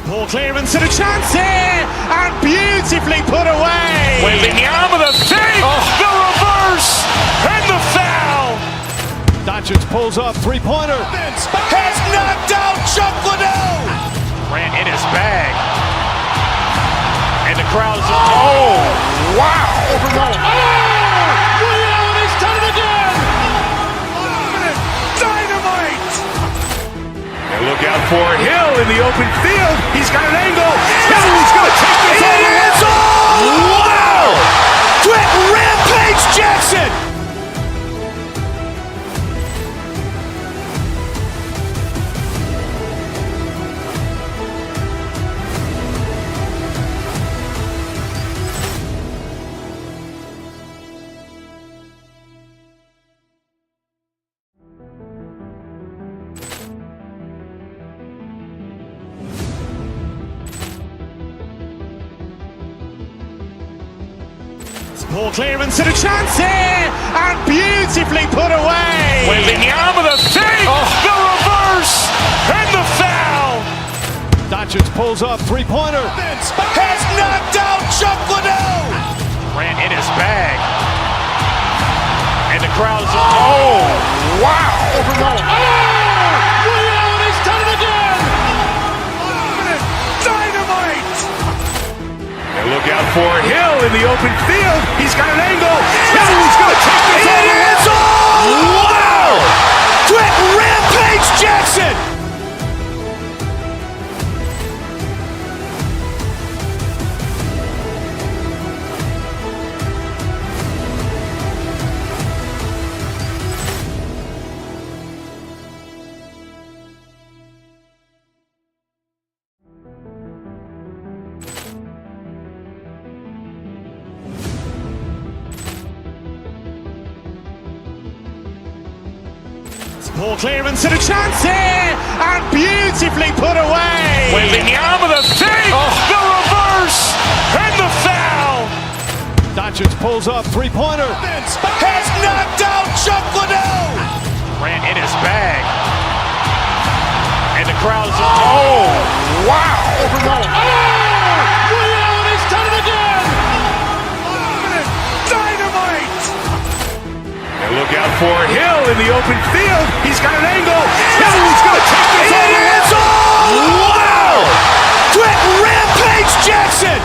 Ball clearance and a chance here, and beautifully put away. Waving the arm of the fake, the reverse, and the foul. Doncic pulls up, three-pointer. Has knocked out Chuck Liddell. Ran in his bag. And the crowd is, oh, wow. Liddell, he's done it again. Dynamite. And look out for Hill in the open field. He's got an angle. He's going to take this all the way. Wow. Quick Rampage Jackson. Ball clearance and a chance here, and beautifully put away. Waving the arm of the fake, the reverse, and the foul. Doncic pulls up, three-pointer. Has knocked out Chuck Liddell. Ran in his bag. And the crowd is, oh, wow. Liddell, he's done it again. Dynamite. And look out for Hill in the open field. He's got an angle. He's going to take this all the way. Wow. Quick Rampage Jackson. Ball clearance and a chance here, and beautifully put away. Waving the arm of the fake, the reverse, and the foul. Doncic pulls up, three-pointer. Has knocked out Chuck Liddell. Ran in his bag. And the crowd is, oh, wow. Liddell, he's done it again. Dynamite. And look out for Hill in the open field. He's got an angle. He's going to take this all the way. Wow. Quick Rampage Jackson.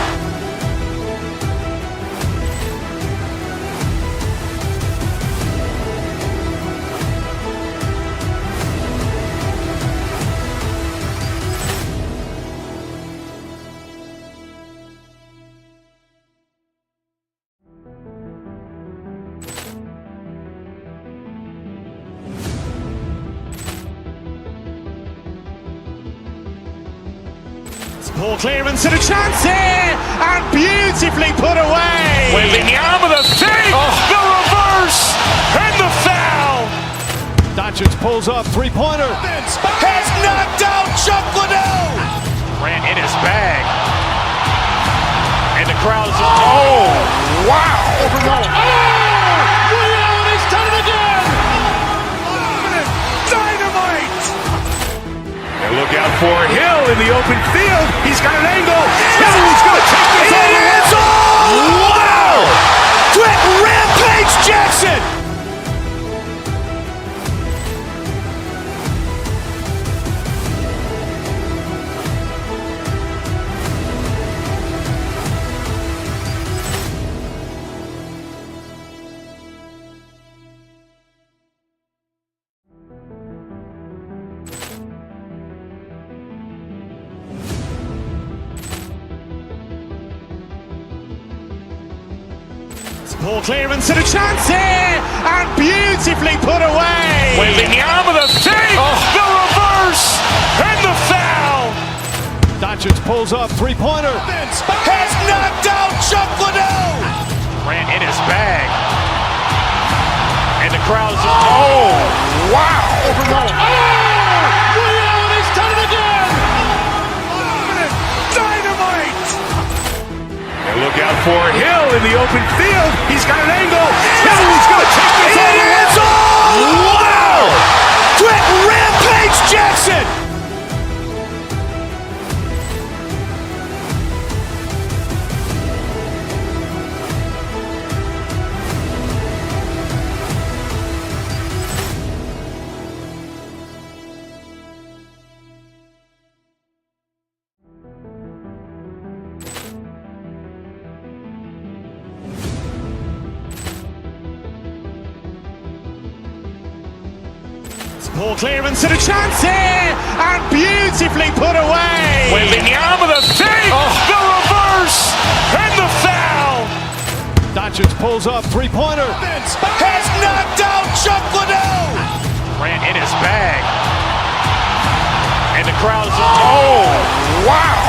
Ball clearance and a chance here, and beautifully put away. Waving the arm of the fake, the reverse, and the foul. Doncic pulls up, three-pointer. Has knocked out Chuck Liddell. Ran in his bag. And the crowd is, oh, wow. Liddell, he's done it again. Dynamite. And look out for Hill in the open field. He's got an angle. He's going to take this all the way. Wow. Quick Rampage Jackson. Ball clearance and a chance here, and beautifully put away. Waving the arm of the fake, the reverse, and the foul. Doncic pulls up, three-pointer. Has knocked out Chuck Liddell. Ran in his bag. And the crowd is, oh, wow. Liddell, he's done it again. Dynamite. And look out for Hill in the open field. He's got an angle. He's going to take this all the way. Wow. Quick Rampage Jackson. Poor clearance and a chance here, and beautifully put away. Wembanyama with a save, the reverse, and the foul. Doncic pulls up, three-pointer. Has knocked out Chuck Liddell. Grant in his bag. And the crowd is, oh, wow.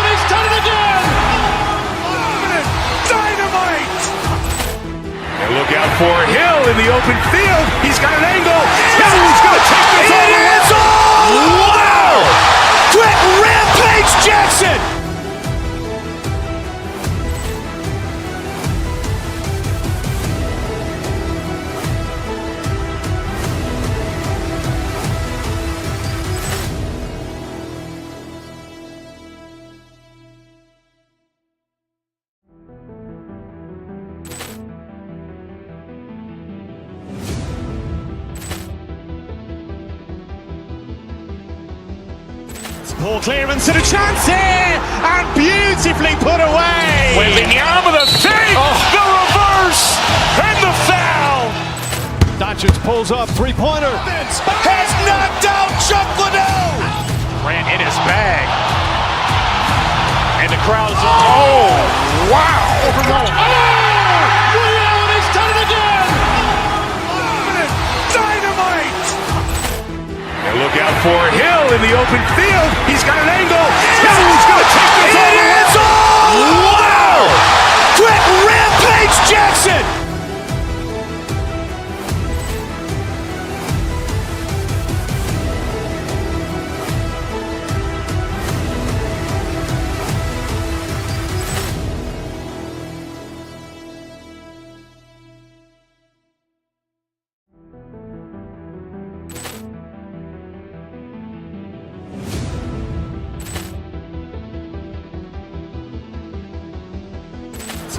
He's done it again. Dynamite. And look out for Hill in the open field. He's got an angle. Hill's going to take this all the way. Wow! Quick Rampage Jackson. Poor clearance and a chance here, and beautifully put away. Wembanyama with a save, the reverse, and the foul. Doncic pulls up, three-pointer. Has knocked out Chuck Liddell. Grant in his bag. And the crowd is, oh, wow. He's done it again. Dynamite. And look out for Hill in the open field. He's got an angle. Hill's going to take this all the way. Wow! Quick Rampage Jackson.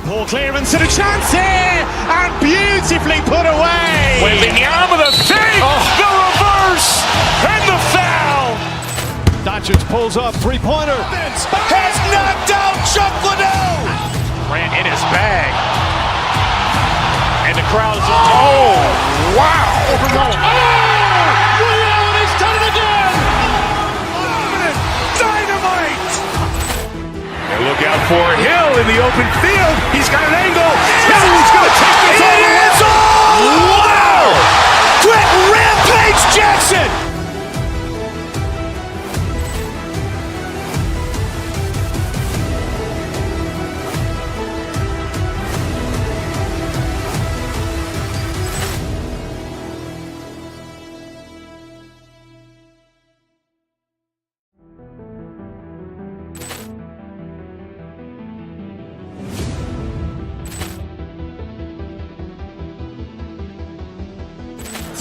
Poor clearance and a chance here, and beautifully put away. Wembanyama with a save, the reverse, and the foul. Doncic pulls up, three-pointer. Has knocked out Chuck Liddell. Grant in his bag. And the crowd is, oh, wow. He's done it again. Dynamite. And look out for Hill in the open field. He's got an angle. Hill's going to take this all the way. Wow! Quick Rampage Jackson.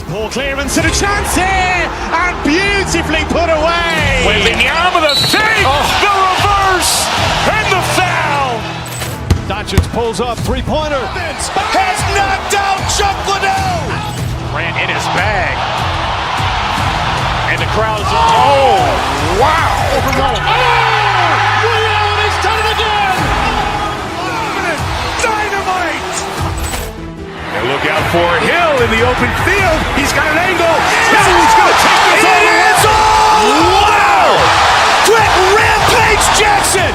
Poor clearance and a chance here, and beautifully put away. Wembanyama with a save, the reverse, and the foul. Doncic pulls up, three-pointer. Has knocked out Chuck Liddell. Grant in his bag. And the crowd is, oh, wow. He's done it again. Dynamite. And look out for Hill in the open field. He's got an angle. Hill's going to take this all the way. Wow! Quick Rampage Jackson.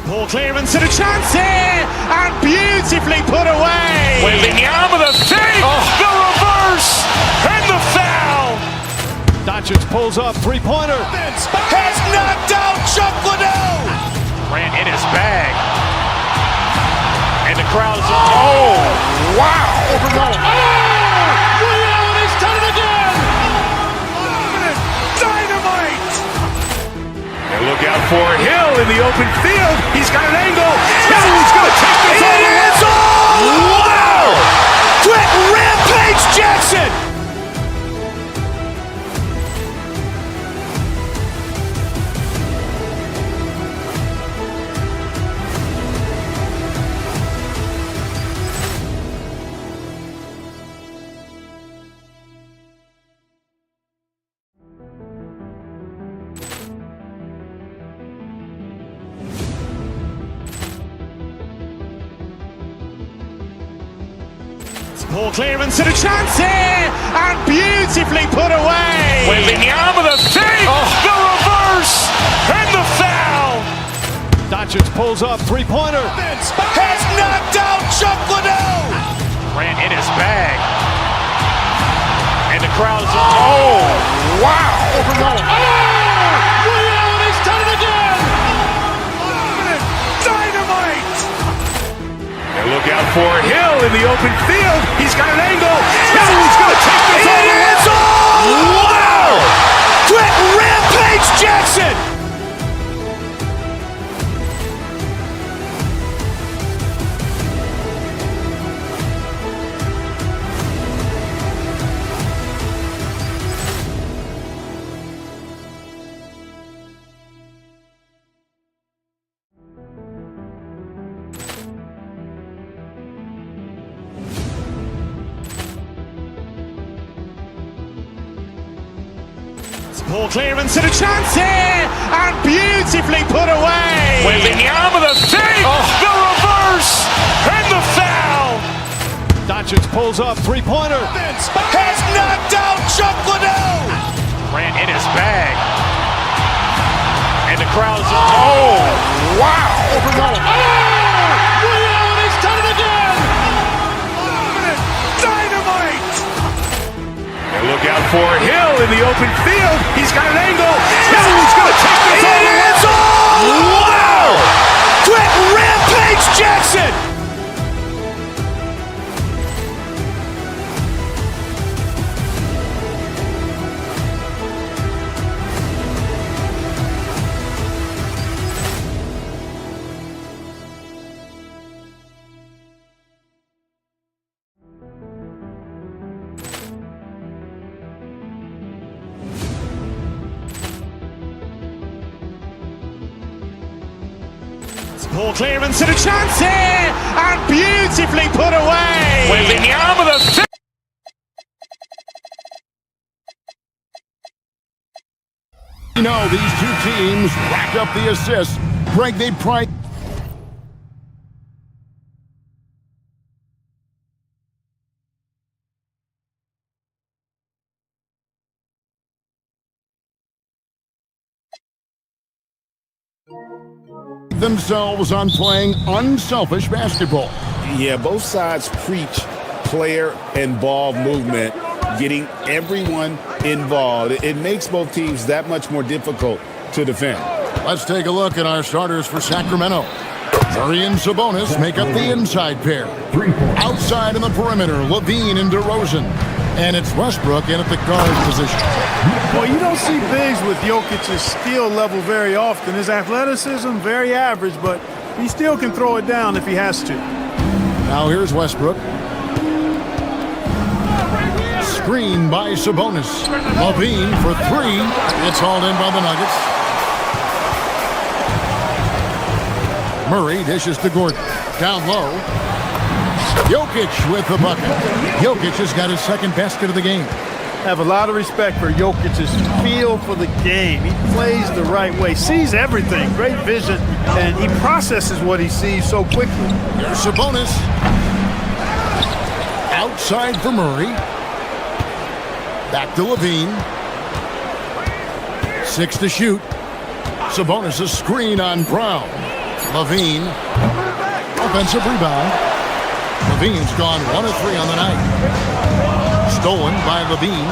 Poor clearance and a chance here, and beautifully put away. Wembanyama with a save, the reverse, and the foul. Doncic pulls up, three-pointer. Has knocked out Chuck Liddell. Grant in his bag. And the crowd is, oh, wow. He's done it again. Dynamite. And look out for Hill in the open field. He's got an angle. Hill's going to take this all the way. Wow! Quick Rampage Jackson. Poor clearance and a chance here, and beautifully put away. Wembanyama the fake, the reverse, and the foul. Doncic pulls up, three-pointer. Has knocked out Chuck Liddell. Ran in his bag. And the crowd is, oh, wow. He's done it again. Dynamite. And look out for Hill in the open field. He's got an angle. Hill is going to take this all the way. Wow. Quick Rampage Jackson. Poor clearance and a chance here, and beautifully put away. Wembanyama the fake, the reverse, and the foul. Doncic pulls up, three-pointer. Has knocked out Chuck Liddell. Ran in his bag. And the crowd is, oh, wow. He's done it again. Dynamite. And look out for Hill in the open field. He's got an angle. Hill is going to take this all the way. Wow. Quick Rampage Jackson. Poor clearance and a chance here, and beautifully put away. Wembanyama the fake. You know, these two teams rack up the assists. Greg, they pride themselves on playing unselfish basketball. Yeah, both sides preach player and ball movement, getting everyone involved. It makes both teams that much more difficult to defend. Let's take a look at our starters for Sacramento. Murray and Sabonis make up the inside pair. Outside in the perimeter, Levine and DeRozan. And it's Westbrook in at the guard position. Well, you don't see bigs with Jokic's skill level very often. His athleticism, very average, but he still can throw it down if he has to. Now here's Westbrook. Screen by Sabonis. Levine for three. It's hauled in by the Nuggets. Murray dishes to Gordon. Down low. Jokic with the bucket. Jokic has got his second basket of the game. I have a lot of respect for Jokic's feel for the game. He plays the right way, sees everything, great vision, and he processes what he sees so quickly. Here's Sabonis. Outside for Murray. Back to Levine. 6 to shoot. Sabonis a screen on Brown. Levine. Offensive rebound. Levine's gone 1 of 3 on the night. Stolen by Levine.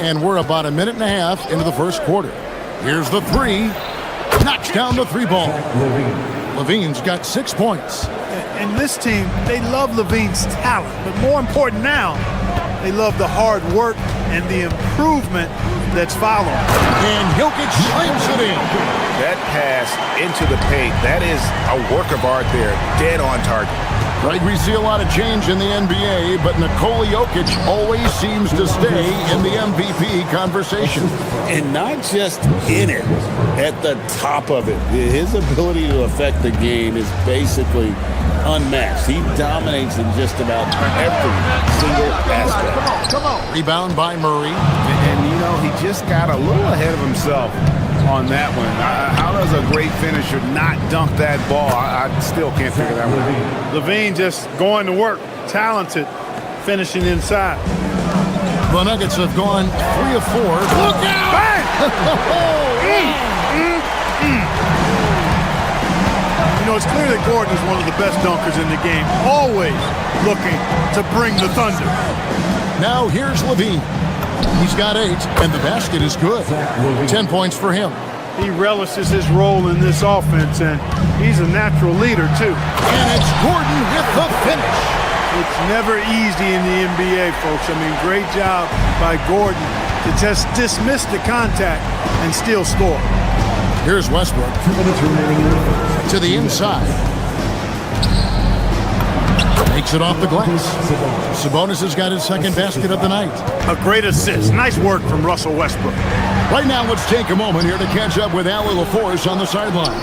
And we're about a minute and a half into the first quarter. Here's the three. Knocks down the three ball. Levine's got 6 points. And this team, they love Levine's talent, but more important now, they love the hard work and the improvement that's following. And Jokic slams it in. That pass into the paint, that is a work of art there, dead on target. Right, we see a lot of change in the NBA, but Nikola Jokic always seems to stay in the MVP conversation. And not just in it, at the top of it. His ability to affect the game is basically unmatched. He dominates in just about every single aspect. Rebound by Murray. And you know, he just got a little ahead of himself. on that one. How does a great finisher not dunk that ball? I still can't figure that one out. Levine just going to work, talented, finishing inside. The Nuggets have gone 3 of 4. Look out! Bang! You know, it's clear that Gordon is one of the best dunkers in the game, always looking to bring the thunder. Now here's Levine. He's got 8, and the basket is good. 10 points for him. He relishes his role in this offense, and he's a natural leader, too. And it's Gordon with the finish. It's never easy in the NBA, folks. I mean, great job by Gordon to just dismiss the contact and still score. Here's Westbrook. 2 minutes remaining in the first. To the inside. Makes it off the glass. Sabonis has got his second basket of the night. A great assist. Nice work from Russell Westbrook. Right now, let's take a moment here to catch up with Allie LaForce on the sidelines.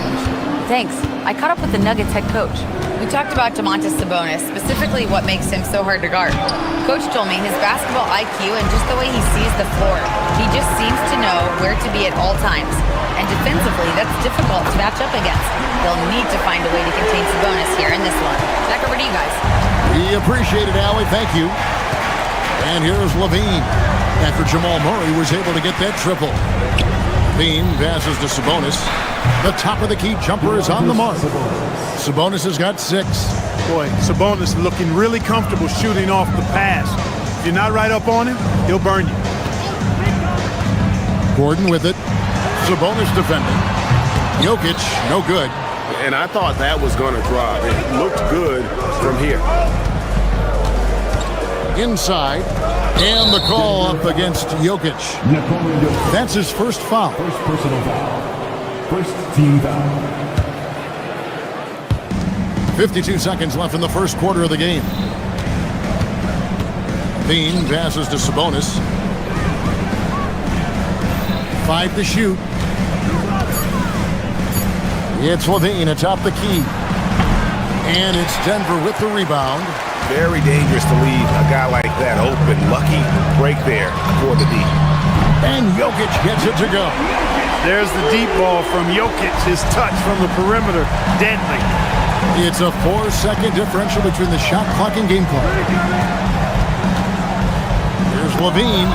Thanks. I caught up with the Nuggets head coach. We talked about Domantas Sabonis, specifically what makes him so hard to guard. Coach told me his basketball IQ and just the way he sees the floor. He just seems to know where to be at all times. And defensively, that's difficult to match up against. They'll need to find a way to contain Sabonis here in this one. Back over to you guys. We appreciate it, Allie. Thank you. And here's Levine. After Jamal Murray was able to get that triple. Levine passes to Sabonis. The top of the key jumper is on the mark. Sabonis has got 6. Boy, Sabonis looking really comfortable shooting off the pass. If you're not right up on him, he'll burn you. Gordon with it. Sabonis defending. Jokic, no good. And I thought that was going to drop. It looked good from here. Inside. And the call up against Jokic. That's his first foul. First personal foul. First team foul. 52 seconds left in the first quarter of the game. Bean passes to Sabonis. 5 to shoot. It's Levine atop the key. And it's Denver with the rebound. Very dangerous to leave a guy like that open. Lucky break there for the D. And Jokic gets it to go. There's the deep ball from Jokic. His touch from the perimeter, deadly. It's a 4-second differential between the shot clock and game clock. Here's Levine.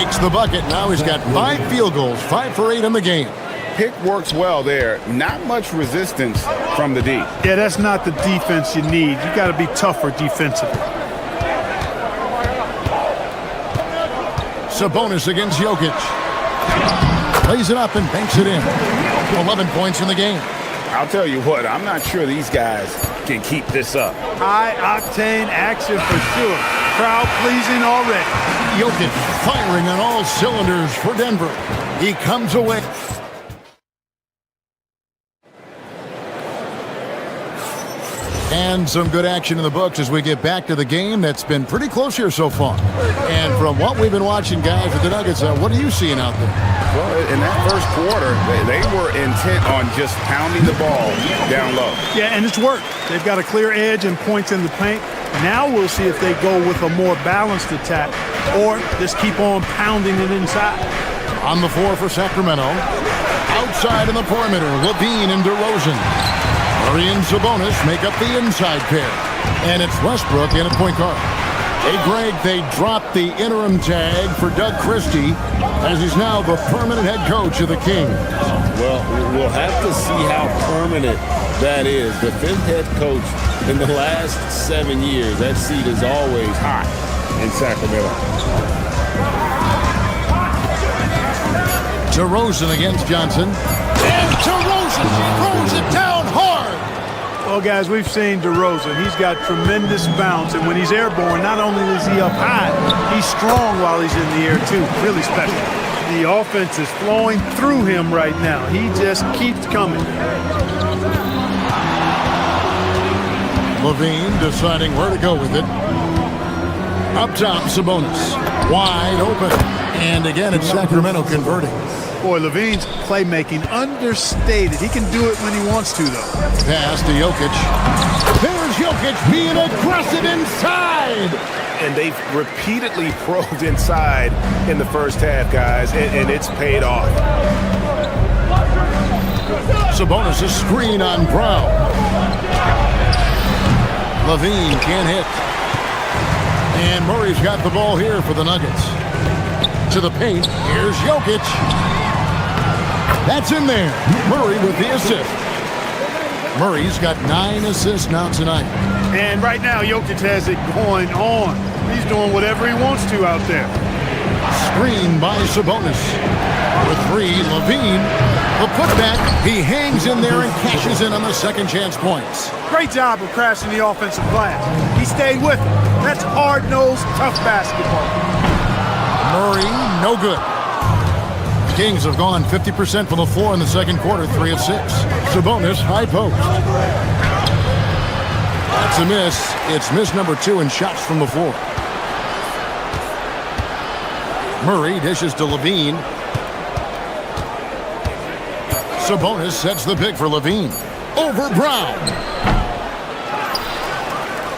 Makes the bucket. Now he's got 5 field goals, 5 for 8 in the game. Pick works well there. Not much resistance from the D. Yeah, that's not the defense you need. You got to be tougher defensively. Sabonis against Jokic. Plays it up and banks it in. 11 points in the game. I'll tell you what, I'm not sure these guys can keep this up. High-octane action for sure. Crowd pleasing already. Jokic firing on all cylinders for Denver. He comes away. And some good action in the books as we get back to the game that's been pretty close here so far. And from what we've been watching, guys, with the Nuggets, what are you seeing out there? Well, in that first quarter, they were intent on just pounding the ball down low. Yeah, and it's worked. They've got a clear edge and points in the paint. Now we'll see if they go with a more balanced attack or just keep on pounding it inside. On the floor for Sacramento. Outside in the perimeter, Levine and DeRozan. Murray and Sabonis make up the inside pair. And it's Westbrook in at point guard. Hey, Greg, they dropped the interim tag for Doug Christie as he's now the permanent head coach of the Kings. Well, we'll have to see how permanent that is. The 5th head coach in the last 7 years. That seat is always hot in Sacramento. DeRozan against Johnson. And DeRozan throws it down hard. Well, guys, we've seen DeRozan. He's got tremendous bounce, and when he's airborne, not only is he up high, he's strong while he's in the air, too. Really special. The offense is flowing through him right now. He just keeps coming. Levine deciding where to go with it. Up top, Sabonis. Wide open. And again, it's Sacramento converting. Boy, Levine's playmaking understated. He can do it when he wants to, though. Pass to Jokic. There's Jokic being aggressive inside. And they've repeatedly probed inside in the first half, guys, and it's paid off. Sabonis a screen on Brown. Levine can't hit. And Murray's got the ball here for the Nuggets. To the paint. Here's Jokic. That's in there. Murray with the assist. Murray's got 9 assists now tonight. And right now, Jokic has it going on. He's doing whatever he wants to out there. Screen by Sabonis. With 3, Levine. The putback. He hangs in there and cashes in on the second chance points. Great job of crashing the offensive glass. He stayed with it. That's hard-nosed, tough basketball. Murray, no good. The Kings have gone 50% from the floor in the second quarter, 3 of 6. Sabonis, high post. That's a miss. It's miss number 2 in shots from the floor. Murray dishes to Levine. Sabonis sets the pick for Levine. Over Brown.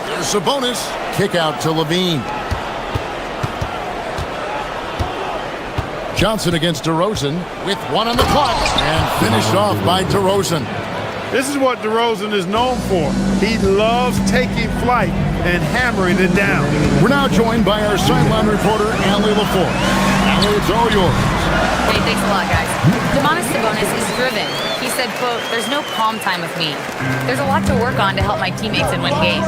There's Sabonis. Kick out to Levine. Johnson against DeRozan with 1 on the clock. And finished off by DeRozan. This is what DeRozan is known for. He loves taking flight and hammering it down. We're now joined by our sideline reporter, Allie LaForce. Allie, it's all yours. Hey, thanks a lot, guys. Domantas Sabonis is driven. He said, quote, "There's no calm time with me. There's a lot to work on to help my teammates and win games.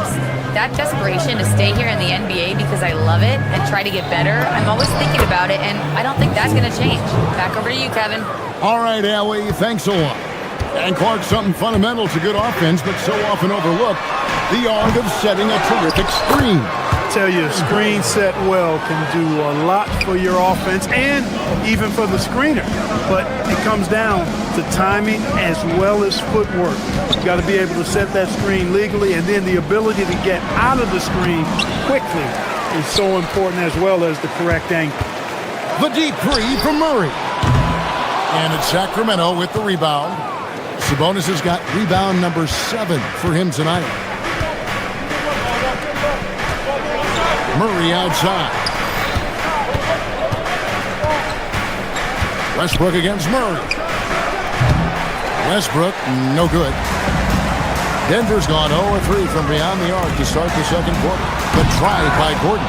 That desperation to stay here in the NBA because I love it and try to get better, I'm always thinking about it, and I don't think that's going to change." Back over to you, Kevin. All right, Allie, thanks a lot. And Clark, something fundamental to good offense, but so often overlooked, the art of setting a terrific screen. I tell you, a screen set well can do a lot for your offense and even for the screener. But it comes down to timing as well as footwork. You got to be able to set that screen legally, and then the ability to get out of the screen quickly is so important, as well as the correct angle. The deep 3 from Murray. And it's Sacramento with the rebound. Sabonis has got rebound number 7 for him tonight. Murray outside. Westbrook against Murray. Westbrook, no good. Denver's gone 0-3 from beyond the arc to start the second quarter. The try by Gordon.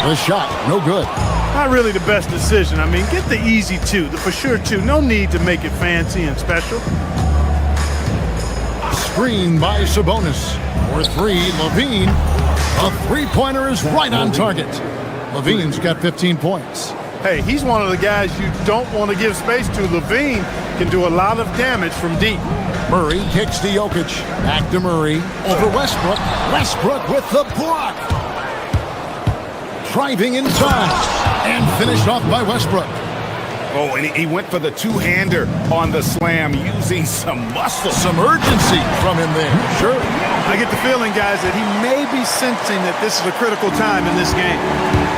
The shot, no good. Not really the best decision. I mean, get the easy 2, the for sure 2. No need to make it fancy and special. Screen by Sabonis. For 3, Levine. A three-pointer is right on target. Levine's got 15 points. Hey, he's one of the guys you don't want to give space to. Levine can do a lot of damage from deep. Murray kicks to Jokic. Back to Murray. Over Westbrook. Westbrook with the block. Driving inside. And finished off by Westbrook. Oh, and he went for the two-hander on the slam, using some muscle. Some urgency from him there. Sure. I get the feeling, guys, that he may be sensing that this is a critical time in this game.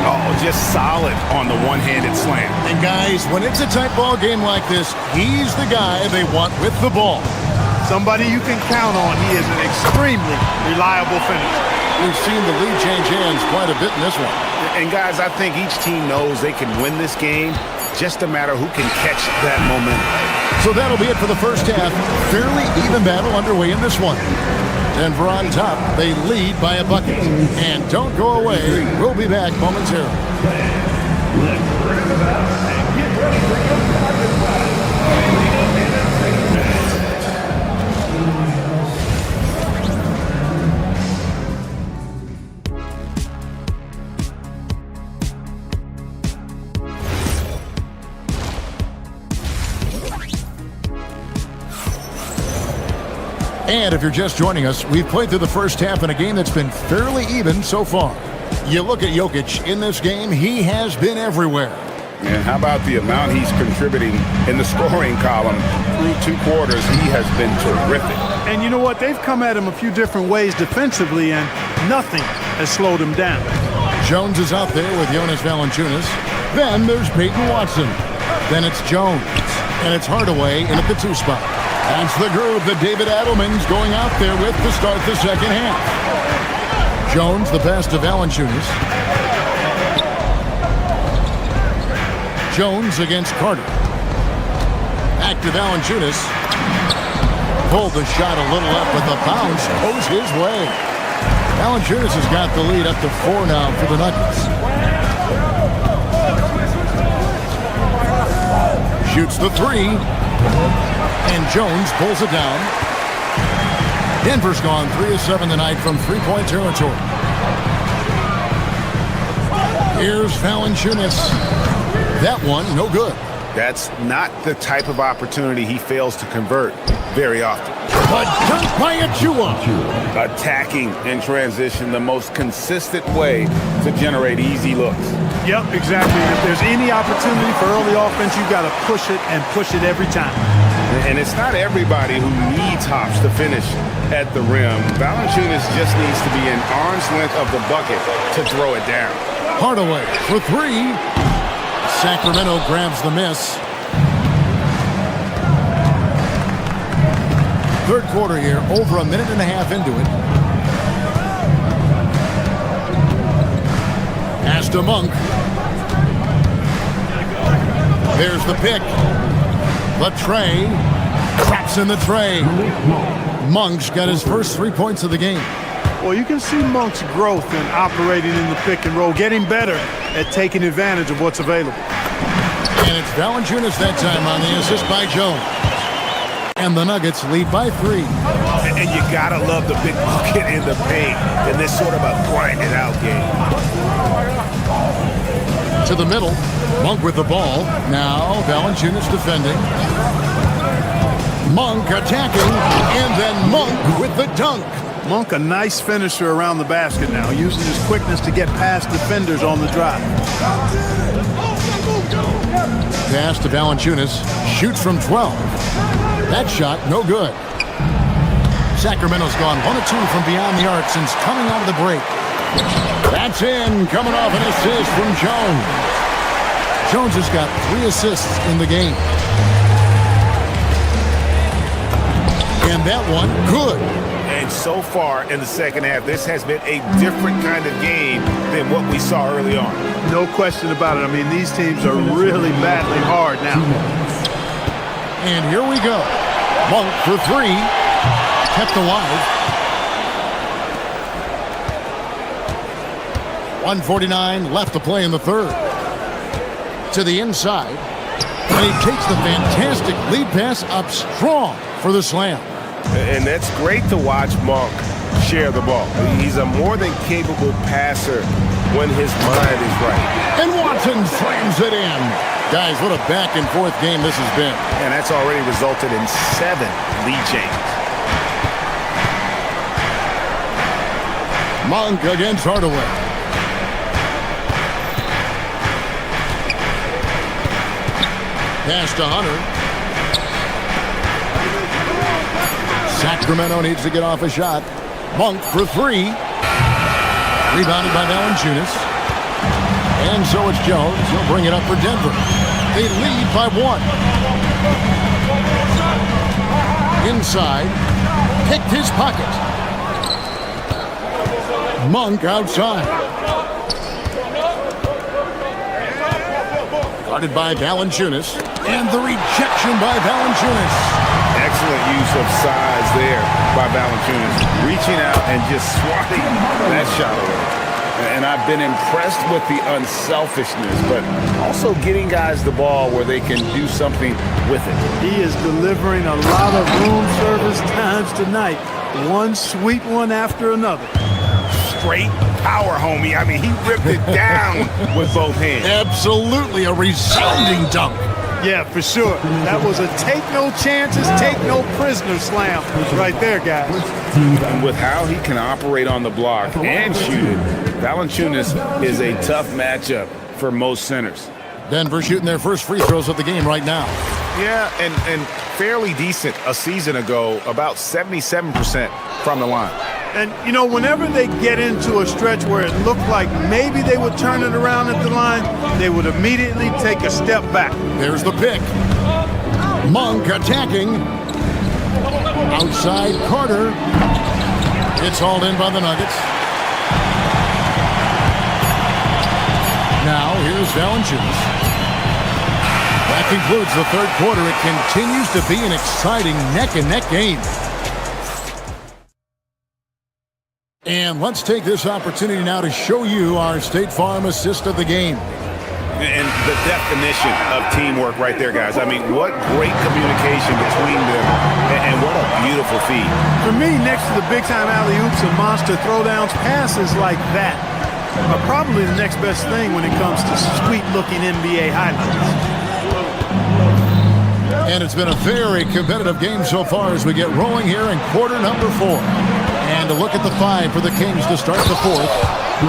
Oh, just solid on the one-handed slam. And guys, when it's a tight ball game like this, he's the guy they want with the ball. Somebody you can count on. He is an extremely reliable finisher. We've seen the lead change hands quite a bit in this one. And guys, I think each team knows they can win this game. Just a matter who can catch that momentum. So that'll be it for the first half. Fairly even battle underway in this one. Denver on top. They lead by a bucket. And don't go away. We'll be back momentarily. And if you're just joining us, we've played through the first half in a game that's been fairly even so far. You look at Jokic in this game, he has been everywhere. And how about the amount he's contributing in the scoring column through 2 quarters? He has been terrific. And you know what? They've come at him a few different ways defensively, and nothing has slowed him down. Jones is out there with Jonas Valanciunas. Then there's Peyton Watson. Then it's Jones. And it's Hardaway in at the 2 spot. That's the groove that David Adelman's going out there with to start the second half. Jones, the pass to Valanciunas. Jones against Carter. Back to Valanciunas. Pulled the shot a little up, but the bounce goes his way. Valanciunas has got the lead up to 4 now for the Nuggets. Shoots the 3. And Jones pulls it down. Denver's gone 3 of 7 tonight from three-point territory. Here's Valanciunas. That one, no good. That's not the type of opportunity he fails to convert very often. A dunk by Achua. Attacking in transition, the most consistent way to generate easy looks. Yep, exactly. If there's any opportunity for early offense, you've got to push it and push it every time. And it's not everybody who needs hops to finish at the rim. Valanciunas just needs to be an arm's length of the bucket to throw it down. Hardaway for 3. Sacramento grabs the miss. Third quarter here, over a minute and a half into it. Pass to Monk. There's the pick. The tray. Traps in the tray. Monk's got his first 3 points of the game. Well, you can see Monk's growth in operating in the pick and roll, getting better at taking advantage of what's available. And it's Valanciunas that time on the assist by Jones. And the Nuggets lead by 3. And you gotta love the big bucket in the paint in this sort of a grinded out game. To the middle, Monk with the ball. Now Valanciunas defending. Monk attacking, and then Monk with the dunk. Monk, a nice finisher around the basket now, using his quickness to get past defenders on the drive. Pass to Valanciunas. Shoots from 12. That shot, no good. Sacramento's gone 1 of 2 from beyond the arc since coming out of the break. That's in, coming off an assist from Jones. Jones has got 3 assists in the game. And that one, good. And so far in the second half, this has been a different kind of game than what we saw early on. No question about it. I mean, these teams are really battling hard now. And here we go. Monk for 3. Kept alive. 1:49 left to play in the third. To the inside. And he takes the fantastic lead pass up strong for the slam. And that's great to watch Monk share the ball. He's a more than capable passer when his mind is right. And Watson slams it in. Guys, what a back and forth game this has been. And that's already resulted in 7 lead changes. Monk against Hardaway. Pass to Hunter. Sacramento needs to get off a shot. Monk for 3. Rebounded by Valanciunas. And so it's Jones. He'll bring it up for Denver. They lead by 1. Inside. Picked his pocket. Monk outside. Guarded by Valanciunas. And the rejection by Valanciunas. Excellent use of size there by Valanciunas. Reaching out and just swatting that shot away. And I've been impressed with the unselfishness, but also getting guys the ball where they can do something with it. He is delivering a lot of room service times tonight. One sweet one after another. Straight power, homie. I mean, he ripped it down with both hands. Absolutely a resounding dunk. Yeah, for sure. That was a take no chances, take no prisoner slam right there, guys. And with how he can operate on the block and shoot it, Valanciunas is a tough matchup for most centers. Denver shooting their first free throws of the game right now. Yeah, and fairly decent a season ago, about 77% from the line. And, you know, whenever they get into a stretch where it looked like maybe they would turn it around at the line, they would immediately take a step back. There's the pick. Monk attacking. Outside Carter. It's hauled in by the Nuggets. Now here's Valanciunas. That concludes the third quarter. It continues to be an exciting neck-and-neck game. And let's take this opportunity now to show you our State Farm assist of the game. And the definition of teamwork right there, guys. I mean, what great communication between them, and what a beautiful feed. For me, next to the big-time alley-oops and monster throwdowns, passes like that are probably the next best thing when it comes to sweet-looking NBA highlights. And it's been a very competitive game so far as we get rolling here in quarter number 4. And a look at the 5 for the Kings to start the fourth.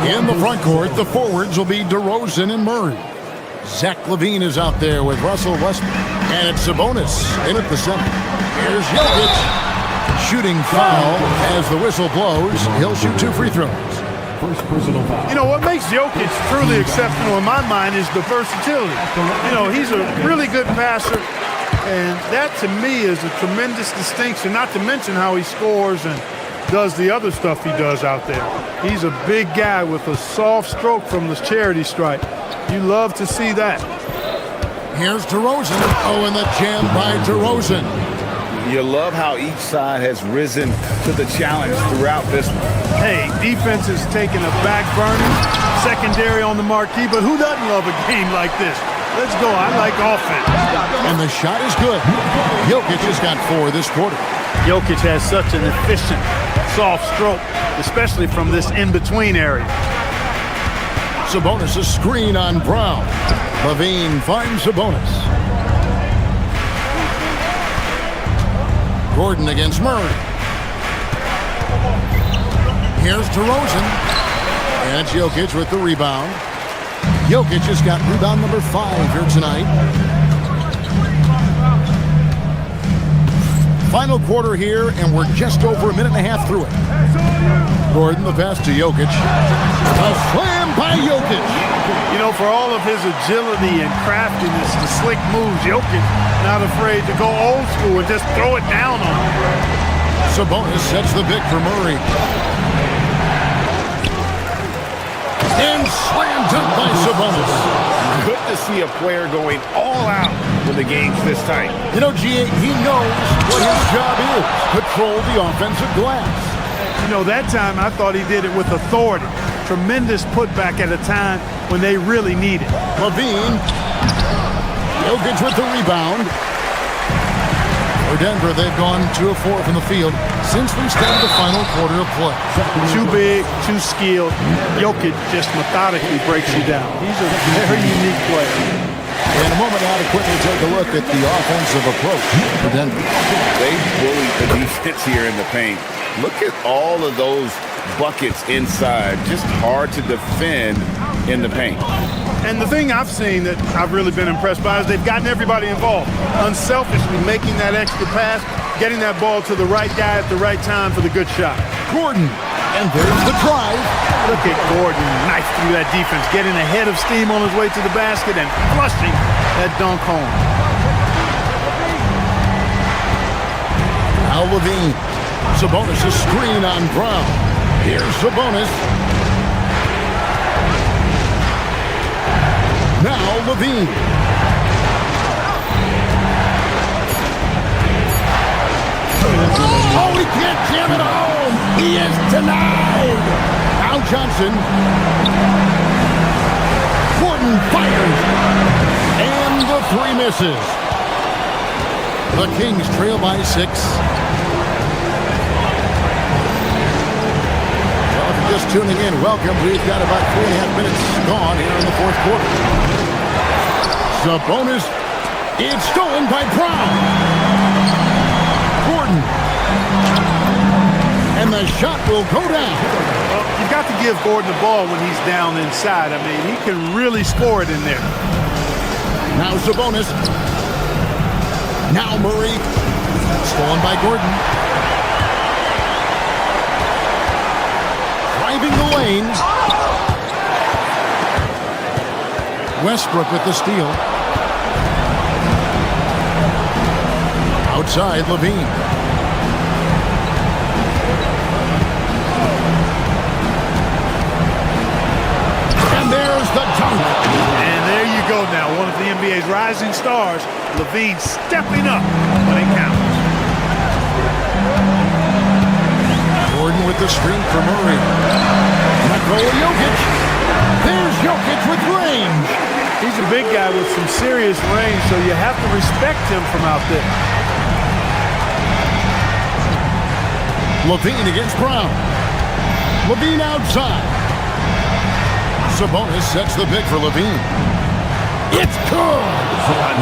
In the front court, the forwards will be DeRozan and Murray. Zach LaVine is out there with Russell Westbrook. And it's Sabonis in at the center. Here's Jokic. Shooting foul as the whistle blows. He'll shoot 2 free throws. First personal foul. You know, what makes Jokic truly exceptional in my mind is the versatility. You know, he's a really good passer, and that to me is a tremendous distinction, not to mention how he scores and does the other stuff he does out there. He's a big guy with a soft stroke from the charity stripe. You love to see that. Here's DeRozan. Oh, and the jam by DeRozan. You love how each side has risen to the challenge throughout this one. Hey, defense is taking a back burner, secondary on the marquee, but who doesn't love a game like this? Let's go. I like offense. And the shot is good. Jokic has got 4 this quarter. Jokic has such an efficient, soft stroke, especially from this in-between area. Sabonis a screen on Brown. LaVine finds Sabonis. Gordon against Murray. Here's DeRozan. And Jokic with the rebound. Jokic has got rebound number 5 here tonight. Final quarter here, and we're just over a minute and a half through it. Gordon, the pass to Jokic. A slam by Jokic. You know, for all of his agility and craftiness, the slick moves, Jokic not afraid to go old school and just throw it down on him. Sabonis sets the big for Murray. And slam dunk by Sabonis. Good to see a player going all out when the game's this tight. You know, G.A., he knows what his job is. Control the offensive glass. You know, that time I thought he did it with authority. Tremendous putback at a time when they really need it. LaVine. Jokic with the rebound. For Denver, they've gone 2 of 4 from the field since we started the final quarter of play. Too big, too skilled. Jokic just methodically breaks you down. He's a very unique player. In a moment now to quickly take a look at the offensive approach for Denver. They bullied the defense here in the paint. Look at all of those buckets inside. Just hard to defend in the paint. And the thing I've seen that I've really been impressed by is they've gotten everybody involved. Unselfishly making that extra pass, getting that ball to the right guy at the right time for the good shot. Gordon, and there's the drive. Look at Gordon knife through that defense, getting ahead of steam on his way to the basket and flushing that dunk home. Now LaVine. Sabonis a screen on Brown. Here's Sabonis. Now LaVine. Oh, he can't jam it home. He is denied. Now Johnson. Gordon fires. And the 3 misses. The Kings trail by 6. Well, if you're just tuning in, welcome. We've got about 3.5 minutes gone here in the fourth quarter. Sabonis. It's stolen by Brown. Gordon. And the shot will go down. Well, you've got to give Gordon the ball when he's down inside. I mean, he can really score it in there. Now Sabonis. Now Murray. Stolen by Gordon. Driving the lane. Westbrook with the steal. Outside LaVine. And there's the dunk. And there you go now. One of the NBA's rising stars. Levine stepping up when it counts. Gordon with the screen for Murray. Nikola Jokic. There's Jokic with range. He's a big guy with some serious range, so you have to respect him from out there. Levine against Brown. Levine outside. Sabonis sets the pick for Levine. It's good.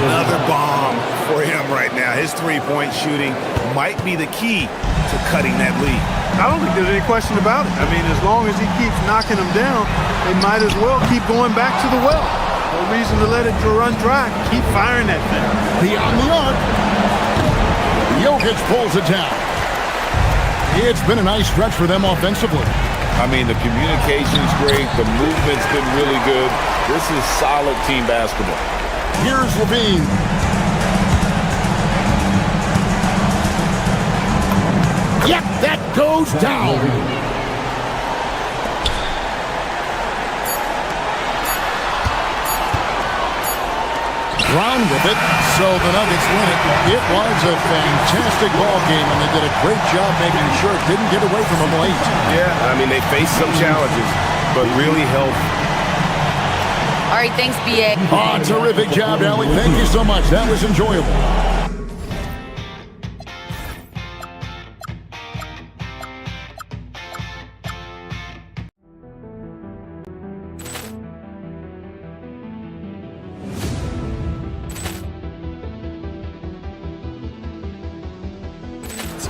Another bomb for him right now. His three-point shooting might be the key to cutting that lead. I don't think there's any question about it. I mean, as long as he keeps knocking them down, they might as well keep going back to the well. No reason to let it run dry. Keep firing that thing. Beyond the arc. Jokic pulls it down. It's been a nice stretch for them offensively. I mean, the communication's great. The movement's been really good. This is solid team basketball. Here's Levine. Yep, that goes down. Brown with it, so the Nuggets win it. It was a fantastic ball game, and they did a great job making sure it didn't get away from them late. Yeah, I mean, they faced some challenges, but really helped. All right, thanks, BA. Oh, terrific job, Allie. Thank you so much. That was enjoyable.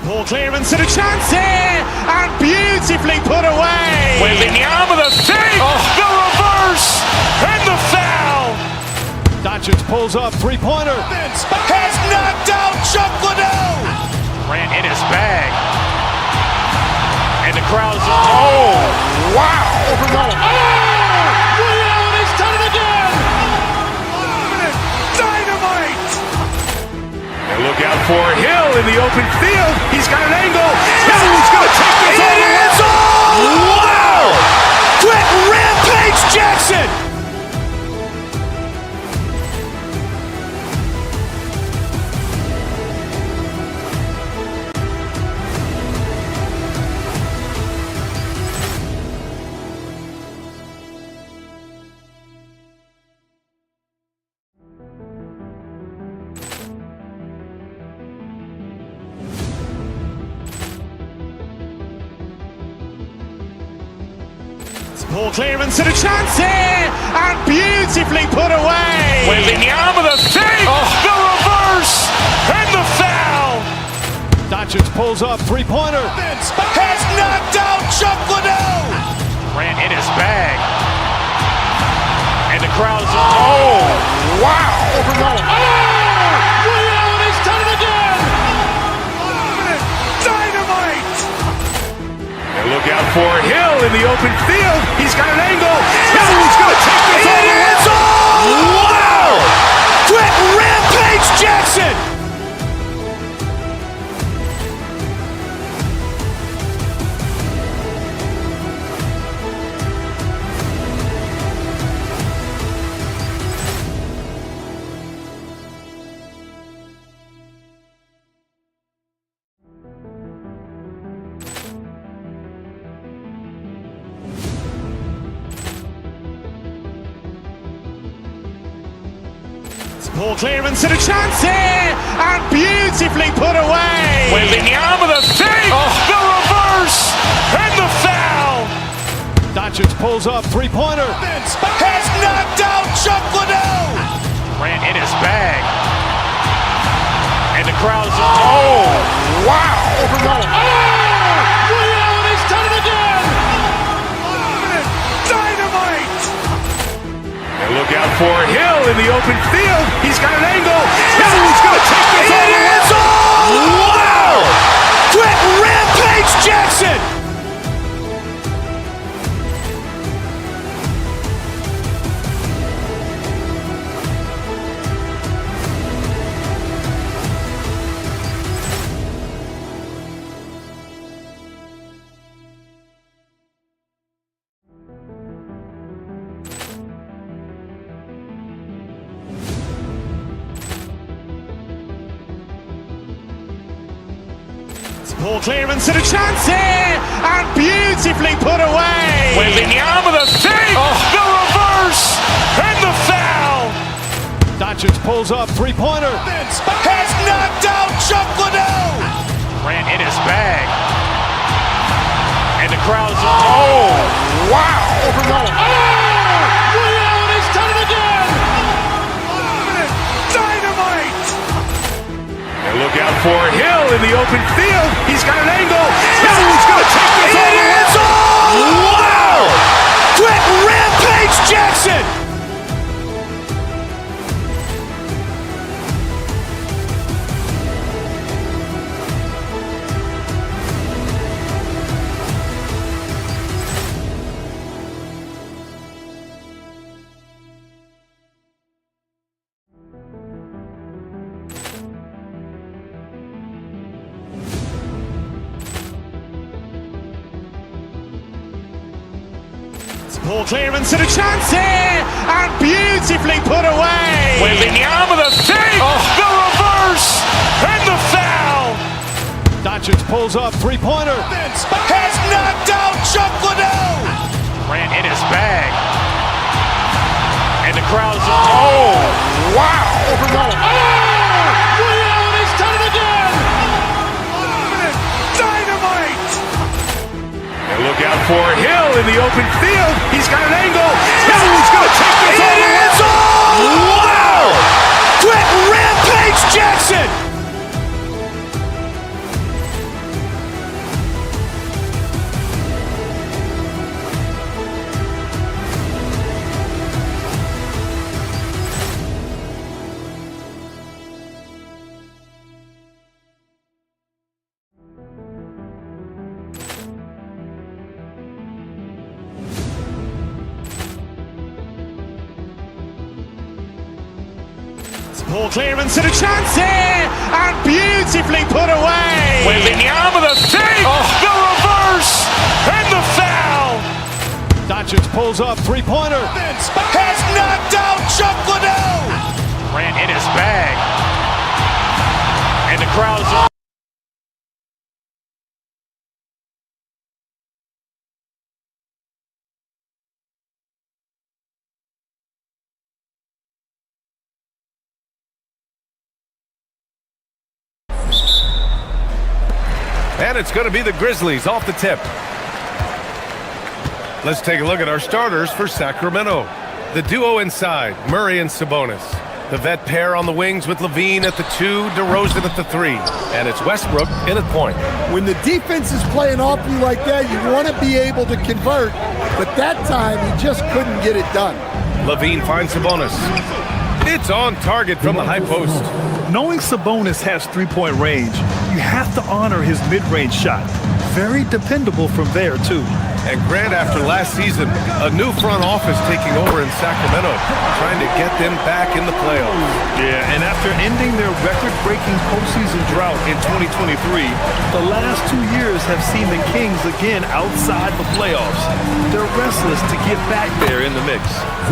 Ball clearance and a chance here, and beautifully put away. Wembanyama the fake, the reverse, and the foul. Doncic pulls up, three-pointer. Has knocked out Chuck Liddell. Ran in his bag. And the crowd's, oh, wow. Ray Allen, he's done it again. Dynamite. And look out for Hill in the open field. He's got an angle. Hill's going to take this all the way. Wow. Quick rampage Jackson. Ball clearance and a chance here, and beautifully put away. Wembanyama the fake, the reverse, and the foul. Doncic pulls up, three-pointer. Has knocked out Chuck Liddell. Ran in his bag. And the crowd's, oh, wow. Ray Allen, he's done it again. Dynamite. And look out for Hill in the open field. He's got an angle. Hill's going to take this all the way. Wow. Quick rampage Jackson. Ball clearance and a chance here, and beautifully put away. Wembanyama the fake, the reverse, and the foul. Doncic pulls up, three-pointer. Has knocked out Chuck Liddell. Ran in his bag. And the crowd's, oh, wow. Ray Allen, he's done it again. Dynamite. And look out for Hill in the open field. He's got an angle. Hill's going to take this all the way. Wow. Quick rampage Jackson. Ball clearance and a chance here, and beautifully put away. Wembanyama the save, the reverse, and the foul. Doncic pulls up, three-pointer. Has knocked out Chuck Liddell. Ran in his bag. And the crowd's, oh, wow. Ray Allen has done it again. Dynamite! And look out for Hill in the open field. He's got an angle. Hill's going to take this all the way. Wow! Quick Rampage Jackson! Ball clearance and a chance here, and beautifully put away. Wembanyama the save, the reverse, and the foul. Doncic pulls up, three-pointer. Has knocked out Chuck Liddell. Ran in his bag. And the crowd's, oh, wow. Ray Allen has done it again. Dynamite! And look out for Hill in the open field. He's got an angle. Hill's going to take this all the way. Wow! Quick Rampage Jackson! Ball clearance and a chance here, and beautifully put away. Wembanyama the save, the reverse, and the foul. Doncic pulls up, three-pointer. Has knocked out Chuck Liddell. Ran in his bag. And the crowd's, and it's going to be the Grizzlies off the tip. Let's take a look at our starters for Sacramento. The duo inside, Murray and Sabonis. The vet pair on the wings with Levine at the 2, DeRozan at the 3. And it's Westbrook in at point. When the defense is playing off you like that, you want to be able to convert. But that time, he just couldn't get it done. Levine finds Sabonis. It's on target from the high post. Knowing Sabonis has three-point range, you have to honor his mid-range shot. Very dependable from there, too. And Grant, after last season, a new front office taking over in Sacramento, trying to get them back in the playoffs. Yeah, and after ending their record-breaking postseason drought in 2023, the last 2 years have seen the Kings again outside the playoffs. They're restless to get back there in the mix.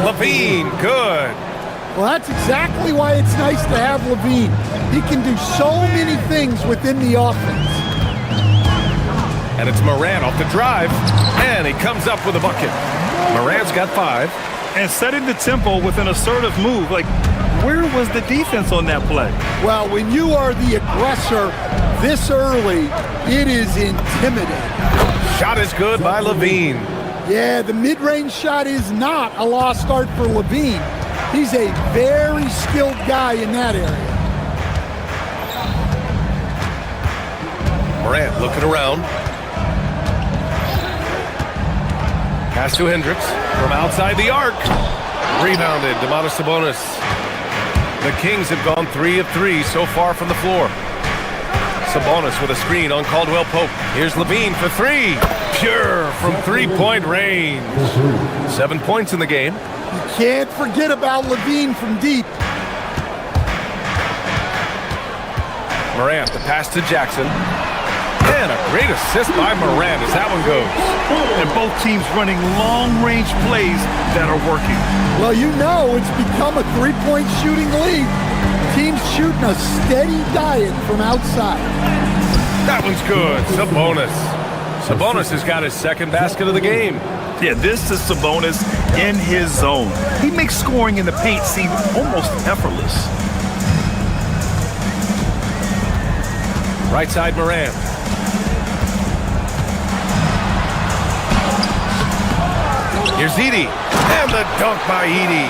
Levine, good. Well, that's exactly why it's nice to have Levine. He can do so many things within the offense. And it's Morant off the drive, and he comes up with a bucket. Morant's got 5. And setting the tempo with an assertive move. Like, where was the defense on that play? Well, when you are the aggressor this early, it is intimidating. Shot is good by Levine. Yeah, the mid-range shot is not a lost art for Levine. He's a very skilled guy in that area. Morant looking around. Pass to Hendricks from outside the arc. Rebounded, Domantas Sabonis. The Kings have gone 3 of 3 so far from the floor. Sabonis with a screen on Caldwell Pope. Here's Levine for 3. Pure from three-point range. 7 points in the game. You can't forget about Levine from deep. Morant, the pass to Jackson. And a great assist by Morant as that one goes. And both teams running long-range plays that are working. Well, you know it's become a three-point shooting league. Teams shooting a steady diet from outside. That one's good. Sabonis has got his second basket of the game. Yeah, this is Sabonis in his zone. He makes scoring in the paint seem almost effortless. Right side, Morant. Here's Edey. And the dunk by Edey.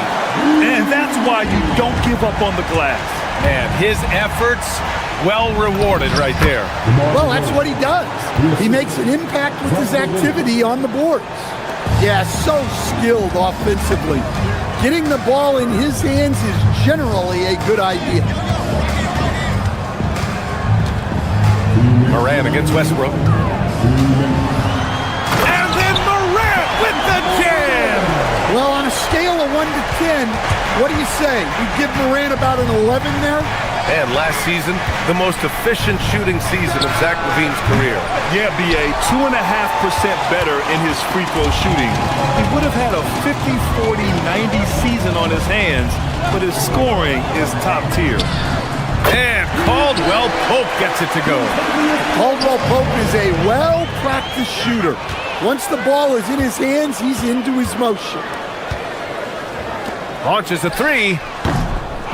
And that's why you don't give up on the glass. Man, his efforts well rewarded right there. Well, that's what he does. He makes an impact with his activity on the boards. Yeah, so skilled offensively. Getting the ball in his hands is generally a good idea. Morant against Westbrook. And then Morant with the jam! Well, on a scale of 1 to 10, what do you say? You give Morant about an 11 there? And last season, the most efficient shooting season of Zach LaVine's career. Yeah, B.A., 2.5% better in his free throw shooting. He would have had a 50-40-90 season on his hands, but his scoring is top tier. And Caldwell Pope gets it to go. Caldwell Pope is a well-practiced shooter. Once the ball is in his hands, he's into his motion. Launches a three.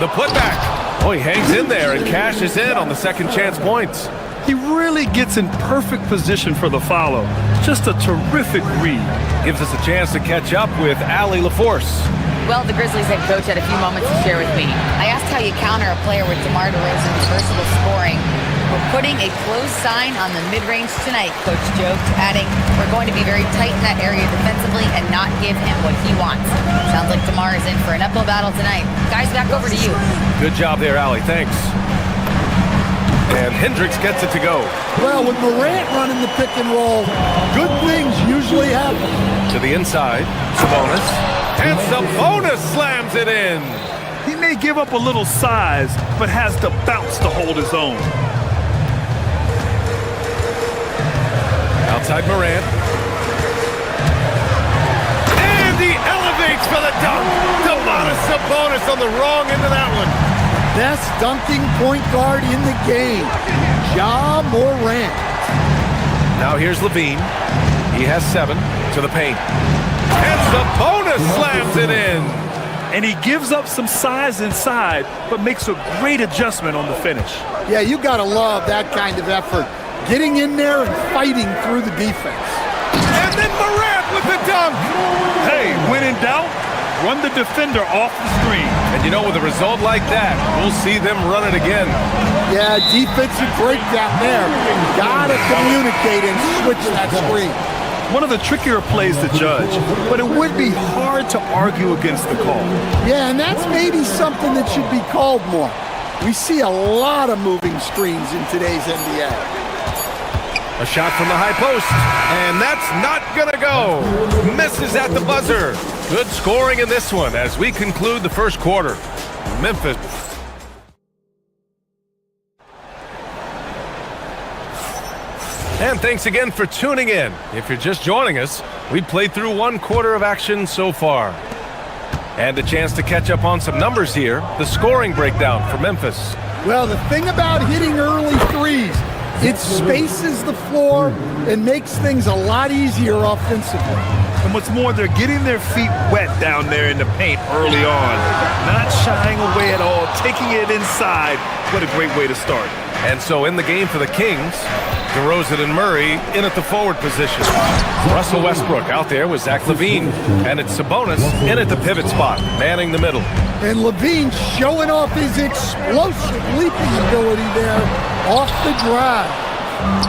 The putback. Oh, he hangs in there and cashes in on the second chance points. He really gets in perfect position for the follow. Just a terrific read. Gives us a chance to catch up with Allie LaForce. Well, the Grizzlies head coach had a few moments to share with me. I asked how you counter a player with DeMar DeRozan's versatile scoring. We're putting a close sign on the mid-range tonight, Coach joked, adding, we're going to be very tight in that area defensively and not give him what he wants. Sounds like DeMar is in for an uphill battle tonight. Guys, back over to you. Good job there, Allie. Thanks. And Hendricks gets it to go. Well, with Morant running the pick and roll, good things usually happen. To the inside, Sabonis. And Sabonis slams it in. He may give up a little size, but has the bounce to hold his own. Outside Morant. And he elevates for the dunk. Domantas Sabonis on the wrong end of that one. Best dunking point guard in the game, Ja Morant. Now here's LaVine. He has 7 to the paint. And Sabonis slams it in. And he gives up some size inside, but makes a great adjustment on the finish. Yeah, you gotta love that kind of effort. Getting in there and fighting through the defense. And then Morant with the dunk. Hey, when in doubt, run the defender off the screen. And you know, with a result like that, we'll see them run it again. Yeah, defensive breakdown there. Gotta communicate and switch that screen. One of the trickier plays to judge, but it would be hard to argue against the call. Yeah, and that's maybe something that should be called more. We see a lot of moving screens in today's NBA. A shot from the high post, and that's not gonna go. Misses at the buzzer. Good scoring in this one as we conclude the first quarter. Memphis. And thanks again for tuning in. If you're just joining us, we played through 1 quarter of action so far. And a chance to catch up on some numbers here. The scoring breakdown for Memphis. Well, the thing about hitting early threes, it spaces the floor and makes things a lot easier offensively. And what's more, they're getting their feet wet down there in the paint early on. Not shying away at all, taking it inside. What a great way to start. And so in the game for the Kings, DeRozan and Murray in at the forward position. Russell Westbrook out there with Zach LaVine. And it's Sabonis in at the pivot spot, manning the middle. And LaVine showing off his explosive leaping ability there off the drive.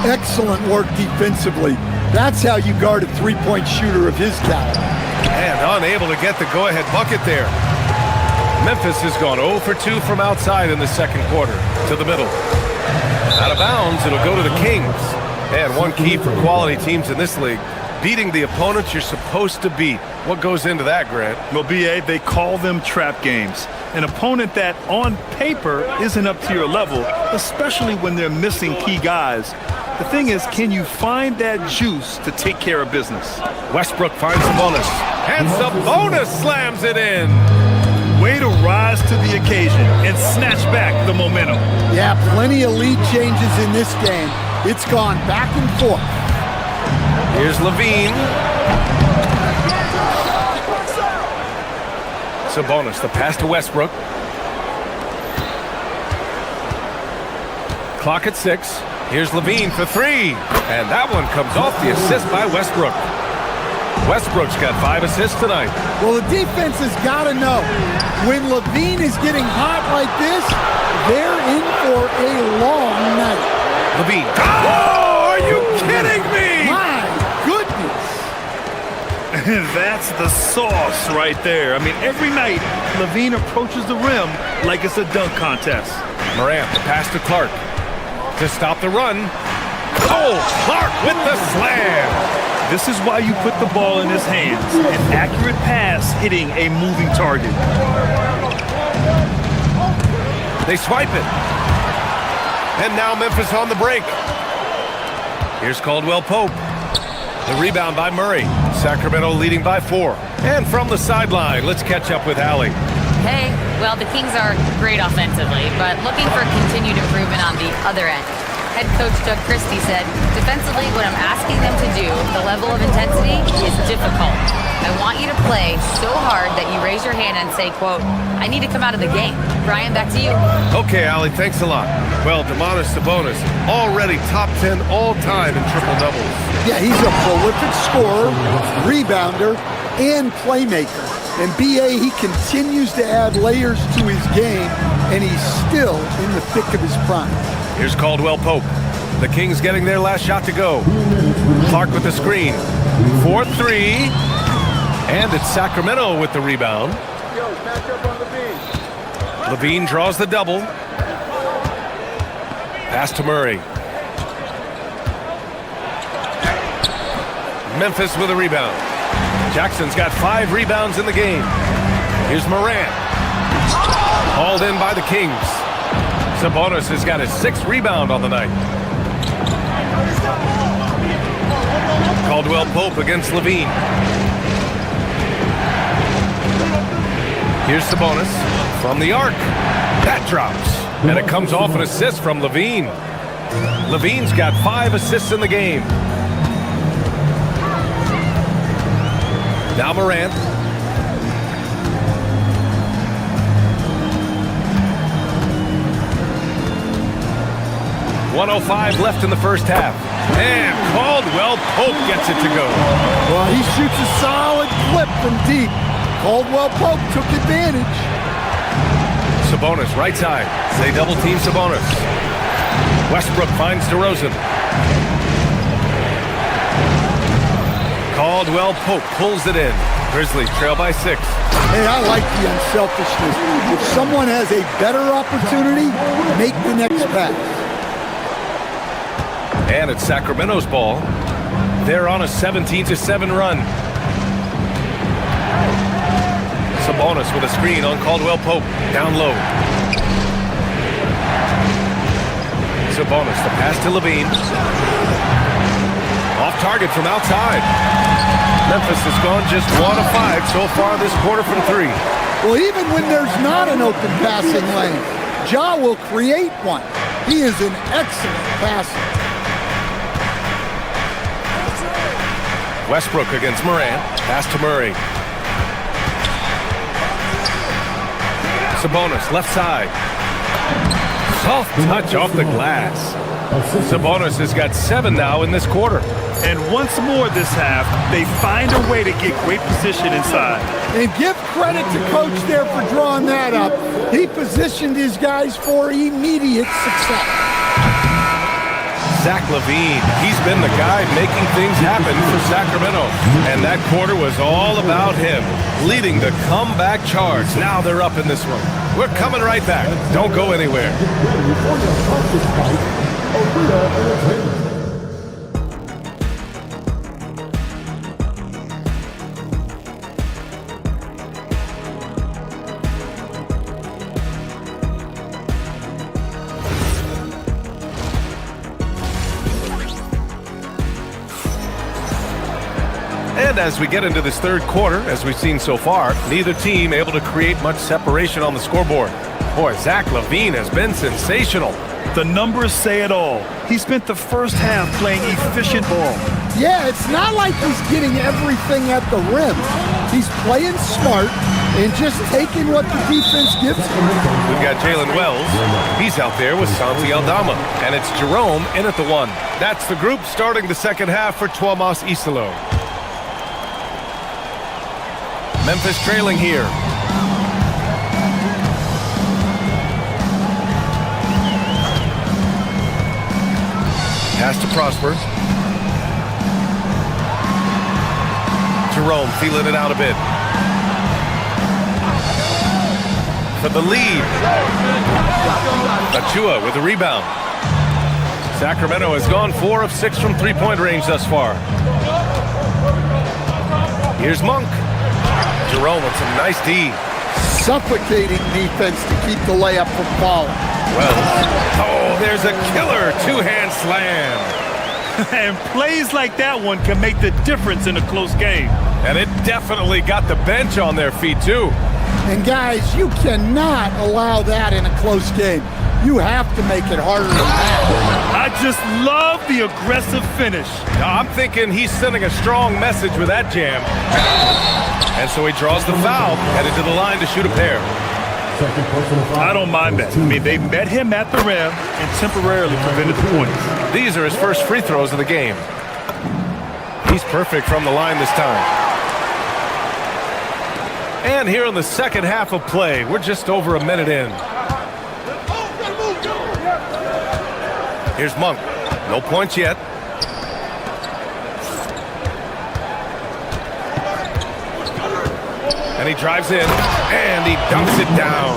Excellent work defensively. That's how you guard a three-point shooter of his caliber. And unable to get the go-ahead bucket there. Memphis has gone 0 for 2 from outside in the second quarter. To the middle. Out of bounds, it'll go to the Kings. And one key for quality teams in this league, beating the opponents you're supposed to beat. What goes into that, Grant? Well, B.A., they call them trap games. An opponent that, on paper, isn't up to your level, especially when they're missing key guys. The thing is, can you find that juice to take care of business? Westbrook finds Sabonis. And Sabonis slams it in. Way to rise to the occasion and snatch back the momentum. Yeah, plenty of lead changes in this game. It's gone back and forth. Here's Levine. Sabonis, the pass to Westbrook. Clock at 6. Here's Levine for 3. And that one comes off the assist by Westbrook. Westbrook's got 5 assists tonight. Well, the defense has got to know, when Levine is getting hot like this, they're in for a long night. Levine. Oh, are you kidding me? My goodness. That's the sauce right there. I mean, every night, Levine approaches the rim like it's a dunk contest. Morant, the pass to Clark. To stop the run. Oh, Clark with the slam. This is why you put the ball in his hands. An accurate pass hitting a moving target. They swipe it. And now Memphis on the break. Here's Caldwell Pope. The rebound by Murray. Sacramento leading by 4. And from the sideline, let's catch up with Allie. Hey, well, the Kings are great offensively, but looking for continued improvement on the other end. Head coach Doug Christie said, defensively, what I'm asking them to do, the level of intensity, is difficult. I want you to play so hard that you raise your hand and say, quote, I need to come out of the game. Brian, back to you. Okay, Allie, thanks a lot. Well, Domantas Sabonis, already top 10 all-time in triple-doubles. Yeah, he's a prolific scorer, rebounder, and playmaker. And B.A., he continues to add layers to his game, and he's still in the thick of his prime. Here's Caldwell Pope. The Kings getting their last shot to go. Clark with the screen. 4-3. And it's Sacramento with the rebound. Levine draws the double. Pass to Murray. Memphis with a rebound. Jackson's got 5 rebounds in the game. Here's Morant. Hauled in by the Kings. Sabonis has got his 6th rebound on the night. Caldwell Pope against Levine. Here's Sabonis from the arc. That drops. And it comes off an assist from Levine. Levine's got 5 assists in the game. Now Morant. .105 left in the first half. And Caldwell Pope gets it to go. Well, he shoots a solid clip from deep. Caldwell Pope took advantage. Sabonis, right side. They double team Sabonis. Westbrook finds DeRozan. Caldwell Pope pulls it in. Grizzlies trail by 6. Hey, I like the unselfishness. If someone has a better opportunity, make the next pass. And it's Sacramento's ball. They're on a 17-7 run. Sabonis with a screen on Caldwell Pope. Down low. Sabonis, the pass to Levine. Off target from outside. Memphis has gone just 1 of 5 so far this quarter from 3. Well, even when there's not an open passing lane, Ja will create one. He is an excellent passer. Westbrook against Morant. Pass to Murray. Sabonis, left side. Soft touch off the glass. Sabonis has got 7 now in this quarter. And once more this half, they find a way to get great position inside. And give credit to Coach there for drawing that up. He positioned his guys for immediate success. Zach LaVine, he's been the guy making things happen for Sacramento. And that quarter was all about him, leading the comeback charge. Now they're up in this one. We're coming right back. Don't go anywhere. And as we get into this third quarter, as we've seen so far, neither team able to create much separation on the scoreboard. Boy, Zach LaVine has been sensational. The numbers say it all. He spent the first half playing efficient ball. Yeah, it's not like he's getting everything at the rim. He's playing smart and just taking what the defense gives him. We've got Jalen Wells. He's out there with Santi Aldama. And it's Jerome in at the 1. That's the group starting the second half for Tuomas Isalo. Memphis trailing here. Pass to Prosper. Jerome feeling it out a bit. For the lead. Achua with the rebound. Sacramento has gone 4 of 6 from three-point range thus far. Here's Monk. Jerome with some nice D. Suffocating defense to keep the layup from falling. Oh, there's a killer two-hand slam. And plays like that one can make the difference in a close game. And it definitely got the bench on their feet, too. And guys, you cannot allow that in a close game. You have to make it harder than that. I just love the aggressive finish. I'm thinking he's sending a strong message with that jam. And so he draws the foul, headed to the line to shoot a pair. I don't mind that. I mean, they met him at the rim and temporarily prevented the points. These are his first free throws of the game. He's perfect from the line this time. And here in the second half of play, we're just over a minute in. Here's Monk. No points yet. And he drives in, and he dunks it down.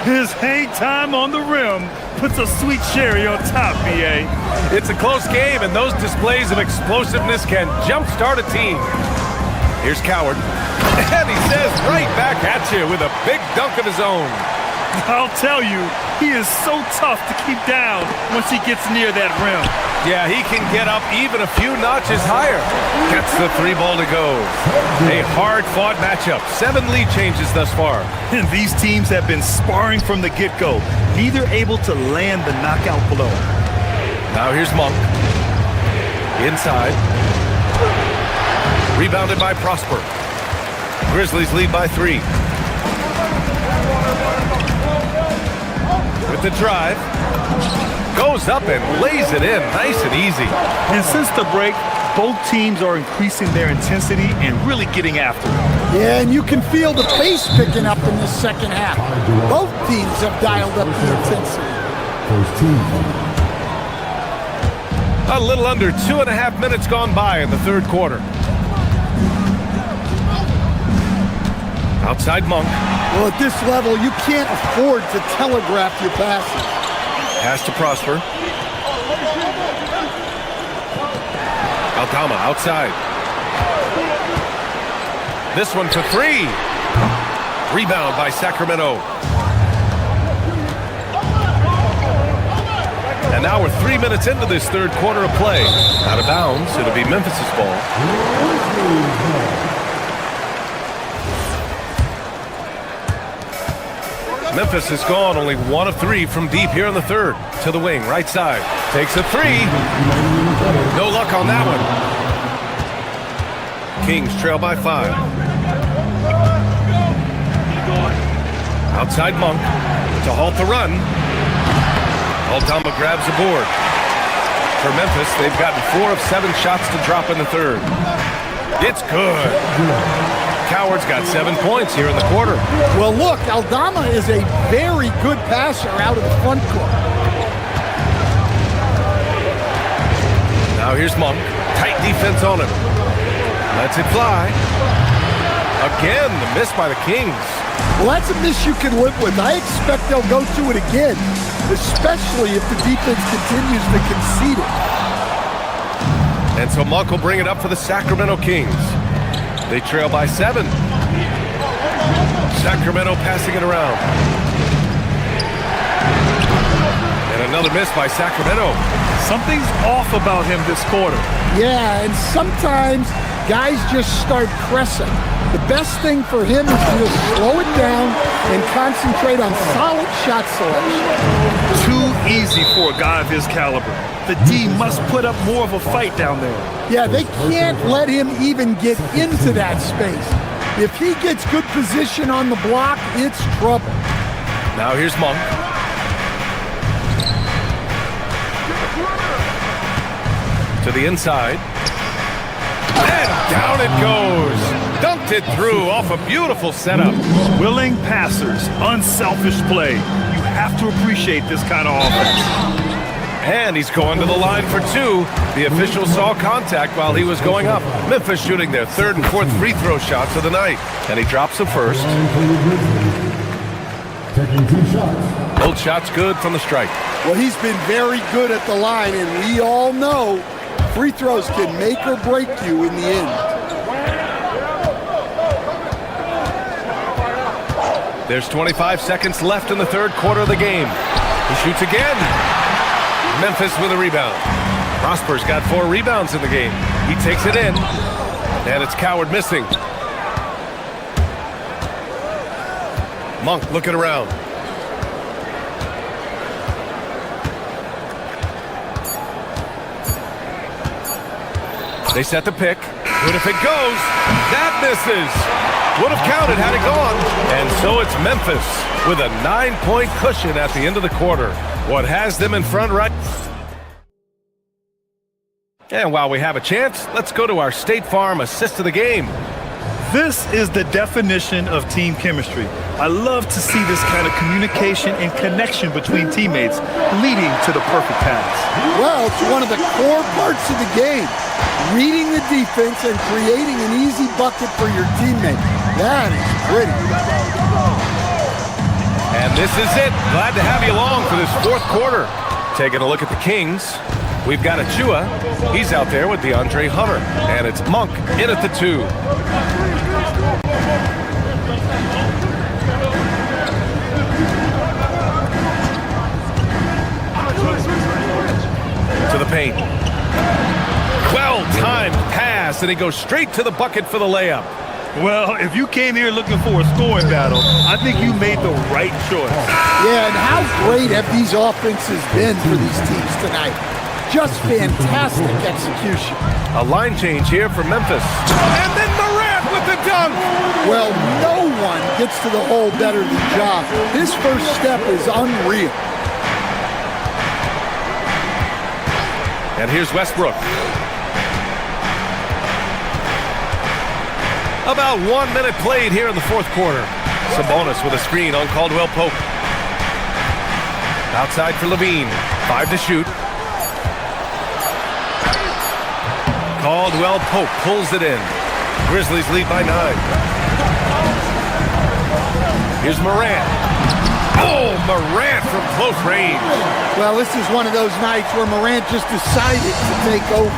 His hang time on the rim puts a sweet cherry on top, BA. It's a close game, and those displays of explosiveness can jumpstart a team. Here's Coward. And he says right back at you with a big dunk of his own. I'll tell you, he is so tough to keep down once he gets near that rim. Yeah, he can get up even a few notches higher. Gets the 3 ball to go. A hard-fought matchup. 7 lead changes thus far. And these teams have been sparring from the get-go, neither able to land the knockout blow. Now here's Monk. Inside. Rebounded by Prosper. Grizzlies lead by 3. With the drive. Goes up and lays it in nice and easy. And since the break, both teams are increasing their intensity and really getting after it. Yeah, and you can feel the pace picking up in the second half. Both teams have dialed up the intensity. A little under 2.5 minutes gone by in the third quarter. Outside Monk. Well, at this level, you can't afford to telegraph your passes. Pass to Prosper. Aldama outside. This one for 3. Rebound by Sacramento. And now we're 3 minutes into this third quarter of play. Out of bounds, it'll be Memphis's ball. Memphis has gone only 1 of 3 from deep here in the third. To the wing, right side. Takes a 3. No luck on that one. Kings trail by 5. Outside Monk to halt the run. Aldama grabs the board. For Memphis, they've gotten 4 of 7 shots to drop in the third. It's good. Coward's got 7 points here in the quarter. Well, look, Aldama is a very good passer out of the front court. Now here's Monk. Tight defense on him. Lets it fly. Again, the miss by the Kings. Well, that's a miss you can live with. I expect they'll go to it again, especially if the defense continues to concede it. And so Monk will bring it up for the Sacramento Kings. They trail by 7. Sacramento passing it around. And another miss by Sacramento. Something's off about him this quarter. Yeah, and sometimes guys just start pressing. The best thing for him is to just slow it down and concentrate on solid shot selection. Too easy for a guy of his caliber. The D must put up more of a fight down there. Yeah, they can't let him even get into that space. If he gets good position on the block, it's trouble. Now here's Monk. To the inside. And down it goes. Dunked it through off a beautiful setup. Willing passers, unselfish play. You have to appreciate this kind of offense. And he's going to the line for two. The official saw contact while he was going up. Memphis shooting their third and fourth free throw shots of the night. And he drops the first. Taking 2 shots. Both shots good from the strike. Well, he's been very good at the line, and we all know free throws can make or break you in the end. There's 25 seconds left in the third quarter of the game. He shoots again. Memphis with a rebound. Prosper's got 4 rebounds in the game. He takes it in, and it's Coward missing. Monk looking around. They set the pick. Good if it goes. That misses. Would have counted had it gone. And so it's Memphis with a 9-point cushion at the end of the quarter. What has them in front right? And while we have a chance, let's go to our State Farm assist of the game. This is the definition of team chemistry. I love to see this kind of communication and connection between teammates leading to the perfect pass. Well, it's one of the core parts of the game. Reading the defense and creating an easy bucket for your teammate. That is pretty. And this is it. Glad to have you along for this fourth quarter. Taking a look at the Kings. We've got Achua. He's out there with DeAndre Hunter. And it's Monk in at the 2. To the paint. Well-timed pass, and he goes straight to the bucket for the layup. Well, if you came here looking for a scoring battle, I think you made the right choice. Yeah, and how great have these offenses been for these teams tonight? Just fantastic execution. A line change here for Memphis. And then Morant with the dunk. Well, no one gets to the hole better than Ja. His first step is unreal. And here's Westbrook. About 1 minute played here in the fourth quarter. Sabonis with a screen on Caldwell Pope. Outside for Levine. 5 to shoot. Caldwell Pope pulls it in. Grizzlies lead by 9. Here's Morant. Oh, Morant from close range. Well, this is one of those nights where Morant just decided to take over.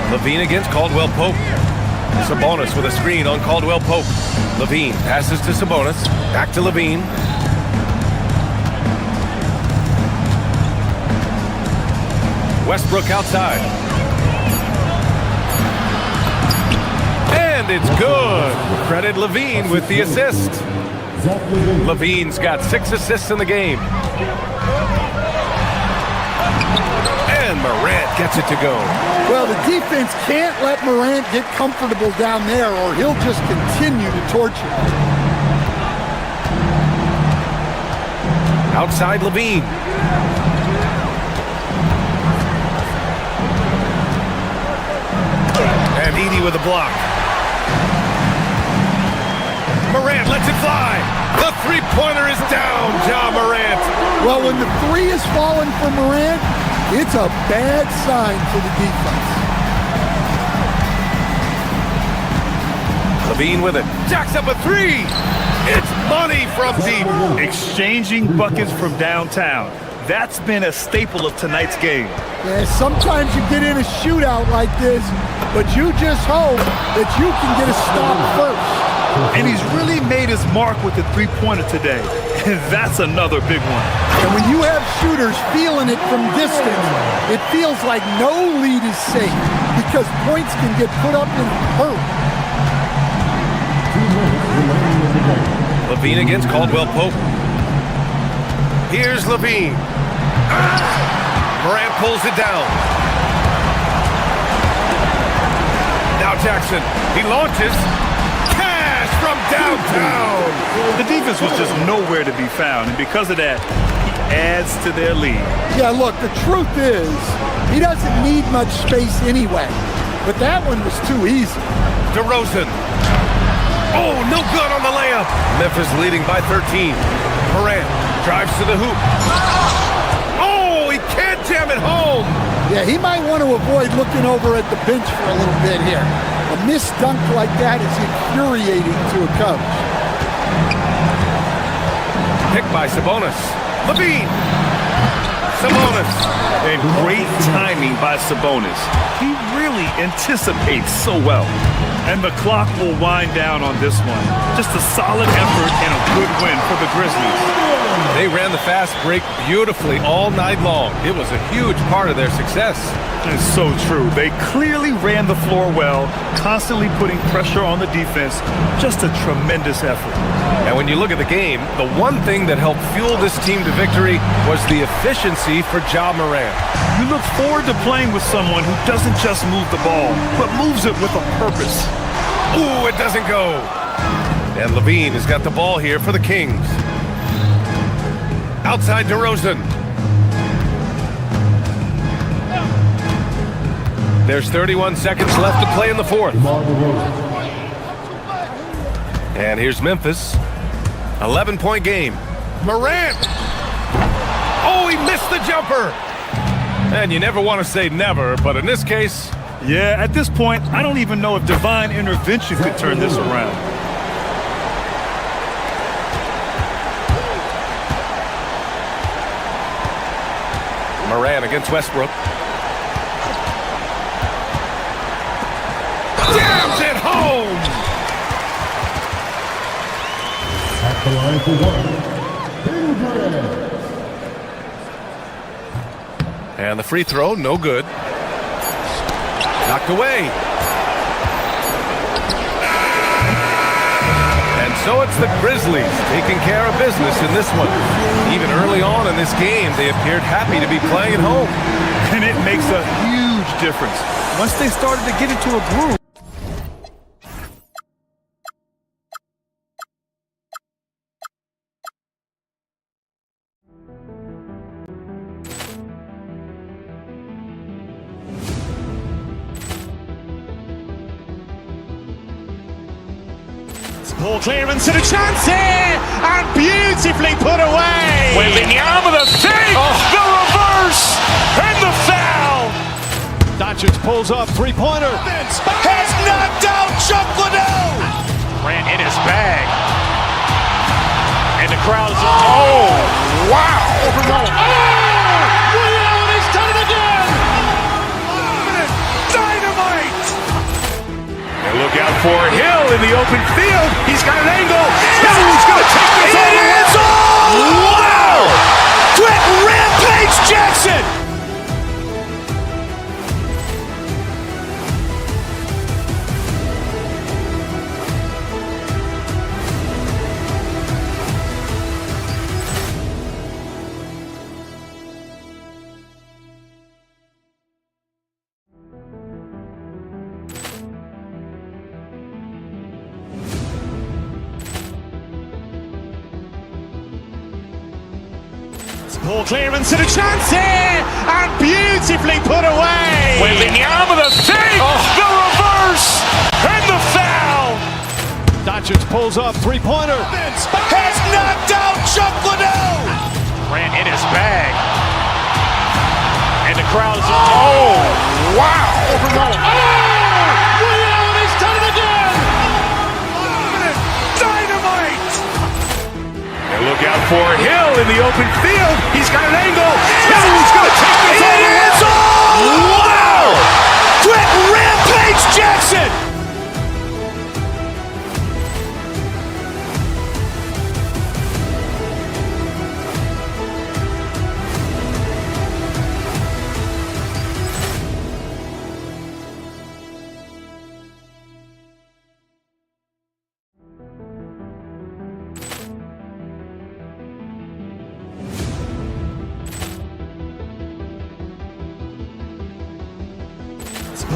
Levine against Caldwell Pope. Sabonis with a screen on Caldwell Pope. Levine passes to Sabonis. Back to Levine. Westbrook outside. And it's good. Credit Levine with the assist. Levine's got 6 assists in the game. And Morant gets it to go. Well, the defense can't let Morant get comfortable down there or he'll just continue to torture. Outside Levine. And Edey with a block. Morant lets it fly. The three-pointer is down, Ja Morant. Well, when the 3 is falling for Morant, it's a bad sign for the defense. Levine with it. Jacks up a 3. It's money from deep. Exchanging buckets from downtown. That's been a staple of tonight's game. Yeah, sometimes you get in a shootout like this, but you just hope that you can get a stop first. And he's really made his mark with the three-pointer today. That's another big one. And when you have shooters feeling it from distance, it feels like no lead is safe because points can get put up in a hurry. Levine against Caldwell Pope. Here's Levine. Morant pulls it down. Now Jackson. He launches. Cash from downtown. The defense was just nowhere to be found, and because of that, he adds to their lead. Yeah, look, the truth is, he doesn't need much space anyway. But that one was too easy. DeRozan. Oh, no good on the layup. Memphis leading by 13. Morant drives to the hoop. Oh, he can't jam it home. Yeah, he might want to avoid looking over at the bench for a little bit here. A missed dunk like that is infuriating to a coach. Picked by Sabonis. Levine. Sabonis. And great timing by Sabonis. He really anticipates so well. And the clock will wind down on this one. Just a solid effort and a good win for the Grizzlies. They ran the fast break beautifully all night long. It was a huge part of their success. It's so true. They clearly ran the floor well, constantly putting pressure on the defense. Just a tremendous effort. And when you look at the game, the one thing that helped fuel this team to victory was the efficiency for Ja Morant. You look forward to playing with someone who doesn't just move the ball, but moves it with a purpose. Ooh, it doesn't go. And Levine has got the ball here for the Kings. Outside DeRozan. There's 31 seconds left to play in the fourth. And here's Memphis. 11-point game. Morant. Oh, he missed the jumper. And you never want to say never, but in this case... Yeah, at this point, I don't even know if divine intervention could turn this around. Morant against Westbrook. Jams it home! At the line for one, And the free throw, no good. Knocked away. And so it's the Grizzlies taking care of business in this one. Even early on in this game, they appeared happy to be playing at home. And it makes a huge difference. Once they started to get into a groove. Ball clearance and a chance here, and beautifully put away. Wembanyama the fake, the reverse, and the foul. Doncic pulls up, three-pointer. Has knocked out Chuck Liddell. Ran in his bag. And the crowd is, oh, wow. He's done it again. Dynamite. And look out for Hill in the open field. He's got an angle. Hill's going to take this all the way. Wow. Quick rampage Jackson. Ball clearance and a chance here, and beautifully put away. Wembanyama the fake, the reverse, and the foul. Doncic pulls up, three-pointer. Has knocked out Chuck Liddell. Ran in his bag. And the crowd is, oh, wow. He's done it again. Dynamite. And look out for Hill in the open field. He's got an angle. Hill's going to take this all the way. Wow. Quick rampage Jackson.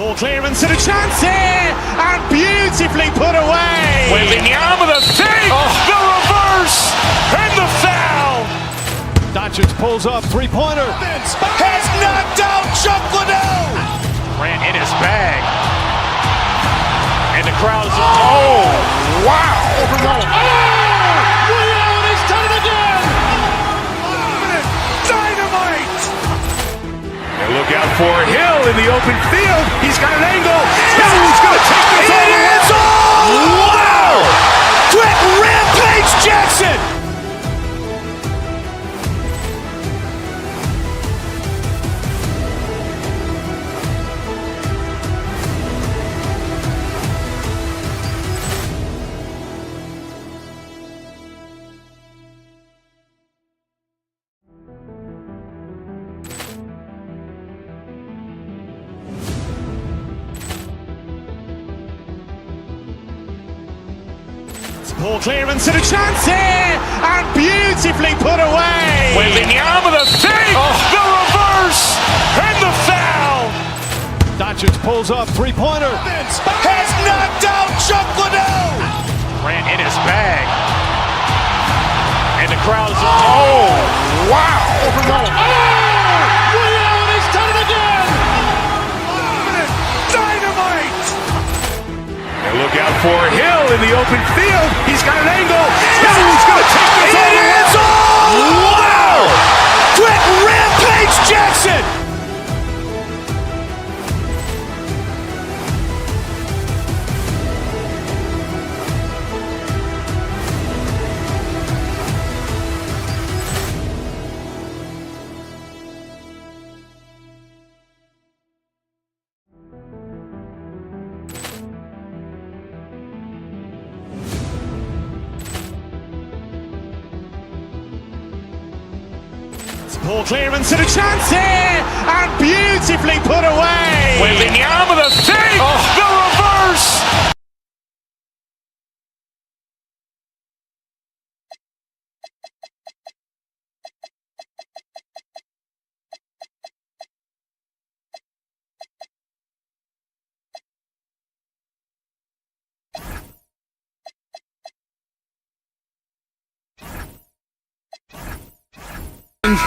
Poor clearance and a chance here, and beautifully put away. Wembanyama the fake, the reverse, and the foul. Doncic pulls up, three-pointer. Has knocked out Chuck Liddell. Ran in his bag. And the crowd is, oh, wow. Leon has done it again. Dynamite. And look out for Hill in the open field. He's got an angle. Hill's going to take this all the way. Wow. Quick Rampage Jackson. Poor clearance and a chance here, and beautifully put away. Wembanyama the fake, the reverse, and the foul. Doncic pulls up, three-pointer. Has knocked out Chuck Liddell. Ran in his bag. And the crowd is, oh, wow. Leon has done it again. Dynamite. And look out for Hill in the open field. He's got an angle. Hill's going to take this all the way. Wow. Quick Rampage Jackson. Poor clearance and a chance here, and beautifully put away. Wembanyama the fake, the reverse.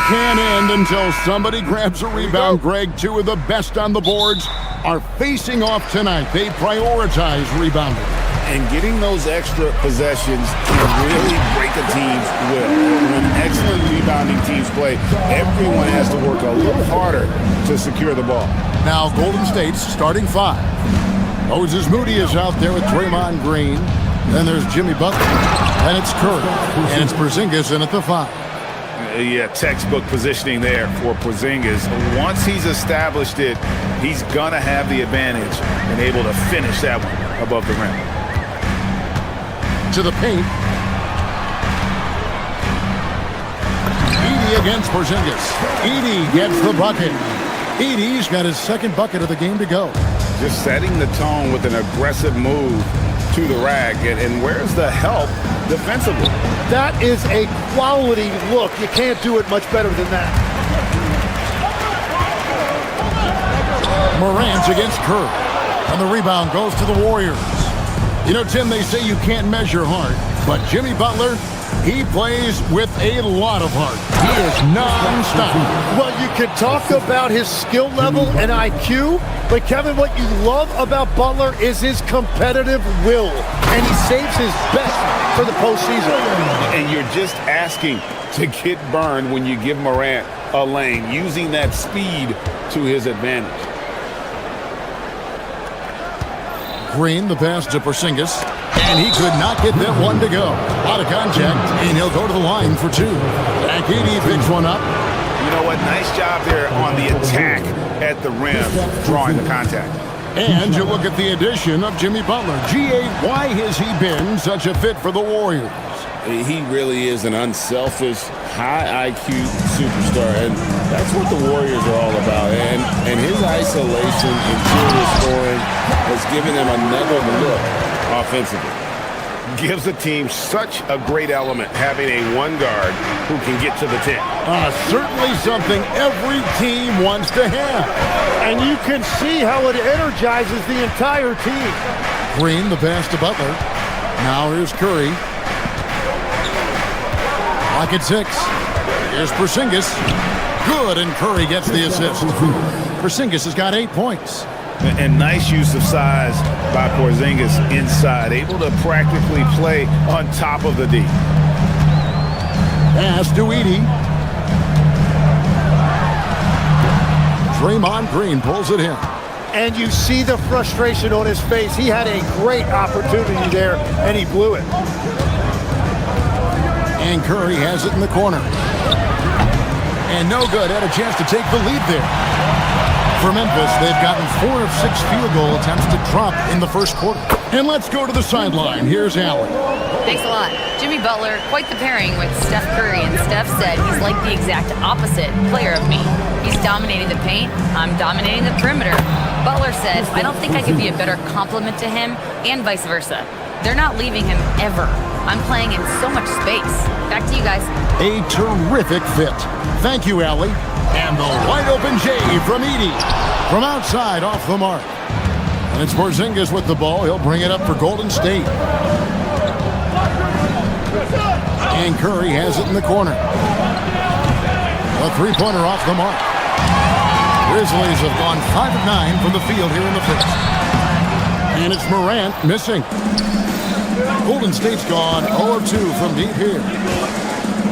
Can't end until somebody grabs a rebound. Greg, two of the best on the boards are facing off tonight. They prioritize rebounding. And getting those extra possessions can really break a team's will. When excellent rebounding teams play, everyone has to work a little harder to secure the ball. Now Golden State's starting five. Moses Moody is out there with Draymond Green. Then there's Jimmy Butler. And it's Curry. And it's Porzingis in at the five. Yeah, textbook positioning there for Porzingis. Once he's established it, he's going to have the advantage and able to finish that one above the rim. To the paint. Edey against Porzingis. Edey gets the bucket. Edey's got his second bucket of the game to go. Just setting the tone with an aggressive move to the rack. And where's the help defensively? That is a quality look. You can't do it much better than that. Morant's against Curry. And the rebound goes to the Warriors. You know, Tim, they say you can't measure heart, but Jimmy Butler, he plays with a lot of heart. He is non-stop. Well, you can talk about his skill level and IQ, but Kevin, what you love about Butler is his competitive will, and he saves his best for the postseason. And you're just asking to get burned when you give Morant a lane, using that speed to his advantage. Green, the pass to Porzingis, and he could not get that one to go. Out of contact, and he'll go to the line for two. Edey picks one up. You know what? Nice job there on the attack at the rim, drawing the contact. And you look at the addition of Jimmy Butler. G.A., why has he been such a fit for the Warriors? He really is an unselfish, high IQ superstar, and that's what the Warriors are all about. And his isolation, interior scoring, has given them another look offensively. gives the team such a great element, having a one guard who can get to the 10. Certainly something every team wants to have. And you can see how it energizes the entire team. Green, the pass to Butler. Now here's Curry. Lock at 6. Here's Porzingis. Good, and Curry gets the assist. Porzingis has got 8 points. And nice use of size by Porzingis inside, able to practically play on top of the D. Pass to Edey. Draymond Green pulls it in. And you see the frustration on his face. He had a great opportunity there, and he blew it. And Curry has it in the corner. And no good. Had a chance to take the lead there. For Memphis, they've gotten 4 of 6 field goal attempts to drop in the first quarter. And let's go to the sideline. Here's Allen. Thanks a lot. Jimmy Butler, quite the pairing with Steph Curry, and Steph said he's like the exact opposite player of me. He's dominating the paint, I'm dominating the perimeter. Butler said, I don't think I could be a better complement to him, and vice versa. They're not leaving him ever. I'm playing in so much space. Back to you guys. A terrific fit. Thank you, Allie. And the wide open J from Edey. From outside, off the mark. And it's Porzingis with the ball. He'll bring it up for Golden State. And Curry has it in the corner. A three-pointer off the mark. Grizzlies have gone 5 of 9 from the field here in the first. And it's Morant missing. Golden State's gone 0 of 2 from deep here.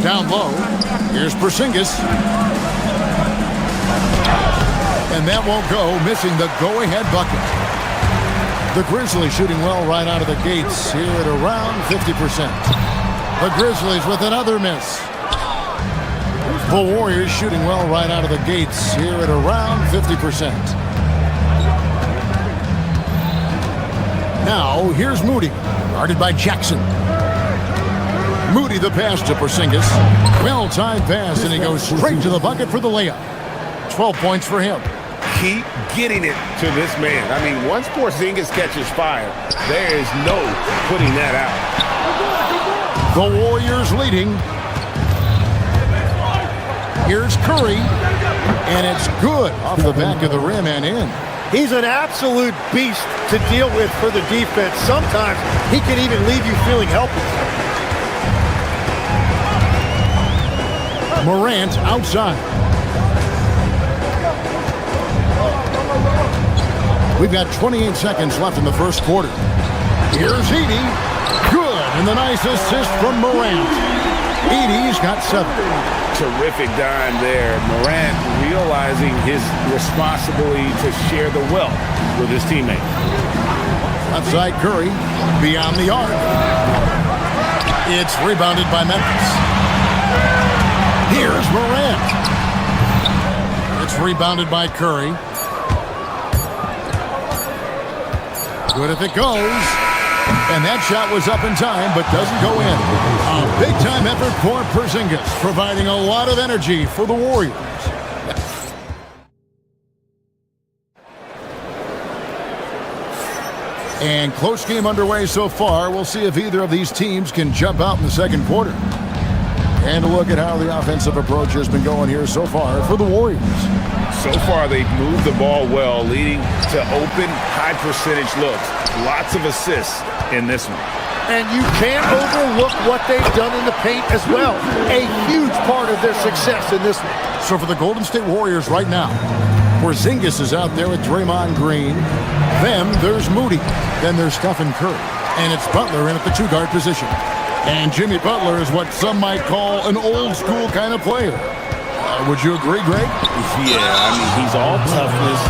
Down low, here's Porzingis. And that won't go, missing the go-ahead bucket. The Grizzlies shooting well right out of the gates here at around 50%. The Grizzlies with another miss. The Warriors shooting well right out of the gates here at around 50%. Now, here's Moody, guarded by Jackson. Moody the pass to Porzingis. Well-timed pass, and he goes straight to the bucket for the layup. 12 points for him. Keep getting it to this man. I mean, once Porzingis catches fire, there is no putting that out. The Warriors leading. Here's Curry, and it's good off the back of the rim and in. He's an absolute beast to deal with for the defense. Sometimes he can even leave you feeling helpless. Morant outside. We've got 28 seconds left in the first quarter. Here's Edey. Good, and the nice assist from Morant. Edey's got 7. Terrific dime there. Morant realizing his responsibility to share the wealth with his teammate. Outside Curry, beyond the arc. It's rebounded by Memphis. Here's Morant. It's rebounded by Curry. Good if it goes. And that shot was up in time, but doesn't go in. A big-time effort for Porzingis, providing a lot of energy for the Warriors. And close game underway so far. We'll see if either of these teams can jump out in the second quarter. And a look at how the offensive approach has been going here so far for the Warriors. So far, they've moved the ball well, leading to open, high-percentage looks. Lots of assists in this one. And you can't overlook what they've done in the paint as well. A huge part of their success in this one. So for the Golden State Warriors right now, Porzingis is out there with Draymond Green. Then there's Moody. Then there's Stephen Curry. And it's Butler in at the 2-guard position. And Jimmy Butler is what some might call an old-school kind of player. Would you agree, Greg? Yeah, I mean, he's all toughness,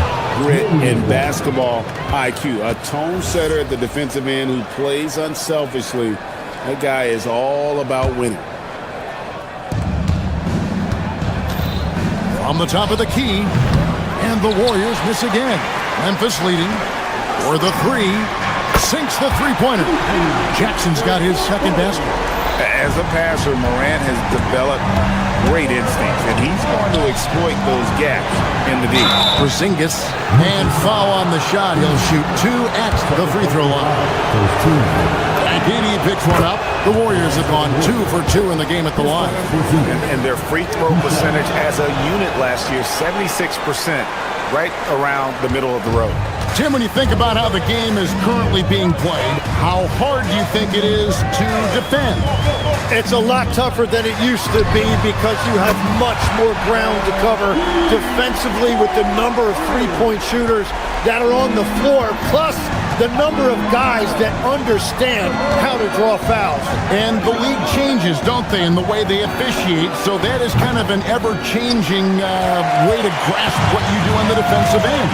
grit, and basketball IQ. A tone setter at the defensive end who plays unselfishly. That guy is all about winning. From the top of the key, and the Warriors miss again. Memphis leading for the 3. Sinks the three-pointer. Jackson's got his second basket. As a passer, Morant has developed great instincts, and he's going to exploit those gaps in the D. Porzingis, and foul on the shot. He'll shoot 2 at the free throw line. Agini picks one up. The Warriors have gone 2 for 2 in the game at the line. And their free throw percentage as a unit last year, 76%, right around the middle of the road. Tim, when you think about how the game is currently being played, how hard do you think it is to defend? It's a lot tougher than it used to be because you have much more ground to cover defensively with the number of three-point shooters that are on the floor, plus the number of guys that understand how to draw fouls. And the league changes, don't they, in the way they officiate, so that is kind of an ever-changing way to grasp what you do on the defensive end.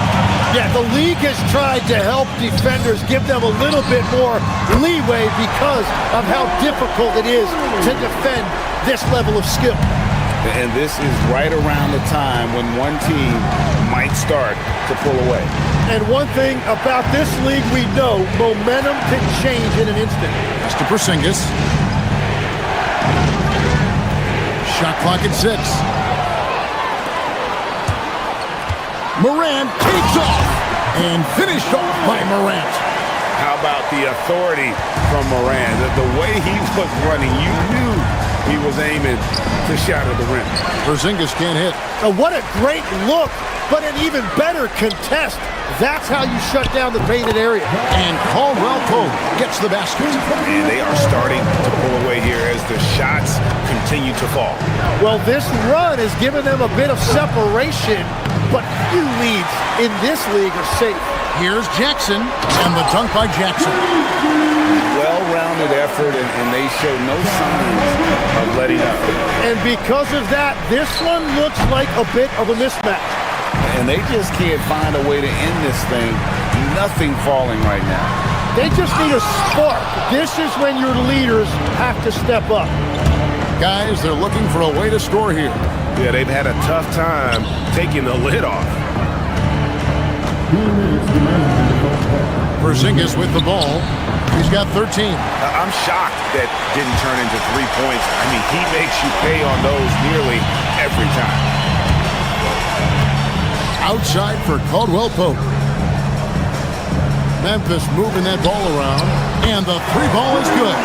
Yeah, the league has tried to help defenders, give them a little bit more leeway because of how difficult it is to defend this level of skill. And this is right around the time when one team might start to pull away. And one thing about this league we know, momentum can change in an instant. That's to Porzingis. Shot clock at 6. Morant takes off and finished off by Morant. How about the authority from Morant? The way he was running, you knew he was aiming to shatter the rim. Porzingis can't hit. What a great look, but an even better contest. That's how you shut down the painted area. And Caldwell Pope gets the basket. And they are starting to pull away here as the shots continue to fall. Well, this run has given them a bit of separation, but few leads in this league are safe. Here's Jackson, and the dunk by Jackson. Well-rounded effort, and they show no signs of letting up. And because of that, this one looks like a bit of a mismatch. And they just can't find a way to end this thing. Nothing falling right now. They just need a spark. This is when your leaders have to step up. Guys, they're looking for a way to score here. Yeah, they've had a tough time taking the lid off. Porzingis with the ball. He's got 13. I'm shocked that didn't turn into 3 points. I mean, he makes you pay on those nearly every time. Outside for Caldwell Pope. Memphis moving that ball around, and the 3-ball is good.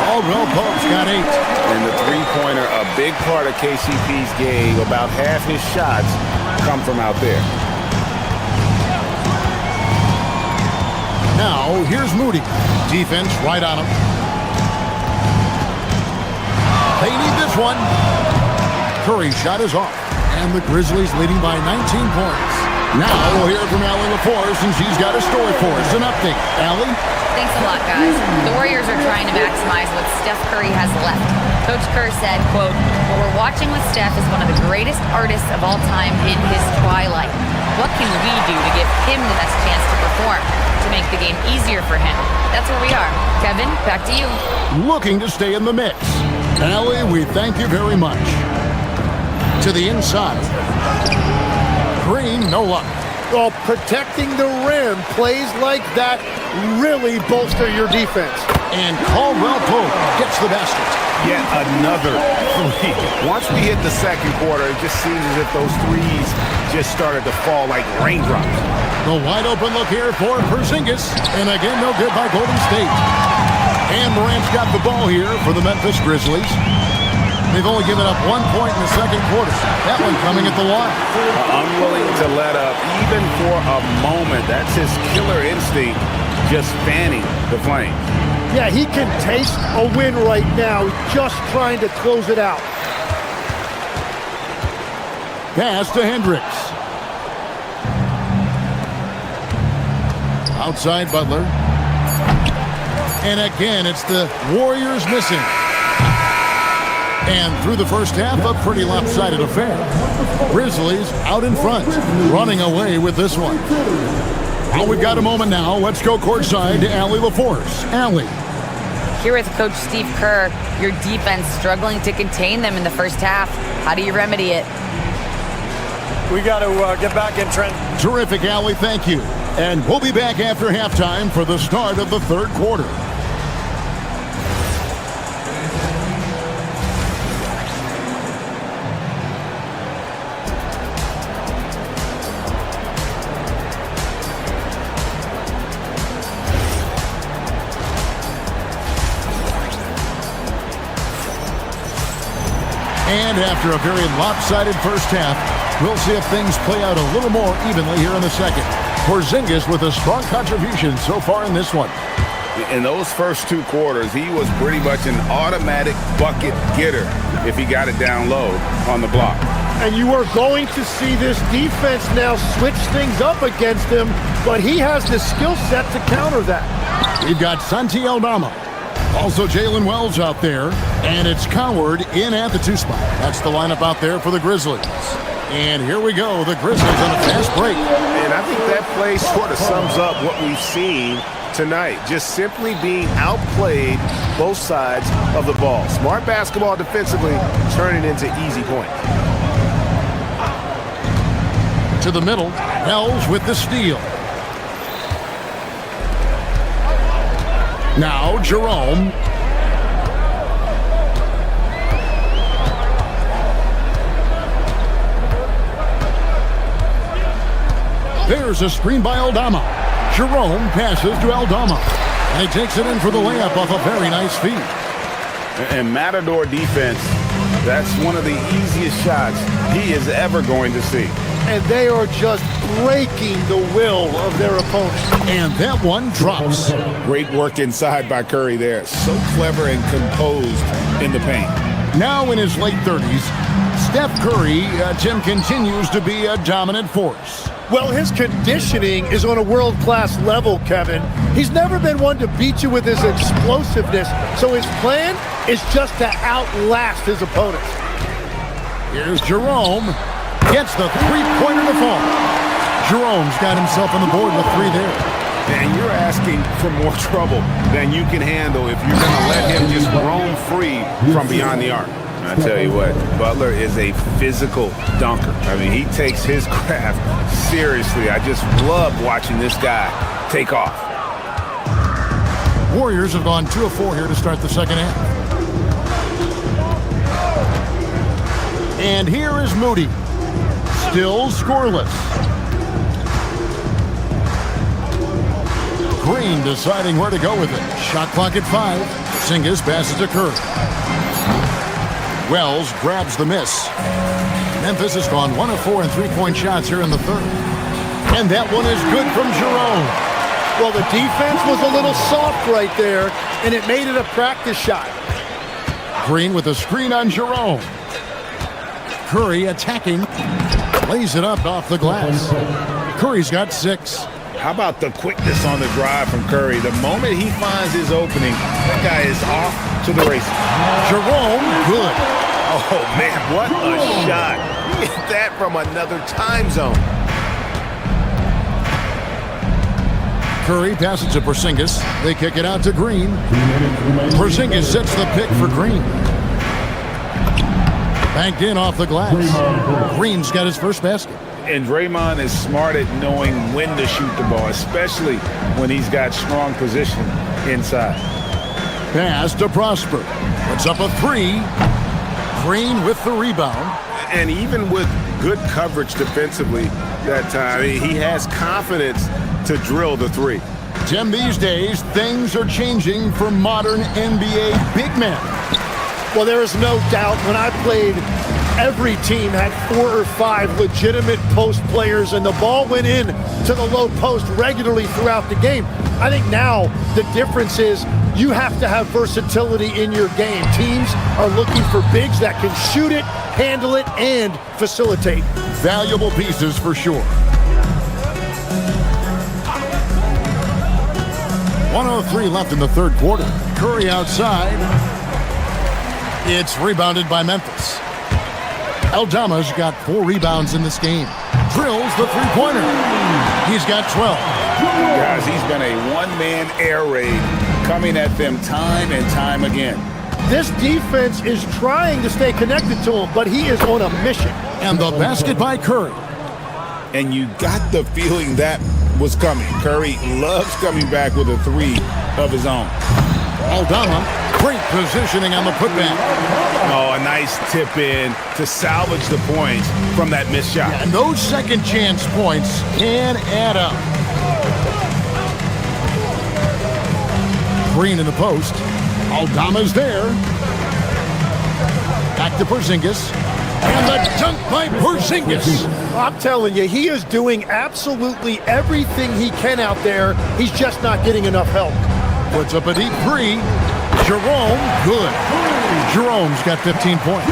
Caldwell Pope's got 8. And the three-pointer, a big part of KCP's game. About half his shots come from out there. Now, here's Moody. Defense right on him. They need this one. Curry's shot is off, and the Grizzlies leading by 19 points. Now we'll hear from Allie LaForce, and she's got a story for us. An update. Allie? Thanks a lot, guys. The Warriors are trying to maximize what Steph Curry has left. Coach Kerr said, quote, "What we're watching with Steph is one of the greatest artists of all time in his twilight. What can we do to give him the best chance to perform, to make the game easier for him?" That's where we are. Kevin, back to you. Looking to stay in the mix. Allie, we thank you very much. To the inside. Green, no luck. Well, protecting the rim, plays like that really bolster your defense. And Caldwell Pope gets the basket. Yet another three. Once we hit the second quarter, it just seems as if those threes just started to fall like raindrops. The wide open look here for Porzingis. And again, no good by Golden State. And Morant's got the ball here for the Memphis Grizzlies. They've only given up 1 point in the second quarter. That one coming at the line. Unwilling to let up even for a moment. That's his killer instinct, just fanning the flame. Yeah, he can taste a win right now, just trying to close it out. Pass to Hendricks. Outside Butler. And again, it's the Warriors missing. And through the first half, a pretty lopsided affair. Grizzlies out in front, running away with this one. Well, we've got a moment now. Let's go courtside to Allie LaForce. Allie. Here with Coach Steve Kerr, your defense struggling to contain them in the first half. How do you remedy it? We got to get back in, Trent. Terrific, Allie. Thank you. And we'll be back after halftime for the start of the third quarter. And after a very lopsided first half, we'll see if things play out a little more evenly here in the second. Porzingis with a strong contribution so far in this one. In those first 2 quarters, he was pretty much an automatic bucket getter if he got it down low on the block. And you are going to see this defense now switch things up against him, but he has the skill set to counter that. We've got Santi Aldama. Also Jalen Wells out there, and it's Coward in at the 2 spot. That's the lineup out there for the Grizzlies. And here we go, the Grizzlies on a fast break. And I think that play sort of sums up what we've seen tonight. Just simply being outplayed both sides of the ball. Smart basketball defensively, turning into easy points. To the middle, Wells with the steal. Now Jerome. There's a screen by Aldama. Jerome passes to Aldama. And he takes it in for the layup off a very nice feed. And Matador defense, that's one of the easiest shots he is ever going to see. And they are just breaking the will of their opponent. And that one drops. Great work inside by Curry there. So clever and composed in the paint. Now in his late 30s, Steph Curry, Tim, continues to be a dominant force. Well, his conditioning is on a world-class level, Kevin. He's never been one to beat you with his explosiveness, so his plan is just to outlast his opponents. Here's Jerome. Gets the three-pointer to fall. Jerome's got himself on the board with 3 there. And you're asking for more trouble than you can handle if you're going to let him just roam free from beyond the arc. I tell you what, Butler is a physical dunker. I mean, he takes his craft seriously. I just love watching this guy take off. Warriors have gone 2 of 4 here to start the second half. And here is Moody. Still scoreless. Green deciding where to go with it. Shot clock at 5. Porzingis passes to Curry. Wells grabs the miss. Memphis has gone 1 of 4 in 3-point shots here in the third. And that one is good from Jerome. Well, the defense was a little soft right there, and it made it a practice shot. Green with a screen on Jerome. Curry attacking. Lays it up off the glass. Curry's got 6. How about the quickness on the drive from Curry? The moment he finds his opening, that guy is off to the races. Jerome, good. Oh, man, what a shot. Get that from another time zone. Curry passes to Porzingis. They kick it out to Green. Porzingis sets the pick for Green. Banked in off the glass. Green's got his first basket. And Draymond is smart at knowing when to shoot the ball, especially when he's got strong position inside. Pass to Prosper. Puts up a 3. Green with the rebound. And even with good coverage defensively that time, he has confidence to drill the 3. Tim, these days, things are changing for modern NBA big men. Well, there is no doubt when I played, every team had 4 or 5 legitimate post players, and the ball went in to the low post regularly throughout the game. I think now the difference is you have to have versatility in your game. Teams are looking for bigs that can shoot it, handle it, and facilitate. Valuable pieces for sure. 1:03 left in the third quarter. Curry outside. It's rebounded by Memphis. Aldama's got 4 rebounds in this game. Drills the three-pointer. He's got 12. Guys, he's been a one-man air raid coming at them time and time again. This defense is trying to stay connected to him, but he is on a mission. And the basket by Curry. And you got the feeling that was coming. Curry loves coming back with a 3 of his own. Aldama, great positioning on the putback. Oh, a nice tip in to salvage the points from that missed shot. And those second chance points can add up. Green in the post. Aldama's there. Back to Porzingis. And the dunk by Porzingis. I'm telling you, he is doing absolutely everything he can out there. He's just not getting enough help. Puts up a deep three. Jerome, good. Jerome's got 15 points.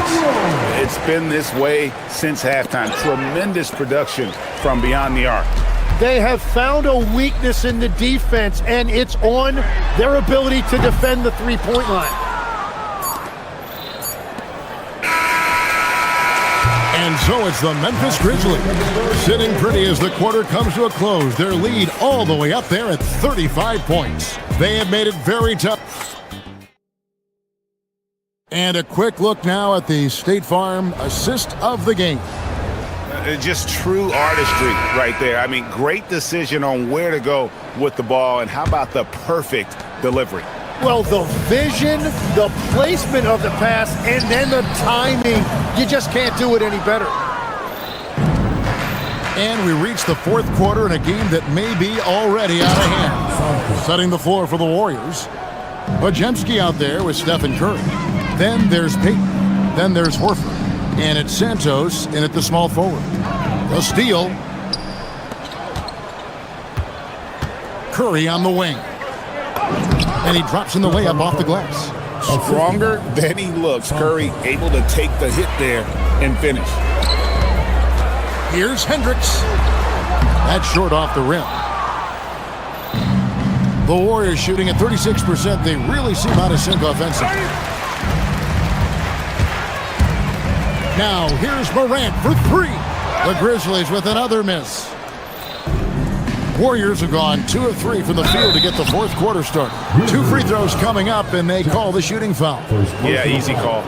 It's been this way since halftime. Tremendous production from beyond the arc. They have found a weakness in the defense, and it's on their ability to defend the three-point line. And so it's the Memphis Grizzlies sitting pretty as the quarter comes to a close. Their lead all the way up there at 35 points. They have made it very tough. And a quick look now at the State Farm assist of the game. Just true artistry right there. I mean, great decision on where to go with the ball, and how about the perfect delivery? Well, the vision, the placement of the pass, and then the timing. You just can't do it any better. And we reach the fourth quarter in a game that may be already out of hand. Setting the floor for the Warriors. Podziemski out there with Stephen Curry. Then there's Payton. Then there's Horford. And it's Santos in at the small forward. The steal. Curry on the wing. And he drops in the layup off the glass. Stronger than he looks. Curry able to take the hit there and finish. Here's Hendricks. That's short off the rim. The Warriors shooting at 36%. They really seem out of sync offensively. Now here's Morant for three. The Grizzlies with another miss. Warriors have gone 2 of 3 from the field to get the fourth quarter started. 2 free throws coming up, and they call the shooting foul. Yeah, easy call.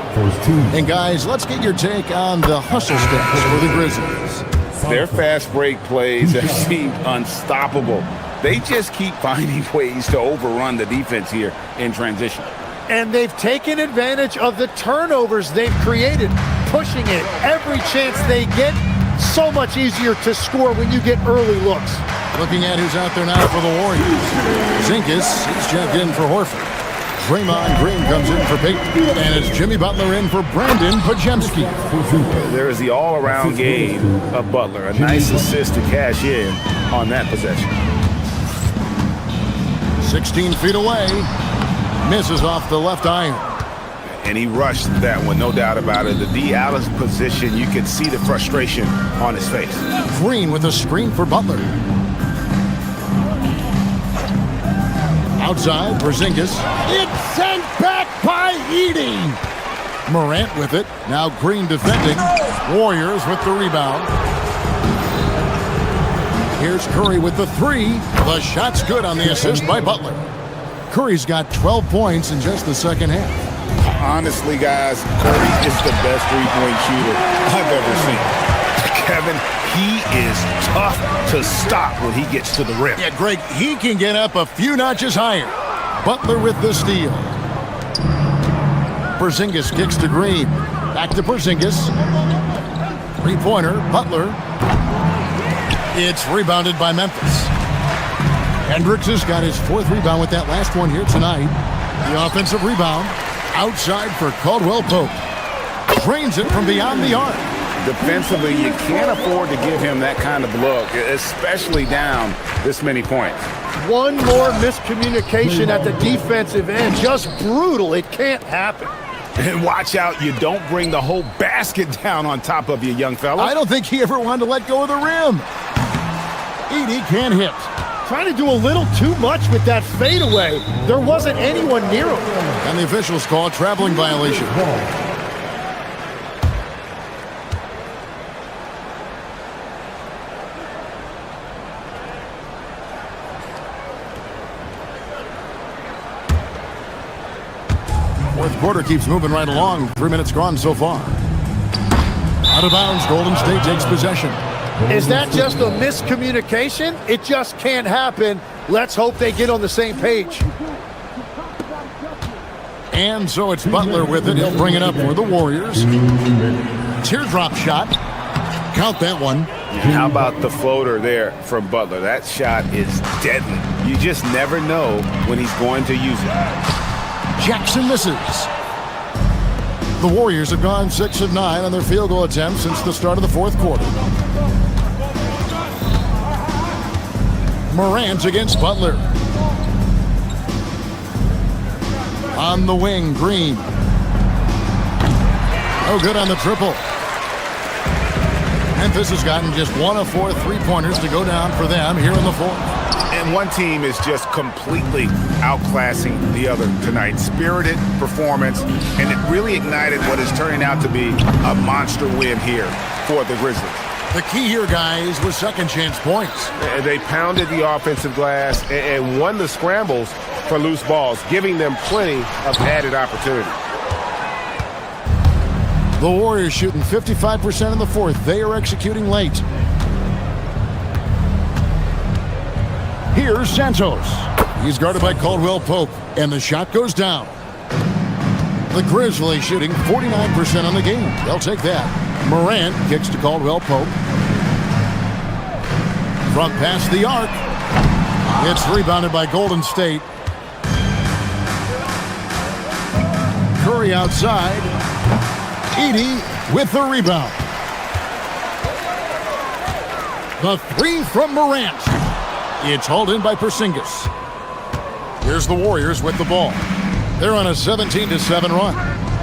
And guys, let's get your take on the hustle steps for the Grizzlies. Their fast break plays have seemed unstoppable. They just keep finding ways to overrun the defense here in transition. And they've taken advantage of the turnovers they've created, pushing it every chance they get. So much easier to score when you get early looks. Looking at who's out there now for the Warriors. Zinkas, he's checked in for Horford. Draymond Green comes in for Payton. And it's Jimmy Butler in for Brandon Podziemski. There is the all-around game of Butler. A nice assist to cash in on that possession. 16 feet away. Misses off the left iron. And he rushed that one, no doubt about it. The D out of position, you could see the frustration on his face. Green with a screen for Butler. Outside, Porzingis. It's sent back by Edey. Morant with it. Now Green defending. Warriors with the rebound. Here's Curry with the three. The shot's good on the assist by Butler. Curry's got 12 points in just the second half. Honestly, guys, Curry is the best three-point shooter I've ever seen. Kevin, he is tough to stop when he gets to the rim. Yeah, Greg, he can get up a few notches higher. Butler with the steal. Porzingis kicks to Green. Back to Porzingis. Three-pointer, Butler. It's rebounded by Memphis. Hendricks has got his fourth rebound with that last one here tonight. The offensive rebound. Outside for Caldwell Pope. Drains it from beyond the arc. Defensively, you can't afford to give him that kind of look, especially down this many points. One more miscommunication at the defensive end. Just brutal. It can't happen. And watch out, you don't bring the whole basket down on top of you, young fella. I don't think he ever wanted to let go of the rim. Edey can't hit. Trying to do a little too much with that fadeaway. There wasn't anyone near him. And the officials call a traveling violation. Fourth quarter keeps moving right along. 3 minutes gone so far. Out of bounds, Golden State takes possession. Is that just a miscommunication? It just can't happen. Let's hope they get on the same page. And so it's Butler with it. He'll bring it up for the Warriors. Teardrop shot. Count that one. How about the floater there from Butler? That shot is deadly. You just never know when he's going to use it. Jackson misses. The Warriors have gone 6 of 9 on their field goal attempts since the start of the fourth quarter. Morant against Butler. On the wing, Green. No good on the triple. Memphis has gotten just 1 of 4 three-pointers to go down for them here in the fourth. And one team is just completely outclassing the other tonight. Spirited performance, and it really ignited what is turning out to be a monster win here for the Grizzlies. The key here, guys, was second chance points. They pounded the offensive glass and won the scrambles for loose balls, giving them plenty of added opportunity. The Warriors shooting 55% in the fourth. They are executing late. Here's Santos. He's guarded by Caldwell Pope, and the shot goes down. The Grizzlies shooting 49% on the game. They'll take that. Morant kicks to Caldwell Pope. Front past the arc. It's rebounded by Golden State. Curry outside. Edey with the rebound. The three from Morant. It's hauled in by Porzingis. Here's the Warriors with the ball. They're on a 17-7 run.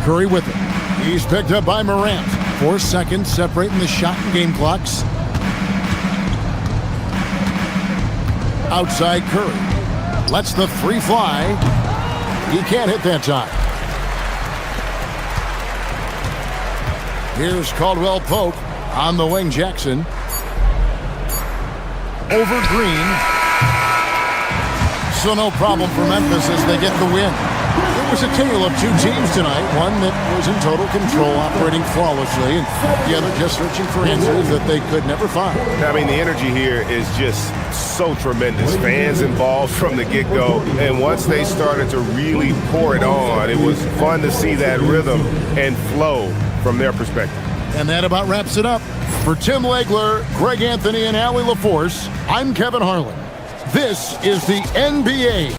Curry with it. He's picked up by Morant. 4 seconds separating the shot and game clocks. Outside Curry. Lets the three fly. He can't hit that time. Here's Caldwell Pope on the wing. Jackson. Over Green. So no problem for Memphis as they get the win. It was a tale of two teams tonight. One that was in total control, operating flawlessly, and the other just searching for answers that they could never find. I mean, the energy here is just so tremendous. Fans involved from the get-go, and once they started to really pour it on, it was fun to see that rhythm and flow from their perspective. And that about wraps it up. For Tim Legler, Greg Anthony, and Allie LaForce, I'm Kevin Harlan. This is the NBA.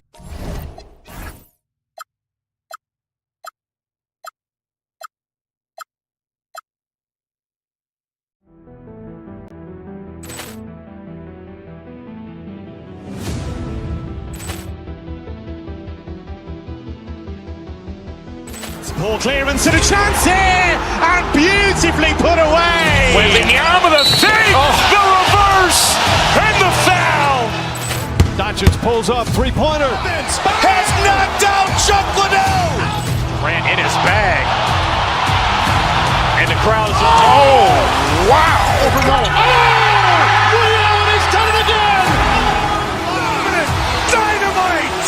Ball clearance and a chance here, and beautifully put away. Wembanyama the fake, the reverse, and the foul. Doncic pulls up, three-pointer. Has knocked out Chuck Liddell. Ran in his bag. And the crowd is... Oh, wow. Over Nolan. Liddell, and he's done it again. Dynamite.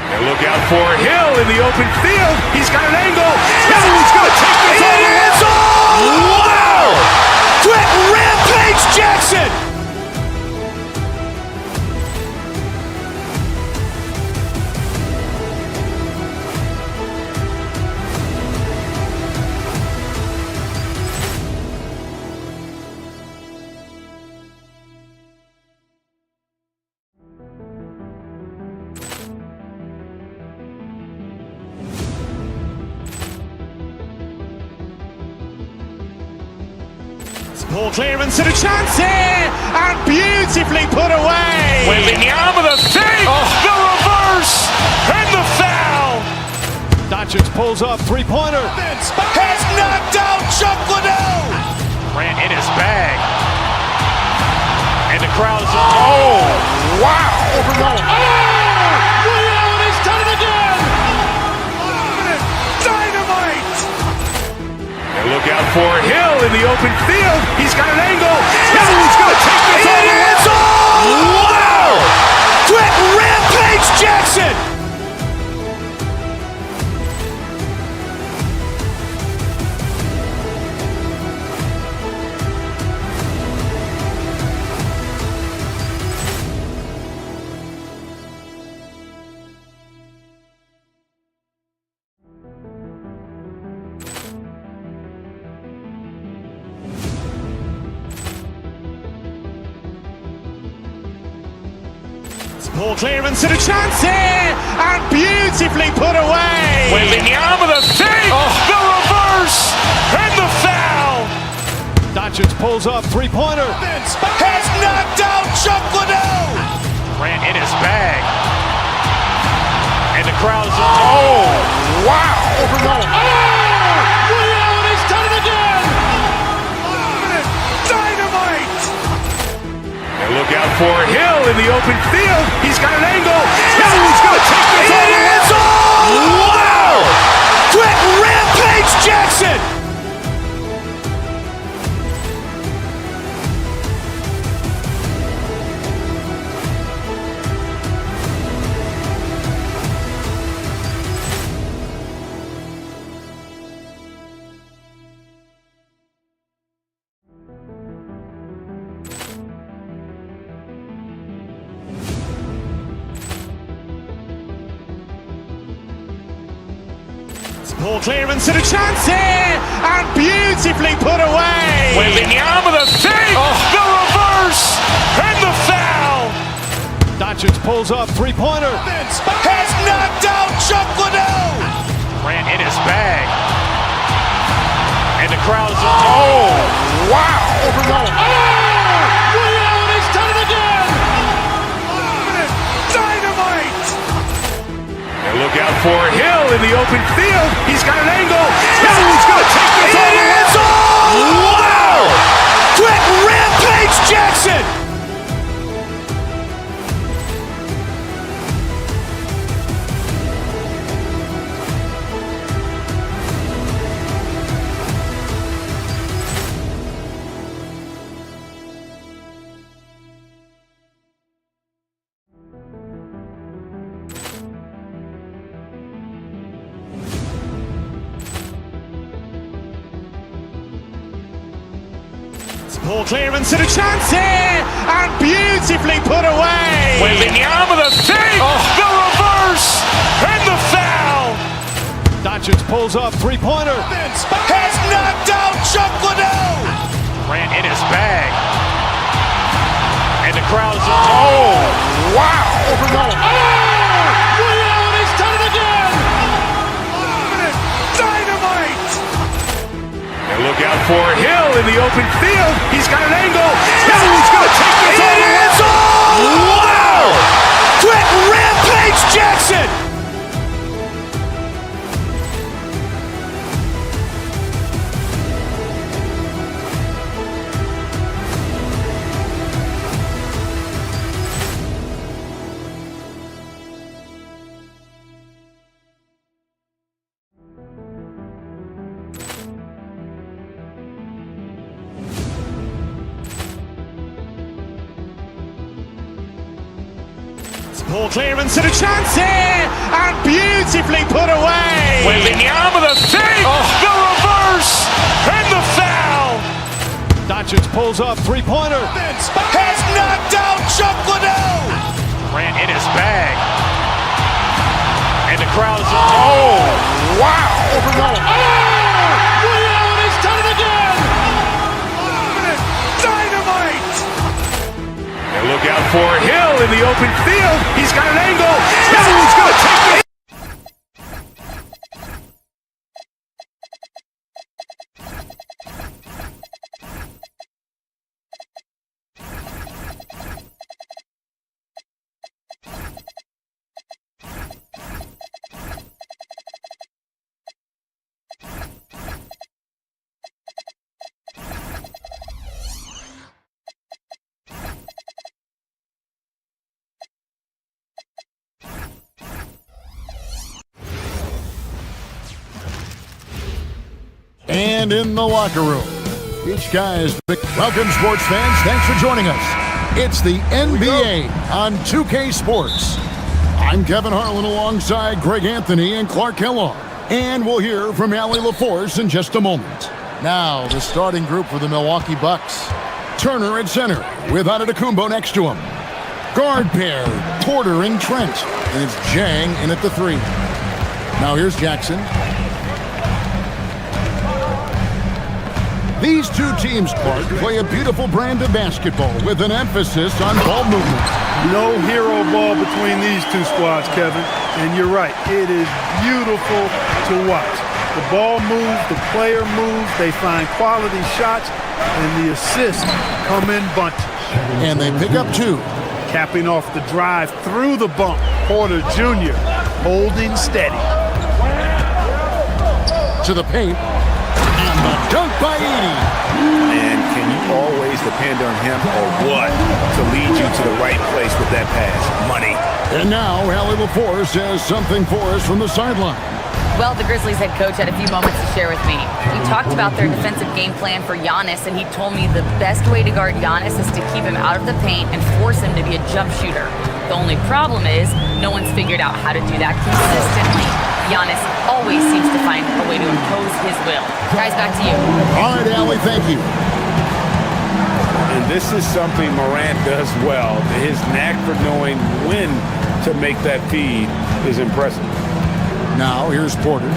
And look out for Hill in the open field. He's got an angle. Hill's going to take this all the way. Wow! Quick rampage Jackson. Ball clearance and a chance here, and beautifully put away. Wembanyama the fake, the reverse, and the foul. Doncic pulls up, three-pointer. Has knocked out Chuck Liddell. Ran in his bag. And the crowd is... Oh, wow. Over Nolan. Liddell, and he's done it again. Dynamite. And look out for Hill in the open field. He's got an angle. Hill's going to take this all the way. Wow! Quick rampage Jackson. Ball clearance and a chance here, and beautifully put away. Wembanyama the save, the reverse, and the foul. Doncic pulls up, three-pointer. Has knocked out Chuck Liddell. Grant in his bag. And the crowd's oh, wow. Liddell, he's done it again. Dynamite. And look out for Hill in the open field. He's got an angle. Hill's going to take this all the way. Wow. Quick rampage Jackson. Ball clearance and a chance here, and beautifully put away. Wembanyama the save, the reverse, and the foul. Doncic pulls up, three-pointer. Has knocked out Chuck Liddell. Grant in his bag. And the crowd's oh, wow. Liddell, he's done it again. Dynamite. And look out for Hill in the open field. He's got an angle. Hill's going to take this all the way. Wow. Quick rampage Jackson. Ball clearance and a chance here, and beautifully put away. Wembanyama the save, the reverse, and the foul. Doncic pulls up, three-pointer. Has knocked out Chuck Liddell. Grant in his bag. And the crowd's oh, wow. Liddell, he's done it again. Dynamite. And look out for Hill in the open field. He's got an angle. Hill's going to take this all the way. Wow. Quick rampage Jackson. Ball clearance and a chance here, and beautifully put away. Wembanyama the save, the reverse, and the foul. Doncic pulls up, three-pointer. Has knocked out Chuck Liddell. Grant in his bag. And the crowd's oh, wow. Liddell, he's done it again. Dynamite. And look out for Hill in the open field. He's got an angle. Hill's going to take it. And in the locker room, each guy is big. Welcome, sports fans. Thanks for joining us. It's the NBA on 2K Sports. I'm Kevin Harlan alongside Greg Anthony and Clark Kellogg. And we'll hear from Allie LaForce in just a moment. Now, the starting group for the Milwaukee Bucks. Turner at center with Antetokounmpo next to him. Guard pair, Porter and Trent. And it's Jang in at the 3. Now here's Jackson. These two teams, Clark, play a beautiful brand of basketball with an emphasis on ball movement. No hero ball between these two squads, Kevin. And you're right, it is beautiful to watch. The ball moves, the player moves, they find quality shots, and the assists come in bunches. And they pick up 2. Capping off the drive through the bump, Porter Jr. holding steady. To the paint, and the dunk by Edey. And can you always depend on him or what to lead you to the right place with that pass? Money. And now, Allie LaForce has something for us from the sideline. Well, the Grizzlies head coach had a few moments to share with me. We talked about their defensive game plan for Giannis, and he told me the best way to guard Giannis is to keep him out of the paint and force him to be a jump shooter. The only problem is no one's figured out how to do that consistently. Giannis always seems to find a way to impose his will. Guys, back to you. All right, Allie, thank you. And this is something Morant does well. His knack for knowing when to make that feed is impressive. Now, here's Porter.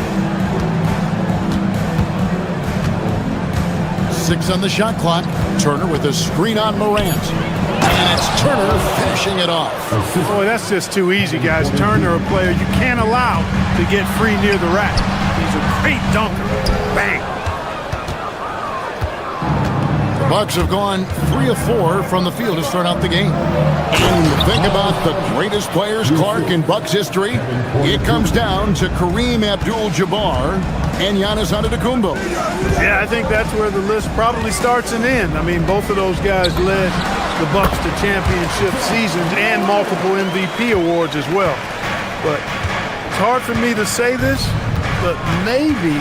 6 on the shot clock. Turner with a screen on Morant. And it's Turner finishing it off. Boy, that's just too easy, guys. Turner, a player you can't allow to get free near the rack. He's a great dunker. Bang. The Bucks have gone 3 of 4 from the field to start out the game. And think about the greatest players, Clark, in Bucks history. It comes down to Kareem Abdul-Jabbar and Giannis Antetokounmpo. Yeah, I think that's where the list probably starts and ends. I mean, both of those guys led the Bucks to championship seasons and multiple MVP awards as well. But it's hard for me to say this, but maybe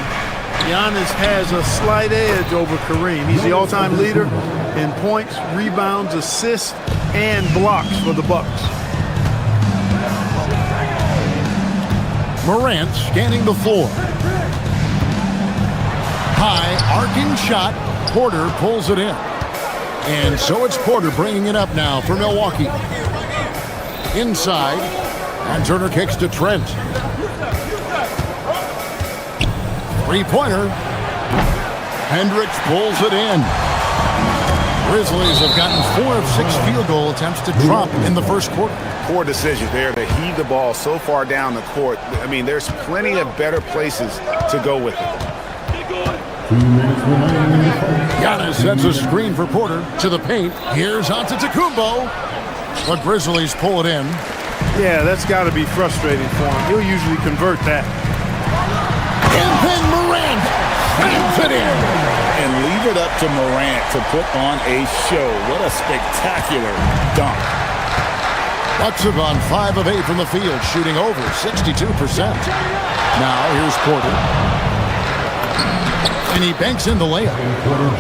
Giannis has a slight edge over Kareem. He's the all-time leader in points, rebounds, assists, and blocks for the Bucks. Morant scanning the floor. High, arcing shot. Porter pulls it in. And so it's Porter bringing it up now for Milwaukee. Inside, and Turner kicks to Trent. Three-pointer. Hendricks pulls it in. Grizzlies have gotten 4 of 6 field goal attempts to drop in the first quarter. Poor decision there to heave the ball so far down the court. I mean, there's plenty of better places to go with it. Giannis sends a screen for Porter to the paint. Here's Antetokounmpo. The Grizzlies pull it in. Yeah, that's got to be frustrating for him. He'll usually convert that. And then Morant slams it in. And leave it up to Morant to put on a show. What a spectacular dunk. Bucks have gone 5 of 8 from the field, shooting over 62%. Now here's Porter. And he banks in the layup.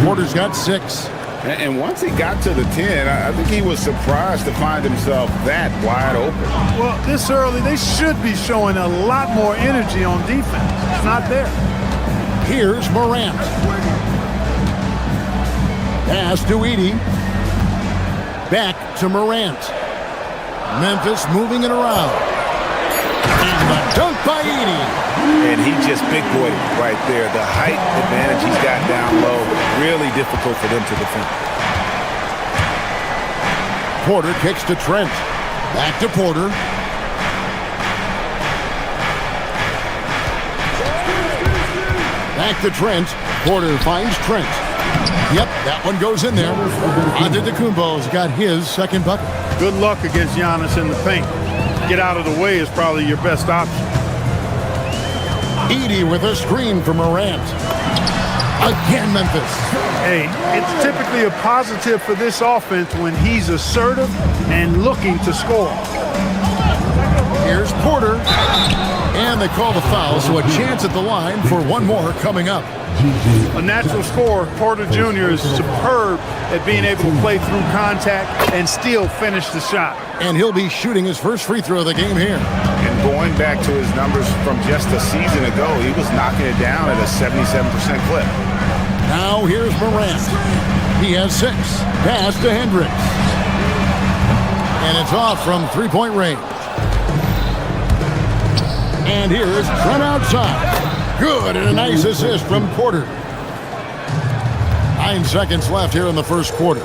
Porter's got 6. And once he got to the 10, I think he was surprised to find himself that wide open. Well, this early, they should be showing a lot more energy on defense. It's not there. Here's Morant. Pass to Edey. Back to Morant. Memphis moving it around. And the dunk by Edey. And he just big boyed right there. The height advantage he's got down low, really difficult for them to defend. Porter kicks to Trent. Back to Porter. Back to Trent. Porter finds Trent. Yep, that one goes in there. Antetokounmpo's got his second bucket. Good luck against Giannis in the paint. Get out of the way is probably your best option. Edey with a screen for Morant. Again, Memphis. Hey, it's typically a positive for this offense when he's assertive and looking to score. Here's Porter. And they call the foul, so a chance at the line for one more coming up. A natural scorer, Porter Jr. is superb at being able to play through contact and still finish the shot. And he'll be shooting his first free throw of the game here. And going back to his numbers from just a season ago, he was knocking it down at a 77% clip. Now here's Morant. He has 6. Pass to Hendricks. And it's off from three-point range. And here's Trent outside. Good, and a nice assist from Porter. 9 seconds left here in the first quarter.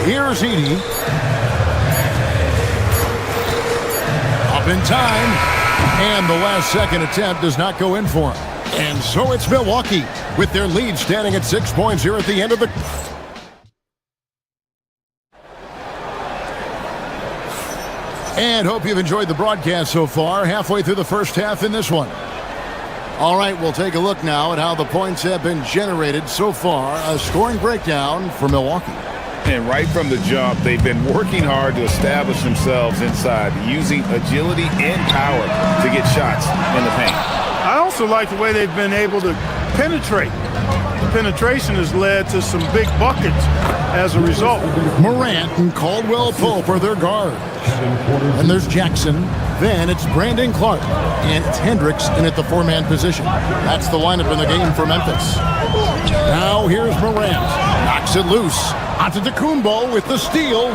Here's Edey. Up in time. And the last second attempt does not go in for him. And so it's Milwaukee with their lead standing at 6 points here at the end of the... And hope you've enjoyed the broadcast so far. Halfway through the first half in this one. All right, we'll take a look now at how the points have been generated so far. A scoring breakdown for Milwaukee. And right from the jump, they've been working hard to establish themselves inside, using agility and power to get shots in the paint. I also like the way they've been able to penetrate. The penetration has led to some big buckets as a result. Morant and Caldwell Pope are their guards. And there's Jackson. Then it's Brandon Clark. And it's Hendricks in at the four-man position. That's the lineup in the game for Memphis. Now here's Morant. Knocks it loose. Antetokounmpo with the steal.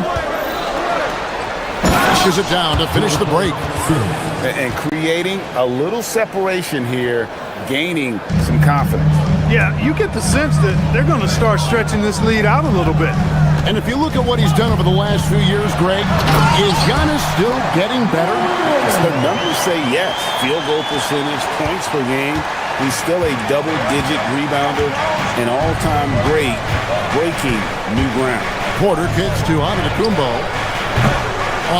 Pushes it down to finish the break. And creating a little separation here, gaining some confidence. Yeah, you get the sense that they're going to start stretching this lead out a little bit. And if you look at what he's done over the last few years, Greg, is Giannis still getting better? The numbers say yes. Field goal percentage, points per game. He's still a double-digit rebounder, an all-time great, breaking new ground. Porter kicks to Antetokounmpo.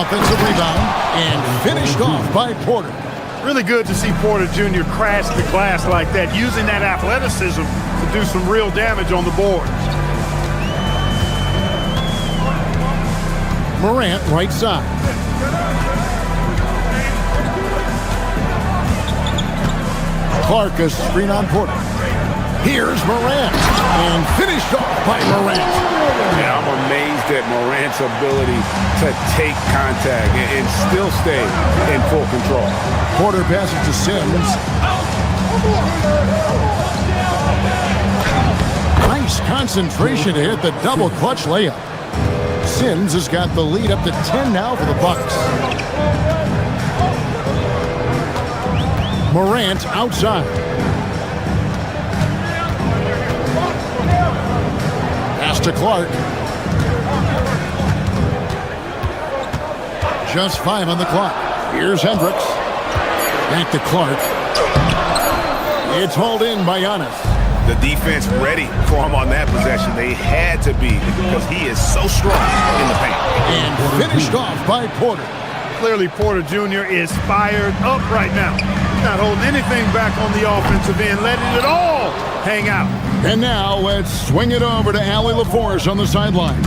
Offensive rebound and finished off by Porter. Really good to see Porter Jr. crash the glass like that, using that athleticism to do some real damage on the boards. Morant, right side. Clark, a screen on Porter. Here's Morant, and finished off by Morant. Yeah, I'm amazed at Morant's ability to take contact and still stay in full control. Porter passes to Sims. Nice concentration to hit the double clutch layup. Sims has got the lead up to 10 now for the Bucks. Morant outside. Pass to Clark. Just 5 on the clock. Here's Hendricks. Back to Clark. It's hauled in by Giannis. The defense ready for him on that possession. They had to be because he is so strong in the paint. And finished off by Porter. Clearly, Porter Jr. is fired up right now. He's not holding anything back on the offensive end, letting it all hang out. And now let's swing it over to Allie LaForce on the sideline.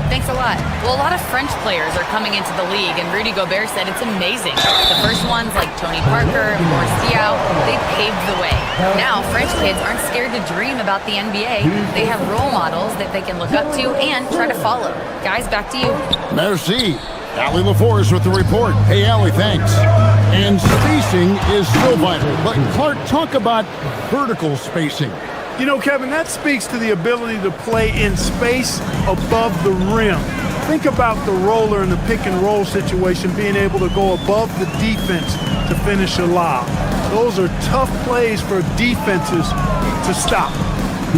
Thanks a lot. Well, a lot of French players are coming into the league, and Rudy Gobert said it's amazing. The first ones, like Tony Parker, Boris Diaw, they paved the way. Now, French kids aren't scared to dream about the NBA. They have role models that they can look up to and try to follow. Guys, back to you. Merci. Allie LaForce with the report. Hey, Allie, thanks. And spacing is so vital. But Clark, talk about vertical spacing. You know, Kevin, that speaks to the ability to play in space above the rim. Think about the roller in the pick and roll situation, being able to go above the defense to finish a lob. Those are tough plays for defenses to stop.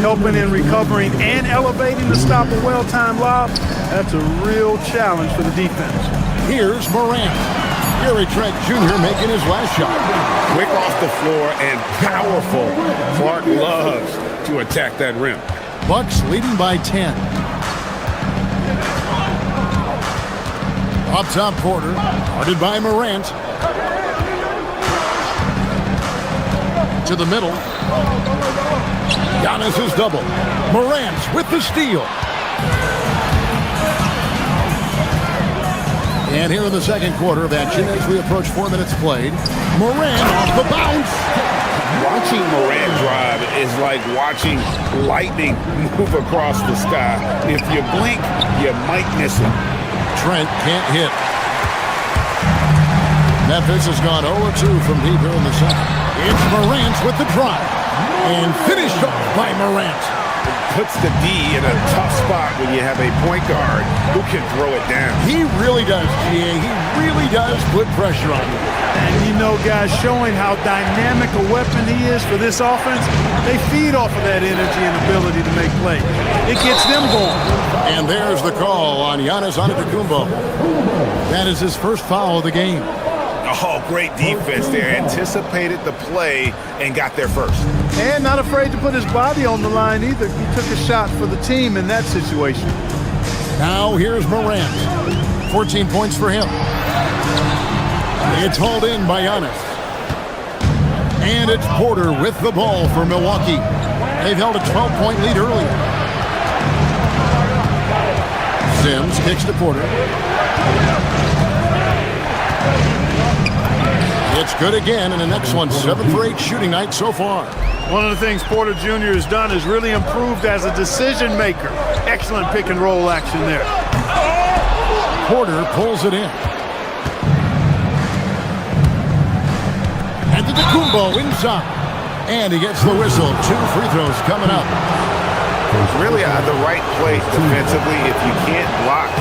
Helping in recovering and elevating to stop a well-timed lob, that's a real challenge for the defense. Here's Morant. Gary Trent Jr. making his last shot. Quick off the floor and powerful. Clark loves to attack that rim. Bucks leading by 10. Up top, Porter. Guarded by Morant. To the middle. Giannis is double. Morant with the steal. And here in the second quarter of action, as we approach 4 minutes played, Morant off the bounce. Watching Morant drive is like watching lightning move across the sky. If you blink, you might miss him. Trent can't hit. Memphis has gone 0-2 from deep here in the second. It's Morant with the drive. And finished off by Morant. puts the D in a tough spot when you have a point guard who can throw it down. He really does, GA. He really does put pressure on you. And you know, guys, showing how dynamic a weapon he is for this offense, they feed off of that energy and ability to make plays. It gets them going. And there's the call on Giannis Antetokounmpo. That is his first foul of the game. Oh, great defense there. Anticipated the play and got there first. And not afraid to put his body on the line either. He took a shot for the team in that situation. Now here's Morant. 14 points for him. It's hauled in by Giannis. And it's Porter with the ball for Milwaukee. They've held a 12-point lead earlier. Sims kicks to Porter. It's good again, and the next one, 7 for 8 shooting night so far. One of the things Porter Jr. has done is really improved as a decision maker. Excellent pick and roll action there. Porter pulls it in. Antetokounmpo inside. And he gets the whistle. 2 free throws coming up. Really the right place defensively. If you can't block,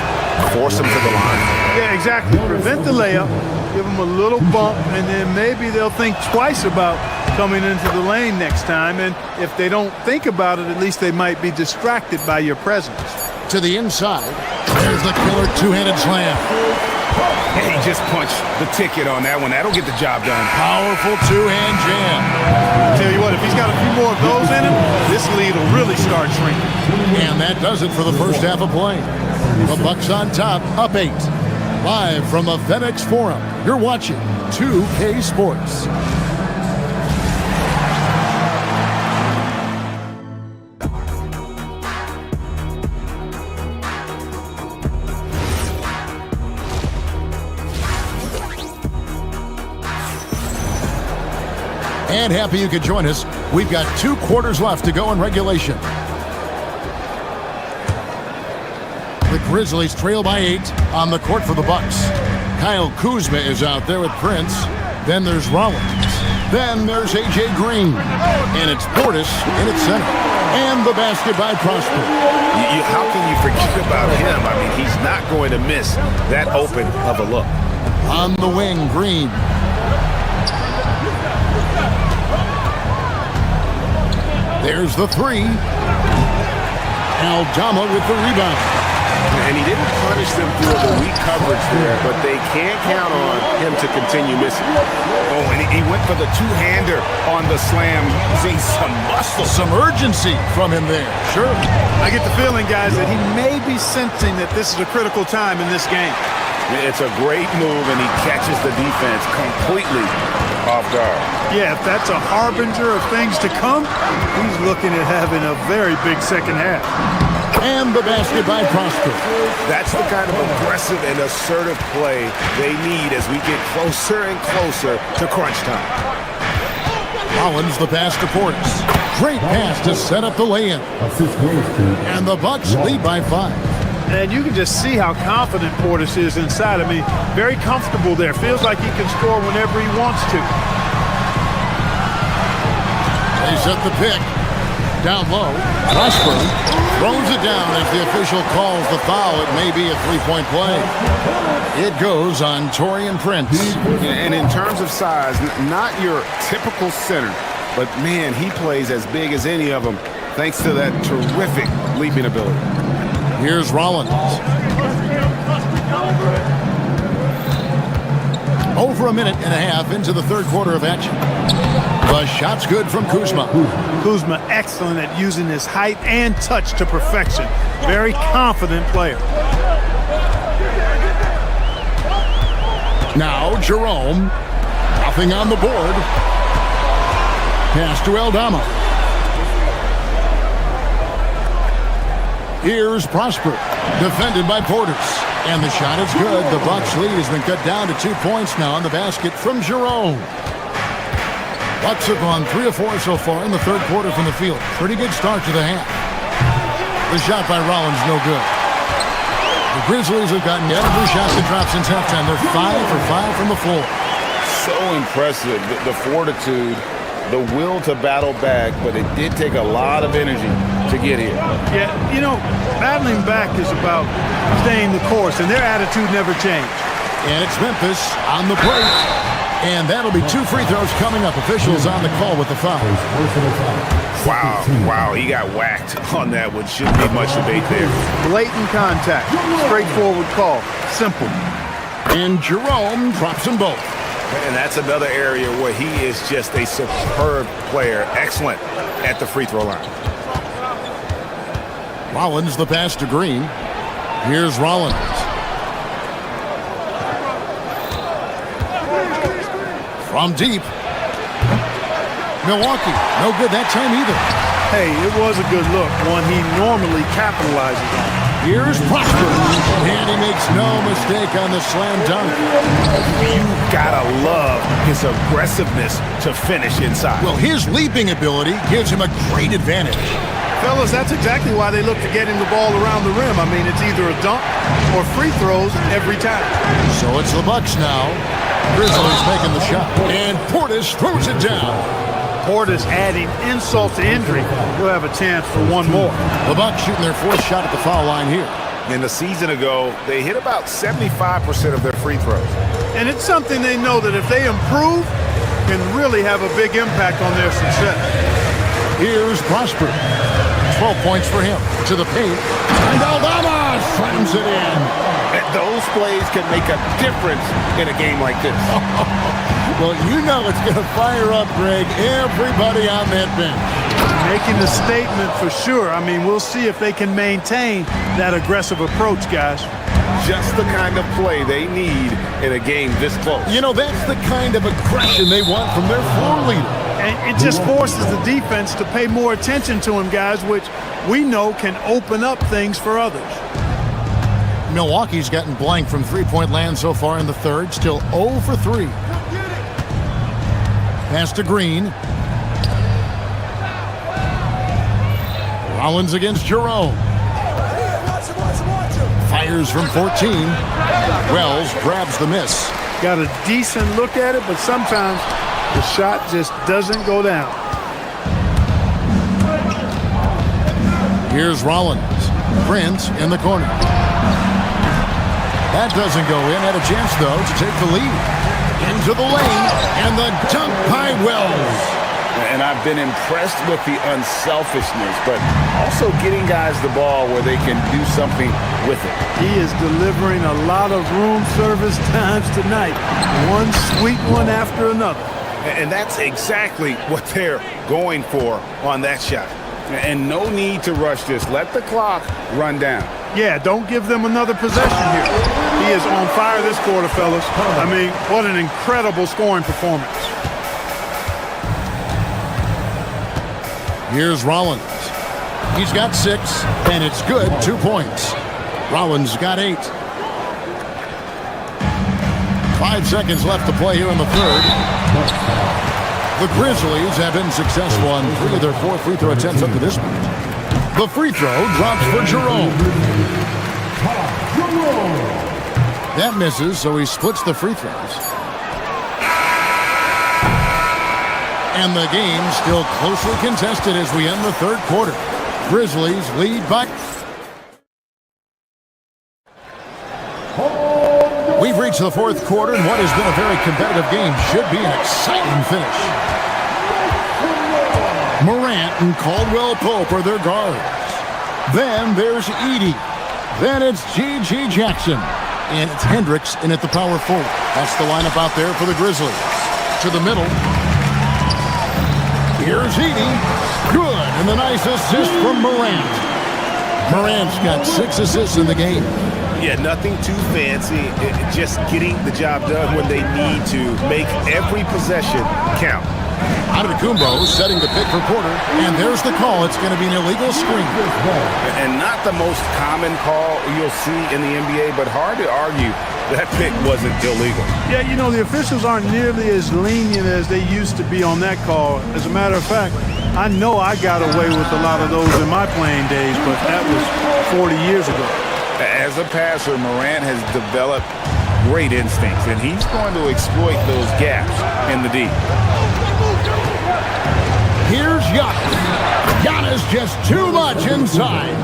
force him to the line. Yeah, exactly. Prevent the layup. Give them a little bump, and then maybe they'll think twice about coming into the lane next time. And if they don't think about it, at least they might be distracted by your presence. To the inside. There's the killer two-handed slam. He just punched the ticket on that one. That'll get the job done. Powerful two-hand jam. Tell you what, if he's got a few more of those in him, this lead will really start shrinking. And that does it for the first half of play. The Bucks on top, up 8. Live from the FedEx Forum, you're watching 2K Sports. And happy you could join us. We've got 2 quarters left to go in regulation. The Grizzlies trail by 8 on the court for the Bucks. Kyle Kuzma is out there with Prince. Then there's Rollins. Then there's A.J. Green. And it's Portis in its center. And the basket by Prosper. How can you forget about him? I mean, he's not going to miss that open of a look. On the wing, Green. There's the 3. Aldama with the rebound. And he didn't punish them through the weak coverage there, but they can't count on him to continue missing. Oh, and he went for the two-hander on the slam, using some muscle. Some urgency from him there. Sure. I get the feeling, guys, that he may be sensing that this is a critical time in this game. It's a great move, and he catches the defense completely off guard. Yeah, if that's a harbinger of things to come, he's looking at having a very big second half. And the basket by Prosper. That's the kind of aggressive and assertive play they need as we get closer and closer to crunch time. Rollins the pass to Portis. Great pass to set up the lay-in. And the Bucks lead by 5. And you can just see how confident Portis is inside. I mean, very comfortable there. Feels like he can score whenever he wants to. They set the pick. Down low. Prosper throws it down as the official calls the foul. It may be a 3-point play. It goes on Taurean Prince. And in terms of size, not your typical center, but man, he plays as big as any of them thanks to that terrific leaping ability. Here's Rollins. Over a minute and a half into the third quarter of action. The shot's good from Kuzma. Kuzma excellent at using his height and touch to perfection. Very confident player. Now Jerome. Nothing on the board. Pass to Aldama. Here's Prosper. Defended by Portis. And the shot is good. The Bucks lead has been cut down to 2 points now on the basket from Jerome. Bucks have gone 3 of 4 so far in the third quarter from the field. Pretty good start to the half. The shot by Rollins, no good. The Grizzlies have gotten every shot to drop since halftime. They're 5 for 5 from the floor. So impressive, the fortitude the will to battle back, but it did take a lot of energy to get here. Yeah, you know, battling back is about staying the course, and their attitude never changed. And it's Memphis on the break. And that'll be 2 free throws coming up. Officials on the call with the foul. Wow, he got whacked on that one. Shouldn't be much debate there. Blatant contact. Straightforward call. Simple. And Jerome drops them both. And that's another area where he is just a superb player. Excellent at the free throw line. Rollins the pass to Green. Here's Rollins. From deep. Milwaukee, no good that time either. Hey, it was a good look, one he normally capitalizes on. Here's Prosper, and he makes no mistake on the slam dunk. You gotta love his aggressiveness to finish inside. Well, his leaping ability gives him a great advantage. Fellas, that's exactly why they look to getting the ball around the rim. I mean, it's either a dunk or free throws every time. So it's the Bucks now. Grizzlies making the shot. And Portis throws it down. Portis adding insult to injury. We'll have a chance for one more. The Bucks shooting their 4th shot at the foul line here. In the season ago, they hit about 75% of their free throws. And it's something they know that if they improve, can really have a big impact on their success. Here's Prosper. 12 points for him. To the paint. And Aldama slams it in. Those plays can make a difference in a game like this. Well, you know it's going to fire up, Greg, everybody on that bench. Making the statement for sure. I mean, we'll see if they can maintain that aggressive approach, guys. Just the kind of play they need in a game this close. You know, that's the kind of aggression they want from their floor leader. And it just forces the defense to pay more attention to him, guys, which we know can open up things for others. Milwaukee's gotten blank from three-point land so far in the third. Still 0 for 3. Pass to Green. Rollins against Jerome. Fires from 14. Wells grabs the miss. Got a decent look at it, but sometimes the shot just doesn't go down. Here's Rollins. Prince in the corner. That doesn't go in. Had a chance, though, to take the lead. Into the lane, and the dunk by Wells. And I've been impressed with the unselfishness, but also getting guys the ball where they can do something with it. He is delivering a lot of room service times tonight. One sweet one after another. And that's exactly what they're going for on that shot. And no need to rush this. Let the clock run down. Yeah, don't give them another possession here. He is on fire this quarter, fellas. I mean, what an incredible scoring performance. Here's Rollins. He's got 6, and it's good. 2 points. Rollins got 8. 5 seconds left to play here in the third. The Grizzlies have been successful on 3 of their 4 free throw attempts up to this point. The free throw drops for Jerome. That misses, so he splits the free throws. And the game still closely contested as we end the third quarter. Grizzlies lead by... We've reached the fourth quarter, and what has been a very competitive game should be an exciting finish. Morant and Caldwell Pope are their guards. Then there's Edey. Then it's G.G. Jackson. And it's Hendricks in at the power forward. That's the lineup out there for the Grizzlies. To the middle. Here's Edey. Good. And the nice assist from Morant. Morant's got 6 assists in the game. Yeah, nothing too fancy. Just getting the job done when they need to. Make every possession count. Antetokounmpo setting the pick for Porter, and there's the call. It's going to be an illegal screen. And not the most common call you'll see in the NBA, but hard to argue that pick wasn't illegal. Yeah, you know, the officials aren't nearly as lenient as they used to be on that call. As a matter of fact, I know I got away with a lot of those in my playing days, but that was 40 years ago. As a passer, Morant has developed great instincts, and he's going to exploit those gaps in the D. Here's Giannis. Giannis just too much inside.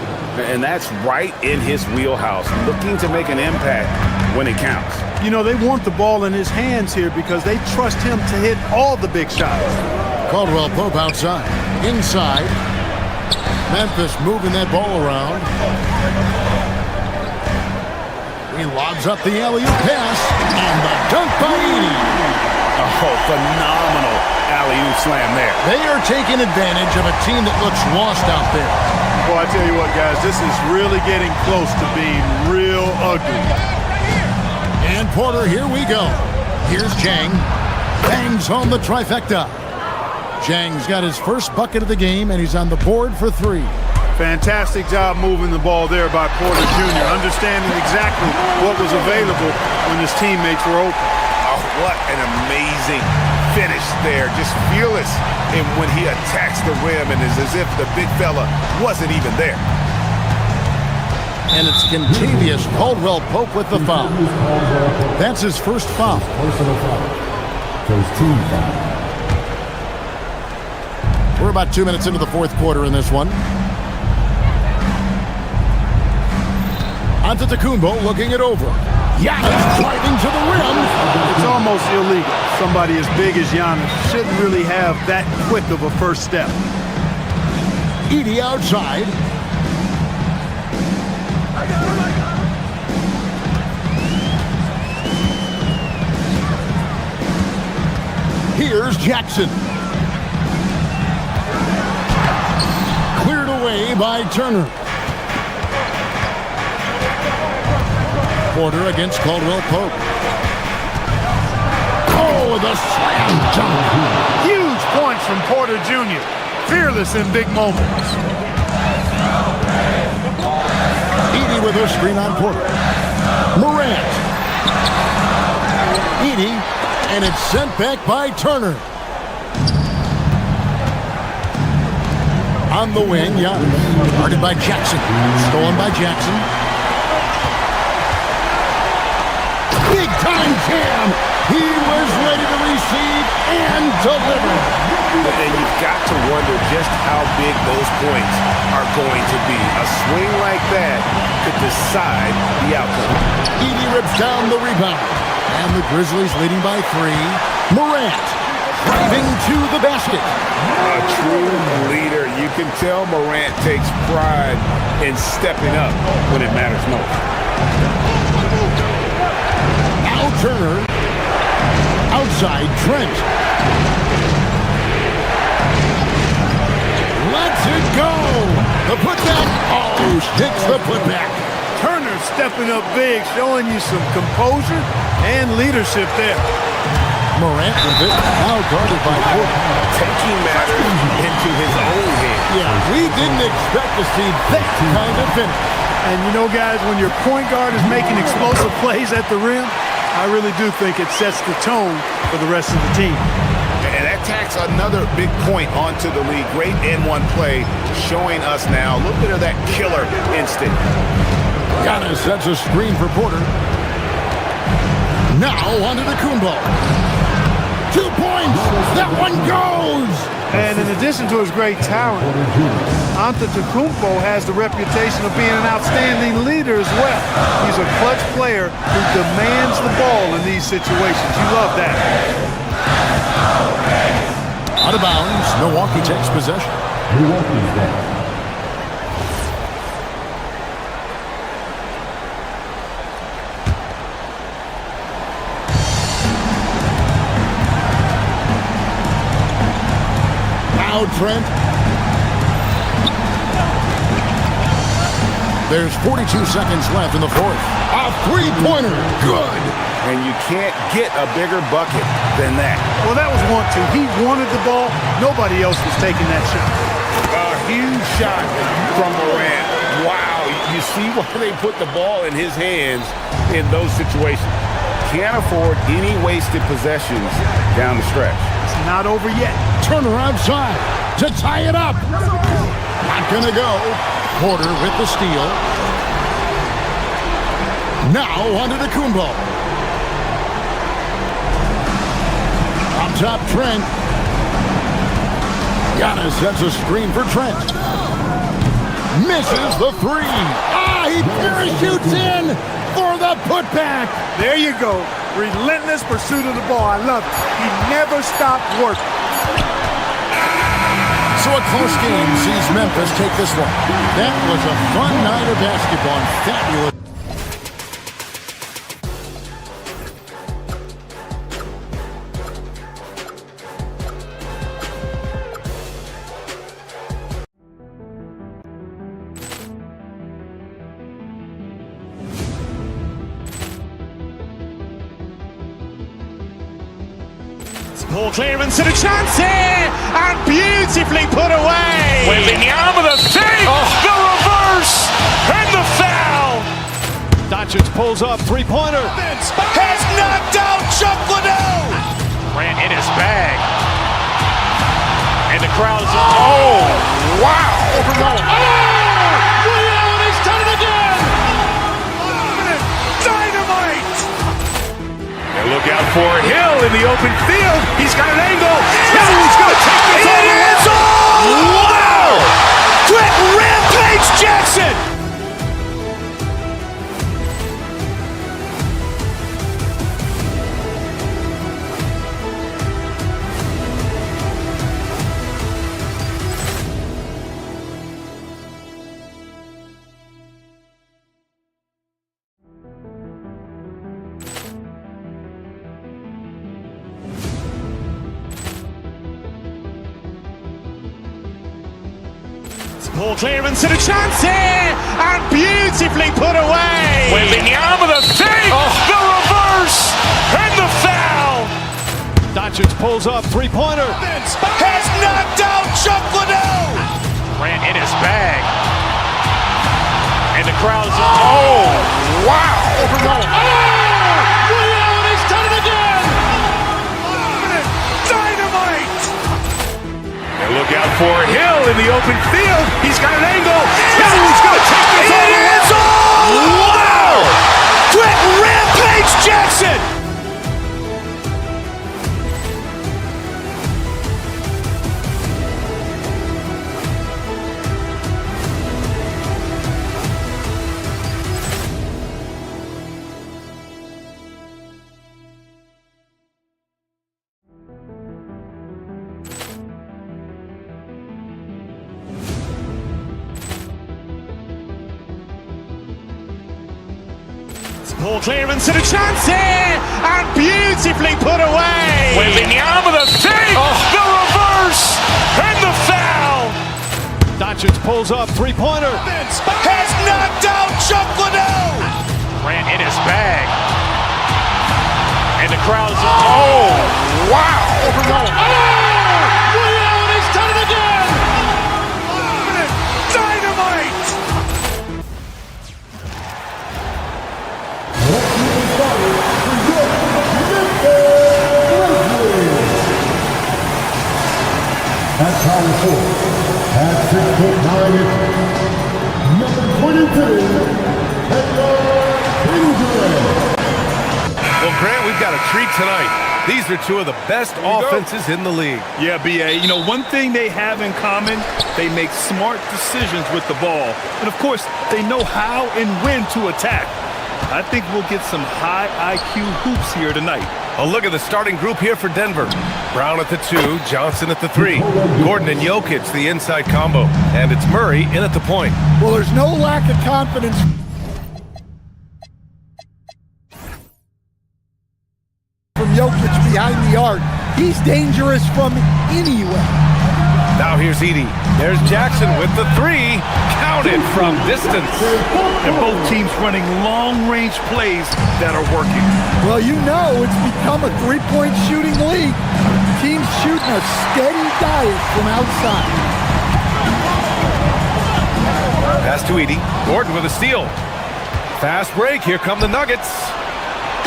And that's right in his wheelhouse, looking to make an impact when it counts. You know, they want the ball in his hands here because they trust him to hit all the big shots. Caldwell Pope outside. Inside. Memphis moving that ball around. He lobs up the alley-oop pass. And the dunk by Edey. Oh, phenomenal alley-oop slam there. They are taking advantage of a team that looks lost out there. Well, I tell you what, guys, this is really getting close to being real ugly. And Porter, here we go. Here's Chang. Bangs home the trifecta. Chang's got his first bucket of the game, and he's on the board for 3. Fantastic job moving the ball there by Porter Jr., understanding exactly what was available when his teammates were open. Oh, what an amazing finish there. Just fearless in when he attacks the rim, and it's as if the big fella wasn't even there. And it's Contavious Caldwell Pope with the foul. That's his first foul. Personal foul. Shows team foul. We're about 2 minutes into the fourth quarter in this one. Antetokounmpo looking it over. Giannis driving to the rim. It's almost illegal. Somebody as big as Giannis shouldn't really have that quick of a first step. Edey outside. Here's Jackson. Cleared away by Turner. Porter against Caldwell Pope. Oh, with a slam dunk. Huge points from Porter Jr. Fearless in big moments. Edey with her screen on Porter. Morant. Edey, and it's sent back by Turner. On the wing, Giannis. Guarded by Jackson. Stolen by Jackson. Big time jam. He was ready to receive and deliver. And you've got to wonder just how big those points are going to be. A swing like that could decide the outcome. Edey rips down the rebound. And the Grizzlies leading by 3. Morant driving to the basket. A true leader. You can tell Morant takes pride in stepping up when it matters most. Now Turner. Outside Trent. Lets it go. The putback. Oh, hits the putback. Turner stepping up big, showing you some composure and leadership there. Morant with it. Now guarded by Porter. Taking matters into his own hands. Yeah, we didn't expect to see that kind of finish. And you know, guys, when your point guard is making explosive plays at the rim, I really do think it sets the tone for the rest of the team. And that tacks another big point onto the league. Great N1 play, showing us now a little bit of that killer instinct. Giannis sets a screen for Porter. Now onto the Kumbo. 2 points. That one goes. And in addition to his great talent, Antetokounmpo has the reputation of being an outstanding leader as well. He's a clutch player who demands the ball in these situations. You love that. Out of bounds. Milwaukee takes possession. Milwaukee's down. Trent. There's 42 seconds left in the fourth. A three-pointer. Good. And you can't get a bigger bucket than that. Well, that was 1-2. He wanted the ball. Nobody else was taking that shot. A huge shot from Morant. Wow. You see why they put the ball in his hands in those situations. Can't afford any wasted possessions down the stretch. It's not over yet. Turner outside to tie it up. Not gonna go. Porter with the steal. Now onto the Kumbo. Up top, Trent. Giannis sets a screen for Trent. Misses the three. He parachutes in for the putback. There you go. Relentless pursuit of the ball. I love it. He never stopped working. So a close game sees Memphis take this one. That was a fun night of basketball and fabulous. Poor clearance and a chance here, and beautifully put away. Wembanyama the save, the reverse, and the foul. Doncic pulls up, three-pointer. Has knocked out Chuck Liddell. Ran in his bag. And the crowd's, oh, wow. He's done it again. Dynamite. And look out for Hill in the open field. He's got an angle. Hill's going to take this all the way. Wow! Quick Rampage Jackson. Poor clearance and a chance here, and beautifully put away. Wembanyama the save, the reverse, and the foul. Doncic pulls up, three-pointer. Has knocked out Chuck Liddell. Ran in his bag. And the crowd's, oh, wow. He's done it again. Dynamite. And look out for Hill in the open field. He's got an angle. Hill's going to take this all the way. Wow! Quick Rampage Jackson. Poor clearance and a chance here, and beautifully put away. Wembanyama the save, the reverse, and the foul. Doncic pulls up, three-pointer. Has knocked out Chuck Liddell. Ran in his bag. And the crowd's, oh, wow. He's done it again. Dynamite. At power forward, at 6'9", number 22, Well, Grant, we've got a treat tonight. These are two of the best offenses in the league. Yeah, B.A., you know, one thing they have in common, they make smart decisions with the ball. And, of course, they know how and when to attack. I think we'll get some high IQ hoops here tonight. A look at the starting group here for Denver. Brown at the 2, Johnson at the 3, Gordon and Jokic the inside combo, and it's Murray in at the point. Well, there's no lack of confidence from Jokic behind the arc. He's dangerous from anywhere. Now here's Edey. There's Jackson with the 3, counted from distance. And both teams running long-range plays that are working. Well, you know it's become a three-point shooting league. Teams shooting a steady diet from outside. Pass to Edey. Gordon with a steal. Fast break. Here come the Nuggets.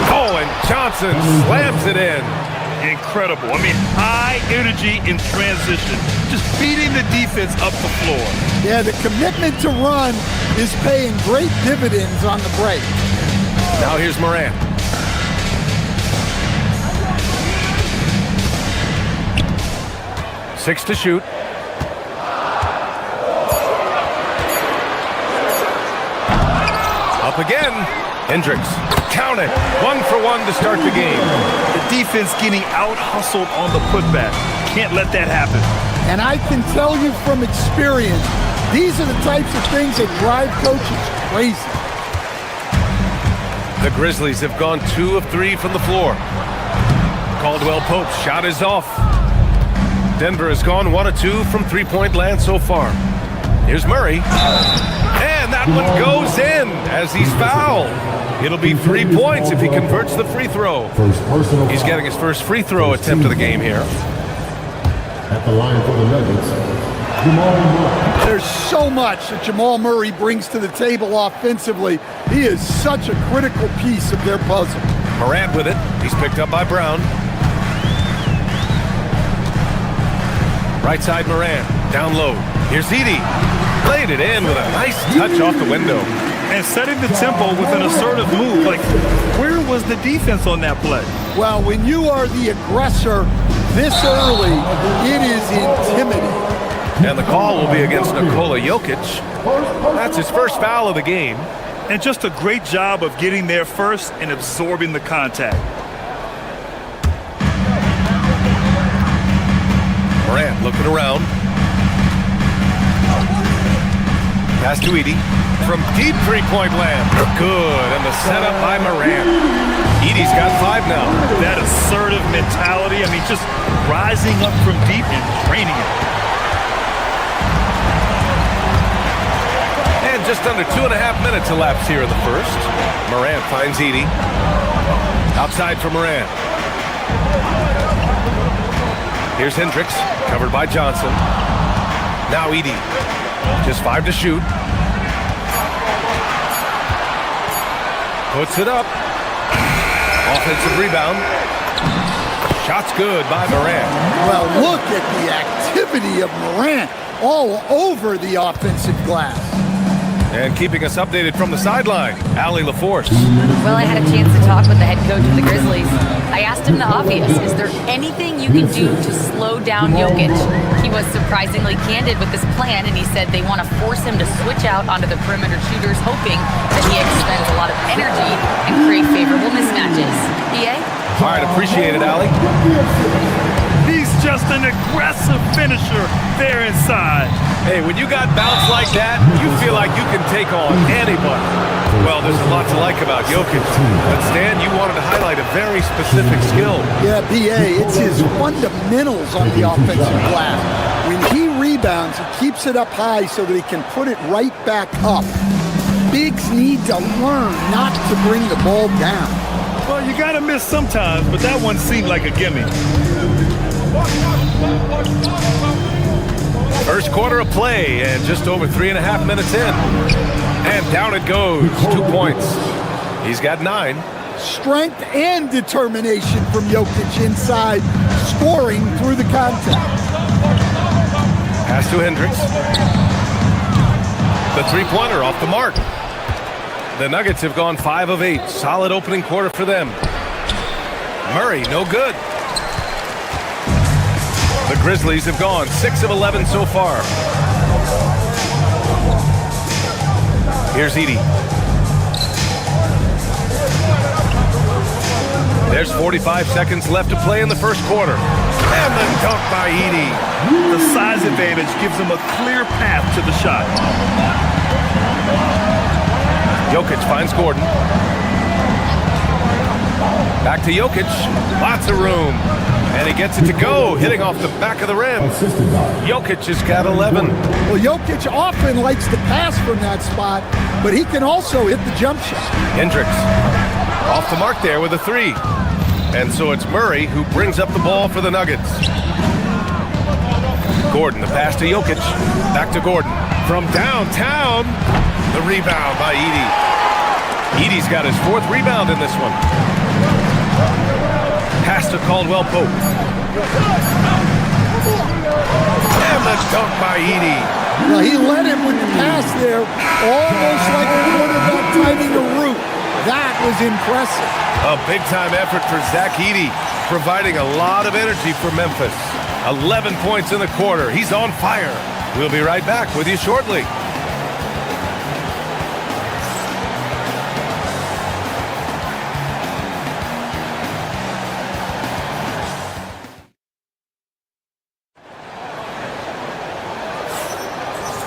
Oh, and Johnson slams it in. Incredible. I mean, high energy in transition. Just beating the defense up the floor. Yeah, the commitment to run is paying great dividends on the break. Now here's Morant. Six to shoot. Up again. Hendricks. Count it. 1 for 1 to start the game. The defense getting out-hustled on the putback. Can't let that happen. And I can tell you from experience, these are the types of things that drive coaches crazy. The Grizzlies have gone 2 of 3 from the floor. Caldwell Pope's shot is off. Denver has gone 1 of 2 from three-point land so far. Here's Murray. And that one goes in as he's fouled. It'll be 3 points if he converts the free throw. He's getting his first free throw attempt of the game here. At the line for the Nuggets, Jamal Murray. There's so much that Jamal Murray brings to the table offensively. He is such a critical piece of their puzzle. Morant with it. He's picked up by Brown. Right side Morant. Down low. Here's Edey. Played it in with a nice touch off the window. And setting the tempo with an assertive move. Like, where was the defense on that play? Well, when you are the aggressor this early, it is intimidating. And the call will be against Nikola Jokic. That's his first foul of the game. And just a great job of getting there first and absorbing the contact. Morant looking around. Pass to Edey. From deep three-point land. Good. And the setup by Morant. Edey's got 5 now. That assertive mentality. I mean, just rising up from deep and draining it. And just under 2.5 minutes elapsed here in the first. Morant finds Edey. Outside for Morant. Here's Hendricks, covered by Johnson. Now Edey. Just 5 to shoot. Puts it up. Offensive rebound. Shot's good by Morant. Well, look at the activity of Morant all over the offensive glass. And keeping us updated from the sideline, Allie LaForce. Well, I had a chance to talk with the head coach of the Grizzlies. I asked him the obvious. Is there anything you can do to slow down Jokic? He was surprisingly candid with this plan, and he said they want to force him to switch out onto the perimeter shooters, hoping that he expends a lot of energy and create favorable mismatches. EA? All right, appreciate it, Allie. He's just an aggressive finisher there inside. Hey, when you got bounce like that, you feel like you can take on anybody. Well, there's a lot to like about Jokic. But Stan, you wanted to highlight a very specific skill. Yeah, BA, it's his fundamentals on the offensive glass. When he rebounds, he keeps it up high so that he can put it right back up. Bigs need to learn not to bring the ball down. Well, you got to miss sometimes, but that one seemed like a gimme. First quarter of play and just over 3.5 minutes in. And down it goes. 2 points. He's got 9. Strength and determination from Jokic inside, scoring through the contact. Pass to Hendricks. The three-pointer off the mark. The Nuggets have gone 5 of 8. Solid opening quarter for them. Murray, no good. The Grizzlies have gone 6 of 11 so far. Here's Edey. There's 45 seconds left to play in the first quarter. And the dunk by Edey. The size advantage gives him a clear path to the shot. Jokic finds Gordon. Back to Jokic. Lots of room. And he gets it to go, hitting off the back of the rim. Jokic has got 11. Well, Jokic often likes to pass from that spot, but he can also hit the jump shot. Hendricks off the mark there with a 3. And so it's Murray who brings up the ball for the Nuggets. Gordon, the pass to Jokic. Back to Gordon. From downtown, the rebound by Edey. Edey's got his 4th rebound in this one. Pass to Caldwell Pope. And the dunk by Edey. Well, he led him with the pass there, almost like a quarterback timing a route. That was impressive. A big-time effort for Zach Edey, providing a lot of energy for Memphis. 11 points in the quarter. He's on fire. We'll be right back with you shortly.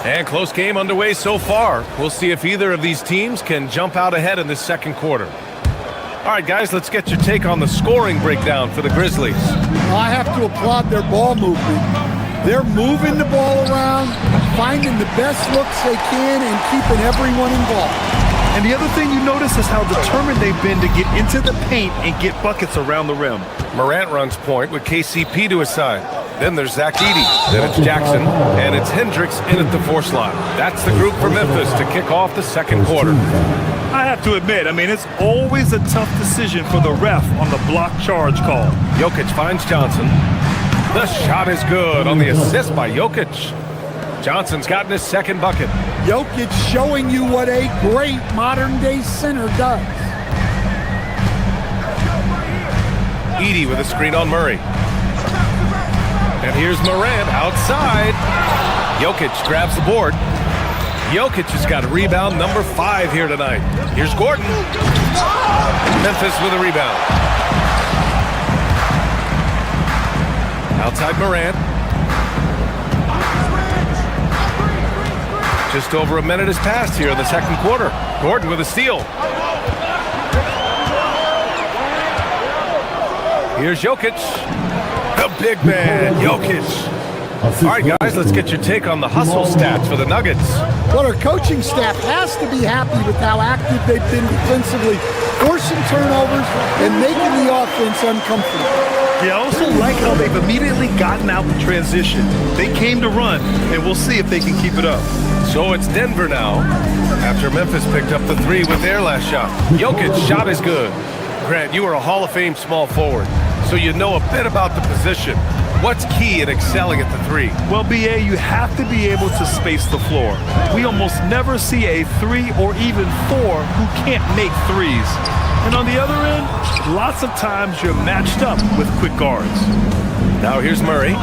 And close game underway so far. We'll see if either of these teams can jump out ahead in this second quarter. All right, guys, let's get your take on the scoring breakdown for the Grizzlies. I have to applaud their ball movement. They're moving the ball around, finding the best looks they can, and keeping everyone involved. And the other thing you notice is how determined they've been to get into the paint and get buckets around the rim. Morant runs point with KCP to his side. Then there's Zach Edey. Then it's Jackson. And it's Hendricks in at the 4 slot. That's the group for Memphis to kick off the second quarter. I have to admit, it's always a tough decision for the ref on the block charge call. Jokic finds Johnson. The shot is good on the assist by Jokic. Johnson's gotten his second bucket. Jokic showing you what a great modern-day center does. Edey with a screen on Murray. And here's Morant outside. Jokic grabs the board. Jokic has got rebound number 5 here tonight. Here's Gordon. Memphis with a rebound. Outside Morant. Just over a minute has passed here in the second quarter. Gordon with a steal. Here's Jokic. The big man, Jokic. All right, guys, let's get your take on the hustle stats for the Nuggets. Well, our coaching staff has to be happy with how active they've been defensively, forcing turnovers and making the offense uncomfortable. Yeah, I also like how they've immediately gotten out in transition. They came to run, and we'll see if they can keep it up. So it's Denver now, after Memphis picked up the 3 with their last shot. Jokic shot is good. Grant, you are a Hall of Fame small forward, so you know a bit about the position. What's key in excelling at the 3? Well, BA, you have to be able to space the floor. We almost never see a 3 or even 4 who can't make threes. And on the other end, lots of times you're matched up with quick guards. Now here's Murray.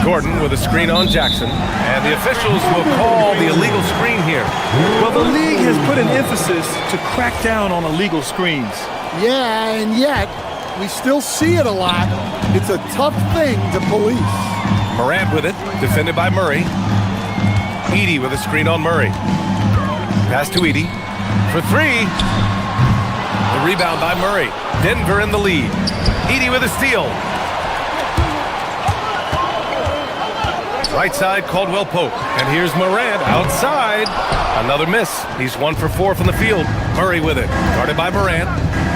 Gordon with a screen on Jackson. And the officials will call the illegal screen here. Well, the league has put an emphasis to crack down on illegal screens. Yeah, and yet we still see it a lot. It's a tough thing to police. Morant with it, defended by Murray. Edey with a screen on Murray. Pass to Edey for 3. The rebound by Murray. Denver in the lead. Edey with a steal. Right side, Caldwell Pope. And here's Morant outside. Another miss. He's 1 for 4 from the field. Murray with it. Guarded by Morant.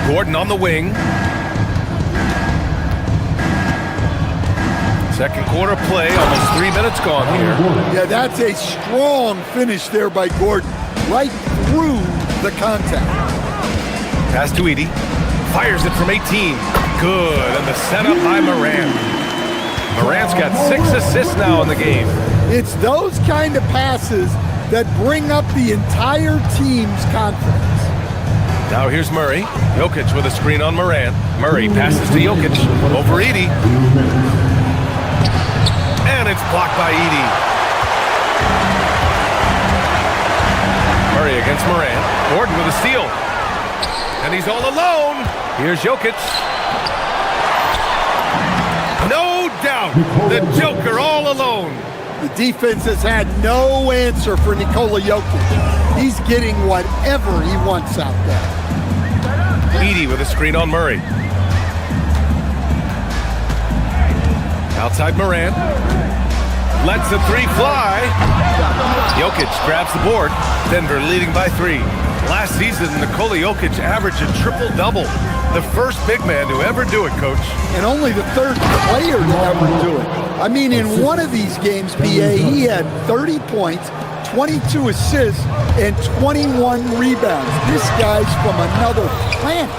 Gordon on the wing. Second quarter play, almost 3 minutes gone here. Yeah, that's a strong finish there by Gordon. Right through the contact. Pass to Edey. Fires it from 18. Good, and the setup by Morant. Morant's got 6 assists now in the game. It's those kind of passes that bring up the entire team's confidence. Now here's Murray. Jokic with a screen on Morant. Murray passes to Jokic. Over Edey. And it's blocked by Edey. Murray against Morant. Gordon with a steal. And he's all alone. Here's Jokic. No doubt, the Joker all alone. The defense has had no answer for Nikola Jokic. He's getting whatever he wants out there. Edey with a screen on Murray. Outside Morant. Lets the 3 fly. Jokic grabs the board. Denver leading by 3. Last season, Nikola Jokic averaged a triple-double. The first big man to ever do it, Coach. And only the 3rd player to ever do it. I mean, in one of these games, BA, he had 30 points, 22 assists, and 21 rebounds. This guy's from another planet.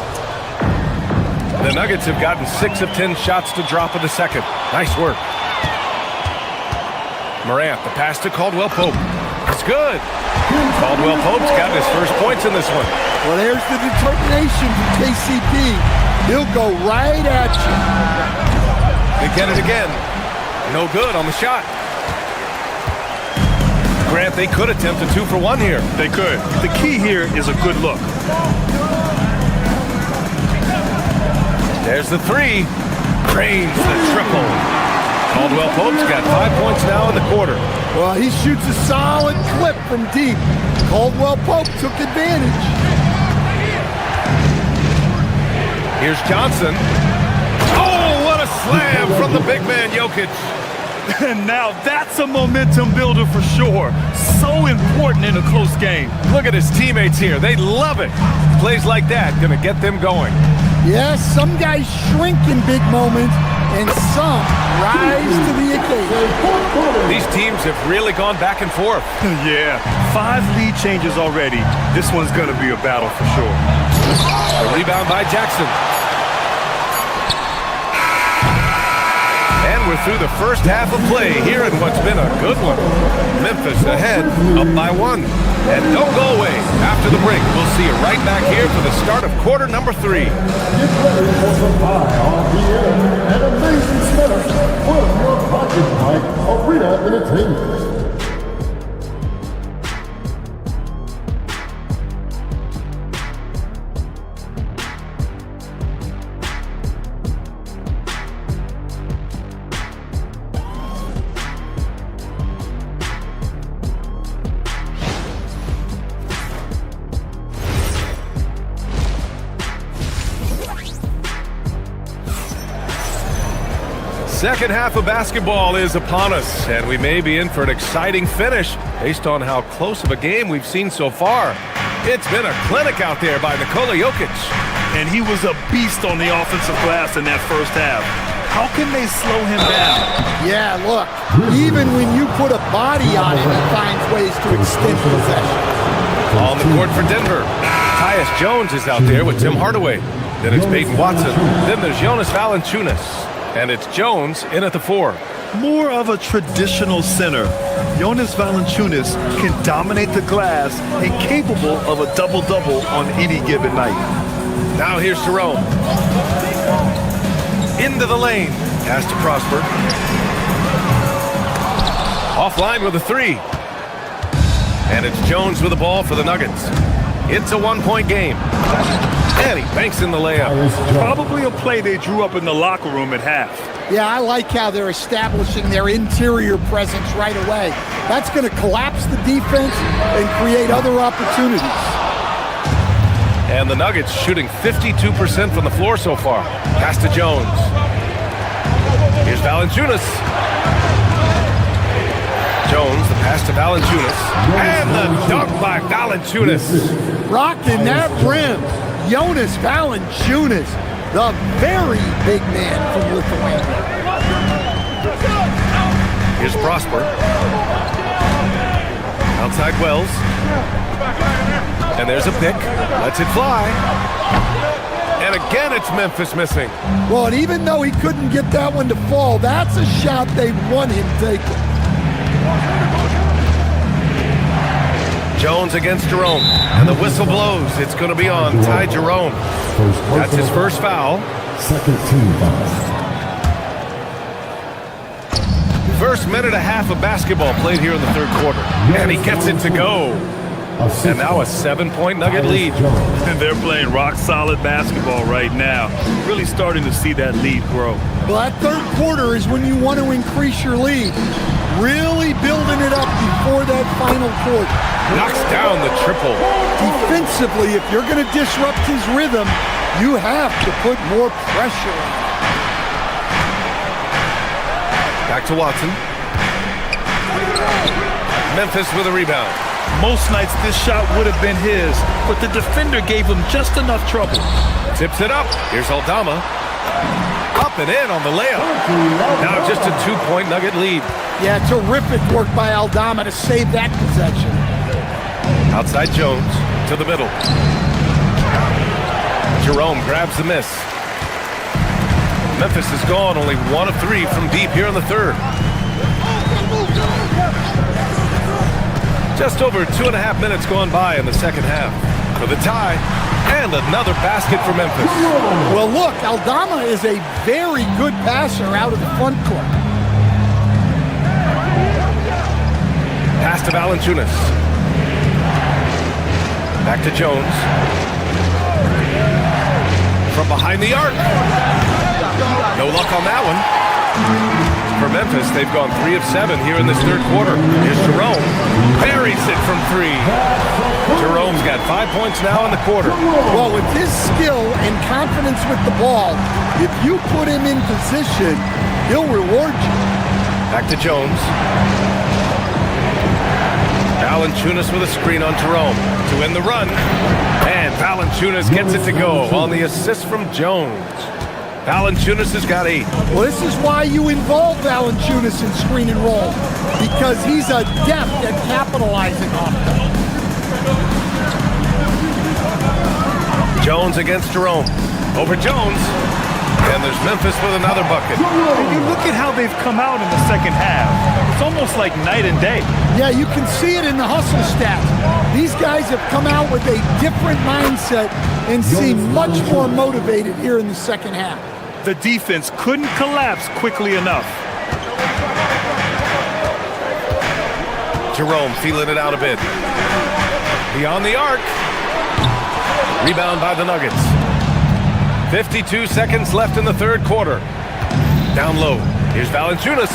The Nuggets have gotten 6 of 10 shots to drop in the second. Nice work. Morant, the pass to Caldwell Pope. It's good. Caldwell Pope's got his first points in this one. Well, there's the determination from KCP. He'll go right at you. They get it again. No good on the shot. Grant, they could attempt a 2 for 1 here. They could. The key here is a good look. There's the 3. Drains the triple. Caldwell Pope's got 5 points now in the quarter. Well, he shoots a solid clip from deep. Caldwell Pope took advantage. Here's Johnson. Oh, what a slam from the big man, Jokic. And now that's a momentum builder for sure. So important in a close game. Look at his teammates here. They love it. Plays like that going to get them going. Yes, some guys shrink in big moments, and some rise to the occasion. These teams have really gone back and forth. Yeah, 5 lead changes already. This one's going to be a battle for sure. A rebound by Jackson. And we're through the first half of play here in what's been a good one. Memphis ahead, up by 1. And don't go away. After the break, we'll see you right back here for the start of quarter number 3. Get ready for some high on the air and amazing stuff from your pocket by Arena Entertainment. Second half of basketball is upon us, and we may be in for an exciting finish based on how close of a game we've seen so far. It's been a clinic out there by Nikola Jokic. And he was a beast on the offensive glass in that first half. How can they slow him down? Yeah, look, even when you put a body on him, he finds ways to extend possession. On the court for Denver, Tyus Jones is out there with Tim Hardaway. Then it's Peyton Watson. Then there's Jonas Valanciunas. And it's Jones in at the 4. More of a traditional center. Jonas Valanciunas can dominate the glass and capable of a double-double on any given night. Now here's Jerome. Into the lane. Pass to Prosper. Offline with a 3. And it's Jones with the ball for the Nuggets. It's a 1-point game. And he banks in the layup. Probably a play they drew up in the locker room at half. Yeah, I like how they're establishing their interior presence right away. That's going to collapse the defense and create other opportunities. And the Nuggets shooting 52% from the floor so far. Pass to Jones. Here's Valanciunas. Jones, the pass to Valanciunas. And the dunk by Valanciunas. Rocking that rim. Jonas Valanciunas, the very big man from Lithuania. Here's Prosper. Outside Wells. And there's a pick. Lets it fly. And again, it's Memphis missing. Well, and even though he couldn't get that one to fall, that's a shot they want him taking. Jones against Jerome, and the whistle blows. It's going to be on Ty Jerome. That's his first foul. Second team foul. First minute and a half of basketball played here in the third quarter. And he gets it to go. And now a 7-point Nugget lead. And they're playing rock-solid basketball right now. Really starting to see that lead grow. Well, that third quarter is when you want to increase your lead. Really building it up before that final quarter. Knocks down the triple. Defensively, if you're going to disrupt his rhythm, you have to put more pressure on him. Back to Watson. Memphis with a rebound. Most nights this shot would have been his, but the defender gave him just enough trouble. Tips it up. Here's Aldama. Up and in on the layup. Now just a 2-point Nugget lead. Yeah, terrific work by Aldama to save that possession. Outside Jones to the middle. Jerome grabs the miss. Memphis has gone only 1 of 3 from deep here in the third. Just over 2.5 minutes gone by in the second half. For the tie, and another basket for Memphis. Well, look, Aldama is a very good passer out of the front court. Pass to Valanciunas. Back to Jones. From behind the arc. No luck on that one. For Memphis, they've gone 3 of 7 here in this third quarter. Here's Jerome. Buries it from 3. Jerome's got 5 points now in the quarter. Well, with his skill and confidence with the ball, if you put him in position, he'll reward you. Back to Jones. Valanciunas with a screen on Jerome to win the run. And Valanciunas gets it to go on the assist from Jones. Valanciunas has got 8. Well, this is why you involve Valanciunas in screen and roll, because he's adept at capitalizing off them. Jones against Jerome. Over Jones. And there's Memphis with another bucket. And you look at how they've come out in the second half. It's almost like night and day. Yeah, you can see it in the hustle stats. These guys have come out with a different mindset and seem much more motivated here in the second half. The defense couldn't collapse quickly enough. Jerome feeling it out a bit. Beyond the arc. Rebound by the Nuggets. 52 seconds left in the third quarter. Down low. Here's Valanciunas.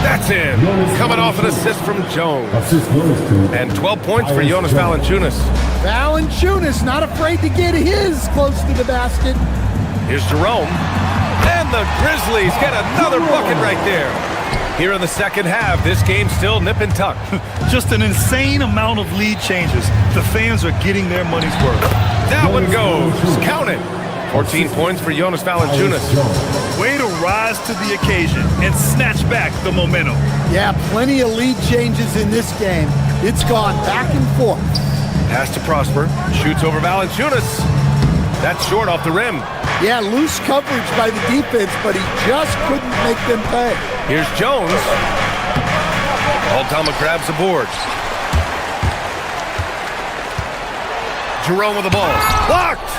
That's in. Coming off an assist from Jones. And 12 points for Jonas Valanciunas. Valanciunas not afraid to get his close to the basket. Here's Jerome. And the Grizzlies get another bucket right there. Here in the second half, this game's still nip and tuck. Just an insane amount of lead changes. The fans are getting their money's worth. That one goes. Count it. 14 points for Jonas Valanciunas. Way to rise to the occasion and snatch back the momentum. Yeah, plenty of lead changes in this game. It's gone back and forth. Pass to Prosper. Shoots over Valanciunas. That's short off the rim. Yeah, loose coverage by the defense, but he just couldn't make them pay. Here's Jones. Altama grabs the board. Jerome with the ball. Blocked!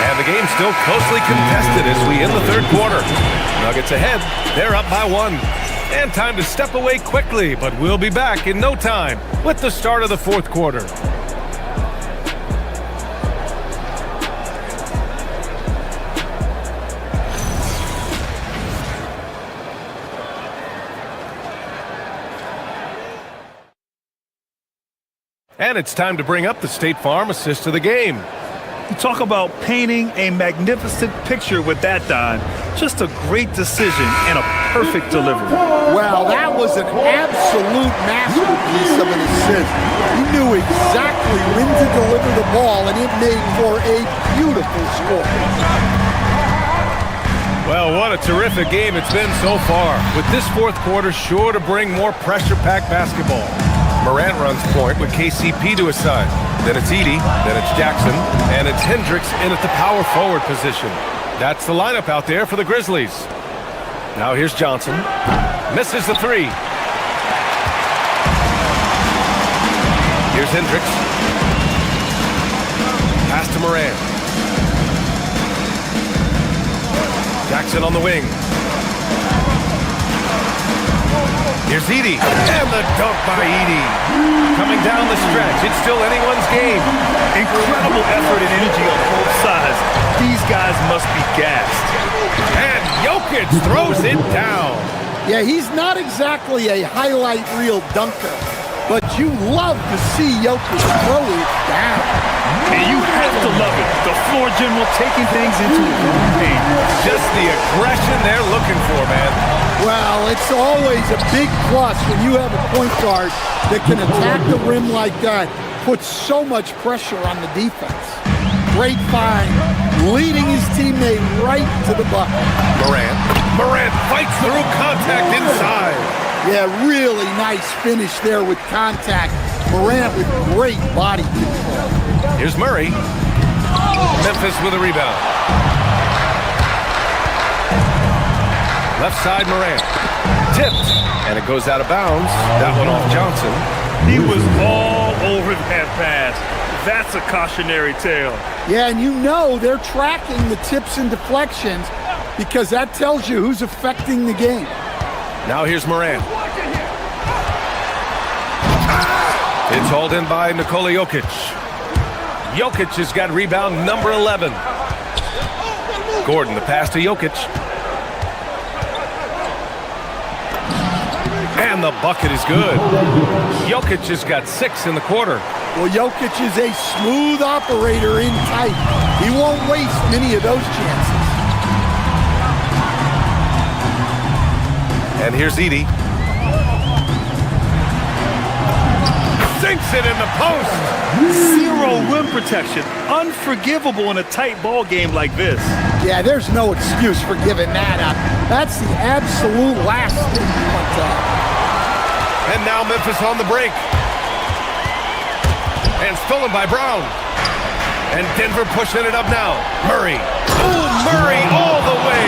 And the game's still closely contested as we end the third quarter. Nuggets ahead. They're up by 1. And time to step away quickly, but we'll be back in no time with the start of the fourth quarter. And it's time to bring up the State Farm assist of the game. You talk about painting a magnificent picture with that, Don. Just a great decision and a perfect delivery. Well, that was an absolute masterpiece of an assist. He knew exactly when to deliver the ball, and it made for a beautiful score. Well, what a terrific game it's been so far, with this fourth quarter sure to bring more pressure-packed basketball. Morant runs point with KCP to his side. Then it's Edey, then it's Jackson, and it's Hendricks in at the power forward position. That's the lineup out there for the Grizzlies. Now here's Johnson. Misses the 3. Here's Hendricks. Pass to Morant. Jackson on the wing. Here's Edey, and the dunk by Edey. Coming down the stretch, it's still anyone's game. Incredible effort and energy on both sides. These guys must be gassed. And Jokic throws it down. Yeah, he's not exactly a highlight reel dunker, but you love to see Jokic throw it down. And you have to love it. The floor general taking things into a routine. Just the aggression they're looking for, man. Well, it's always a big plus when you have a point guard that can attack the rim like that, puts so much pressure on the defense. Great find, leading his teammate right to the bucket. Morant fights through contact inside. Yeah, really nice finish there with contact. Morant with great body control. Here's Murray. Memphis with a rebound. Left side, Morant. Tipped, and it goes out of bounds. That one off Johnson. He was all over that pass. That's a cautionary tale. Yeah, and you know they're tracking the tips and deflections because that tells you who's affecting the game. Now here's Morant. It's hauled in by Nikola Jokic. Jokic has got rebound number 11. Gordon, the pass to Jokic. And the bucket is good. Jokic has got 6 in the quarter. Well, Jokic is a smooth operator in tight. He won't waste many of those chances. And here's Edey. Sinks it in the post. Zero rim protection. Unforgivable in a tight ball game like this. Yeah, there's no excuse for giving that up. That's the absolute last thing you want to have. And now Memphis on the break. And stolen by Brown. And Denver pushing it up now. Murray. Oh, Murray all the way.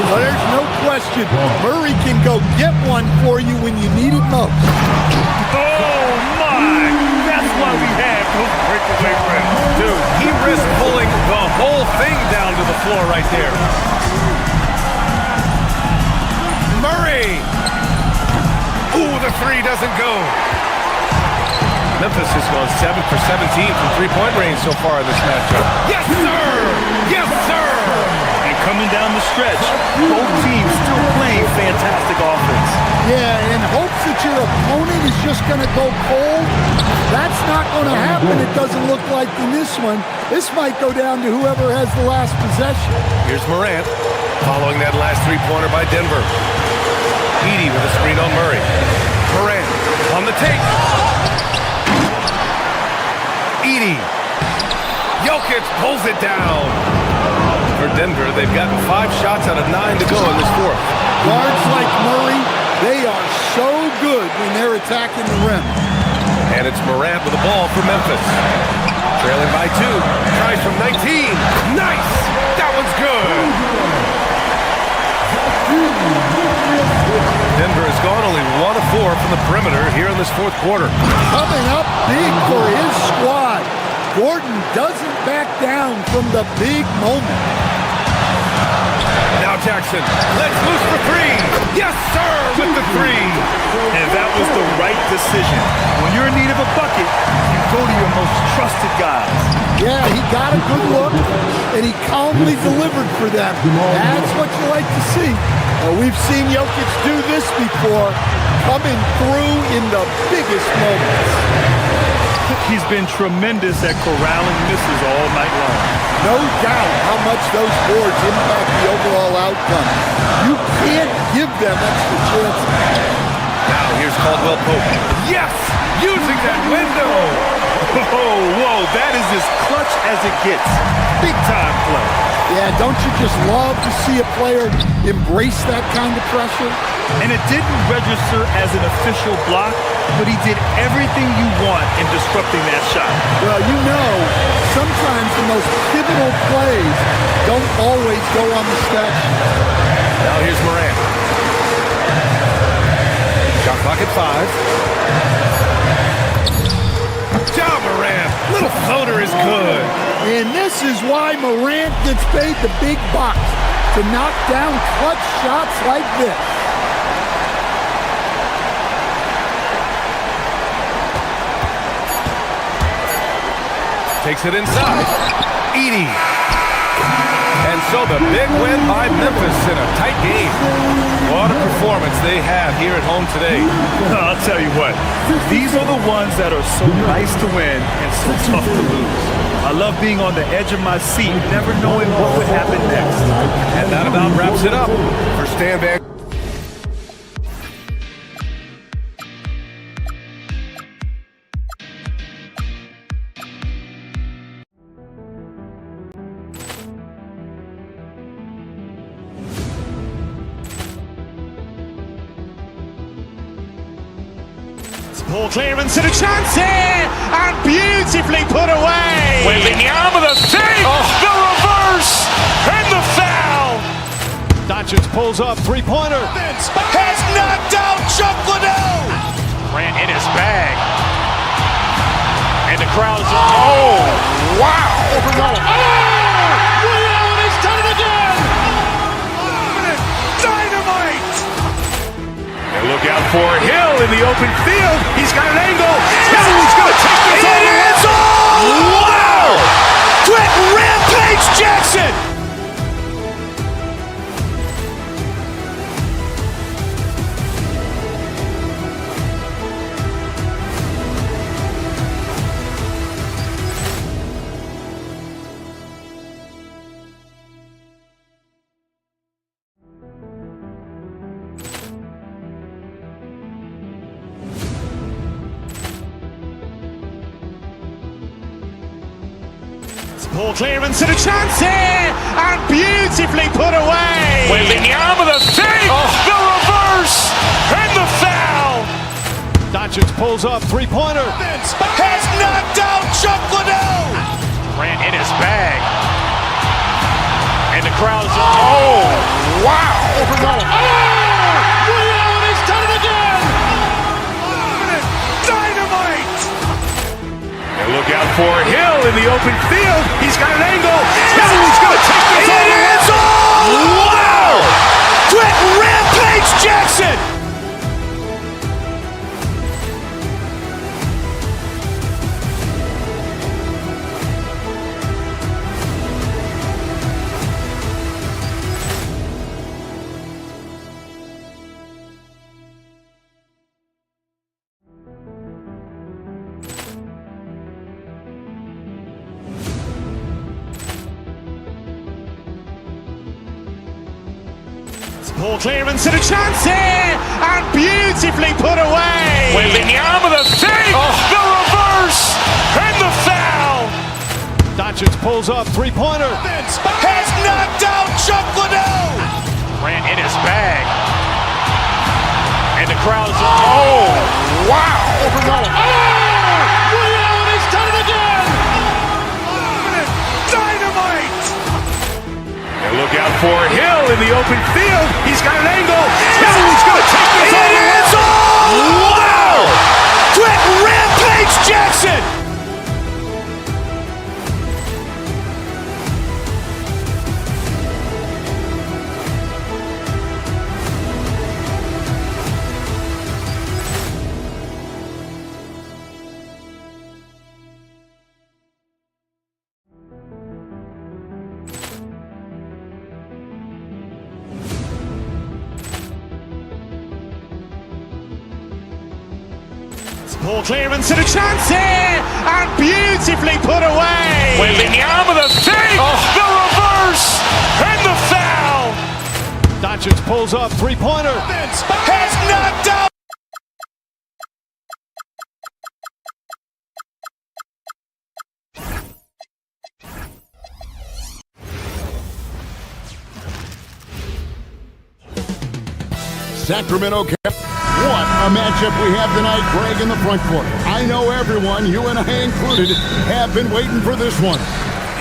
Well, there's no question. Murray can go get one for you when you need it most. Oh, my. That's why we have those breakaway rims. Dude, he risked pulling the whole thing down to the floor right there. Murray. Ooh, the three doesn't go. Memphis has gone 7 for 17 from three-point range so far in this matchup. Yes, sir! Yes, sir! And coming down the stretch, both teams still playing fantastic offense. Yeah, in hopes that your opponent is just going to go cold. That's not going to happen, it doesn't look like in this one. This might go down to whoever has the last possession. Here's Morant, following that last three-pointer by Denver. Edey with a screen on Murray. Morant on the take. Edey. Jokic pulls it down. For Denver, they've gotten 5 shots out of 9 to go in this fourth. Guards like Murray, they are so good when they're attacking the rim. And it's Morant with the ball for Memphis. Trailing by 2. Tries from 19. Nice! That one's good! Denver has gone only 1 of 4 from the perimeter here in this fourth quarter. Coming up big for his squad. Gordon doesn't back down from the big moment. Now Jackson, let's loose for 3. Yes, sir, with the 3. And that was the right decision. When you're in need of a bucket, you go to your most trusted guys. Yeah, he got a good look, and he calmly delivered for them. That's what you like to see. We've seen Jokic do this before, coming through in the biggest moments. He's been tremendous at corralling misses all night long. No doubt how much those boards impact the overall outcome. You can't give them extra chances. Now here's Caldwell Pope. Yes! Using that window! Whoa, that is as clutch as it gets. Big time play. Yeah, don't you just love to see a player embrace that kind of pressure? And it didn't register as an official block, but he did everything you want in disrupting that shot. Well, you know, sometimes the most pivotal plays don't always go on the stretch. Now here's Morant. Shot clock at 5. Ja Morant, little floater is good. And this is why Morant gets paid the big bucks, to knock down clutch shots like this. Takes it inside. Edey. And so the big win by Memphis in a tight game. What a performance they have here at home today. I'll tell you what, these are the ones that are so nice to win and so tough to lose. I love being on the edge of my seat, never knowing what would happen next. And that about wraps it up for Stan Van. Poor clearance and a chance here, and beautifully put away. Wembanyama the save, the reverse, and the foul. Doncic pulls up, three-pointer. Has knocked out Chuck Liddell. Ran in his bag. And the crowd's oh, wow. Allen has done it again. Dynamite. And look out for Hill in the open field. He's got an angle. Hill's going to take this all the way. Wow! Quick rampage Jackson. Ball clearance and a chance here, and beautifully put away. Wembanyama the fake, the reverse, and the foul. Doncic pulls up, three-pointer. Has knocked out Chuck Liddell. Ran in his bag. And the crowd is, oh, wow. He's done it again. Dynamite. And look out for Hill in the open field. He's got an angle. Hill's going to take this all the way. Wow! Quick Rampage Jackson. Ball clearance and a chance here, and beautifully put away. Wembanyama the fake, the reverse, and the foul. Doncic pulls up, three-pointer. Has knocked out Chuck Liddell. Ran in his bag. And the crowd is, oh, wow. He's done it again. Dynamite. And look out for Hill in the open field. He's got an angle. Hill's going to take this all the way. Wow! Quick Rampage Jackson. Ball clearance and a chance here, and beautifully put away. Wembanyama the fake, the reverse, and the foul. Doncic pulls up, three-pointer. Has knocked out. Sacramento Cap. What a matchup we have tonight, Greg, in the front court. I know everyone, you and I included, have been waiting for this one.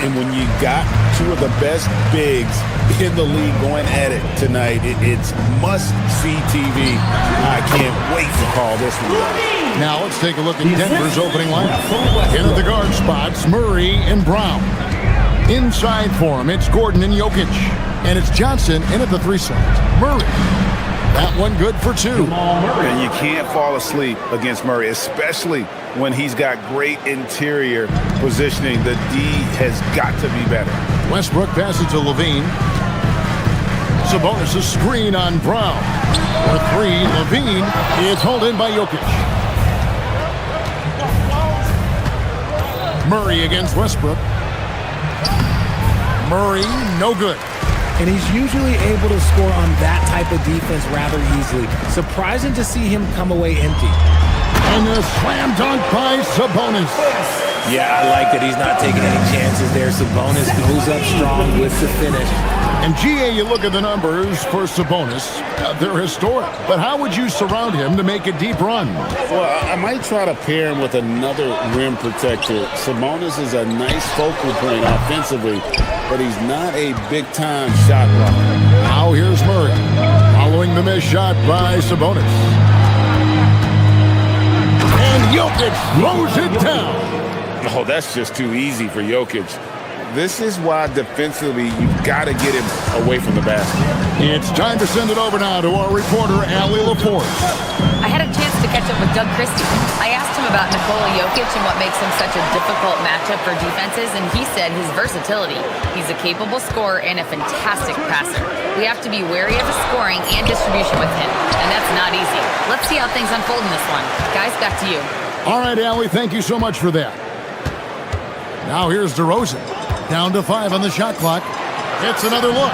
And when you got two of the best bigs in the league going at it tonight, it's must-see TV. I can't wait to call this one down. Now let's take a look at Denver's opening lineup. In at the guard spots, Murray and Brown. Inside for him, it's Gordon and Jokic. And it's Johnson in at the three sides. Murray. That one good for two. And you can't fall asleep against Murray, especially when he's got great interior positioning. The D has got to be better. Westbrook passes to Levine. Sabonis a screen on Brown. For three, Levine is hauled in by Jokic. Murray against Westbrook. Murray, no good. And he's usually able to score on that type of defense rather easily. Surprising to see him come away empty. And a slam dunk by Sabonis. Yeah, I like that he's not taking any chances there. Sabonis goes up strong with the finish. And GA, you look at the numbers for Sabonis. They're historic. But how would you surround him to make a deep run? Well, I might try to pair him with another rim protector. Sabonis is a nice focal point offensively, but he's not a big-time shot blocker. Now here's Murray, following the missed shot by Sabonis. And Jokic throws it down. Oh, that's just too easy for Jokic. This is why defensively you've got to get him away from the basket. It's time to send it over now to our reporter, Allie LaForce. I had a chance to catch up with Doug Christie. I asked him about Nikola Jokic and what makes him such a difficult matchup for defenses, and he said his versatility. He's a capable scorer and a fantastic passer. We have to be wary of his scoring and distribution with him, and that's not easy. Let's see how things unfold in this one. Guys, back to you. All right, Allie, thank you so much for that. Now here's DeRozan. Down to 5 on the shot clock. It's another look.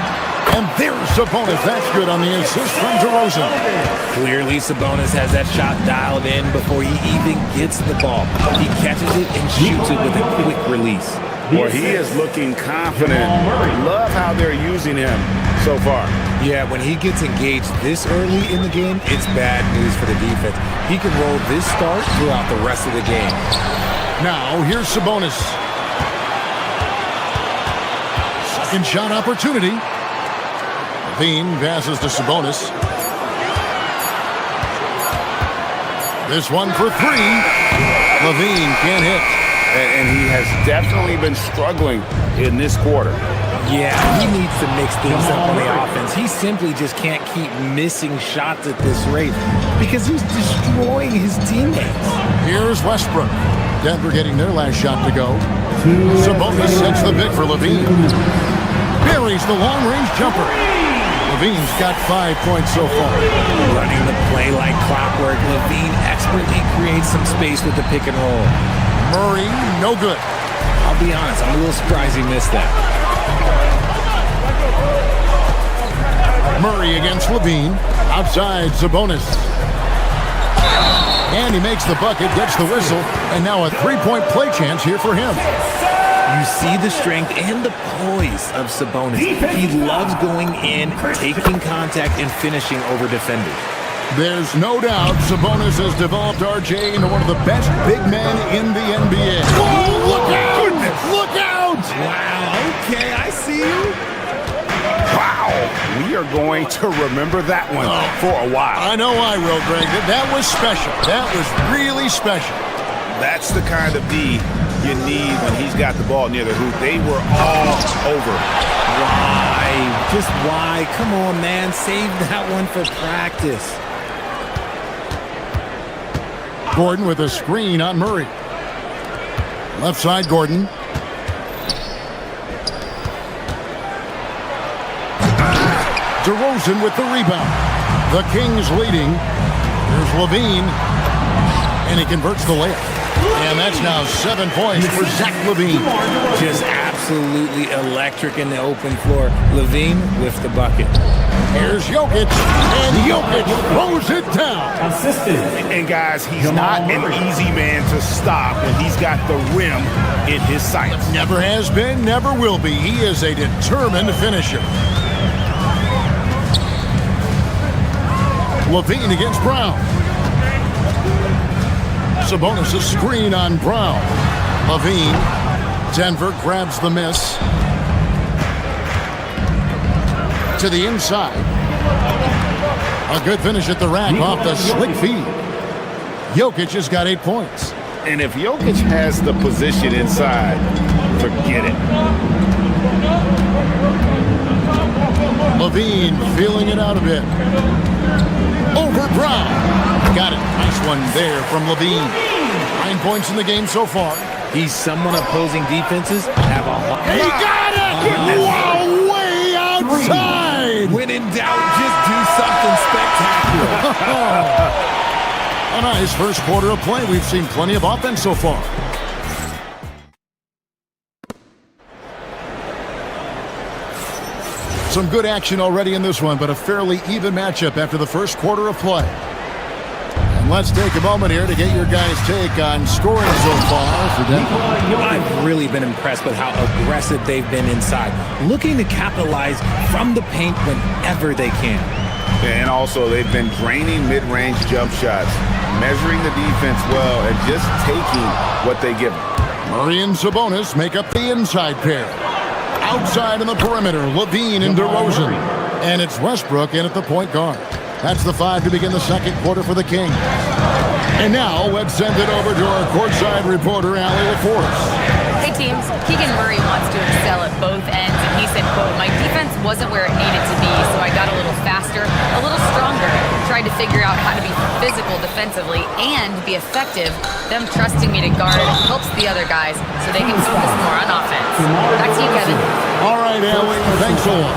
And there's Sabonis. That's good on the assist from DeRozan. Clearly, Sabonis has that shot dialed in before he even gets the ball. He catches it and shoots it with a quick release. Boy, he is looking confident. Love how they're using him so far. Yeah, when he gets engaged this early in the game, it's bad news for the defense. He can roll this start throughout the rest of the game. Now, here's Sabonis. Second shot opportunity. Levine passes to Sabonis. This one for three. Levine can't hit. And he has definitely been struggling in this quarter. Yeah, he needs to mix things up on the offense. He simply just can't keep missing shots at this rate because he's destroying his teammates. Here's Westbrook. Denver getting their last shot to go. Sabonis sets the pick for Levine. Buries the long-range jumper. Levine's got 5 points so far. Running the play like clockwork, Levine expertly creates some space with the pick and roll. Murray, no good. I'll be honest, I'm a little surprised he missed that. Murray against Levine. Outside, Sabonis. And he makes the bucket, gets the whistle, and now a three-point play chance here for him. You see the strength and the poise of Sabonis. He loves going in, taking contact, and finishing over defenders. There's no doubt Sabonis has developed RJ into one of the best big men in the NBA. Oh, look out! Goodness. Look out! Wow, okay, I see you. Wow, we are going to remember that one for a while. I know I will, Greg. That was special. That was really special. That's the kind of D you need when he's got the ball near the hoop. They were all over. Why? Just why? Come on, man. Save that one for practice. Gordon with a screen on Murray. Left side, Gordon. DeRozan with the rebound. The Kings leading. Here's Levine. And he converts the layup. And that's now 7 points for Zach Levine. Just absolutely electric in the open floor. Levine with the bucket. Here's Jokic. And Jokic throws it down. And guys, he's not an easy man to stop when he's got the rim in his sights. Never has been, never will be. He is a determined finisher. Levine against Brown. Sabonis a screen on Brown. Levine. Denver grabs the miss. To the inside. A good finish at the rack off the slick feed. Jokic has got 8 points. And if Jokic has the position inside, forget it. Levine feeling it out a bit. Over Brown. Got it. Nice one there from Levine. 9 points in the game so far. He's someone opposing defenses have a... He got it! Wow, way outside! When in doubt, just do something spectacular. A nice first quarter of play. We've seen plenty of offense so far. Some good action already in this one, but a fairly even matchup after the first quarter of play. And let's take a moment here to get your guys' take on scoring so far for Denver. I've really been impressed with how aggressive they've been inside, looking to capitalize from the paint whenever they can. And also, they've been draining mid-range jump shots, measuring the defense well, and just taking what they give them. Murray and Sabonis make up the inside pair. Outside on the perimeter, Levine and DeRozan. And it's Westbrook in at the point guard. That's the 5 to begin the second quarter for the Kings. And now, let's send it over to our courtside reporter, Allie LaForce. Hey, teams. Keegan Murray wants to excel at both ends, and he said, quote, "My defense wasn't where it needed to be, so I got a little faster, a little stronger, tried to figure out how to be physical defensively and be effective. Them trusting me to guard helps the other guys so they can focus more on offense." Back to you, Kevin. All right, Allie. Thanks a lot.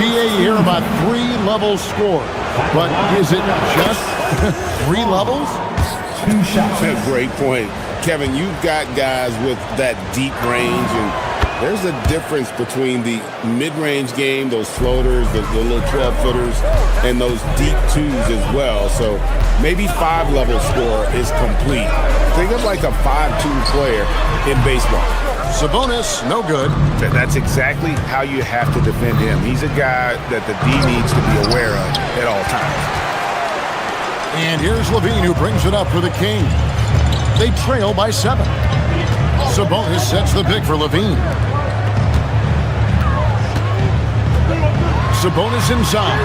GA, you hear about 3 levels scored. But is it just 3 levels? 2 shots. Great point. Kevin, you've got guys with that deep range, and there's a difference between the mid-range game, those floaters, the little 12-footers, and those deep 2s as well. So maybe 5-level score is complete. Think of like a 5-2 player in baseball. Sabonis, no good. That's exactly how you have to defend him. He's a guy that the D needs to be aware of at all times. And here's Levine who brings it up for the King. They trail by 7. Sabonis sets the pick for Levine. Sabonis inside.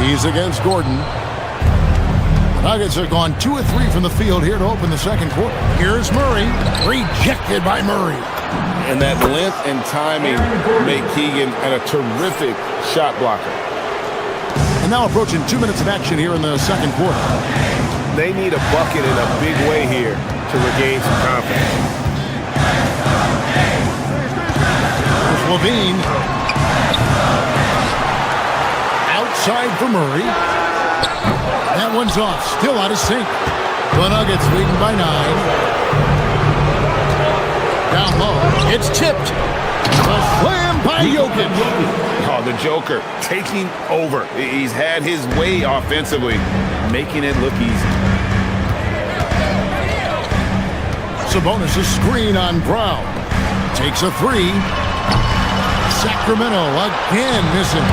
He's against Gordon. The Nuggets have gone 2 of 3 from the field here to open the second quarter. Here's Murray. Rejected by Murray. And that length and timing make Keegan a terrific shot blocker. And now approaching 2 minutes of action here in the second quarter. They need a bucket in a big way here to regain some confidence. There's Levine. Outside for Murray. That one's off. Still out of sync. The Nuggets leading by 9. Down low. It's tipped. A slam by Jokic. Oh, the Joker taking over. He's had his way offensively, making it look easy. Sabonis a screen on Brown. Takes a 3. Sacramento again missing.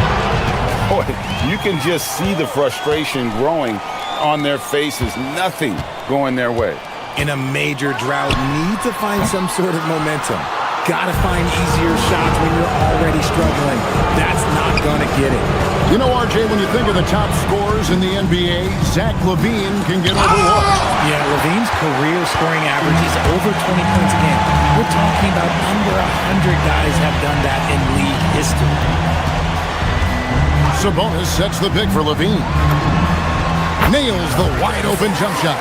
Boy, you can just see the frustration growing on their faces. Nothing going their way. In a major drought, need to find some sort of momentum. Gotta find easier shots when you're already struggling. That's not gonna get it. You know, RJ, when you think of the top scorers in the NBA, Zach LaVine can get overlooked. Yeah, LaVine's career scoring average is over 20 points a game. We're talking about under 100 guys have done that in league history. Sabonis sets the pick for LaVine. Nails the wide-open jump shot.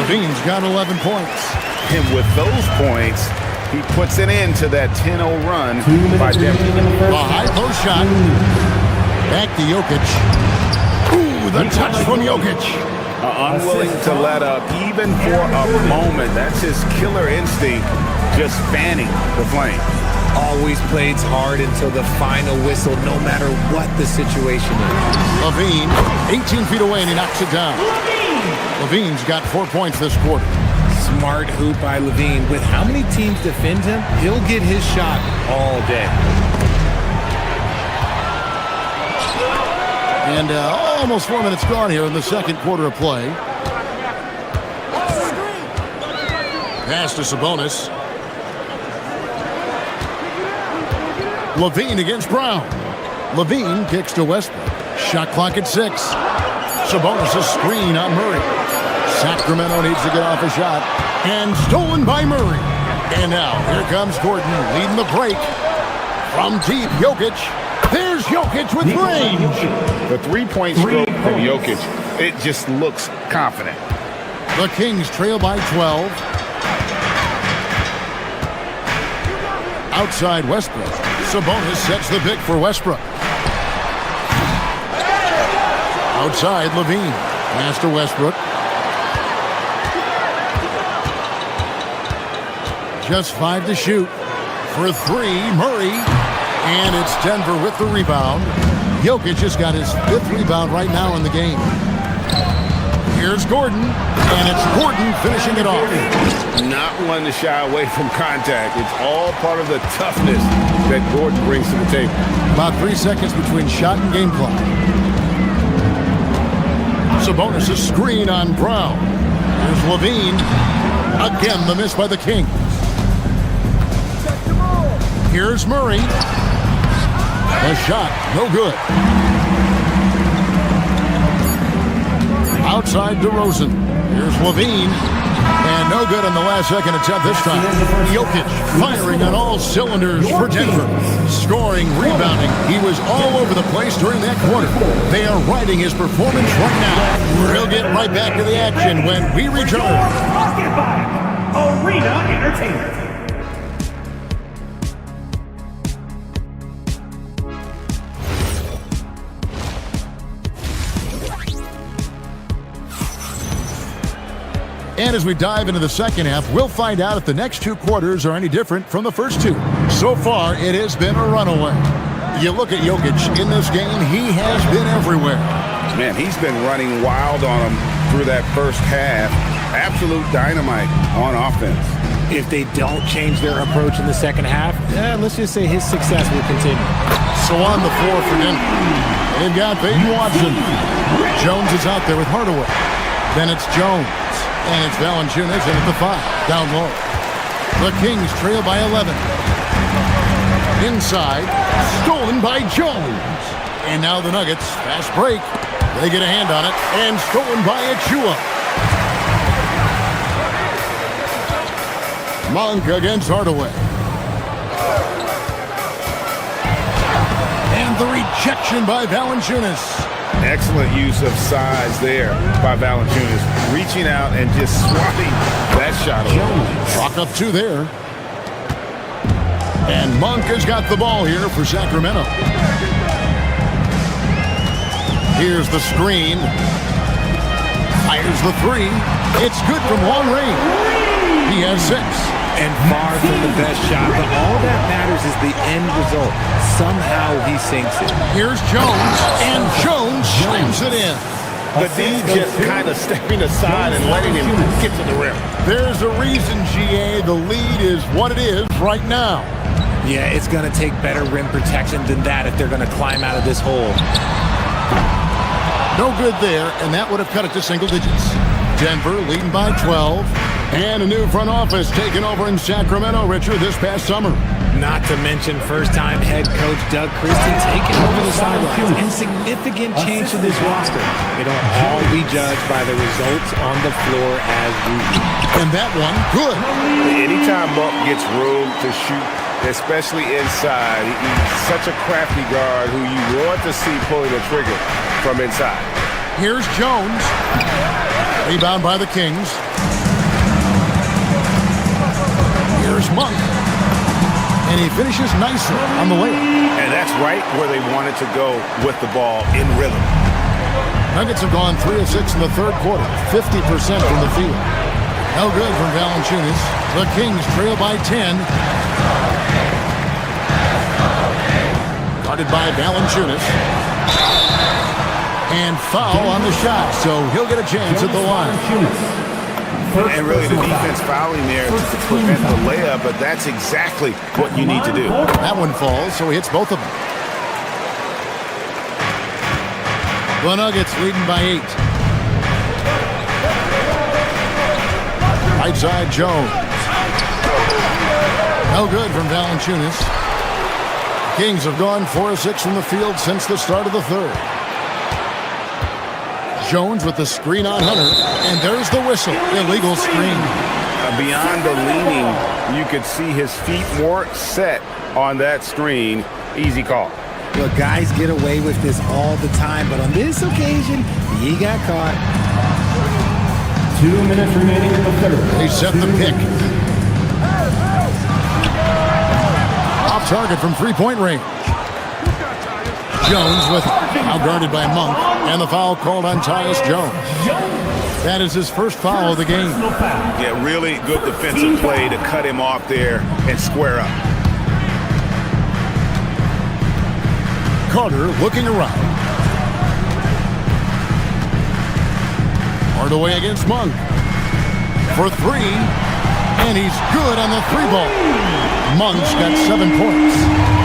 LaVine's got 11 points. And with those points, he puts it into that 10-0 run by Denver. A high post shot. Back to Jokic. Ooh, the touch from Jokic. Unwilling to let up even for a moment. That's his killer instinct, just fanning the flame. Always plays hard until the final whistle, no matter what the situation is. LaVine, 18 feet away, and he knocks it down. LaVine's got 4 points this quarter. Smart hoop by LaVine. With how many teams defend him, he'll get his shot all day. And almost 4 minutes gone here in the second quarter of play. Pass to Sabonis. LaVine against Brown. LaVine kicks to Westbrook. Shot clock at 6. Sabonis a screen on Murray. Sacramento needs to get off a shot. And stolen by Murray. And now here comes Gordon leading the break. From deep, Jokic. There's Jokic with range. The three-point stroke from Jokic, it just looks confident. The Kings trail by 12. Outside Westbrook. Sabonis sets the pick for Westbrook. Outside LaVine. Pass to Westbrook. Just 5 to shoot. For 3, Murray. And it's Denver with the rebound. Jokic just got his 5th rebound right now in the game. Here's Gordon. And it's Gordon finishing it off. Not one to shy away from contact. It's all part of the toughness that Gordon brings to the table. About 3 seconds between shot and game clock. Sabonis a screen on Brown. Here's LaVine. Again, the miss by the Kings. Here's Murray. A shot, no good. Outside DeRozan. Here's LaVine. And no good on the last second attempt this time. Jokic firing on all cylinders for Denver. Scoring, rebounding. He was all over the place during that quarter. They are riding his performance right now. We'll get right back to the action when we return. Arena Entertainment. And as we dive into the second half, we'll find out if the next 2 quarters are any different from the first 2. So far, it has been a runaway. You look at Jokic in this game, he has been everywhere. Man, he's been running wild on him through that first half. Absolute dynamite on offense. If they don't change their approach in the second half, let's just say his success will continue. So on the floor for Denver, they've got Peyton Watson. Jones is out there with Hardaway. Then it's Jones. And it's Valanciunas in at the 5, down low. The Kings trail by 11. Inside, stolen by Jones. And now the Nuggets, fast break. They get a hand on it, and stolen by Achua. Monk against Hardaway. And the rejection by Valanciunas. Excellent use of size there by Valanciunas, reaching out and just swatting that shot away. Rock up 2 there. And Monk has got the ball here for Sacramento. Here's the screen. Fires the 3. It's good from long range. He has 6. And far from the best shot, but all that matters is the end result. Somehow he sinks it. Here's Jones, and Jones slams it in. The D just kind of stepping aside and letting him get to the rim. There's a reason, GA, the lead is what it is right now. Yeah, it's going to take better rim protection than that if they're going to climb out of this hole. No good there, and that would have cut it to single digits. Denver leading by 12. And a new front office taken over in Sacramento, Richard, this past summer. Not to mention first-time head coach Doug Christie taking over the sidelines. Insignificant change to this roster. It'll all be judged by the results on the floor as usual. And that one, good. Anytime Monk gets room to shoot, especially inside, he's such a crafty guard who you want to see pulling the trigger from inside. Here's Jones. Rebound by the Kings. Here's Monk. And he finishes nicely on the layup. And that's right where they wanted to go with the ball in rhythm. Nuggets have gone 3 of 6 in the third quarter, 50% from the field. No good from Valanciunas. The Kings trail by 10. Guarded by Valanciunas. And foul on the shot, so he'll get a chance at the line. And really the defense fouling there to prevent the layup, but that's exactly what you need to do. That one falls, so he hits both of them. The Nuggets leading by 8. Right side, Jones. No good from Valanciunas. Kings have gone 4 of 6 from the field since the start of the third. Jones with the screen on Hunter, and there's the whistle. Illegal screen. Beyond the leaning, you could see his feet more set on that screen. Easy call. Look, guys get away with this all the time, but on this occasion, he got caught. 2 minutes remaining in the third. They set the pick. Off target from three-point range. Jones with now guarded by Monk, and the foul called on Tyus Jones. That is his first foul of the game. Yeah, really good defensive play to cut him off there and square up. Carter looking around. Hardaway against Monk for 3, and he's good on the 3-ball. Monk's got 7 points.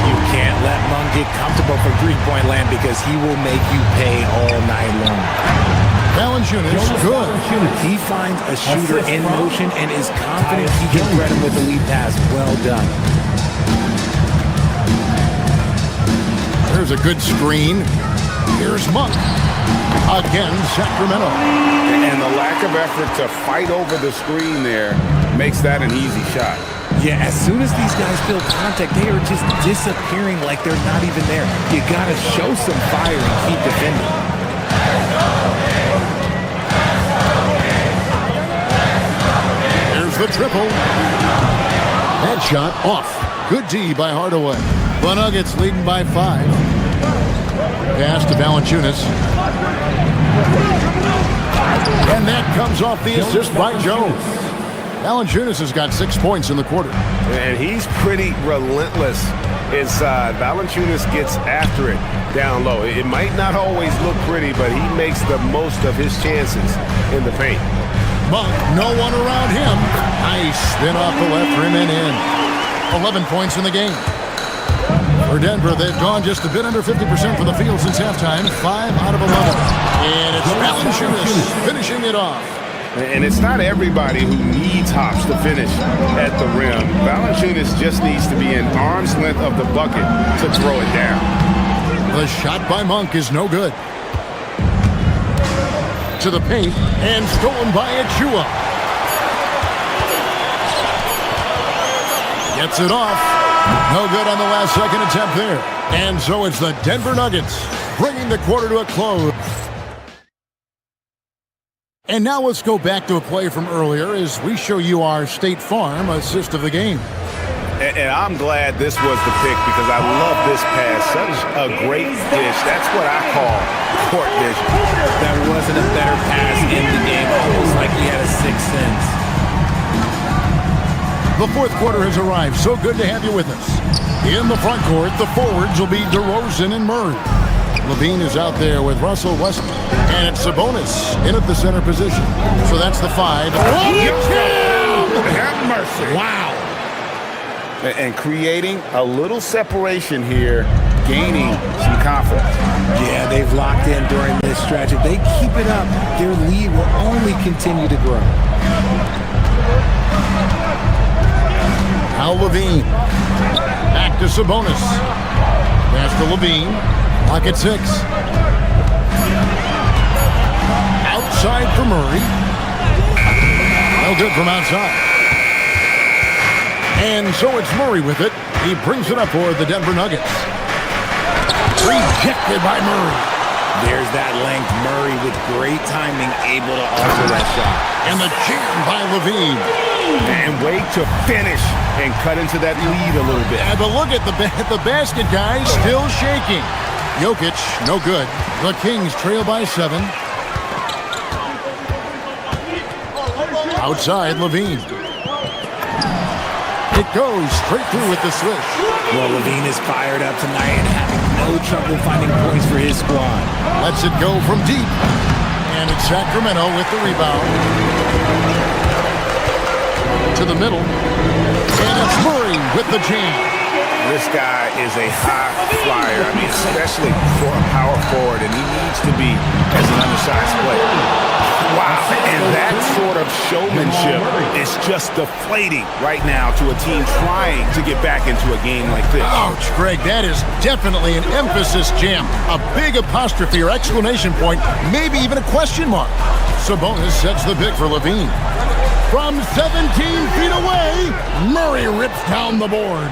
You can't let Monk get comfortable from three-point land because he will make you pay all night long. Valanciunas good. He finds a shooter in motion and is confident he can threat him with the lead pass. Well done. There's a good screen. Here's Monk. Again, Sacramento. And the lack of effort to fight over the screen there makes that an easy shot. Yeah, as soon as these guys feel contact, they are just disappearing like they're not even there. You got to show some fire and keep defending. There's the triple. That shot off. Good D by Hardaway. The Nuggets leading by 5. Pass to Valanciunas. And that comes off the assist by Jones. Valanciunas has got 6 points in the quarter. And he's pretty relentless inside. Valanciunas gets after it down low. It might not always look pretty, but he makes the most of his chances in the paint. Monk, no one around him. Nice spin off the left rim and in. 11 points in the game. For Denver, they've gone just a bit under 50% from the field since halftime. 5 out of 11. And it's Valanciunas finishing it off. And it's not everybody who needs hops to finish at the rim. Valanciunas just needs to be an arm's length of the bucket to throw it down. The shot by Monk is no good. To the paint and stolen by Achua. Gets it off. No good on the last second attempt there. And so it's the Denver Nuggets bringing the quarter to a close. And now let's go back to a play from earlier as we show you our State Farm assist of the game. And I'm glad this was the pick because I love this pass. Such a great dish. That's what I call court vision. There wasn't a better pass in the game, almost like he had a sixth sense. The fourth quarter has arrived. So good to have you with us. In the front court, the forwards will be DeRozan and Murray. Levine is out there with Russell Westbrook. And it's Sabonis in at the center position. So that's the 5. Have mercy. Wow. And creating a little separation here, gaining some confidence. Yeah, they've locked in during this stretch. If they keep it up, their lead will only continue to grow. Now Levine. Back to Sabonis. Pass to Levine. Lock at 6. Outside for Murray. No good from outside. And so it's Murray with it. He brings it up for the Denver Nuggets. Rejected by Murray. There's that length. Murray with great timing, able to alter that shot. And the jam by Levine. And wait to finish and cut into that lead a little bit. And look at the basket, guys, still shaking. Jokic, no good. The Kings trail by 7. Outside, Levine. It goes straight through with the swish. Well, Levine is fired up tonight and having no trouble finding points for his squad. Lets it go from deep. And it's Sacramento with the rebound. To the middle. And it's Murray with the jam. This guy is a high flyer. I mean, especially for a power forward, and he needs to be as an undersized player. Wow, and that sort of showmanship is just deflating right now to a team trying to get back into a game like this. Ouch, Greg, that is definitely an emphasis jam. A big apostrophe or exclamation point, maybe even a question mark. Sabonis sets the pick for Levine. From 17 feet away, Murray rips down the board.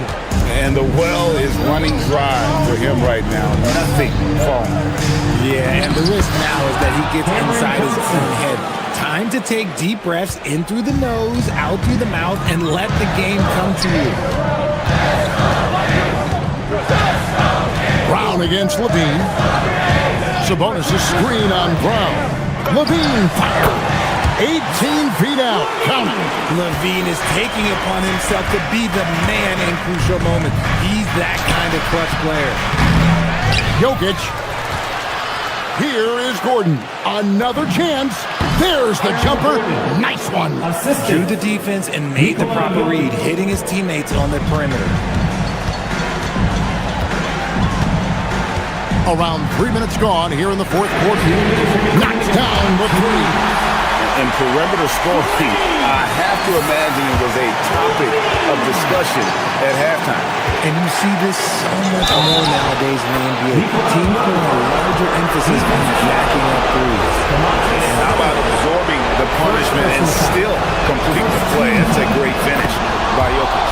And the well is running dry for him right now. Nothing falling. Yeah, and the risk now is that he gets inside his own head. Time to take deep breaths in through the nose, out through the mouth, and let the game come to you. Brown against Levine. Sabonis' screen on Brown. Levine fired. 18 feet out. Count it. Levine is taking upon himself to be the man in crucial moments. He's that kind of clutch player. Jokic. Here is Gordon. Another chance. There's the jumper. Nice one. Drew the defense and made the proper read, hitting his teammates on the perimeter. Around 3 minutes gone here in the fourth quarter. Knocks down the 3. And perimeter scoring, I have to imagine it was a topic of discussion at halftime. And you see this so much more nowadays in the NBA. Teams put a larger emphasis on jacking up threes. And how about absorbing the punishment and still complete the play? That's a great finish by Jokic.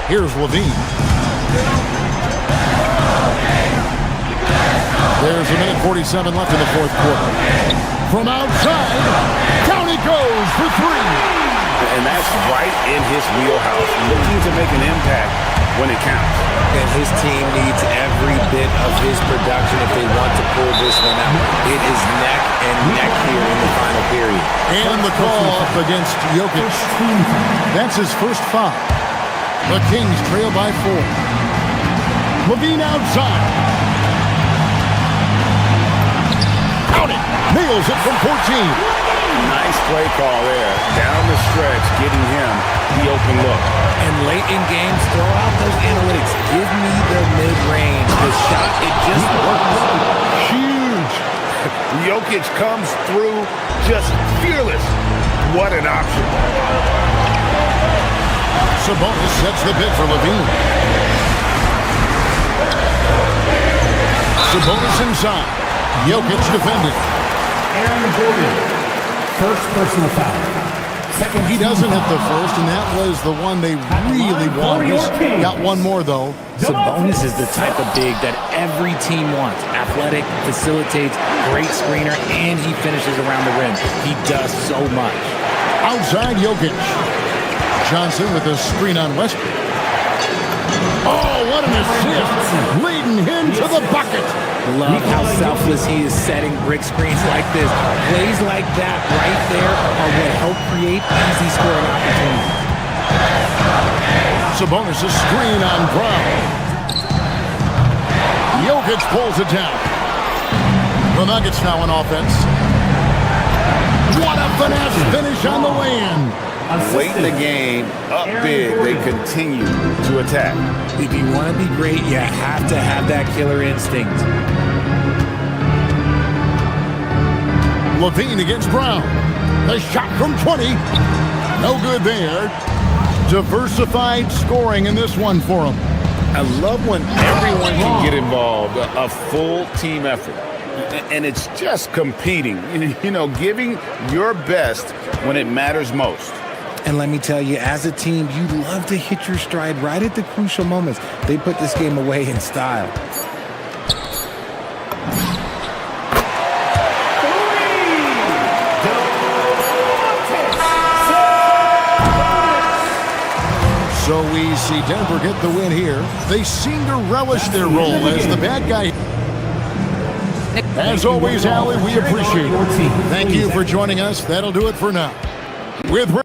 Here's Levine. There's a minute 47 left in the fourth quarter. From outside, down he goes for 3. And that's right in his wheelhouse. Looking to make an impact when it counts. And his team needs every bit of his production if they want to pull this one out. It is neck and neck here in the final period. And the call up against Jokic. That's his first foul. The Kings trail by 4. Levine outside. Count it. Nails it from 14. Nice play call there. Down the stretch, getting him the open look. And late in games, throw out those analytics. Give me the mid-range. The shot, it just works. Huge. Jokic comes through just fearless. What an option. Sabonis sets the bid for Levine. Sabonis inside. Jokic defending. Aaron Gordon, first personal foul. Second, He doesn't hit the first, and that was the one they really wanted. He's got one more, though. Sabonis is the type of big that every team wants. Athletic, facilitates, great screener, and he finishes around the rim. He does so much. Outside Jokic. Johnson with a screen on Westbrook. Oh, what an assist! Leading him to the bucket. Love how selfless he is setting brick screens like this. Plays like that right there are what help create easy scoring opportunities. Sabonis' screen on Brown. Jokic pulls it down. The Nuggets now on offense. What a finesse finish on the lay-in. Late in the game, up big, they continue to attack. If you want to be great, you have to have that killer instinct. Levine against Brown. The shot from 20. No good there. Diversified scoring in this one for him. I love when everyone can get involved, a full team effort. And it's just competing, you know, giving your best when it matters most. And let me tell you, as a team, you love to hit your stride right at the crucial moments. They put this game away in style. So we see Denver get the win here. They seem to relish their role as the bad guy. As always, Allie, we appreciate it. Thank you for joining us. That'll do it for now. With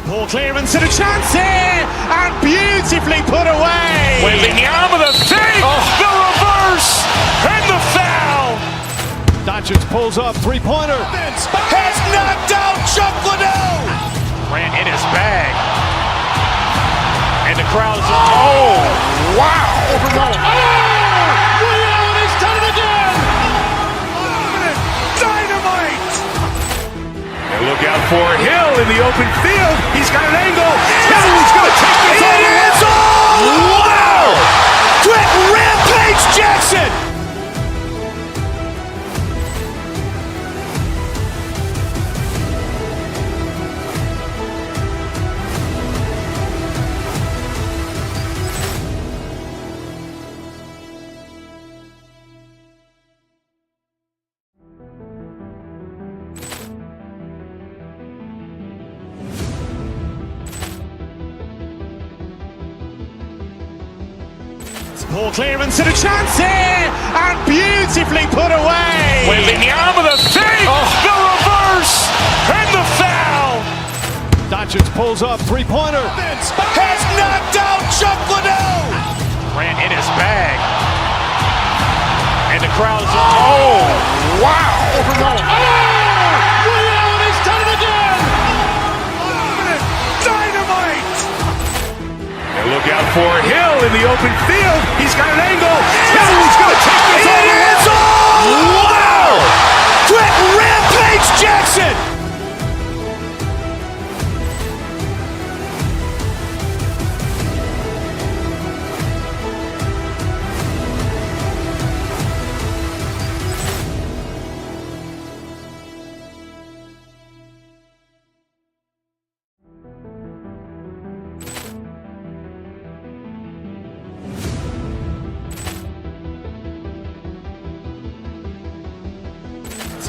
Ball clearance and a chance here, and beautifully put away. Wembanyama the fake, the reverse, and the foul. Doncic pulls up, three-pointer. Has knocked out Chuck Liddell. Ran in his bag. And the crowd is, oh, wow. Ray Allen has done it again. Dynamite. And look out for Hill in the open field. He's got an angle. He's going to take this all the way. Wow. Quick Rampage Jackson. Ball clearance and a chance here, and beautifully put away. Wembanyama the fake, the reverse, and the foul. Doncic pulls up, three-pointer. Has knocked out Chuck Liddell. Ran in his bag. And the crowd is, oh, wow. Ray Allen has done it again. Dynamite. And look out for Hill in the open field. He's got an angle. Hill's going to take this all the way. Wow. Quick Rampage Jackson.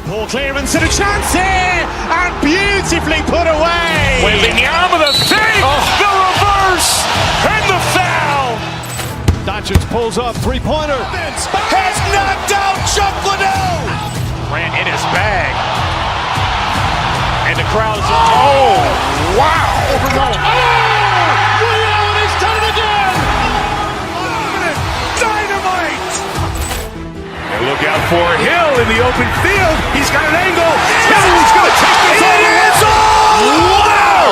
Ball clearance and a chance here, and beautifully put away. Wembanyama the fake, the reverse, and the foul. Doncic pulls up, three-pointer. Has knocked out Chuck Liddell. Ran in his bag. And the crowd is... Oh, wow. Ray Allen has done it again! Dynamite. And look out for Hill in the open field. He's got an angle. Hill's going to take this all the way. Wow!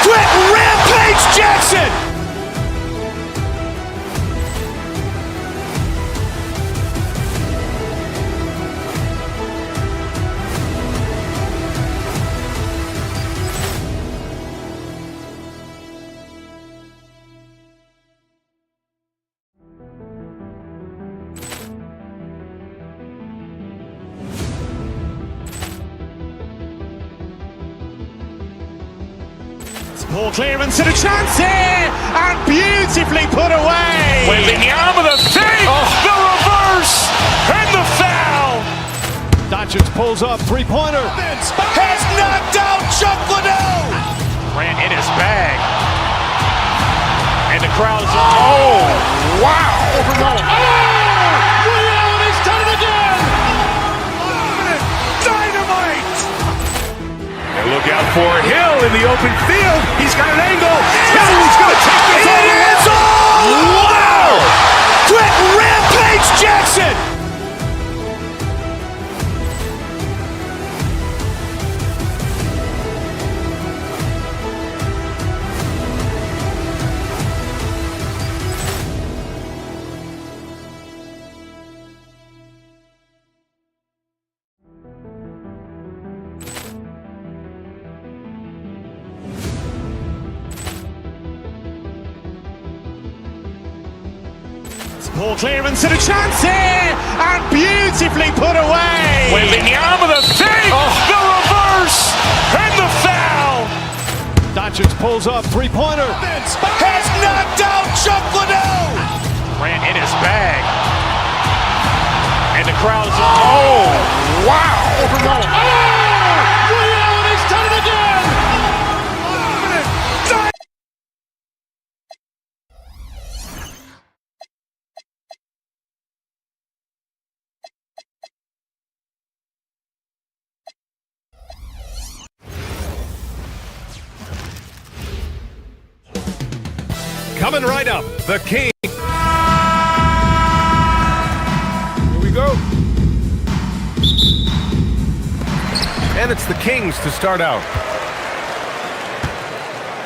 Quick Rampage Jackson. Poor clearance and a chance here! And beautifully put away! Wembanyama, the fake! The reverse! And the foul! Doncic pulls up, three-pointer. Has knocked out Chuck Liddell! Ran in his bag. And the crowd is... Oh, wow! Ray Allen has done it again! Dynamite! And look out for Hill in the open field. He's got an angle. Hill's going to take this all the way. Wow! Quick Rampage Jackson! Poor clearance and a chance here! And beautifully put away! Wembanyama, the fake! The reverse! And the foul! Doncic pulls up, three-pointer. Has knocked out Chuck Liddell! Ran in his bag. And the crowd is... Oh, wow! Ray Allen has done it again! Coming right up, the King. Here we go. And it's the Kings to start out.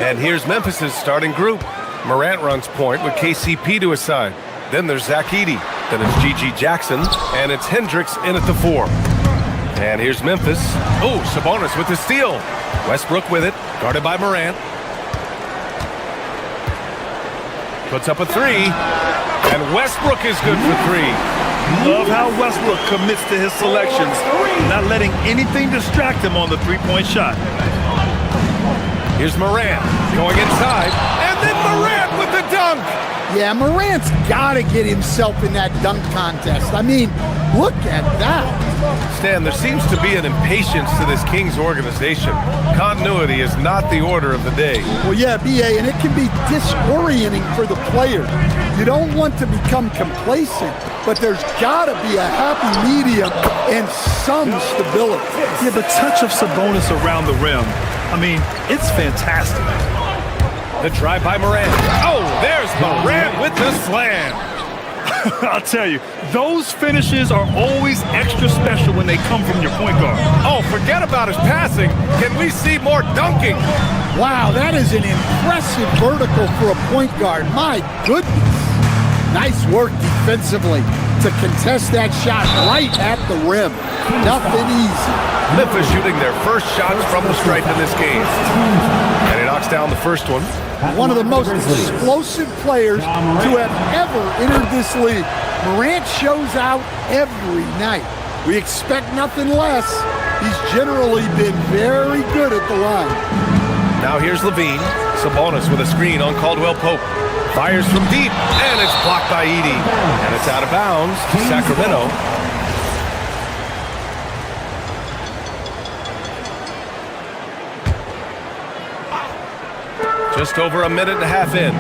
And here's Memphis's starting group. Morant runs point with KCP to his side. Then there's Zach Edey. Then it's G.G. Jackson. And it's Hendricks in at the 4. And here's Memphis. Oh, Sabonis with the steal. Westbrook with it, guarded by Morant. Puts up a 3, and Westbrook is good for 3. Love how Westbrook commits to his selections, not letting anything distract him on the three-point shot. Here's Morant going inside, and then Morant with the dunk. Yeah, Morant's got to get himself in that dunk contest. I mean, look at that. Stan, there seems to be an impatience to this Kings organization. Continuity is not the order of the day. Well, yeah, B.A., and it can be disorienting for the player. You don't want to become complacent, but there's got to be a happy medium and some stability. Yeah, the touch of Sabonis around the rim, I mean, it's fantastic. The drive by Morant. Oh, there's Morant with the slam. I'll tell you, those finishes are always extra special when they come from your point guard. Oh, forget about his passing. Can we see more dunking? Wow, that is an impressive vertical for a point guard. My goodness. Nice work defensively to contest that shot right at the rim. Nothing easy. Memphis shooting their first shots from the stripe in this game. And he knocks down the first one. One of the most explosive players to have ever entered this league. Morant shows out every night. We expect nothing less. He's generally been very good at the line. Now here's Levine. Sabonis with a screen on Caldwell Pope. Fires from deep, and it's blocked by Edey. And it's out of bounds to Sacramento. Just over a minute and a half in.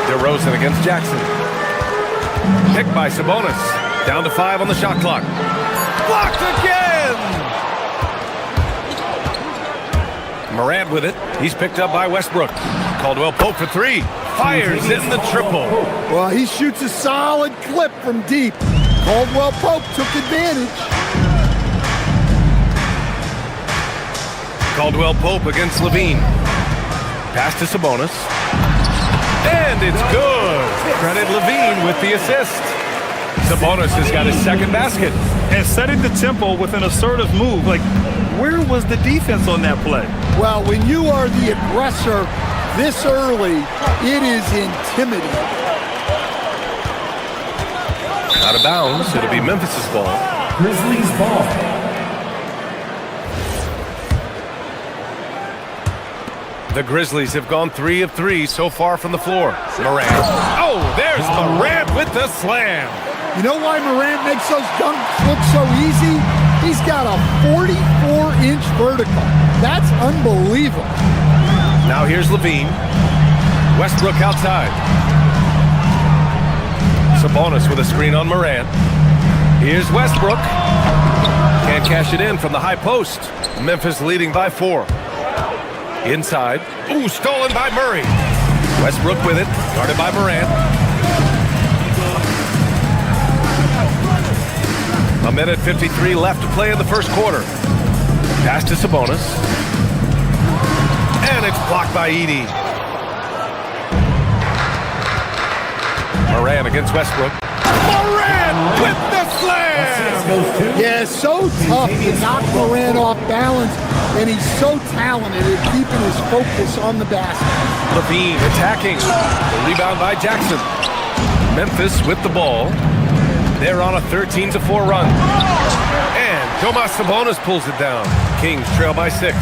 DeRozan against Jackson. Picked by Sabonis. Down to 5 on the shot clock. Blocked again! Morant with it. He's picked up by Westbrook. Caldwell Pope for 3. Fires in the triple. Well, he shoots a solid clip from deep. Caldwell Pope took advantage. Caldwell Pope against Levine. Pass to Sabonis. And it's good. Credit Levine with the assist. Sabonis has got his second basket. And setting the tempo with an assertive move. Like, where was the defense on that play? Well, when you are the aggressor this early, it is intimidating. Out of bounds. It'll be Memphis's ball. Grizzlies ball. The Grizzlies have gone 3 of 3 so far from the floor. Morant. Oh, there's Morant with the slam. You know why Morant makes those dunks look so easy? He's got a 44-inch vertical. That's unbelievable. Now here's Levine. Westbrook outside. Sabonis with a screen on Morant. Here's Westbrook. Can't cash it in from the high post. Memphis leading by 4. Inside. Ooh, stolen by Murray. Westbrook with it. Guarded by Morant. A minute 53 left to play in the first quarter. Pass to Sabonis. And it's blocked by Edey. Morant against Westbrook. Morant with the slam! Yeah, so tough to knock Morant off balance, and he's so talented at keeping his focus on the basket. Levine attacking. The rebound by Jackson. Memphis with the ball. They're on a 13-4 run. And Domas Sabonis pulls it down. Kings trail by 6.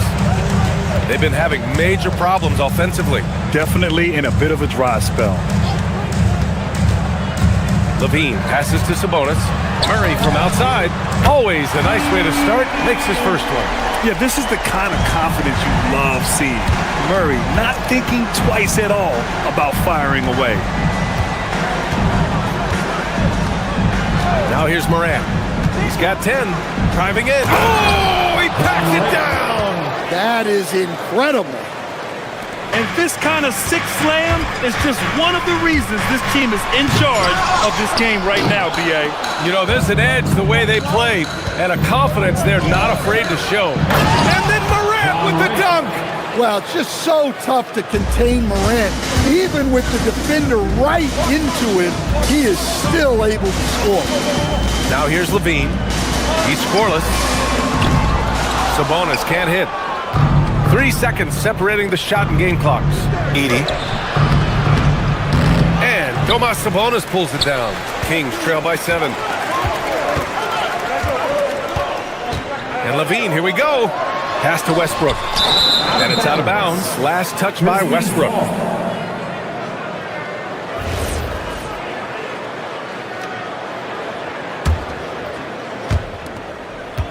They've been having major problems offensively. Definitely in a bit of a dry spell. Levine passes to Sabonis. Murray from outside. Always a nice way to start. Makes his first one. Yeah, this is the kind of confidence you love seeing. Murray not thinking twice at all about firing away. Now here's Morant. He's got 10. Driving in. Oh, he packs it down. That is incredible. And this kind of sixth slam is just one of the reasons this team is in charge of this game right now, B.A. You know, there's an edge the way they play and a confidence they're not afraid to show. And then Morant with the dunk. Well, it's just so tough to contain Morant. Even with the defender right into him, he is still able to score. Now here's Levine. He's scoreless. Sabonis can't hit. 3 seconds separating the shot and game clocks. Edey. And Domas Sabonis pulls it down. Kings trail by 7. And Levine, here we go. Pass to Westbrook. And it's out of bounds. Last touch by Westbrook.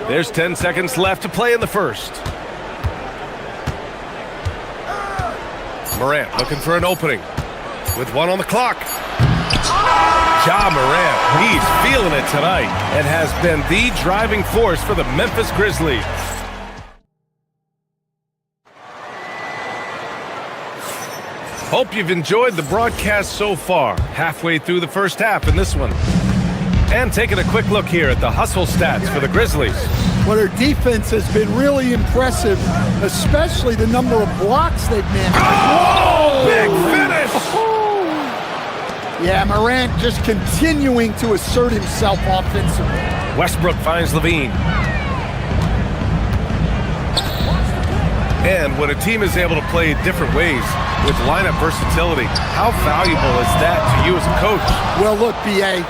There's 10 seconds left to play in the first. Morant looking for an opening with 1 on the clock. Ja Morant, he's feeling it tonight and has been the driving force for the Memphis Grizzlies. Hope you've enjoyed the broadcast so far, halfway through the first half in this one. And taking a quick look here at the hustle stats for the Grizzlies. Well, their defense has been really impressive, especially the number of blocks they've managed. Oh, big finish! Yeah, Morant just continuing to assert himself offensively. Westbrook finds Levine. And when a team is able to play different ways with lineup versatility, how valuable is that to you as a coach? Well, look, B.A.,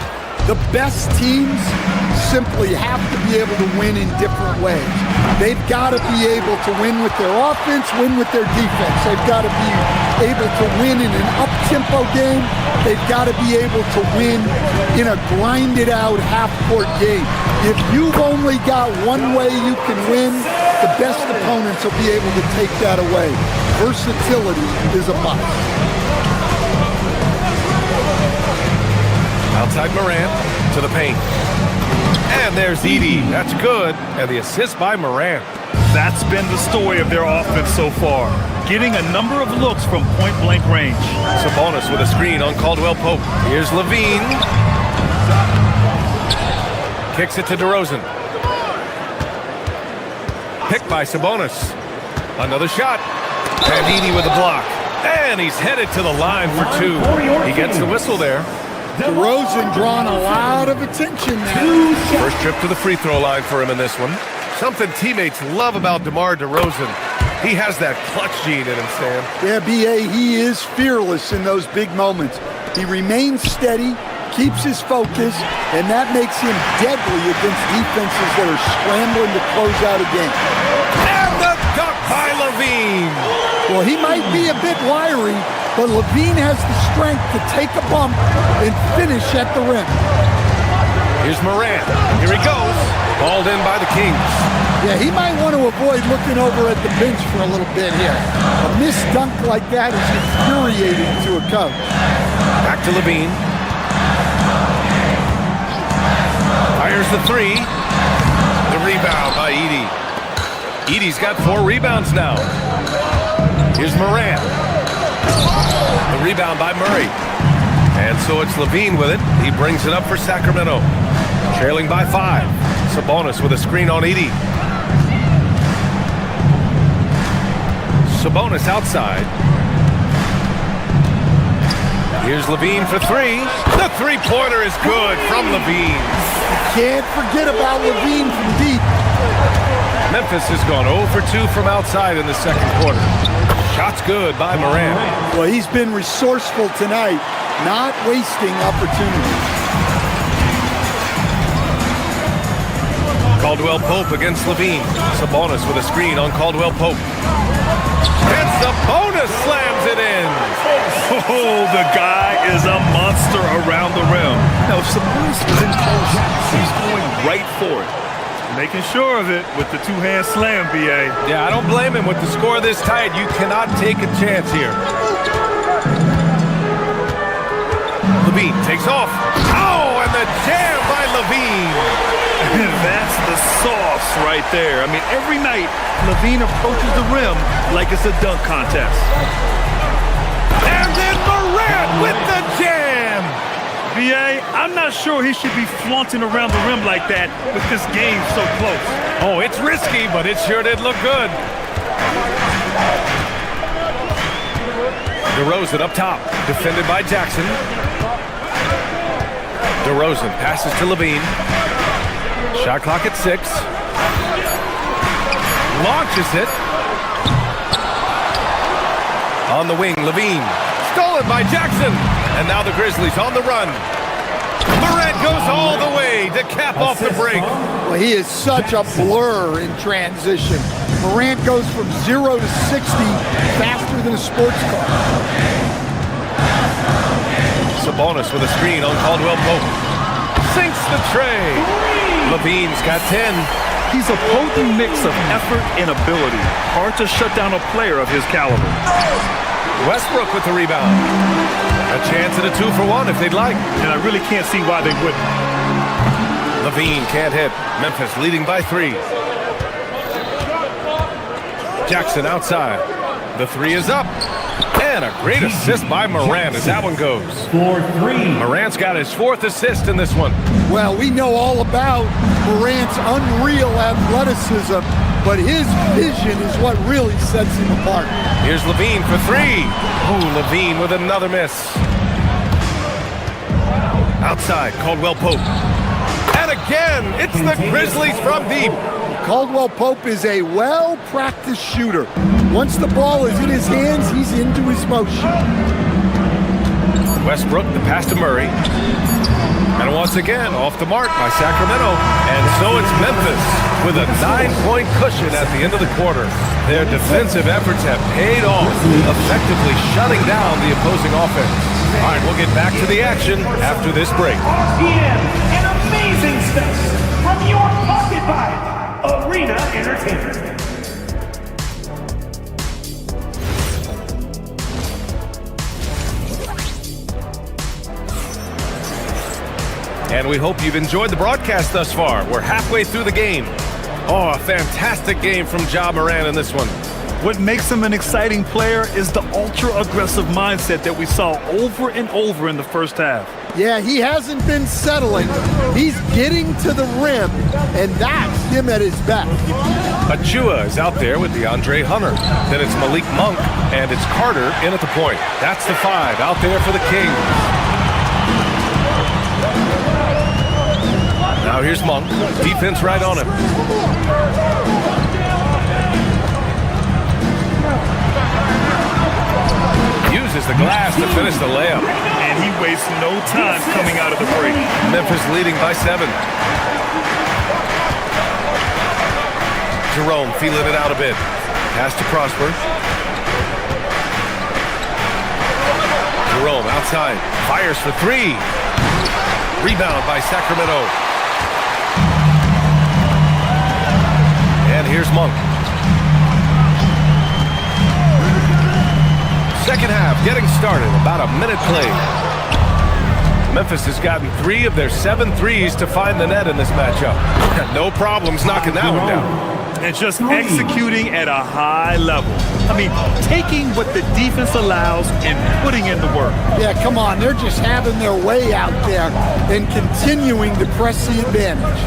the best teams simply have to be able to win in different ways. They've got to be able to win with their offense, win with their defense. They've got to be able to win in an up-tempo game. They've got to be able to win in a grinded-out half-court game. If you've only got one way you can win, the best opponents will be able to take that away. Versatility is a must. Outside Morant to the paint. And there's Edey. That's good. And the assist by Morant. That's been the story of their offense so far. Getting a number of looks from point-blank range. Sabonis with a screen on Caldwell Pope. Here's Levine. Kicks it to DeRozan. Picked by Sabonis. Another shot. And Edey with a block. And he's headed to the line for two. He gets the whistle there. DeRozan drawing a lot of attention now. First trip to the free throw line for him in this one. Something teammates love about DeMar DeRozan. He has that clutch gene in him, Stan. Yeah, B.A., he is fearless in those big moments. He remains steady, keeps his focus, and that makes him deadly against defenses that are scrambling to close out a game. And the dunk by Levine. Well, he might be a bit wiry, but Levine has the strength to take a bump and finish at the rim. Here's Morant. Here he goes. Balled in by the Kings. Yeah, he might want to avoid looking over at the bench for a little bit here. A missed dunk like that is infuriating to a coach. Back to Levine. Fires the three. The rebound by Edey. Edey's got 4 rebounds now. Here's Morant. The rebound by Murray. And so it's Levine with it. He brings it up for Sacramento. Trailing by 5. Sabonis with a screen on Edey. Sabonis outside. Here's Levine for 3. The three-pointer is good from Levine. Can't forget about Levine from deep. Memphis has gone 0 for 2 from outside in the second quarter. Shot's good by Morant. Well, he's been resourceful tonight, not wasting opportunities. Caldwell Pope against Levine. Sabonis with a screen on Caldwell Pope. And Sabonis slams it in. Oh, the guy is a monster around the rim. Now, if Sabonis is in close, he's going right for it. Making sure of it with the two-hand slam, B.A. Yeah, I don't blame him. With the score this tight, you cannot take a chance here. Levine takes off. Oh, and the jam by Levine. That's the sauce right there. I mean, every night, Levine approaches the rim like it's a dunk contest. And then Morant with the jam. B.A., I'm not sure he should be flaunting around the rim like that with this game so close. Oh, it's risky, but it sure did look good. DeRozan up top, defended by Jackson. DeRozan passes to Levine. Shot clock at 6. Launches it. On the wing, Levine. Stolen by Jackson. And now the Grizzlies on the run. Morant goes all the way to cap off the break. Well, he is such a blur in transition. Morant goes from 0 to 60 faster than a sports car. Sabonis with a screen on Caldwell Pope. Sinks the tray. Levine's got 10. He's a potent mix of effort and ability. Hard to shut down a player of his caliber. Westbrook with the rebound. A chance at a 2-for-1 if they'd like. And I really can't see why they wouldn't. Levine can't hit. Memphis leading by 3. Jackson outside. The 3 is up. And a great assist by Morant as that one goes. Morant's got his 4th assist in this one. Well, we know all about Morant's unreal athleticism, but his vision is what really sets him apart. Here's Levine for 3. Ooh, Levine with another miss. Outside, Caldwell Pope. And again, it's the Grizzlies from deep. Caldwell Pope is a well-practiced shooter. Once the ball is in his hands, he's into his motion. Westbrook, the pass to Murray. And once again, off the mark by Sacramento. And so it's Memphis with a 9-point cushion at the end of the quarter. Their defensive efforts have paid off, effectively shutting down the opposing offense. All right, we'll get back to the action after this break. An amazing stuff from your pocket by Arena Entertainment. And we hope you've enjoyed the broadcast thus far. We're halfway through the game. Oh, a fantastic game from Ja Morant in this one. What makes him an exciting player is the ultra-aggressive mindset that we saw over and over in the first half. Yeah, he hasn't been settling. He's getting to the rim, and that's him at his best. Achua is out there with DeAndre Hunter. Then it's Malik Monk, and it's Carter in at the point. That's the 5 out there for the Kings. Now here's Monk. Defense right on him. Uses the glass to finish the layup. And he wastes no time coming out of the break. Memphis leading by 7. Jerome feeling it out a bit. Pass to Prosper. Jerome outside. Fires for 3. Rebound by Sacramento. And here's Monk. Second half getting started. About a minute played. Memphis has gotten 3 of their 7 threes to find the net in this matchup. No problems knocking that one down. And just executing at a high level. I mean, taking what the defense allows and putting in the work. Yeah, come on. They're just having their way out there and continuing to press the advantage.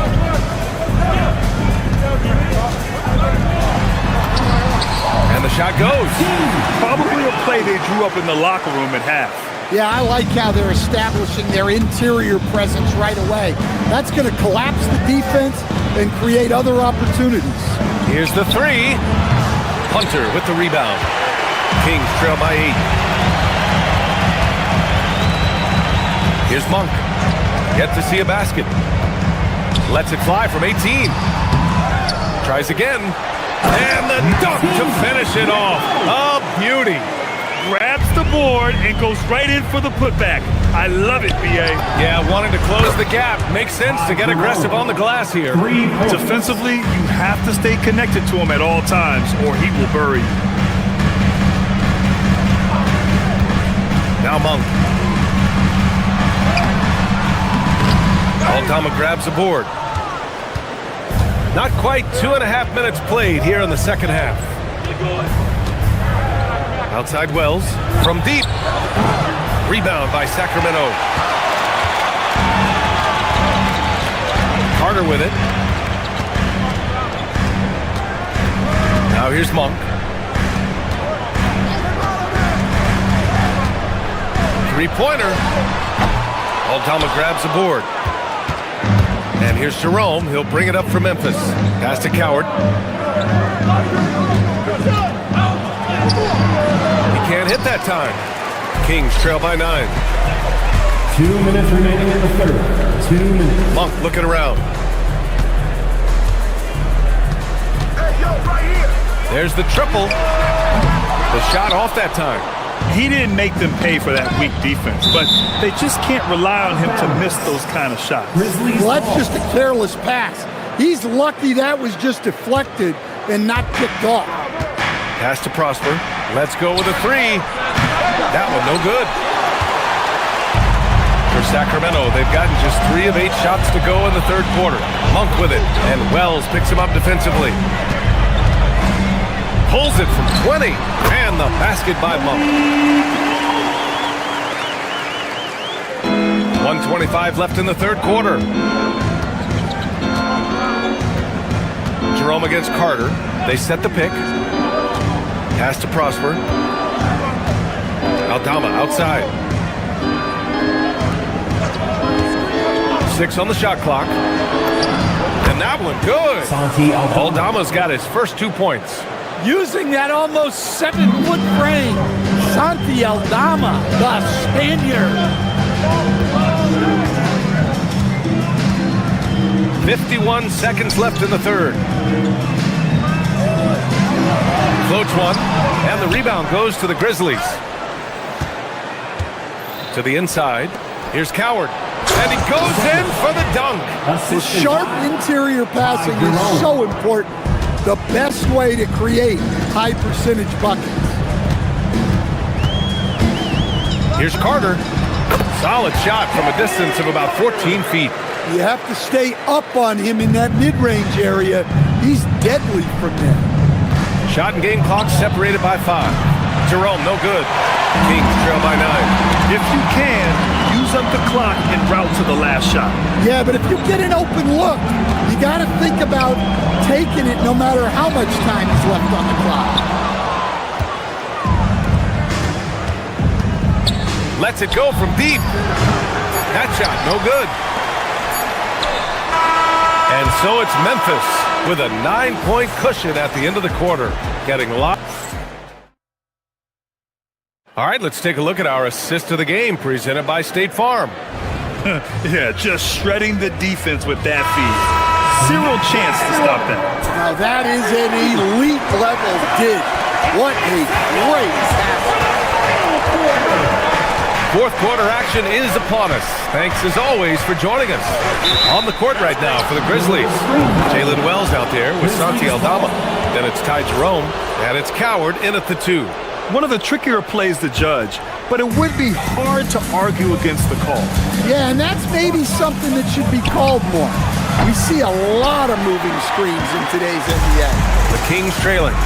And the shot goes. Probably a play they drew up in the locker room at half. Yeah, I like how they're establishing their interior presence right away. That's going to collapse the defense and create other opportunities. Here's the 3. Hunter with the rebound. Kings trail by 8. Here's Monk. Yet to see a basket. Lets it fly from 18. Tries again. And the dunk to finish it off. A beauty. Grabs the board and goes right in for the putback. I love it, B.A. Yeah, wanting to close the gap. Makes sense to get aggressive on the glass here. Defensively, you have to stay connected to him at all times or he will bury you. Now Monk. Aldama grabs the board. Not quite 2.5 minutes played here in the second half. Outside Wells from deep. Rebound by Sacramento. Carter with it. Now here's Monk. Three-pointer. Aldama grabs the board. And here's Jerome. He'll bring it up for Memphis. Pass to Coward. He can't hit that time. Kings trail by 9. 2 minutes remaining in the third. 2 minutes. Monk looking around. There's the triple. The shot off that time. He didn't make them pay for that weak defense, but they just can't rely on him to miss those kind of shots. Well, that's just a careless pass. He's lucky that was just deflected and not picked off. Pass to Prosper. Let's go with a 3. That one no good. For Sacramento, they've gotten just 3 of 8 shots to go in the third quarter. Monk with it, and Wells picks him up defensively. Pulls it from 20, and the basket by Monk. 1:25 left in the third quarter. Jerome against Carter. They set the pick. Pass to Prosper. Aldama outside. 6 on the shot clock. And that one good. Aldama's got his first 2 points. Using that almost 7-foot frame, Santi Aldama, the Spaniard. 51 seconds left in the third. Floats one, and the rebound goes to the Grizzlies. To the inside, here's Coward, and he goes in for the dunk. The sharp interior passing is so important. The best way to create high percentage buckets. Here's Carter. Solid shot from a distance of about 14 feet. You have to stay up on him in that mid-range area. He's deadly from there. Shot and game clock separated by 5. Jerome, no good. Kings trail by 9. If you can, use up the clock en route to the last shot. Yeah, but if you get an open look, you got to think about taking it no matter how much time is left on the clock. Lets it go from deep. That shot, no good. And so it's Memphis with a 9-point cushion at the end of the quarter. Getting locked. All right, let's take a look at our assist of the game presented by State Farm. Yeah, just shredding the defense with that feed. Zero chance to stop that. Now that is an elite level dig. What a great pass. Fourth quarter action is upon us. Thanks as always for joining us. On the court right now for the Grizzlies. Jalen Wells out there with Santi Aldama. Then it's Ty Jerome, and it's Coward in at the 2. One of the trickier plays to judge, but it would be hard to argue against the call. Yeah, and that's maybe something that should be called more. We see a lot of moving screens in today's NBA. The Kings trailing.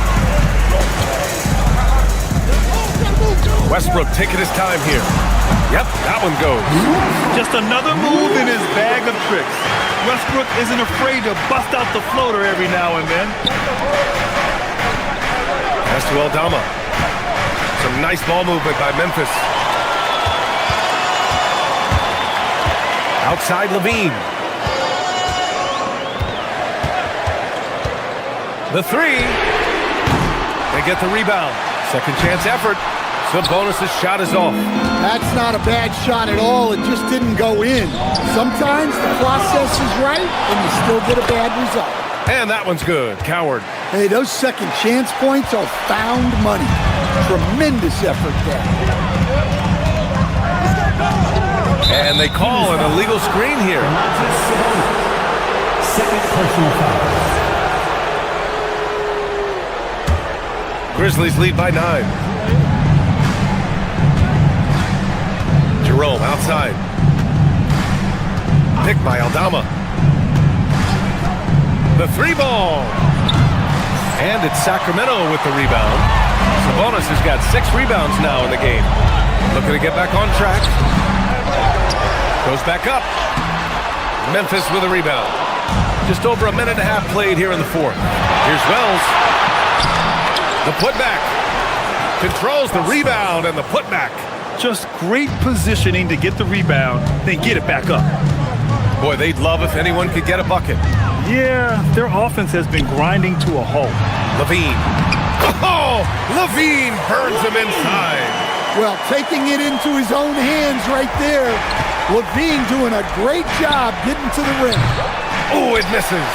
Westbrook taking his time here. Yep, that one goes. Just another move in his bag of tricks. Westbrook isn't afraid to bust out the floater every now and then. Pass to Aldama. Some nice ball movement by Memphis. Outside Levine. The 3. They get the rebound. Second chance effort. Sabonis' shot is off. That's not a bad shot at all. It just didn't go in. Sometimes the process is right, and you still get a bad result. And that one's good. Coward. Hey, those second chance points are found money. Tremendous effort there. And they call an illegal screen here. Second personal foul. Grizzlies lead by 9. Jerome outside. Picked by Aldama. The 3 ball. And it's Sacramento with the rebound. Sabonis has got 6 rebounds now in the game. Looking to get back on track. Goes back up. Memphis with a rebound. Just over a minute and a half played here in the 4th. Here's Wells. The putback. Controls the rebound and the putback. Just great positioning to get the rebound, then get it back up. Boy, they'd love if anyone could get a bucket. Yeah, their offense has been grinding to a halt. Levine. Oh, Levine burns him inside. Well, taking it into his own hands right there. Levine doing a great job getting to the rim. Oh, it misses.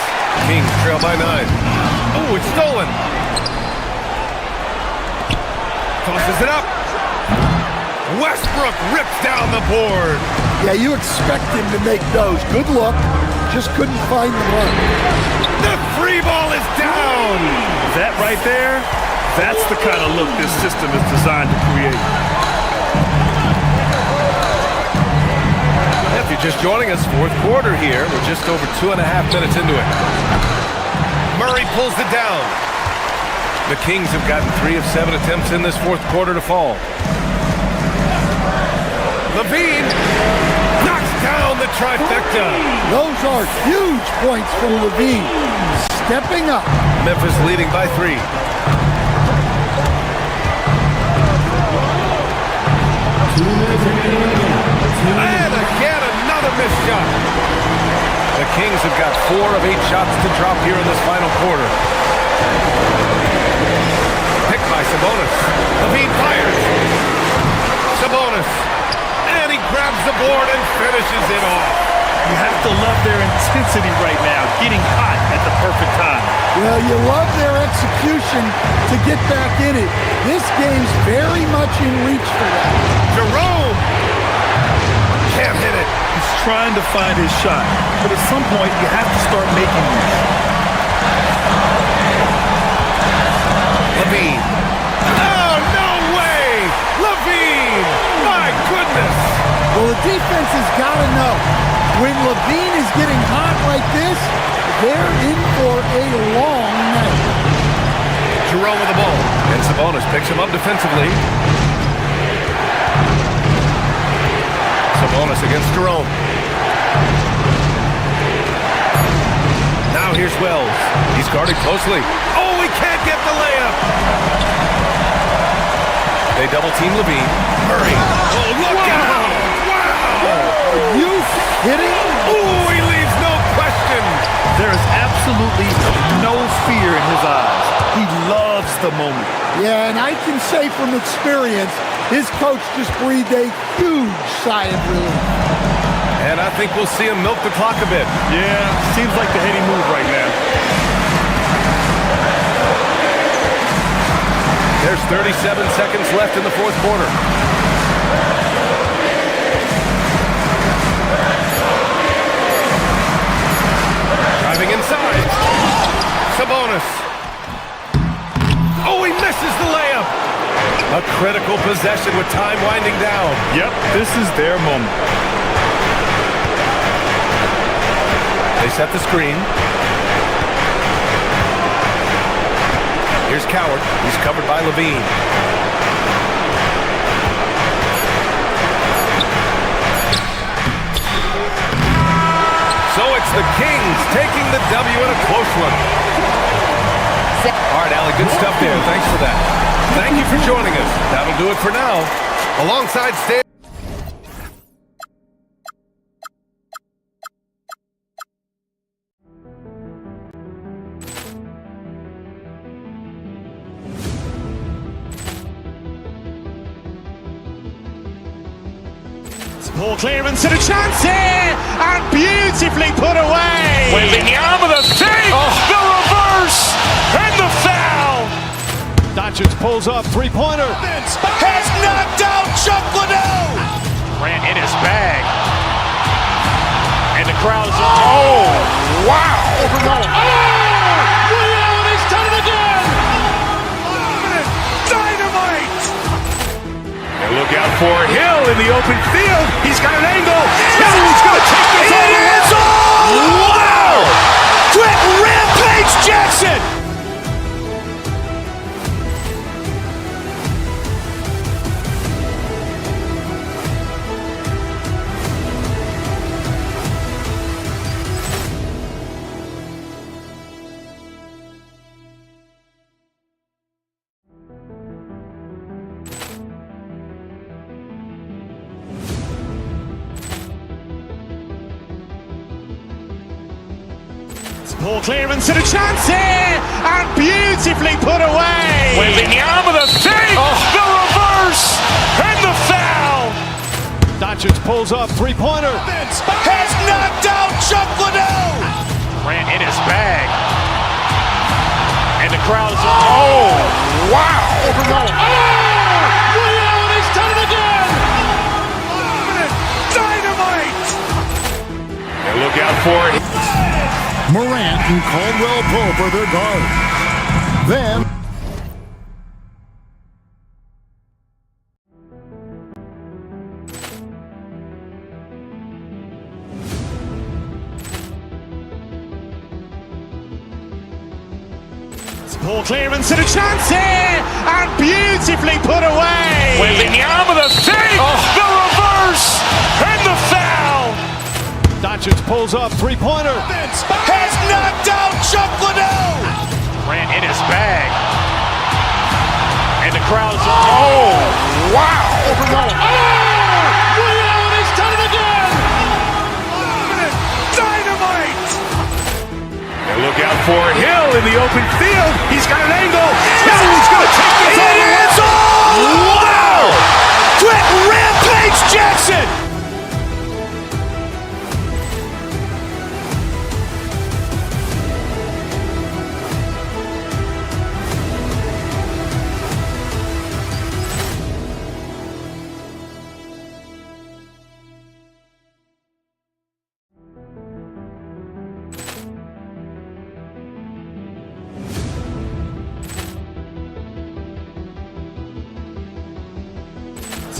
Kings trail by 9. Oh, it's stolen. Tosses it up. Westbrook rips down the board. Yeah, you expect him to make those. Good look. Just couldn't find the run. The 3 ball is down. That right there, that's the kind of look this system is designed to create. If you're just joining us, 4th quarter here. We're just over 2.5 minutes into it. Murray pulls it down. The Kings have gotten 3 of 7 attempts in this 4th quarter to fall. Levine knocks down the trifecta. Those are huge points from Levine. Stepping up. Memphis leading by 3. And again, another missed shot. The Kings have got 4 of 8 shots to drop here in this final quarter. Picked by Sabonis. Levine fires. Sabonis. And he grabs the board and finishes it off. You have to love their intensity right now, getting hot at the perfect time. Well, you love their execution to get back in it. This game's very much in reach for them. Jerome can't hit it. He's trying to find his shot, but at some point you have to start making them. Levine. Oh, no way! Levine! My goodness! Well, defense has got to know when Levine is getting hot like this, they're in for a long night. Jerome with the ball, and Sabonis picks him up defensively. Sabonis against Jerome. Now here's Wells. He's guarded closely. Oh, he can't get the layup. They double team Levine. Murray. Oh, look out! Wow! Are you kidding? Oh, he leaves no question. There is absolutely no fear in his eyes. He loves the moment. Yeah, and I can say from experience, his coach just breathed a huge sigh of relief. And I think we'll see him milk the clock a bit. Yeah, seems like the heady move right now. There's 37 seconds left in the fourth quarter. Driving inside. Sabonis. Oh, he misses the layup. A critical possession with time winding down. Yep, this is their moment. They set the screen. Here's Coward. He's covered by Levine. So it's the Kings taking the W in a close one. All right, Allie, good stuff there. Thanks for that. Thank you for joining us. That'll do it for now. Alongside Stan. Poor clearance and a chance here, and beautifully put away. Wembanyama with a fake, the reverse, and the foul. Doncic pulls up, three-pointer. Has knocked out Chuck Liddell. Ran in his bag. And the crowd is, oh, wow. Liddell, he's done it again. Dynamite. And look out for Hill in the open field. He's got an angle. Hill's going to take this all the way. Wow! Quick Rampage Jackson. Poor clearance and a chance here, and beautifully put away. Wembanyama with a fake, the reverse, and the foul. Doncic pulls up, three-pointer. Has knocked out Chuck Liddell. Ran in his bag. And the crowd is, oh, wow. Liddell, he's done it again. Dynamite. And look out for it. Morant and Caldwell Pope are their guards. Then Poor clearance and a chance here, and beautifully put away. Wembanyama with a fake, the reverse, and the foul. Doncic pulls up, three-pointer. Has knocked out Chuck Liddell. Ran in his bag. And the crowd is, oh, wow. Liddell, he's done it again. Dynamite. And look out for Hill in the open field. He's got an angle. Hill's going to take this all the way. Wow. Quick Rampage Jackson.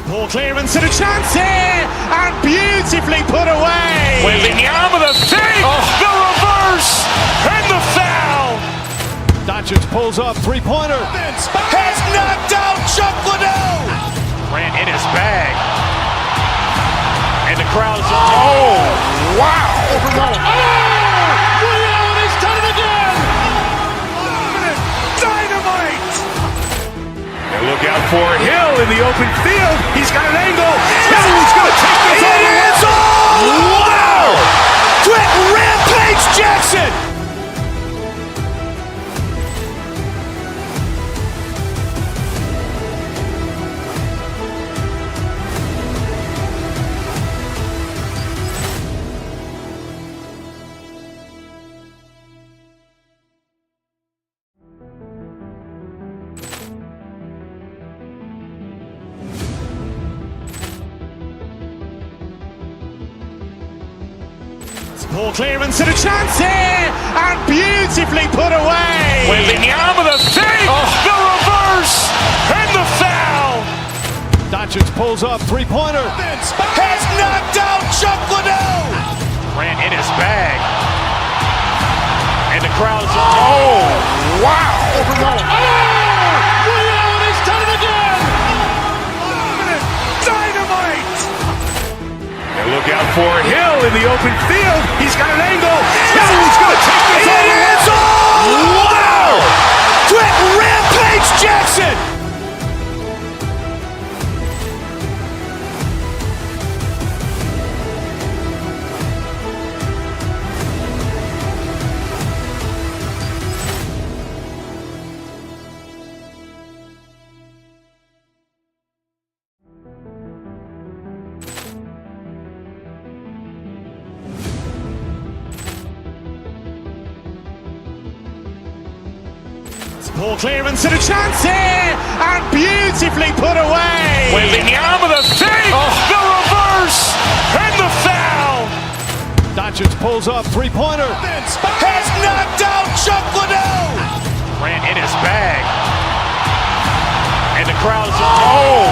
Ball clearance and a chance here, and beautifully put away. Wembanyama the fake, the reverse, and the foul. Doncic pulls up three-pointer. Has knocked out Chuck Liddell. Ran in his bag. And the crowd's wow. He's done it again! Dynamite! And look out for Hill in the open field. He's got an angle. Hill's going to take this all the way. Wow! Quick Rampage Jackson! Ball clearance and a chance here, and beautifully put away. Wembanyama the fake, the reverse, and the foul. Doncic pulls up three-pointer. Has knocked out Chuck Liddell. Ran in his bag. And the crowd's wow. He's done it again! Dynamite! And look out for Hill in the open field. He's got an angle. Hill's going to take this all the way. Wow! Quick Rampage Jackson! Ball clearance and a chance here, and beautifully put away. Wembanyama the fake, the reverse, and the foul. Doncic pulls up three-pointer. Has knocked out Chuck Liddell. Ran in his bag. And the crowd's wow.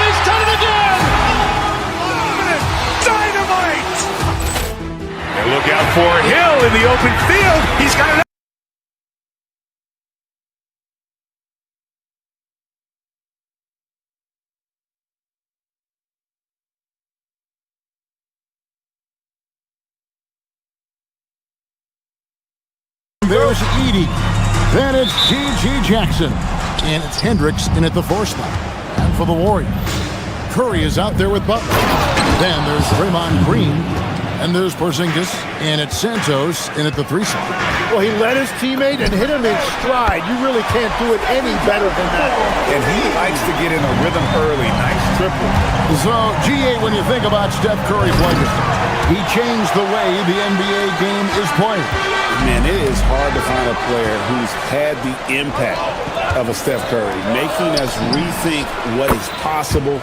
He's done it again! Dynamite! And look out for Hill in the open field. He's got an There's Edey. Then it's G.G. Jackson. And it's Hendricks in at the 4 spot. And for the Warriors, Curry is out there with Butler. Then there's Draymond Green. And there's Porzingis, and it's Santos in at the 3 spot. Well, he led his teammate and hit him in stride. You really can't do it any better than that. And he likes to get in a rhythm early. Nice triple. So, G.A., when you think about Steph Curry's legacy, he changed the way the NBA game is played. Man, it is hard to find a player who's had the impact of a Steph Curry, making us rethink what is possible.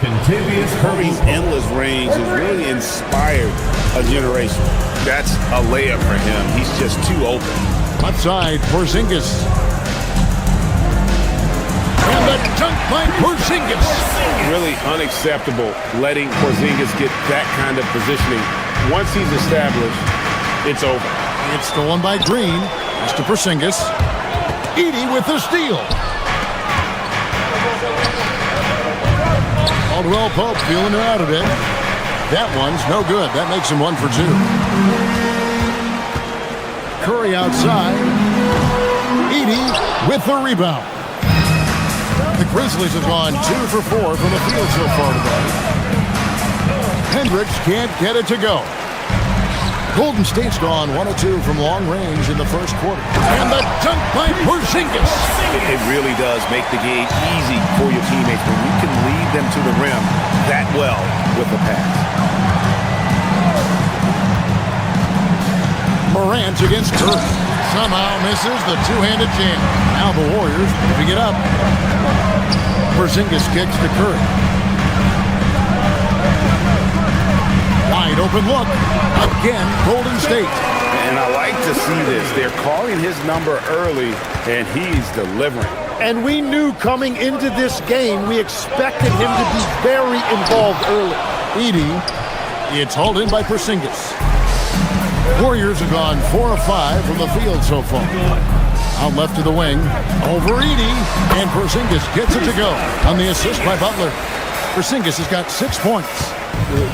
Curry's endless range has really inspired a generation. That's a layup for him. He's just too open. Left side, Porzingis. And the dunk by Porzingis. Really unacceptable letting Porzingis get that kind of positioning. Once he's established, it's over. It's stolen by Green. It's to Porzingis. Edey with the steal. Caldwell Pope feeling her out a bit. That one's no good. That makes him 1 for 2. Curry outside. Edey with the rebound. The Grizzlies have gone 2 for 4 from the field so far today. Hendricks can't get it to go. Golden State's gone 1 of 2 from long range in the first quarter. And the dunk by Porzingis. It really does make the game easy for your teammates when you can lead them to the rim that well with the pass. Morant against Curry. Somehow misses the two-handed jam. Now the Warriors moving it up. Porzingis kicks to Curry. Wide open look. Again, Golden State. And I like to see this. They're calling his number early, and he's delivering. And we knew coming into this game, we expected him to be very involved early. Edey, it's hauled in by Porzingis. Warriors have gone 4 of 5 from the field so far. Out left to the wing, over Edey, and Porzingis gets it to go on the assist by Butler. Porzingis has got 6 points.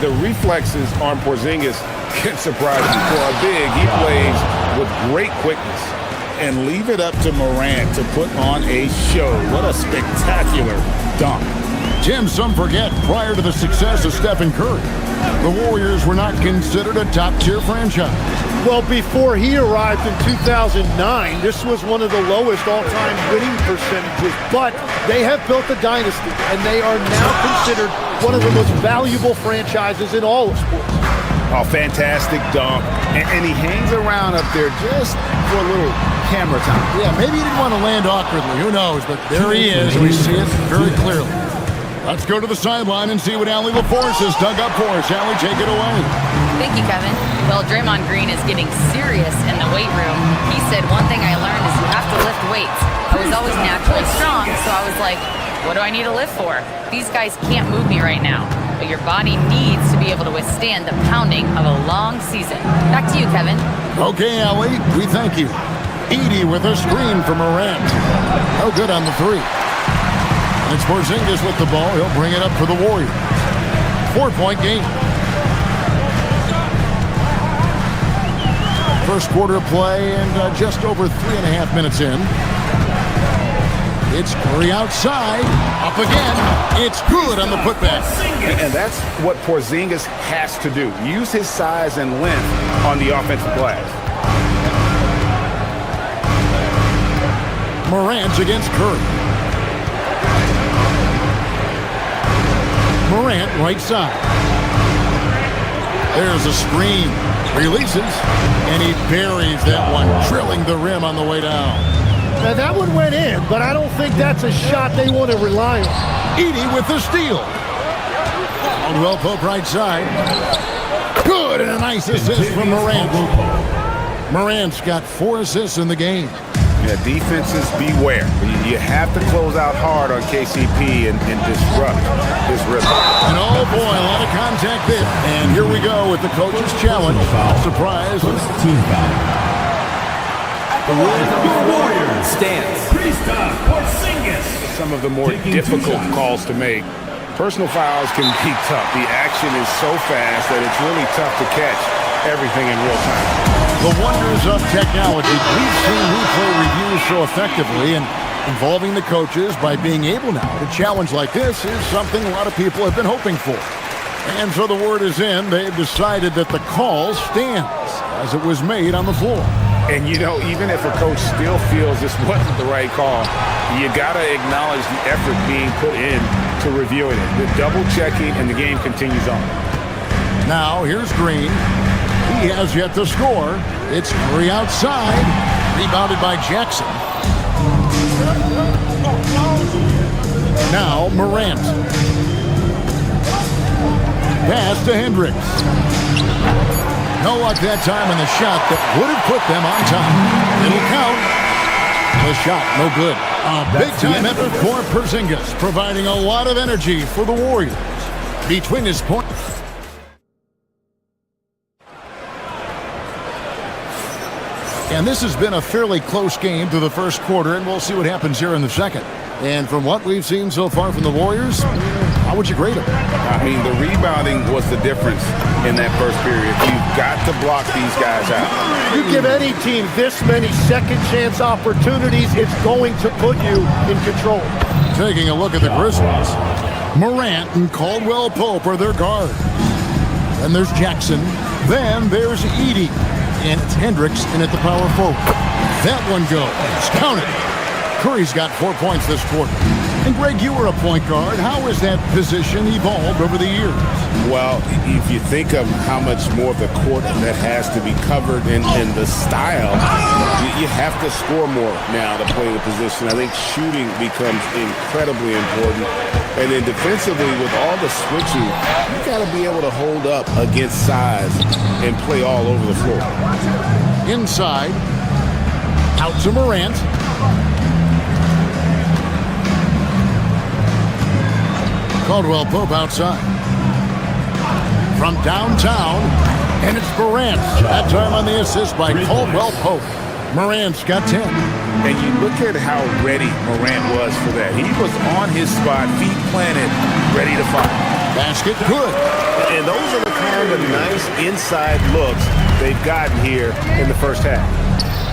The reflexes on Porzingis can surprise you. For a big, he plays with great quickness. And leave it up to Morant to put on a show. What a spectacular dunk. Tim, some forget, prior to the success of Stephen Curry, the Warriors were not considered a top-tier franchise. Well, before he arrived in 2009, this was one of the lowest all-time winning percentages. But they have built a dynasty, and they are now considered one of the most valuable franchises in all of sports. Oh, fantastic dunk. And he hangs around up there just for a little camera time. Yeah, maybe he didn't want to land awkwardly. Who knows? But there he is. We see it very clearly. Let's go to the sideline and see what Allie LaForce has dug up for us. Allie, take it away. Thank you, Kevin. Well, Draymond Green is getting serious in the weight room. He said, one thing I learned is you have to lift weights. I was always naturally strong, so I was like, what do I need to lift for? These guys can't move me right now. But your body needs to be able to withstand the pounding of a long season. Back to you, Kevin. Okay, Allie, we thank you. Edey with a screen for Morant. No good on the three. It's Porzingis with the ball. He'll bring it up for the Warriors. 4-point game. First quarter play and just over 3.5 minutes in. It's Curry outside. Up again. It's good on the putback. And that's what Porzingis has to do. Use his size and length on the offensive glass. Morant against Curry. Morant right side. There's a screen. Releases. And he buries that one, drilling the rim on the way down. Now that one went in, but I don't think that's a shot they want to rely on. Edey with the steal. Caldwell Pope right side. Good, and a nice assist from Morant. Morant's got 4 assists in the game. Yeah, defenses beware. You have to close out hard on KCP and disrupt his rhythm. And oh boy, a lot of contact there. And here we go with the coach's challenge. Surprise. Team foul. The Warriors stance. Some of the more difficult calls to make. Personal fouls can be tough. The action is so fast that it's really tough to catch everything in real time. The wonders of technology. We've seen replay reviews so effectively, and involving the coaches by being able now to challenge like this is something a lot of people have been hoping for. And so the word is in. They've decided that the call stands as it was made on the floor. And, you know, even if a coach still feels this wasn't the right call, you got to acknowledge the effort being put in to reviewing it. The double-checking, and the game continues on. Now, here's Green. He has yet to score. It's Curry outside. Rebounded by Jackson. Now, Morant. Pass to Hendricks. No luck that time in the shot that would have put them on top. It'll count. The shot, no good. Big-time effort for Porzingis, providing a lot of energy for the Warriors. Between his points. And this has been a fairly close game through the first quarter, and we'll see what happens here in the second. And from what we've seen so far from the Warriors, how would you grade them? I mean, the rebounding was the difference in that first period. You've got to block these guys out. You give any team this many second chance opportunities, it's going to put you in control. Taking a look at the Grizzlies. Morant and Caldwell Pope are their guards. Then there's Jackson. Then there's Edey. And it's Hendricks in at the power forward. That one goes. Counted. Curry's got 4 points this quarter. And Greg, you were a point guard. How has that position evolved over the years? Well, if you think of how much more of the court that has to be covered in the style, you have to score more now to play the position. I think shooting becomes incredibly important. And then defensively, with all the switching, you got to be able to hold up against size and play all over the floor. Inside. Out to Morant. Caldwell Pope outside. From downtown, and it's Morant. That time on the assist by Caldwell Pope. Morant's got 10. And you look at how ready Morant was for that. He was on his spot, feet planted, ready to fire. Basket good. And those are the kind of nice inside looks they've gotten here in the first half.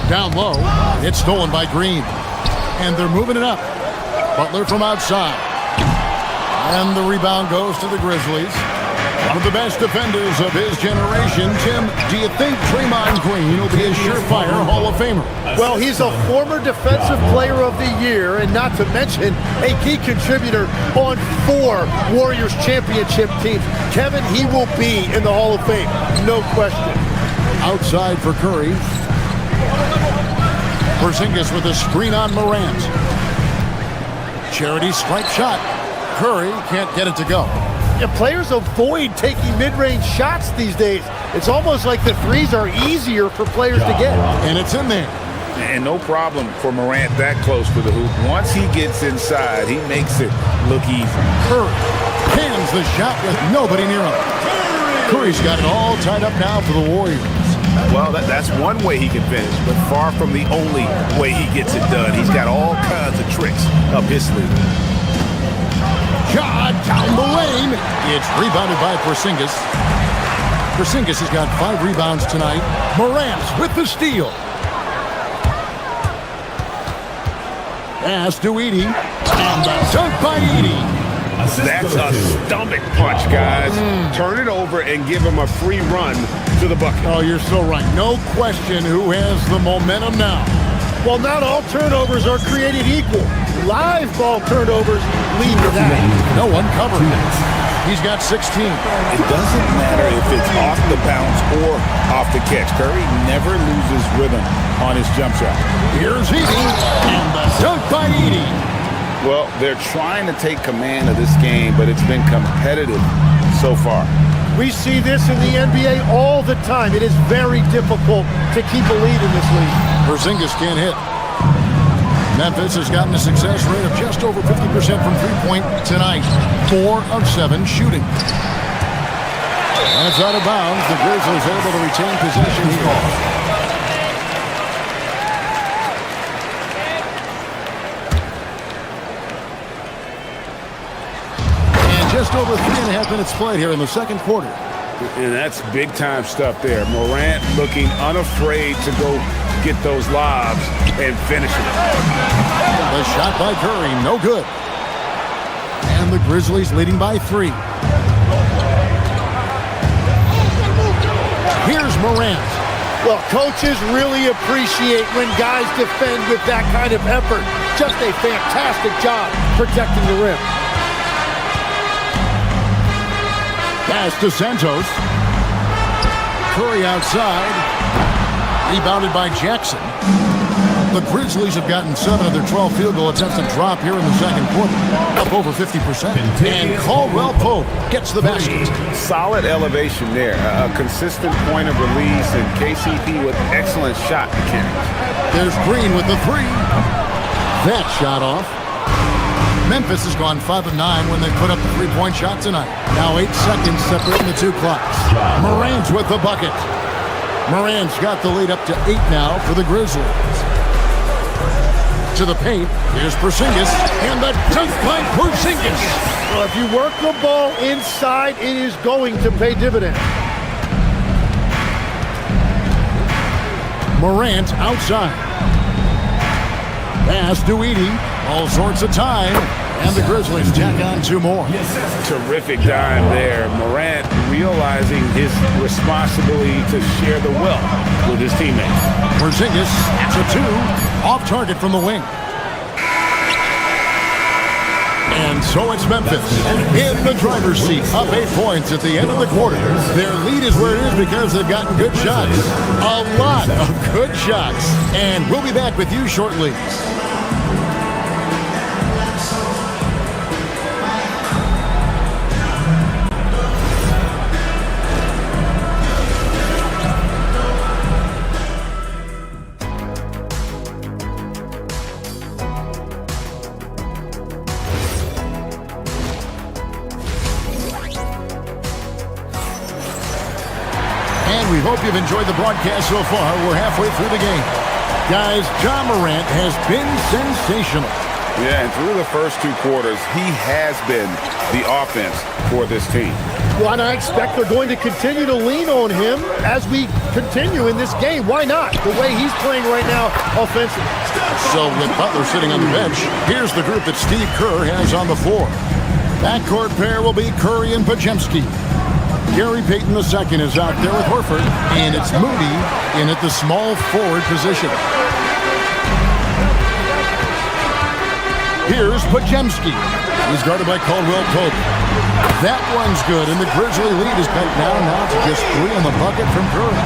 Down low, it's stolen by Green. And they're moving it up. Butler from outside. And the rebound goes to the Grizzlies. One of the best defenders of his generation. Tim, do you think Draymond Green will be a surefire Hall of Famer? Well, he's a former Defensive Player of the Year, and not to mention a key contributor on 4 Warriors championship teams. Kevin, he will be in the Hall of Fame, no question. Outside for Curry. Porzingis with a screen on Morant. Charity strike shot. Curry can't get it to go. Yeah, players avoid taking mid-range shots these days. It's almost like the threes are easier for players to get. And it's in there. And no problem for Morant that close to the hoop. Once he gets inside, he makes it look easy. Curry cans the shot with nobody near him. Curry's got it all tied up now for the Warriors. Well, that's one way he can finish, but far from the only way he gets it done. He's got all kinds of tricks up his sleeve. Shot down the lane. It's rebounded by Porzingis. Porzingis has got 5 rebounds tonight. Morant with the steal. Pass to Edey. And the dunk by Edey. That's a stomach punch, guys. Turn it over and give him a free run to the bucket. Oh, you're so right. No question who has the momentum now. Well, not all turnovers are created equal. Live ball turnovers lead to that. No one covered. He's got 16. It doesn't matter if it's off the bounce or off the catch. Curry never loses rhythm on his jump shot. Here's Edey. And the dunk by Edey. Well, they're trying to take command of this game, but it's been competitive so far. We see this in the NBA all the time. It is very difficult to keep a lead in this league. Porzingis can't hit. Memphis has gotten a success rate of just over 50% from three-point tonight. 4 of 7 shooting. And it's out of bounds. The Grizzlies able to retain possession here. Just over 3.5 minutes played here in the second quarter. And that's big-time stuff there. Morant looking unafraid to go get those lobs and finish it. The shot by Curry, no good. And the Grizzlies leading by 3. Here's Morant. Well, coaches really appreciate when guys defend with that kind of effort. Just a fantastic job protecting the rim. Pass to Santos. Curry outside. Rebounded by Jackson. The Grizzlies have gotten 7 of their 12 field goal attempts to drop here in the second quarter. Up over 50%. And Caldwell Pope gets the basket. Solid elevation there. A consistent point of release, and KCP with excellent shot mechanics. There's Green with the 3. That shot off. Memphis has gone 5 of 9 when they put up the 3-point shot tonight. Now 8 seconds separating the 2 clocks. Morant with the bucket. Morant's got the lead up to 8 now for the Grizzlies. To the paint, here's Porzingis, and the dunk by Porzingis. Well, if you work the ball inside, it is going to pay dividends. Morant outside. Pass to Edey. All sorts of time. And the Grizzlies tack on 2 more. Terrific dime there. Morant realizing his responsibility to share the wealth with his teammates. Porzingis to 2. Off target from the wing. And so it's Memphis in the driver's seat, up 8 points at the end of the quarter. Their lead is where it is because they've gotten good shots. A lot of good shots. And we'll be back with you shortly. We hope you've enjoyed the broadcast so far. We're halfway through the game. Guys, Ja Morant has been sensational. Yeah, and through the first 2 quarters, he has been the offense for this team. Well, and I expect they're going to continue to lean on him as we continue in this game. Why not? The way he's playing right now offensively. So with Butler sitting on the bench, here's the group that Steve Kerr has on the floor. Backcourt pair will be Curry and Podziemski. Gary Payton II is out there with Horford, and it's Moody in at the small forward position. Here's Podziemski. He's guarded by Caldwell Pope. That one's good, and the Grizzly lead is cut down now to just 3 on the bucket from Curry.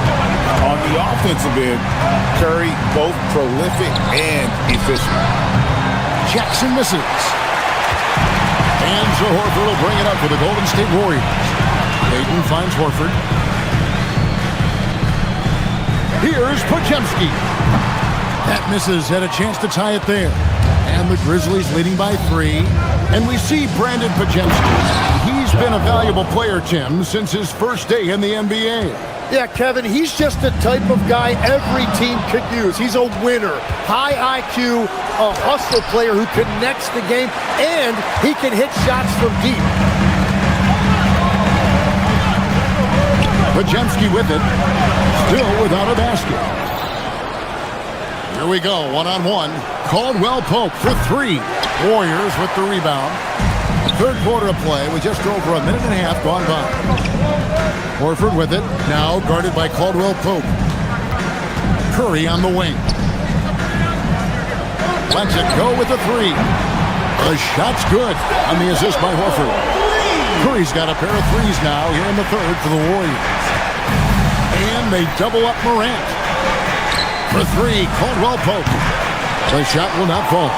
On the offensive end, Curry both prolific and efficient. Jackson misses. And so Horford will bring it up for the Golden State Warriors. Payton finds Horford. Here's Podziemski. That misses, had a chance to tie it there. And the Grizzlies leading by 3. And we see Brandon Podziemski. He's been a valuable player, Tim, since his first day in the NBA. Yeah, Kevin, he's just the type of guy every team could use. He's a winner, high IQ, a hustle player who connects the game, and he can hit shots from deep. Podziemski with it, still without a basket. Here we go, one-on-one. Caldwell Pope for 3. Warriors with the rebound. Third quarter of play with just over a minute and a half gone by. Horford with it, now guarded by Caldwell Pope. Curry on the wing. Lets it go with the 3. The shot's good on the assist by Horford. Curry's got a pair of 3s now here in the third for the Warriors. And they double up Morant. For 3, Caldwell Pope. The shot will not fall.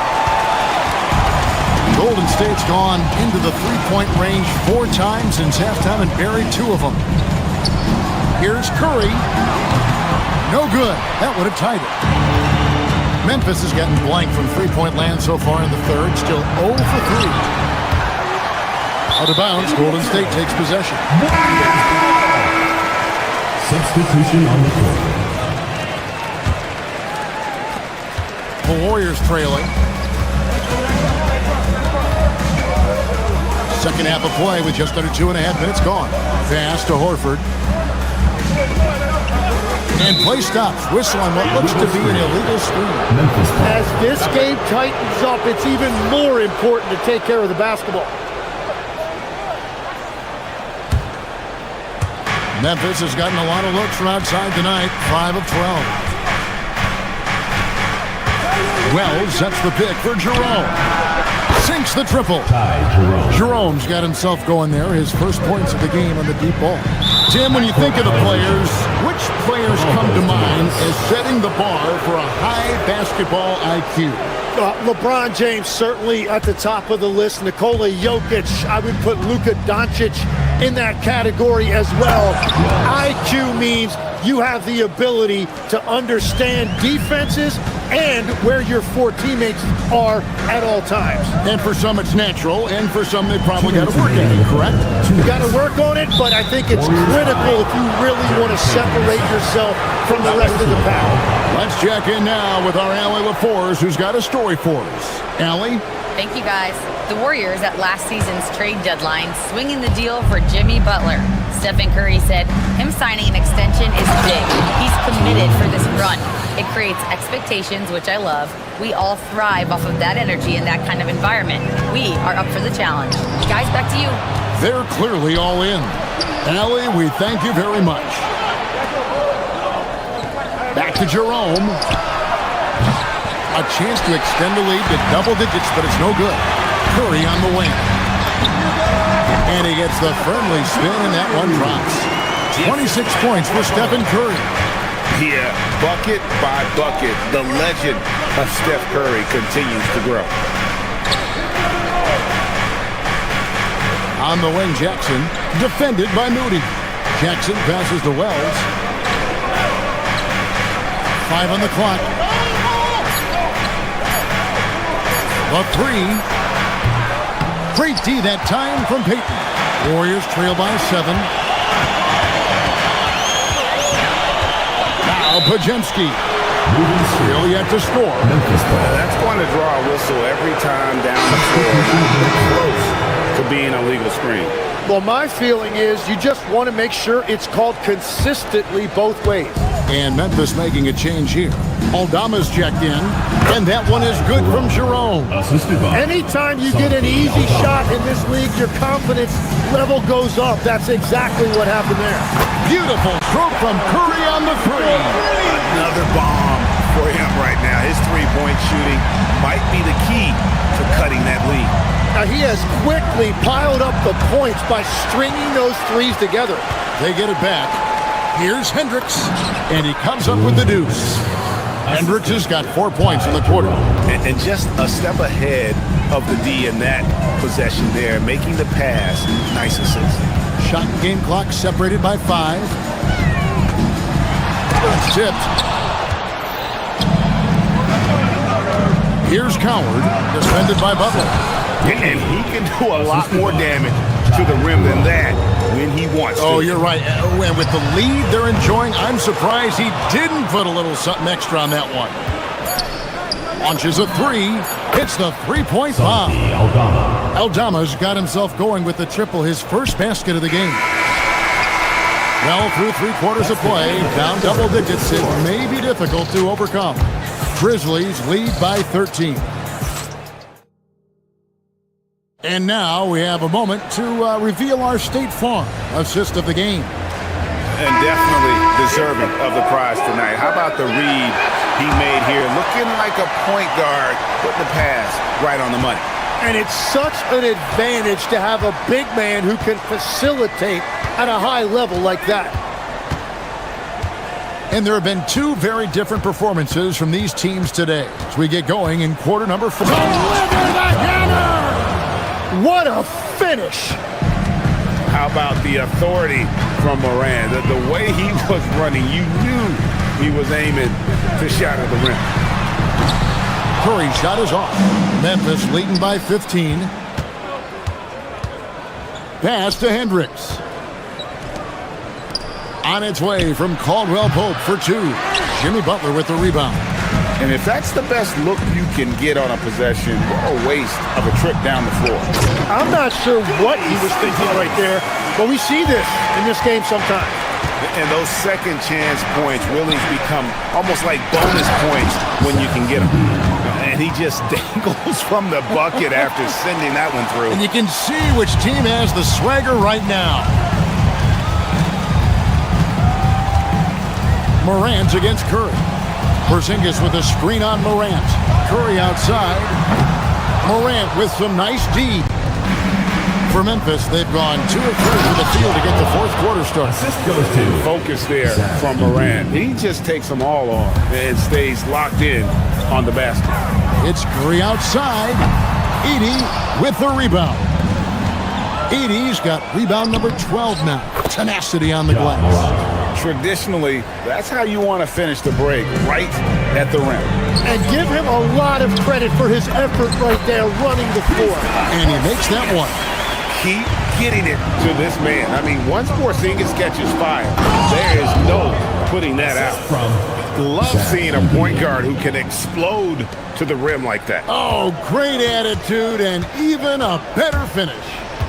Golden State's gone into the three-point range 4 times since halftime and buried 2 of them. Here's Curry. No good. That would have tied it. Memphis has gotten blank from three-point land so far in the third. Still 0 for 3. Out of bounds, Golden State takes possession. Substitution on the court. The Warriors trailing. Second half of play with just under 2.5 minutes gone. Pass to Horford. And play stops. Whistle on what looks to be an illegal screen. As this game tightens up, it's even more important to take care of the basketball. Memphis has gotten a lot of looks from outside tonight. 5 of 12. Wells sets the pick for Jerome. Sinks the triple. Jerome's got himself going there. His first points of the game on the deep ball. Tim, when you think of the players, which players come to mind as setting the bar for a high basketball IQ? LeBron James certainly at the top of the list. Nikola Jokic, I would put Luka Doncic in that category as well. IQ means you have the ability to understand defenses and where your 4 teammates are at all times. And for some it's natural, and for some they probably got to work at it, correct? You got to work on it, but I think it's critical if you really want to separate yourself from the rest of the pack. Let's check in now with our Allie LaForce, who's got a story for us. Allie? Thank you, guys. The Warriors at last season's trade deadline swinging the deal for Jimmy Butler. Stephen Curry said him signing an extension is big. He's committed for this run. It creates expectations, which I love. We all thrive off of that energy in that kind of environment. We are up for the challenge. Guys, back to you. They're clearly all in. Allie, we thank you very much. Back to Jerome. A chance to extend the lead to double digits, but it's no good. Curry on the wing. And he gets the friendly spin, and that one drops. 26 points for Stephen Curry. Yeah, bucket by bucket, the legend of Steph Curry continues to grow. On the wing, Jackson, defended by Moody. Jackson passes to Wells. 5 on the clock. The 3. Great D that time from Payton. Warriors trail by 7. Now Pajemski. Still yet to score. That's going to draw a whistle every time down the floor. Not close to being a legal screen. Well, my feeling is you just want to make sure it's called consistently both ways. And Memphis making a change here. Aldama's checked in, and that one is good from Jerome. Anytime you get an easy shot in this league, your confidence level goes up. That's exactly what happened there. Beautiful stroke from Curry on the three. Another bomb for him right now. His three-point shooting might be the key to cutting that lead. Now, he has quickly piled up the points by stringing those threes together. They get it back. Here's Hendricks, and he comes up with the deuce. Hendricks has got 4 points in the quarter. And just a step ahead of the D in that possession there, making the pass. Nice assist. Shot game clock separated by 5. It's tipped. Here's Coward, defended by Butler. And he can do a lot more damage to the rim than that when he wants to. Oh, you're right. And with the lead they're enjoying, I'm surprised he didn't put a little something extra on that one. Launches a three. Hits the three-point bomb. Aldama's got himself going with the triple, his first basket of the game. Well, through 3 quarters of play, down double digits, it may be difficult to overcome. Grizzlies lead by 13. And now we have a moment to reveal our State Farm assist of the game. And definitely deserving of the prize tonight. How about the read he made here? Looking like a point guard, putting the pass right on the money. And it's such an advantage to have a big man who can facilitate at a high level like that. And there have been 2 very different performances from these teams today as we get going in quarter number 4. Deliver the hammer! What a finish! How about the authority from Moran? The way he was running, you knew he was aiming to shatter the rim. Curry's shot is off. Memphis leading by 15. Pass to Hendricks. On its way from Caldwell Pope for 2. Jimmy Butler with the rebound. And if that's the best look you can get on a possession, what a waste of a trip down the floor. I'm not sure what he was thinking right there, but we see this in this game sometimes. And those second chance points really become almost like bonus points when you can get them. And he just dangles from the bucket after sending that one through. And you can see which team has the swagger right now. Morant against Curry. Porzingis with a screen on Morant. Curry outside. Morant with some nice D. For Memphis, they've gone 2 of 3 from the field to get the 4th quarter start. Focus there from Morant. He just takes them all on and stays locked in on the basket. It's Curry outside. Edey with the rebound. Edey's got rebound number 12 now. Tenacity on the glass. Traditionally, that's how you want to finish the break, right at the rim. And give him a lot of credit for his effort right there running the floor. And he makes that one. Keep getting it to this man. I mean, once Porzingis catches fire, there is no putting that out. Love seeing a point guard who can explode to the rim like that. Oh, great attitude and even a better finish.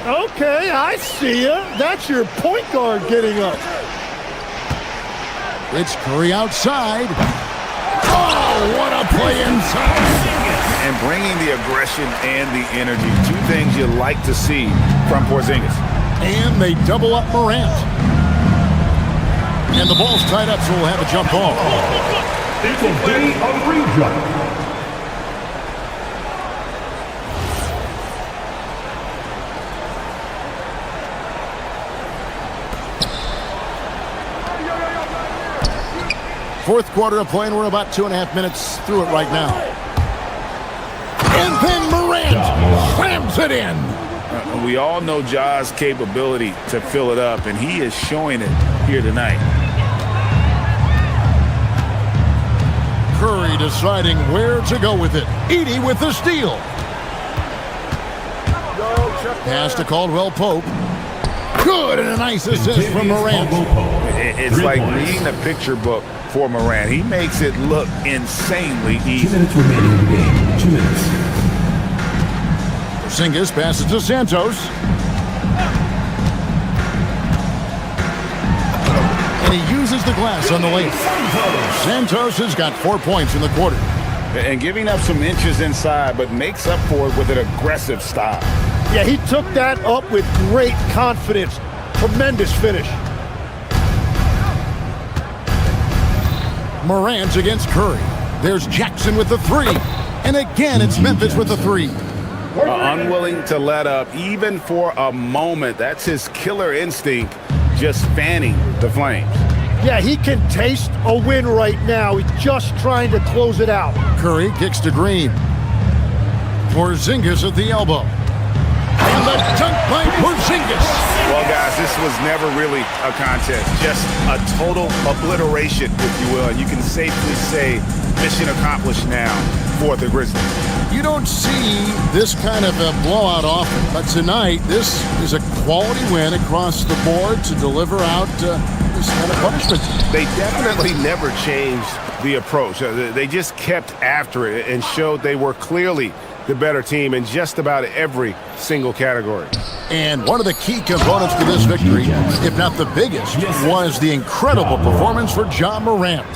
Okay, I see ya. That's your point guard getting up. It's Curry outside. Oh, what a play inside. And bringing the aggression and the energy. 2 things you like to see from Porzingis. And they double up Morant. And the ball's tied up, so we'll have a jump ball. It will be a re-jump. Fourth quarter of play, and we're about 2.5 minutes through it right now. And then Morant slams it in. We all know Ja's capability to fill it up, and he is showing it here tonight. Curry deciding where to go with it. Edey with the steal. Pass to Caldwell Pope. Good, and a nice assist from Morant. It's like reading a picture book for Morant. He makes it look insanely 2 easy. minutes remaining in the game. 2 minutes. Porzingis passes to Santos. And he uses the glass on the layup. Santos has got 4 points in the quarter. And giving up some inches inside, but makes up for it with an aggressive style. Yeah, he took that up with great confidence. Tremendous finish. Morant against Curry. There's Jackson with the three. And again, it's Memphis with the three. Unwilling to let up, even for a moment. That's his killer instinct, just fanning the flames. Yeah, he can taste a win right now. He's just trying to close it out. Curry kicks to Green. Porzingis at the elbow. And the dunk by Porzingis. Well, guys, this was never really a contest. Just a total obliteration, if you will. And you can safely say mission accomplished now for the Grizzlies. You don't see this kind of a blowout often, but tonight this is a quality win across the board to deliver out this kind of punishment. They definitely never changed the approach. They just kept after it and showed they were clearly the better team in just about every single category. And one of the key components to this victory, if not the biggest, was the incredible performance for Ja Morant.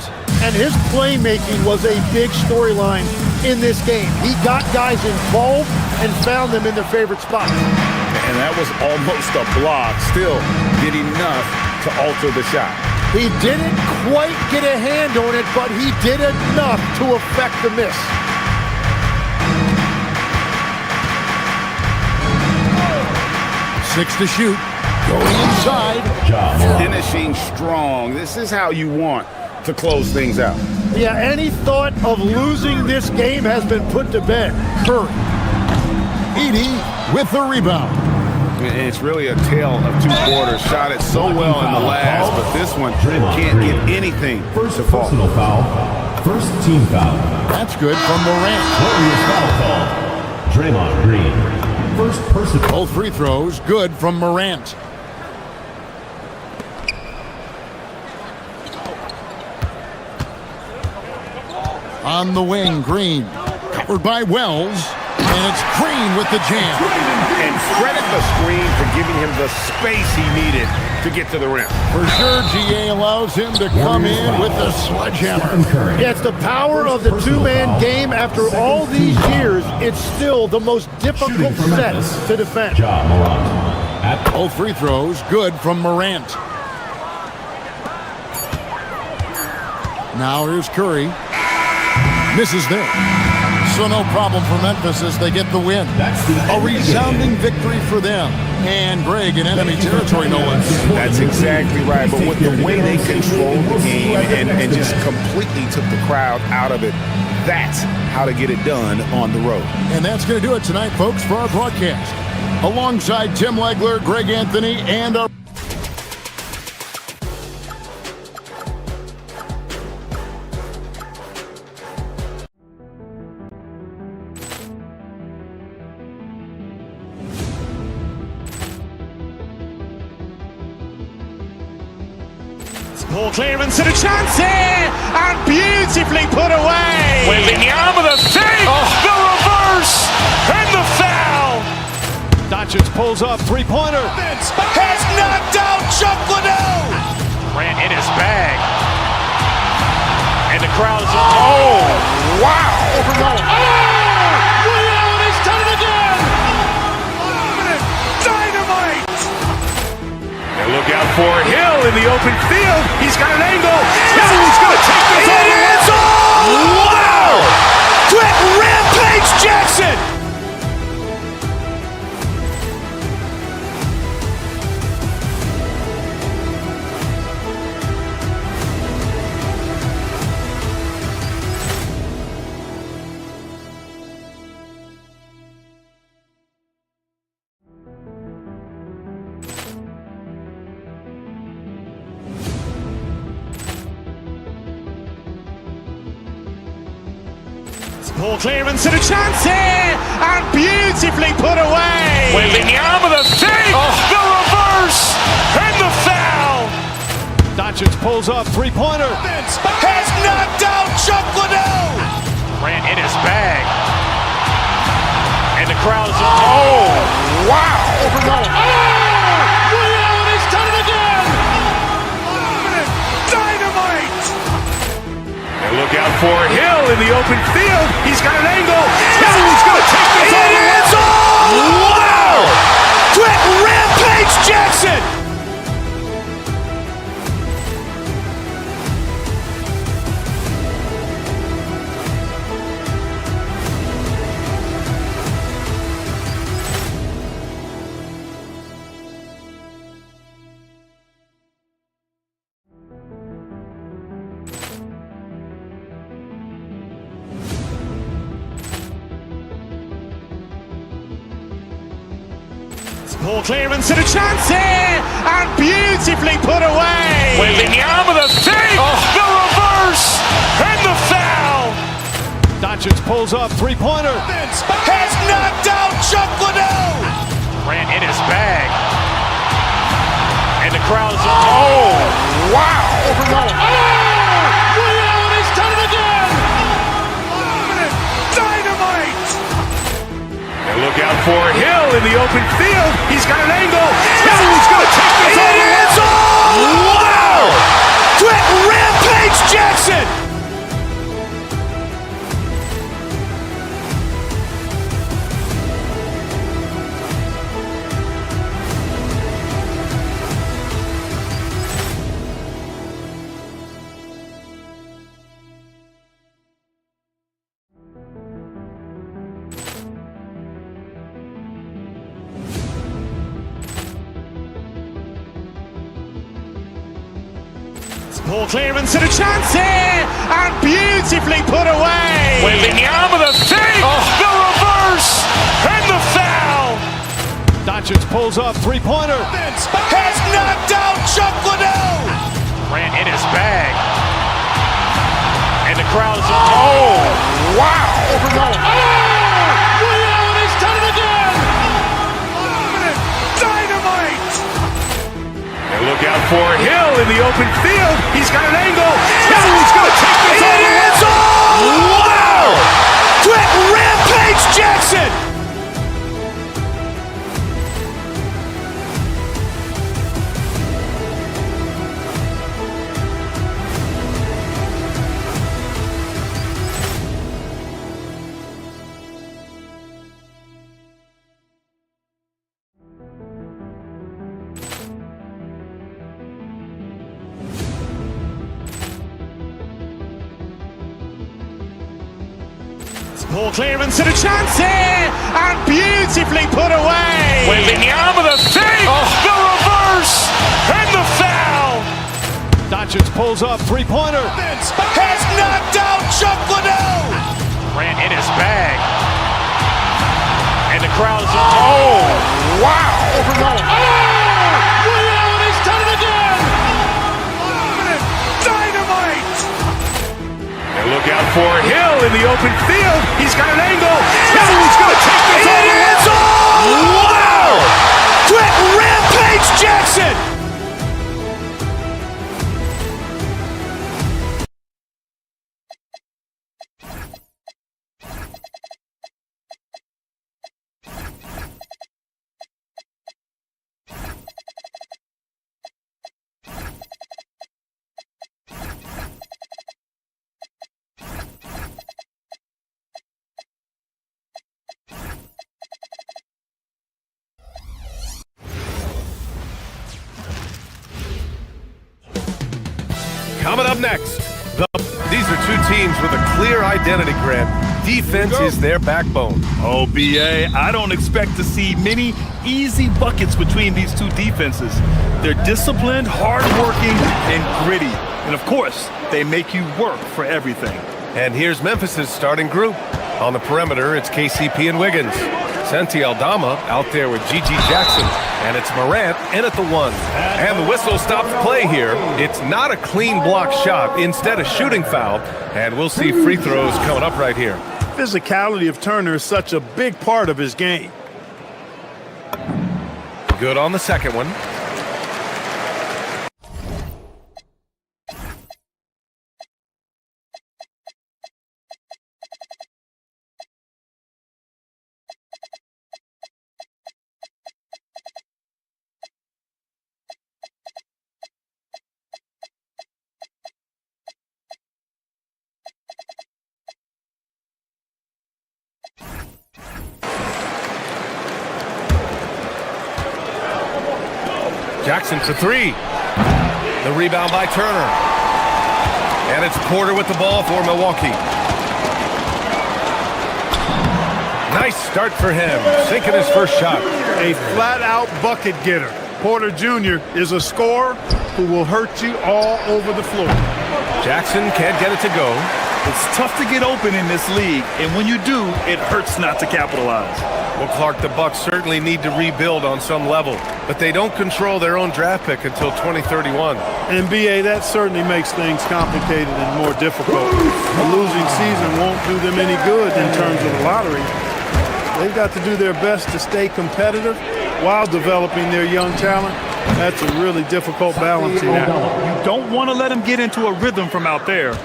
And his playmaking was a big storyline in this game. He got guys involved and found them in their favorite spots. And that was almost a block. Still did enough to alter the shot. He didn't quite get a hand on it, but he did enough to affect the miss. Six to shoot. Going inside. Finishing strong. This is how you want to close things out. Yeah, any thought of losing this game has been put to bed. Curry. Edie with the rebound. It's really a tale of two quarters. Shot it so well in the last, but this one can't get anything First to fall. personal foul. First team foul. That's good from Morant. Warriors foul call. Draymond Green. First personal. Both free throws good from Morant. On the wing, Green. Covered by Wells. And it's Green with the jam. And credit the screen for giving him the space he needed to get to the rim. For sure, GA allows him to come in with the sledgehammer. Yeah, it's the power of the two-man game. After all these years, it's still the most difficult set to defend. Ja Morant. At Both free throws good from Morant. Now here's Curry. Misses there. So no problem for Memphis as they get the win. A resounding victory for them. And Greg in enemy territory, no less. That's exactly right. But with the way they controlled the game and just completely took the crowd out of it, that's how to get it done on the road. And that's going to do it tonight, folks, for our broadcast. Alongside Tim Legler, Greg Anthony, and our Poor clearance and a chance here, and beautifully put away. Wembanyama the save, the reverse, and the foul. Doncic pulls up, three-pointer. Has knocked out Chuck Liddell. Ran in his bag. And the crowd is... Oh, wow. Ray Allen has done it again! Dynamite. And look out for Hill in the open field. He's got an angle. Hill's going to take this all the way. Wow! Quick rampage Jackson! Poor clearance and a chance here, and beautifully put away. Wembanyama the save, the reverse, pulls up three-pointer. Has knocked out Chuck Liddell. Grant in his bag. And the crowd is... Oh, wow. Ray Allen has done it again. Dynamite. And look out for Hill in the open field. He's got an angle. Hill's going to take this all the way. Wow. Quick Rampage Jackson. Poor clearance and a chance here, and beautifully put away. Wembanyama the fake, the reverse, and the foul. Doncic pulls up three-pointer. Has knocked out Chuck Liddell. Grant in his bag. And the crowd is... Oh, wow. Ray Allen has done it again. Dynamite. And look out for Hill in the open field. He's got an angle. Hill's going to take this all the way. Wow. Quick Rampage Jackson. Poor clearance and a chance here, and beautifully put away. Wembanyama the fake, the reverse, and the foul. Doncic pulls up three-pointer. Has knocked out Chuck Liddell. Grant in his bag. And the crowd is... Oh, wow. Ray Allen has done it again. Dynamite. And look out for Hill in the open field. He's got an angle. Hill's going to take this all the way. Wow. Quick Rampage Jackson. Poor clearance and a chance here, and beautifully put away. Wembanyama the fake, the reverse, and the foul. Doncic pulls up three-pointer. Has knocked out Chuck Liddell. Grant in his bag. And the crowd is... Oh, wow. Ray Allen has done it again. Dynamite. And look out for Hill in the open field. He's got an angle. Hill's going to take this all the way. Wow. Quick Rampage Jackson. Coming up next, these are two teams with a clear identity, Grant. Defense is their backbone. Oh, BA, I don't expect to see many easy buckets between these two defenses. They're disciplined, hardworking, and gritty. And of course, they make you work for everything. And here's Memphis's starting group. On the perimeter, it's KCP and Wiggins. Santi Aldama out there with Gigi Jackson. And it's Morant in at the one. And the whistle stops play here. It's not a clean block shot, instead a shooting foul. And we'll see free throws coming up right here. Physicality of Turner is such a big part of his game. Good on the second one. Jackson for three. The rebound by Turner. And it's Porter with the ball for Milwaukee. Nice start for him, sinking his first shot. A flat-out bucket getter. Porter Jr. is a scorer who will hurt you all over the floor. Jackson can't get it to go. It's tough to get open in this league, and when you do, it hurts not to capitalize. Well, Clark, the Bucks certainly need to rebuild on some level, but they don't control their own draft pick until 2031. And BA, that certainly makes things complicated and more difficult. A losing season won't do them any good in terms of the lottery. They've got to do their best to stay competitive while developing their young talent. That's a really difficult balancing act. You don't want to let them get into a rhythm from out there.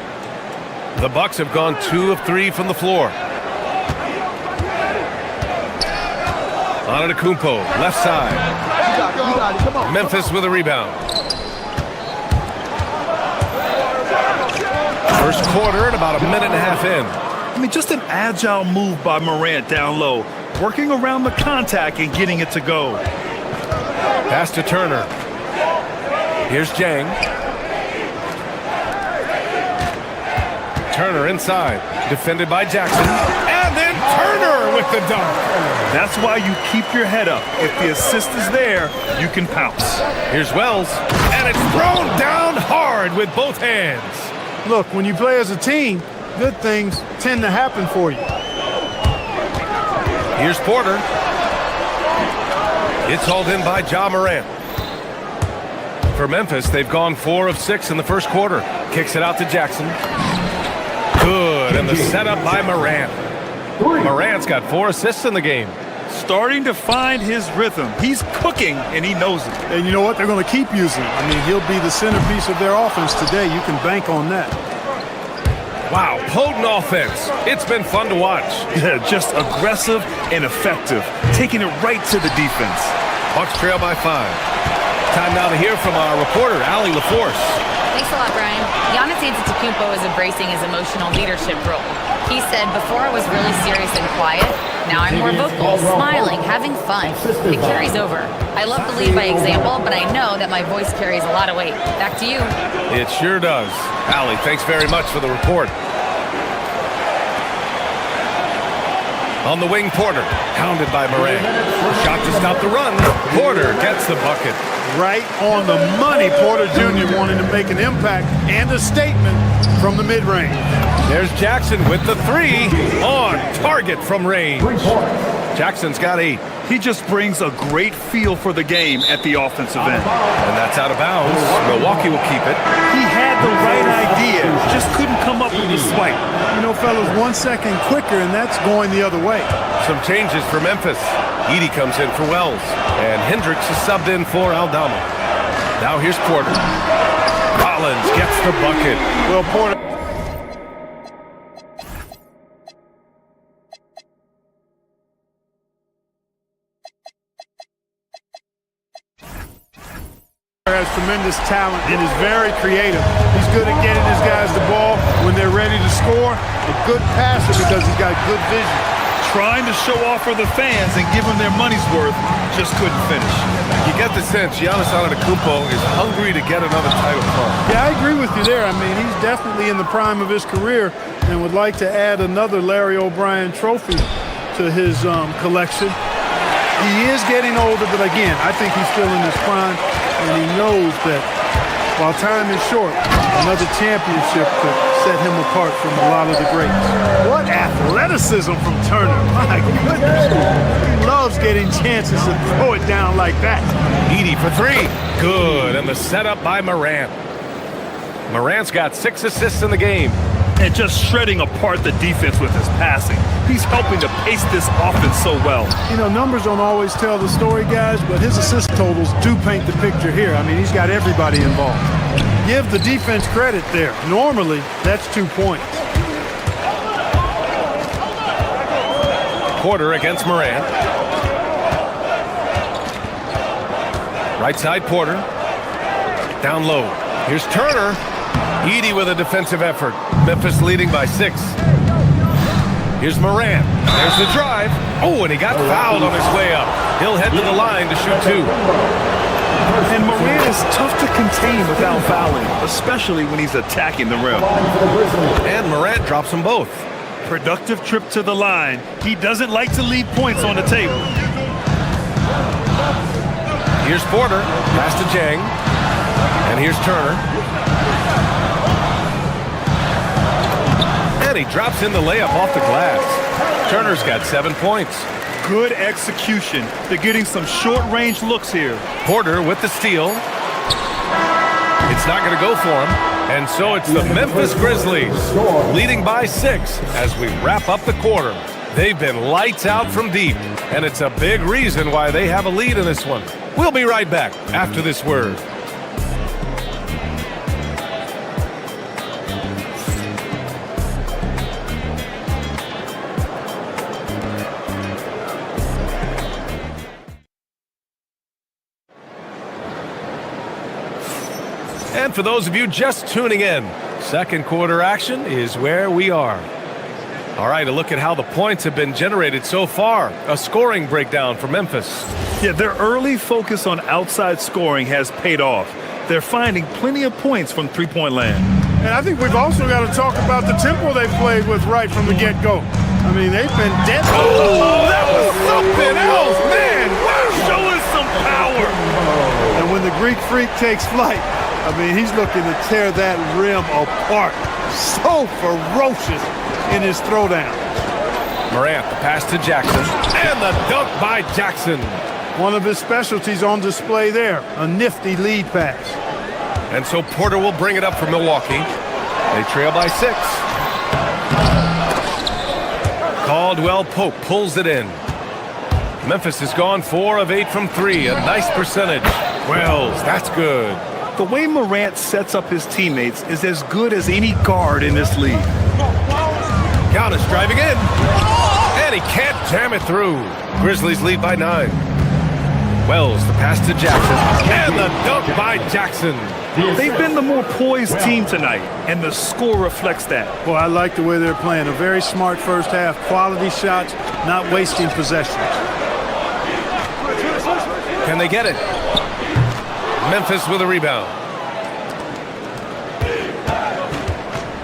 The Bucks have gone 2 of 3 from the floor. Antetokounmpo, left side. Memphis with a rebound. First quarter at about a minute and a half in. I mean, just an agile move by Morant down low, working around the contact and getting it to go. Pass to Turner. Here's Jang. Turner inside, defended by Jackson. And then Turner with the dunk. That's why you keep your head up. If the assist is there, you can pounce. Here's Wells. And it's thrown down hard with both hands. Look, when you play as a team, good things tend to happen for you. Here's Porter. It's hauled in by Ja Morant. For Memphis, they've gone 4 of 6 in the first quarter. Kicks it out to Jackson. Good, and the setup by Morant. Morant's got 4 assists in the game. Starting to find his rhythm. He's cooking, and he knows it. And you know what? They're going to keep using him. I mean, he'll be the centerpiece of their offense today. You can bank on that. Wow, potent offense. It's been fun to watch. Yeah, just aggressive and effective, taking it right to the defense. Bucks trail by 5. Time now to hear from our reporter, Allie LaForce. Thanks a lot, Brian. Giannis Antetokounmpo is embracing his emotional leadership role. He said, before I was really serious and quiet, now I'm more vocal, smiling, having fun. It carries over. I love to lead by example, but I know that my voice carries a lot of weight. Back to you. It sure does. Allie, thanks very much for the report. On the wing, Porter, hounded by Morant. Shot to stop the run. Porter gets the bucket. Right on the money. Porter Jr. wanting to make an impact and a statement from the mid-range. There's Jackson with the 3 on target from range. Jackson's got 8. He just brings a great feel for the game at the offensive end. And that's out of bounds. Milwaukee will keep it. He had the right idea, just couldn't come up with the swipe. You know, fellas, 1 second quicker, and that's going the other way. Some changes for Memphis. Edey comes in for Wells, and Hendricks is subbed in for Aldama. Now here's Porter. Collins gets the bucket. Well, Porter. Has tremendous talent and is very creative. He's good at getting his guys the ball when they're ready to score. A good passer because he's got good vision. Trying to show off for the fans and give them their money's worth, just couldn't finish. You get the sense Giannis Antetokounmpo is hungry to get another title from. Yeah, I agree with you there. I mean, he's definitely in the prime of his career and would like to add another Larry O'Brien trophy to his collection. He is getting older, but again, I think he's still in his prime, and he knows that while time is short, another championship could set him apart from a lot of the greats. What athleticism from Turner. My goodness. He loves getting chances to throw it down like that. Edey for 3. Good, and the setup by Morant. Morant's got 6 assists in the game. And just shredding apart the defense with his passing. He's helping to pace this offense so well. You know, numbers don't always tell the story, guys, but his assist totals do paint the picture here. I mean, he's got everybody involved. Give the defense credit there. Normally, that's 2 points. Porter against Morant. Right side, Porter. Down low. Here's Turner. Edey with a defensive effort. Memphis leading by 6. Here's Morant. There's the drive. Oh, and he got fouled on his way up. He'll head to the line to shoot 2. And Morant is tough to contain without fouling, especially when he's attacking the rim. And Morant drops them both. Productive trip to the line. He doesn't like to leave points on the table. Here's Porter, pass to Jang. And here's Turner. And he drops in the layup off the glass. Turner's got 7 points. Good execution. They're getting some short-range looks here. Porter with the steal. It's not going to go for him. And so it's the Memphis Grizzlies leading by 6 as we wrap up the quarter. They've been lights out from deep, and it's a big reason why they have a lead in this one. We'll be right back after this word. And for those of you just tuning in, second quarter action is where we are. All right, a look at how the points have been generated so far. A scoring breakdown for Memphis. Yeah, their early focus on outside scoring has paid off. They're finding plenty of points from three-point land. And I think we've also got to talk about the tempo they played with right from the get-go. I mean, they've been dead. Oh, that was something else, man. Wow, showing some power. And when the Greek Freak takes flight, I mean, he's looking to tear that rim apart. So ferocious in his throwdown. Morant, the pass to Jackson, and the dunk by Jackson. One of his specialties on display there, a nifty lead pass. And so Porter will bring it up for Milwaukee. They trail by 6. Caldwell Pope pulls it in. Memphis has gone 4 of 8 from 3, a nice percentage. Wells, that's good. The way Morant sets up his teammates is as good as any guard in this league. Giannis driving in, and he can't jam it through. Grizzlies lead by 9. Wells, the pass to Jackson, and the dunk by Jackson. They've been the more poised team tonight, and the score reflects that. Well, I like the way they're playing. A very smart first half, quality shots, not wasting possessions. Can they get it? Memphis with a rebound.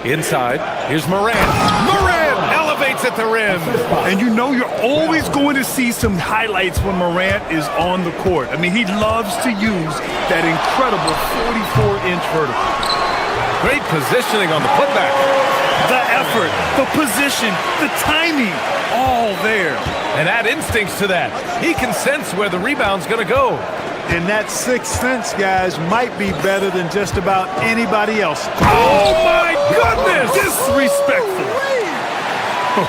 Inside, here's Morant. Morant elevates at the rim. And you know you're always going to see some highlights when Morant is on the court. I mean, he loves to use that incredible 44-inch vertical. Great positioning on the putback. The effort, the position, the timing, all there. And add instincts to that. He can sense where the rebound's going to go. And that sixth sense, guys, might be better than just about anybody else. Oh, my goodness! Disrespectful.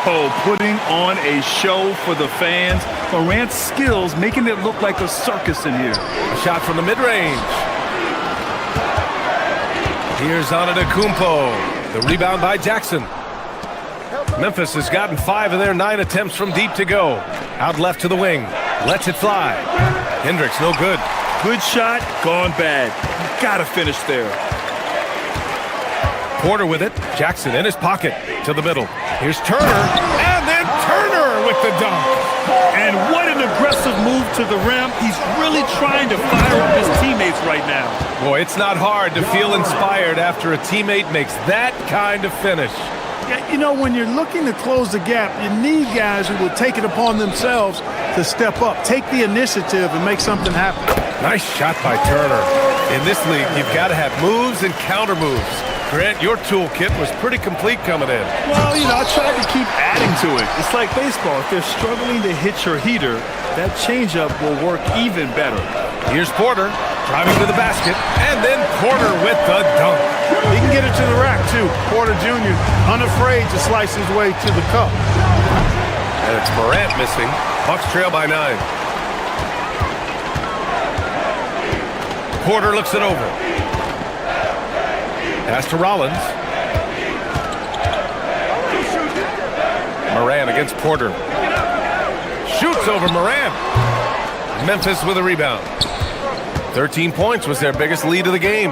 Oh, putting on a show for the fans. Morant's skills making it look like a circus in here. A shot from the mid-range. Here's Antetokounmpo. The rebound by Jackson. Memphis has gotten 5 of their 9 attempts from deep to go. Out left to the wing. Lets it fly. Hendricks, no good. Good shot, gone bad. You gotta finish there. Porter with it. Jackson in his pocket to the middle. Here's Turner, and then Turner with the dunk. And what an aggressive move to the rim. He's really trying to fire up his teammates right now. Boy, it's not hard to feel inspired after a teammate makes that kind of finish. Yeah, you know, when you're looking to close the gap, you need guys who will take it upon themselves to step up, take the initiative, and make something happen. Nice shot by Turner. In this league, you've got to have moves and counter moves. Grant, your toolkit was pretty complete coming in. Well, you know, I tried to keep adding to it. It's like baseball. If they're struggling to hit your heater, that changeup will work even better. Here's Porter driving to the basket, and then Porter with the dunk. He can get it to the rack, too. Porter Jr., unafraid to slice his way to the cup. And it's Morant missing. Bucks trail by 9. Porter looks it over. Pass to Rollins. Morant against Porter. Shoots over Morant. Memphis with a rebound. 13 points was their biggest lead of the game.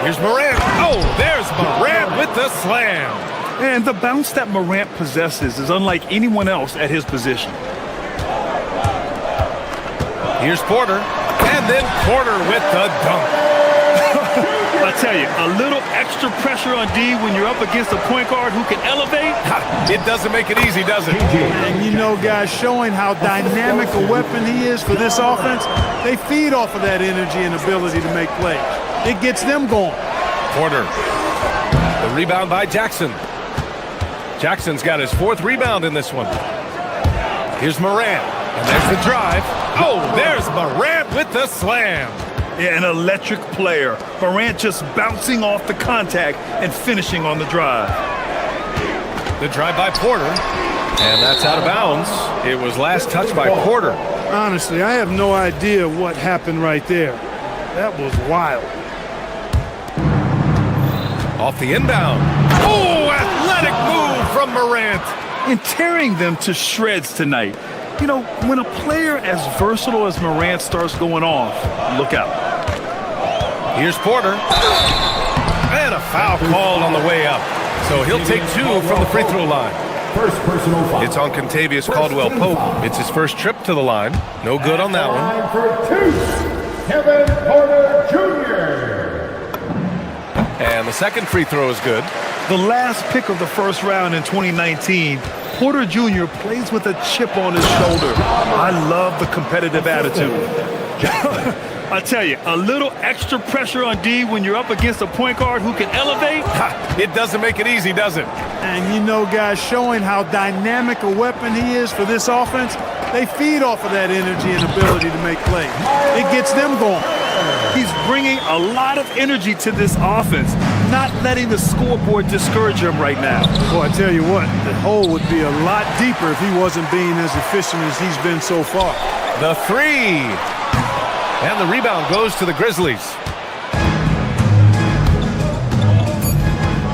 Here's Morant. Oh, there's Morant with the slam. And the bounce that Morant possesses is unlike anyone else at his position. Here's Porter. And then Porter with the dunk. I tell you, a little extra pressure on D when you're up against a point guard who can elevate. It doesn't make it easy, does it? And you know, guys, showing how dynamic a weapon he is for this offense, they feed off of that energy and ability to make plays. It gets them going. Porter. The rebound by Jackson. Jackson's got his 4th rebound in this one. Here's Morant. And there's the drive. Oh, there's Morant with the slam. Yeah, an electric player. Morant just bouncing off the contact and finishing on the drive. The drive by Porter. And that's out of bounds. It was last touched by Porter. Honestly, I have no idea what happened right there. That was wild. Off the inbound. Oh, athletic move from Morant. And tearing them to shreds tonight. You know, when a player as versatile as Morant starts going off, look out. Here's Porter. And a foul called on the way up. So he'll take 2 from the free throw line. First personal foul. It's on Contavious Caldwell-Pope. It's his first trip to the line. No good on that one. For 2, Kevin Porter Jr. And the second free throw is good. The last pick of the first round in 2019, Porter Jr. plays with a chip on his shoulder. I love the competitive attitude. I tell you, a little extra pressure on D when you're up against a point guard who can elevate. It doesn't make it easy, does it? And you know, guys, showing how dynamic a weapon he is for this offense, they feed off of that energy and ability to make plays. It gets them going. He's bringing a lot of energy to this offense, not letting the scoreboard discourage him right now. Boy, I tell you what, the hole would be a lot deeper if he wasn't being as efficient as he's been so far. The 3. And the rebound goes to the Grizzlies.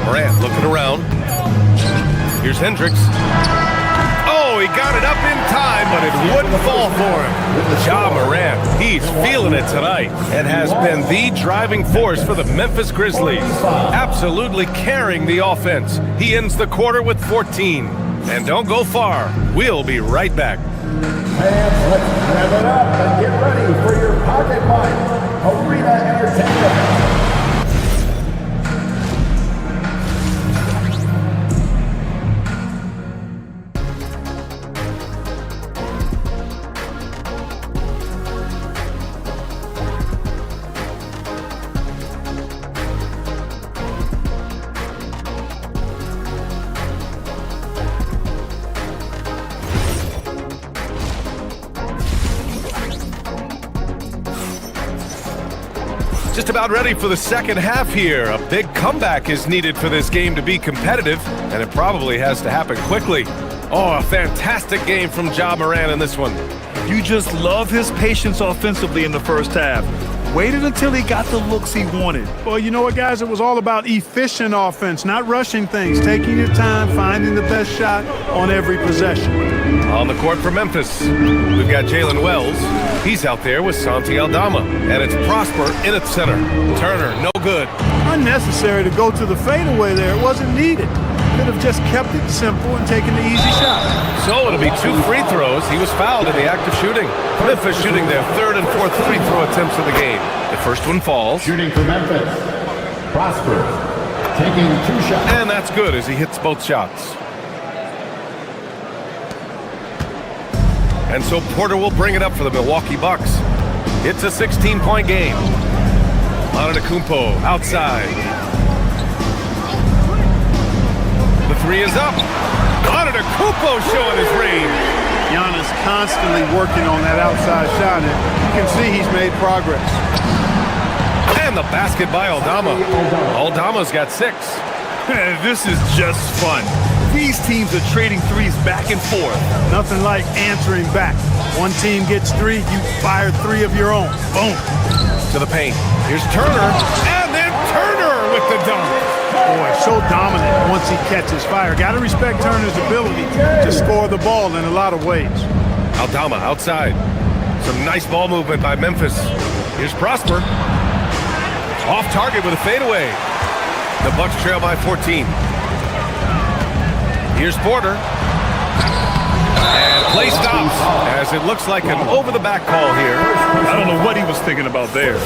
Morant looking around. Here's Hendricks. Oh, he got it up in time, but it wouldn't fall for him. Ja Morant, he's feeling it tonight and has been the driving force for the Memphis Grizzlies. Absolutely carrying the offense. He ends the quarter with 14. And don't go far. We'll be right back. Fans, let's rev it up and get ready for your Pocket Mike Arena Entertainment. Just about ready for the second half here. A big comeback is needed for this game to be competitive, and it probably has to happen quickly. Oh, a fantastic game from Ja Morant in this one. You just love his patience offensively in the first half. Waited until he got the looks he wanted. Well, you know what, guys? It was all about efficient offense, not rushing things, taking your time, finding the best shot on every possession. On the court for Memphis, we've got Jalen Wells. He's out there with Santi Aldama, and it's Prosper in at center. Turner, no good. Unnecessary to go to the fadeaway there. It wasn't needed. Could have just kept it simple and taken the easy shot. So it'll be 2 free throws. He was fouled in the act of shooting. Memphis shooting their 3rd and 4th free throw attempts of the game. The first one falls. Shooting for Memphis. Prosper taking 2 shots. And that's good as he hits both shots. And so Porter will bring it up for the Milwaukee Bucks. It's a 16-point game. Antetokounmpo outside. The 3 is up. Antetokounmpo showing his range. Giannis constantly working on that outside shot, and you can see he's made progress. And the basket by Aldama. Aldama's got 6. This is just fun. These teams are trading threes back and forth. Nothing like answering back. One team gets 3, you fire 3 of your own. Boom. To the paint. Here's Turner. And then Turner with the dunk. Boy, so dominant once he catches fire. Got to respect Turner's ability to score the ball in a lot of ways. Aldama outside. Some nice ball movement by Memphis. Here's Prosper. Off target with a fadeaway. The Bucks trail by 14. Here's Porter. And play stops as it looks like an over-the-back call here. I don't know what he was thinking about there.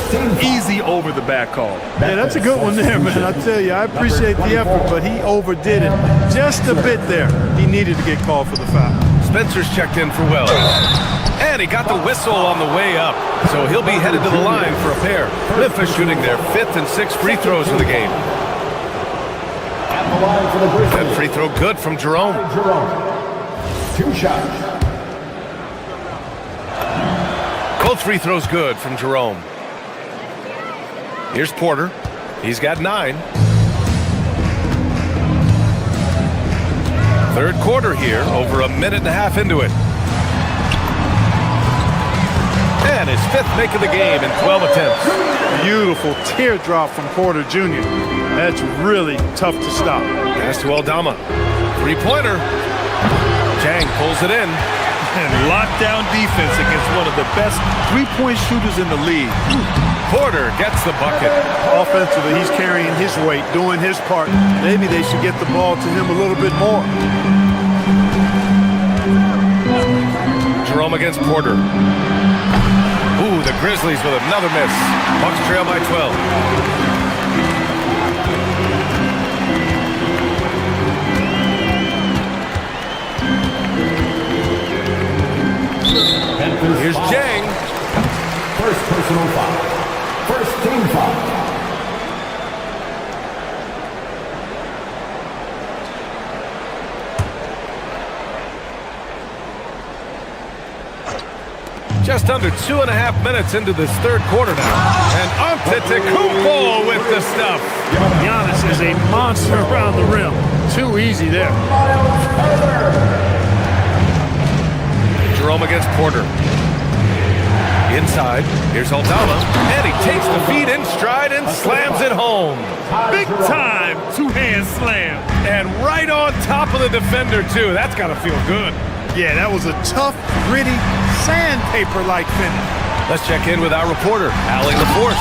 Easy over the back call. Yeah, that's a good one there, man. I tell you, I appreciate the effort, but he overdid it just a bit there. He needed to get called for the foul. Spencer's checked in for Wells. And he got the whistle on the way up. So he'll be headed to the line for a pair. Memphis shooting their 5th and 6th free throws of the game. That free throw good from Jerome. 2 shots. Both free throws good from Jerome. Here's Porter. He's got 9. Third quarter here, over a minute and a half into it. And his 5th make of the game in 12 attempts. Beautiful teardrop from Porter Jr. That's really tough to stop. Pass to Aldama. 3-pointer. Chang pulls it in. And lockdown defense against one of the best three-point shooters in the league. Porter gets the bucket. Offensively, he's carrying his weight, doing his part. Maybe they should get the ball to him a little bit more. Jerome against Porter. Ooh, the Grizzlies with another miss. Bucks trail by 12. Here's Jang. First personal foul. First team foul. Just under 2.5 minutes into this third quarter now. And Antetokounmpo with the stuff. Giannis is a monster around the rim. Too easy there. Jerome against Porter. Inside, here's Aldama, and he takes the feed in stride and slams it home. Big time two-hand slam. And right on top of the defender, too. That's got to feel good. Yeah, that was a tough, gritty, sandpaper-like finish. Let's check in with our reporter, Allie LaForce.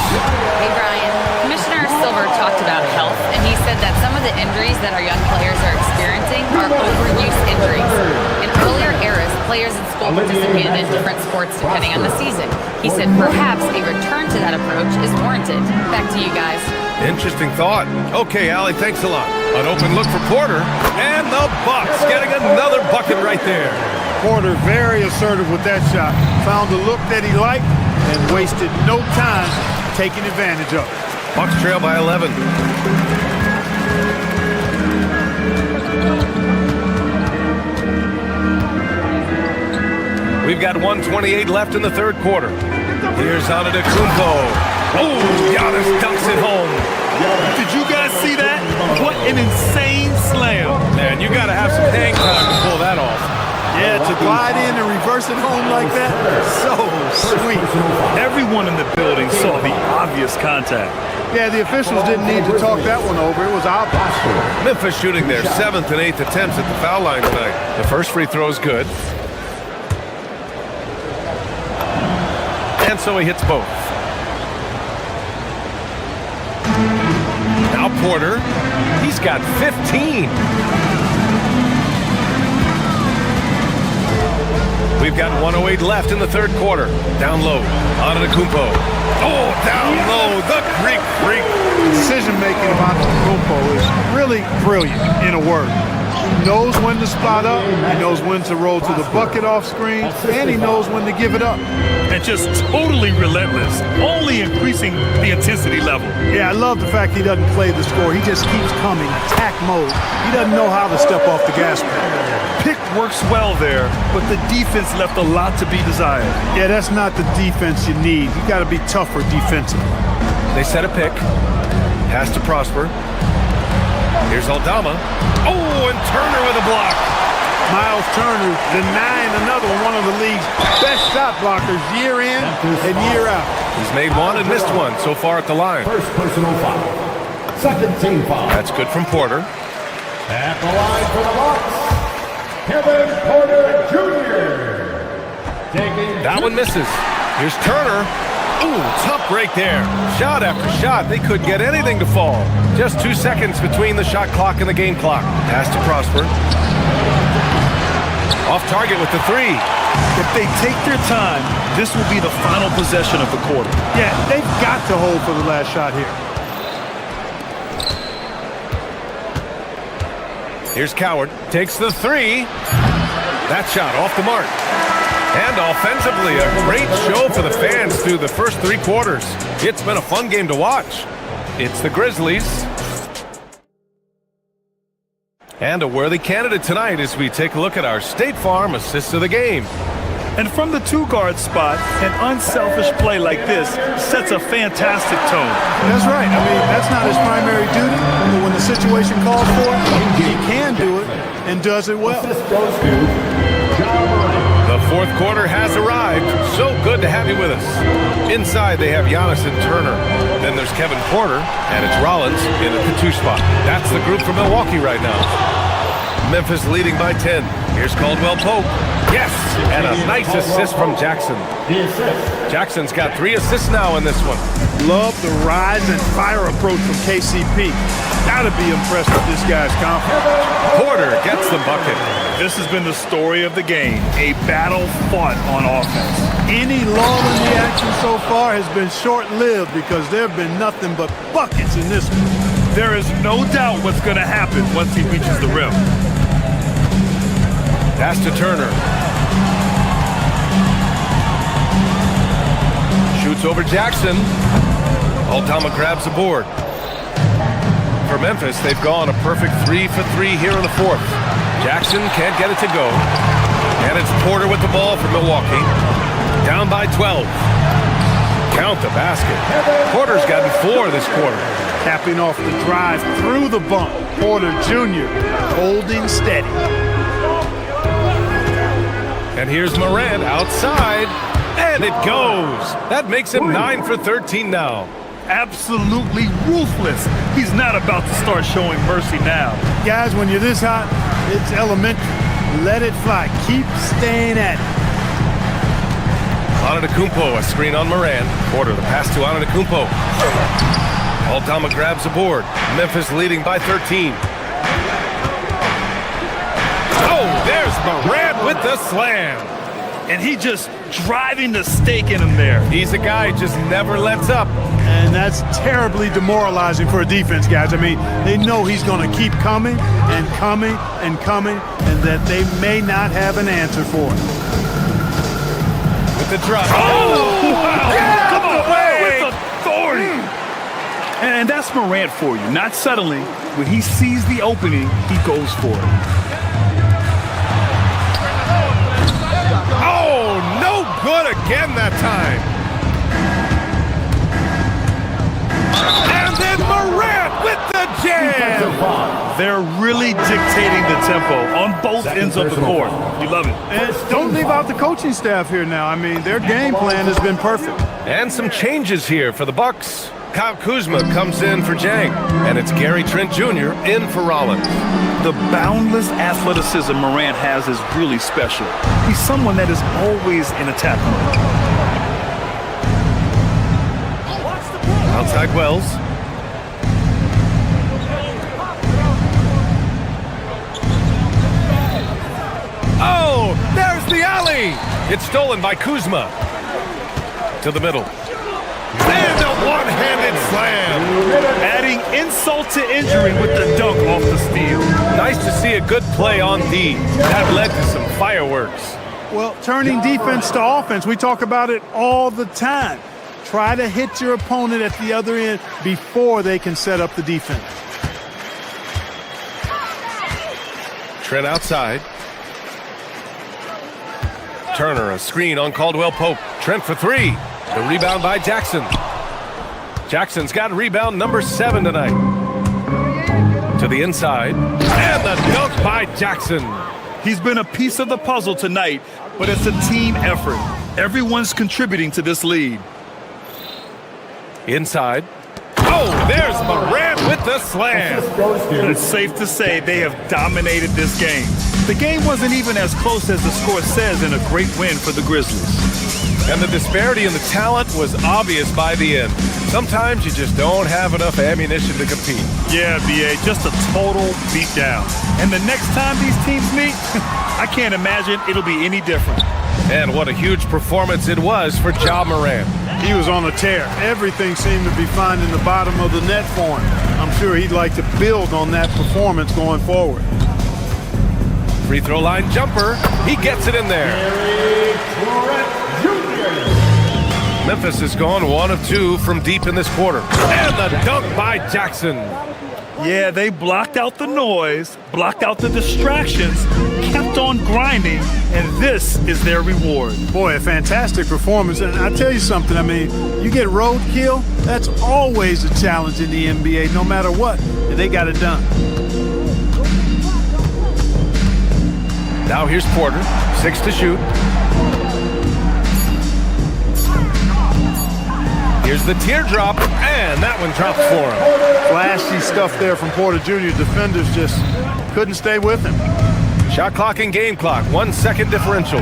Hey, Brian. Commissioner Silver talked about health, and he said that some of the injuries that our young players are experiencing are overuse injuries. In earlier eras, players in school participated in different sports depending on the season. He said perhaps a return to that approach is warranted. Back to you guys. Interesting thought. Okay, Allie, thanks a lot. An open look for Porter, and the Bucks getting another bucket right there. Porter very assertive with that shot. Found the look that he liked and wasted no time taking advantage of it. Bucks trail by 11. We've got 1:28 left in the third quarter. Here's Antetokounmpo. Oh, Giannis dunks it home. Did you guys see that? What an insane slam. Man, you got to have some hang time to pull that off. Yeah, to glide in and reverse it home like that, so sweet. Everyone in the building saw the obvious contact. Yeah, the officials didn't need to talk that one over. It was obvious. Memphis shooting their 7th and 8th attempts at the foul line tonight. The first free throw is good. And so he hits both. Now Porter, he's got 15. We've got 1:08 left in the third quarter. Down low, Antetokounmpo. Oh, down low, the Greek freak. Decision-making of Antetokounmpo is really brilliant, in a word. He knows when to spot up, he knows when to roll to the bucket off screen, and he knows when to give it up. And just totally relentless, only increasing the intensity level. Yeah, I love the fact he doesn't play the score. He just keeps coming, attack mode. He doesn't know how to step off the gas pedal. Pick works well there, but the defense left a lot to be desired. Yeah, that's not the defense you need. You got to be tougher defensively. They set a pick. Has to Prosper. Here's Aldama. Oh, and Turner with a block. Miles Turner denying another one of the league's best shot blockers year in and year out. He's made one and missed one so far at the line. First personal foul. Second team foul. That's good from Porter. At the line for the Bucks, Kevin Porter Jr. That one misses. Here's Turner. Ooh, tough break there. Shot after shot. They couldn't get anything to fall. Just 2 seconds between the shot clock and the game clock. Pass to Prosper. Off target with the three. If they take their time, this will be the final possession of the quarter. Yeah, they've got to hold for the last shot here. Here's Coward. Takes the three. That shot off the mark. And offensively, a great show for the fans through the first 3 quarters. It's been a fun game to watch. It's the Grizzlies. And a worthy candidate tonight as we take a look at our State Farm assist of the game. And from the 2-guard spot, an unselfish play like this sets a fantastic tone. That's right. I mean, that's not his primary duty, but when the situation calls for it, he can do it and does it well. The fourth quarter has arrived. So good to have you with us. Inside, they have Giannis and Turner. Then there's Kevin Porter, and it's Rollins in at the 2 spot. That's the group for Milwaukee right now. Memphis leading by 10. Here's Caldwell Pope. Yes, and a nice assist from Jackson. Jackson's got 3 assists now in this one. Love the rise and fire approach from KCP. Gotta be impressed with this guy's confidence. Porter gets the bucket. This has been the story of the game, a battle fought on offense. Any lull in the action so far has been short-lived because there have been nothing but buckets in this one. There is no doubt what's going to happen once he reaches the rim. Pass to Turner. Shoots over Jackson. Aldama grabs the board. For Memphis, they've gone a perfect 3 for 3 here in the fourth. Jackson can't get it to go. And it's Porter with the ball for Milwaukee. Down by 12. Count the basket. Porter's gotten 4 this quarter. Capping off the drive through the bump. Porter Jr. holding steady. And here's Morant outside. And it goes. That makes him 9 for 13 now. Absolutely ruthless. He's not about to start showing mercy now. Guys, when you're this hot, it's elementary. Let it fly. Keep staying at it. Antetokounmpo, a screen on Morant. Porter, the pass to Antetokounmpo. Aldama grabs the board. Memphis leading by 13. Oh, there's Morant with the slam. And he just driving the stake in him there. He's a guy who just never lets up. And that's terribly demoralizing for a defense, guys. I mean, they know he's going to keep coming and coming and coming, and that they may not have an answer for it. With the drop. Oh! Wow! Yeah! Come on, with authority. And that's Morant for you. Not settling. When he sees the opening, he goes for it. Oh, no good again that time. And then Morant with the jam. They're really dictating the tempo on both ends of the court. You love it. And don't leave out the coaching staff here now. I mean, their game plan has been perfect. And some changes here for the Bucks. Kyle Kuzma comes in for Jang, and it's Gary Trent Jr. in for Rollins. The boundless athleticism Morant has is really special. He's someone that is always in attack mode. Outside Wells. Oh, there's the alley. It's stolen by Kuzma. To the middle. And a one-handed slam. Adding insult to injury with the dunk off the steal. Nice to see a good play on D. That led to some fireworks. Well, turning defense to offense, we talk about it all the time. Try to hit your opponent at the other end before they can set up the defense. Trent outside. Turner, a screen on Caldwell Pope. Trent for 3. The rebound by Jackson. Jackson's got rebound number 7 tonight. To the inside. And the dunk by Jackson. He's been a piece of the puzzle tonight, but it's a team effort. Everyone's contributing to this lead. Inside. Oh, there's Morant with the slam. It's safe to say they have dominated this game. The game wasn't even as close as the score says in a great win for the Grizzlies. And the disparity in the talent was obvious by the end. Sometimes you just don't have enough ammunition to compete. Yeah, BA, just a total beatdown. And the next time these teams meet, I can't imagine it'll be any different. And what a huge performance it was for Ja Morant. He was on a tear. Everything seemed to be finding the bottom of the net for him. I'm sure he'd like to build on that performance going forward. Free throw line jumper. He gets it in there. Memphis has gone 1 of 2 from deep in this quarter. And the dunk by Jackson. Yeah, they blocked out the noise, blocked out the distractions, kept on grinding, and this is their reward. Boy, a fantastic performance. And I tell you something, I mean, you get roadkill, that's always a challenge in the NBA, no matter what. And they got it done. Now here's Porter, 6 to shoot. Here's the teardrop, and that one drops for him. Flashy stuff there from Porter Jr. Defenders just couldn't stay with him. Shot clock and game clock, 1 second differential.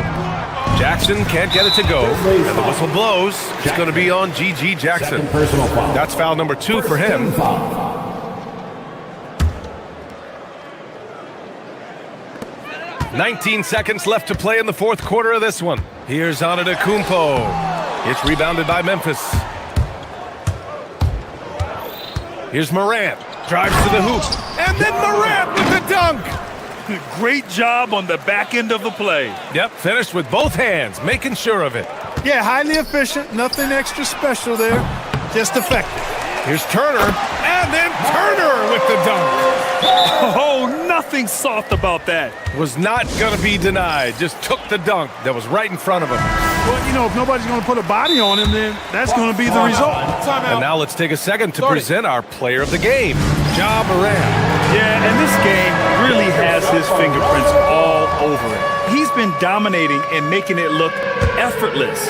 Jackson can't get it to go, and the whistle blows. It's going to be on G.G. Jackson. That's foul number 2 for him. 19 seconds left to play in the fourth quarter of this one. Here's Antetokounmpo. It's rebounded by Memphis. Here's Morant. Drives to the hoop. And then Morant with the dunk. Great job on the back end of the play. Yep, finished with both hands, making sure of it. Yeah, highly efficient. Nothing extra special there. Just effective. Here's Turner. And then Turner with the dunk. Oh, nothing soft about that. Was not going to be denied. Just took the dunk that was right in front of him. Well, you know, if nobody's going to put a body on him, then that's going to be the result. And now let's take a second to present our player of the game, Ja Morant. Yeah, and this game really has his fingerprints all over it. He's been dominating and making it look effortless.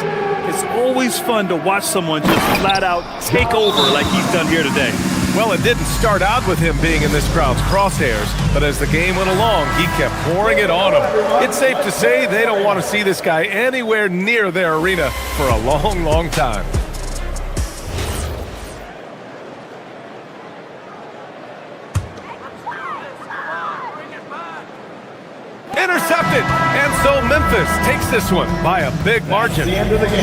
It's always fun to watch someone just flat out take over like he's done here today. Well, it didn't start out with him being in this crowd's crosshairs, but as the game went along, he kept pouring it on them. It's safe to say they don't want to see this guy anywhere near their arena for a long, long time. Intercepted, and so Memphis takes this one by a big margin.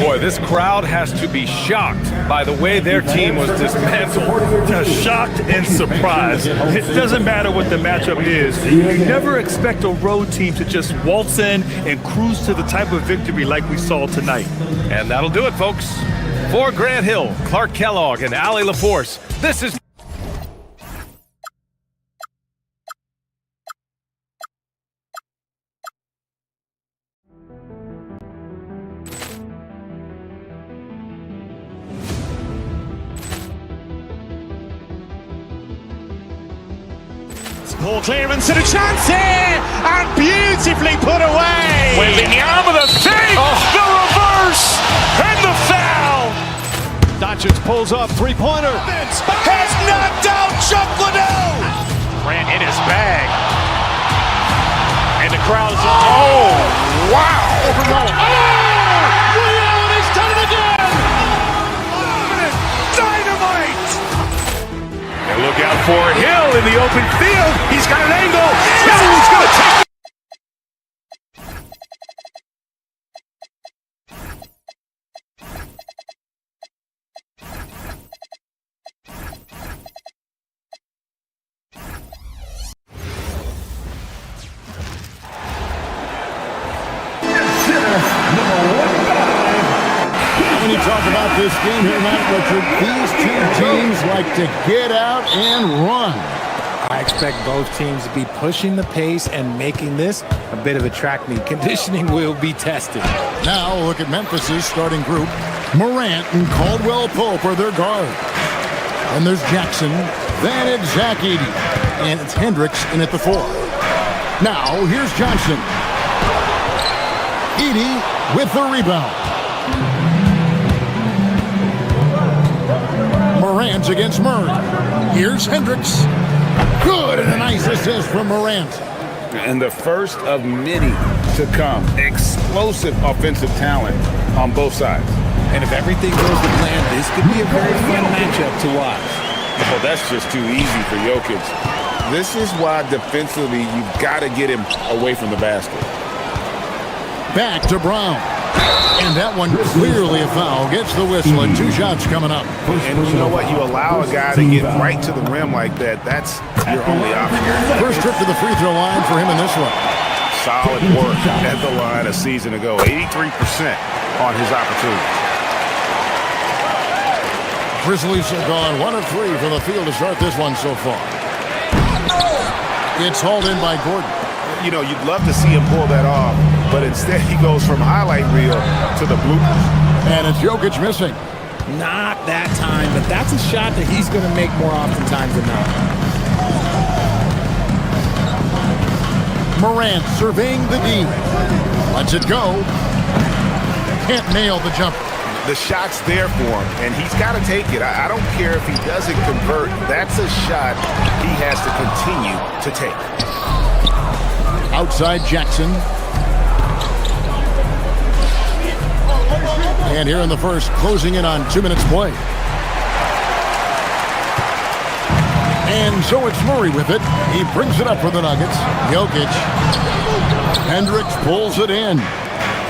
Boy, this crowd has to be shocked by the way their team was dismantled. Just shocked and surprised. It doesn't matter what the matchup is. You never expect a road team to just waltz in and cruise to the type of victory like we saw tonight. And that'll do it, folks. For Grant Hill, Clark Kellogg, and Allie LaForce, this is Poor clearance and a chance here, and beautifully put away. Wembanyama the save, the reverse, and the foul. Doncic pulls up, three-pointer. Has knocked out Chuck Liddell. Ran in his bag. And the crowd is oh, wow. Liddell, and he's done it again. Dynamite. And look out for Hill in the open field. He's got an angle. Hill's going to take it. When you talk about this game here tonight, Richard, these two teams like to get out and run. I expect both teams to be pushing the pace and making this a bit of a track meet. Conditioning will be tested. Now look at Memphis's starting group. Morant and Caldwell Pope are their guard. And there's Jackson, then it's Zach Edey, and it's Hendricks in at the 4. Now here's Johnson. Edey with the rebound. Morant against Murray. Here's Hendricks. Good, and a nice assist from Morant. And the first of many to come. Explosive offensive talent on both sides. And if everything goes to plan, this could be a very fun matchup to watch. Oh, that's just too easy for Jokic. This is why defensively you've got to get him away from the basket. Back to Brown. And that one clearly a foul. Gets the whistle and 2 shots coming up. And you know what? You allow a guy to get right to the rim like that. That's your only option. First trip to the free throw line for him in this one. Solid work at the line a season ago. 83% on his opportunity. Grizzlies have gone 1 of 3 from the field to start this one so far. It's hauled in by Gordon. You know, you'd love to see him pull that off, but instead he goes from highlight reel to the bloopers. And it's Jokic missing. Not that time, but that's a shot that he's going to make more oftentimes than not. Morant surveying the D. Lets it go. Can't nail the jumper. The shot's there for him, and he's got to take it. I don't care if he doesn't convert. That's a shot he has to continue to take. Outside Jackson. And here in the first, closing in on 2 minutes play. And so it's Murray with it. He brings it up for the Nuggets. Jokic. Hendricks pulls it in.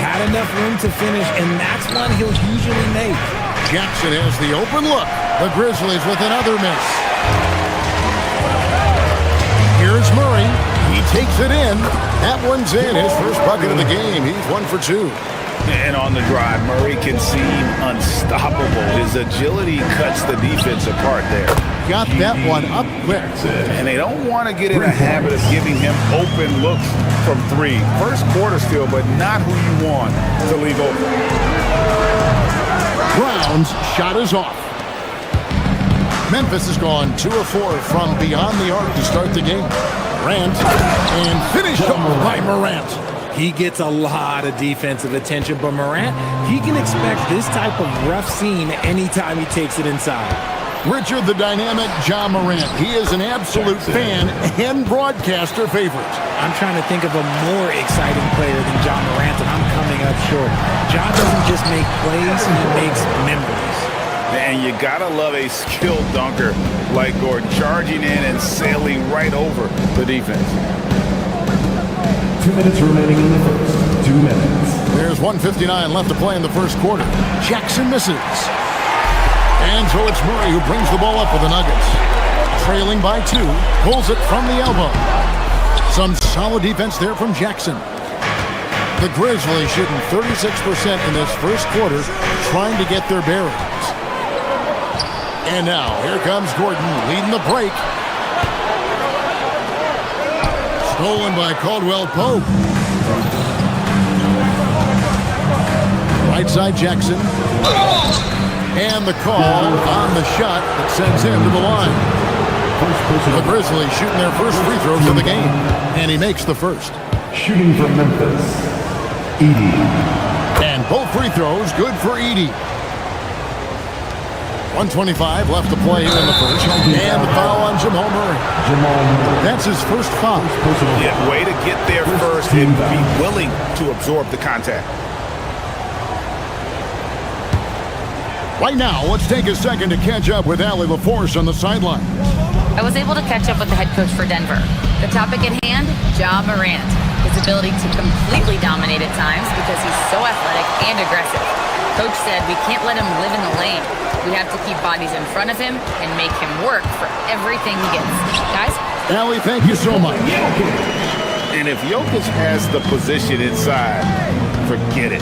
Had enough room to finish, and that's one he'll usually make. Jackson has the open look. The Grizzlies with another miss. Here's Murray. He takes it in. That one's in. His first bucket of the game. He's 1 for 2. And on the drive, Murray can seem unstoppable. His agility cuts the defense apart there. Got that one up quick. And they don't want to get in a habit of giving him open looks from 3. First quarter still, but not who you want to leave open. Brown's shot is off. Memphis has gone 2 of 4 from beyond the arc to start the game. Morant, and finished off by Morant. He gets a lot of defensive attention, but Morant, he can expect this type of rough scene anytime he takes it inside. Richard the Dynamic Ja Morant. He is an absolute fan and broadcaster favorite. I'm trying to think of a more exciting player than Ja Morant, and I'm coming up short. Ja doesn't just make plays, he makes memories. And you gotta love a skilled dunker like Gordon, charging in and sailing right over the defense. 2 minutes remaining in the first. 2 minutes. There's 1:59 left to play in the first quarter. Jackson misses. And so it's Murray who brings the ball up for the Nuggets. Trailing by 2, pulls it from the elbow. Some solid defense there from Jackson. The Grizzlies shooting 36% in this first quarter, trying to get their bearings. And now, here comes Gordon leading the break. Stolen by Caldwell Pope. Right side Jackson. And the call on the shot that sends him to the line. The Grizzlies shooting their first free throws of the game. And he makes the first. Shooting for Memphis, Edie. And both free throws good for Edie. 1:25 left to play here in the first. And the foul on Jamal Murray. That's his first foul. Yeah, way to get there first and be willing to absorb the contact. Right now, let's take a second to catch up with Allie LaForce on the sideline. I was able to catch up with the head coach for Denver. The topic at hand, Ja Morant. His ability to completely dominate at times because he's so athletic and aggressive. Coach said we can't let him live in the lane. We have to keep bodies in front of him and make him work for everything he gets. Guys? Allie, thank you so much. And if Jokic has the position inside, forget it.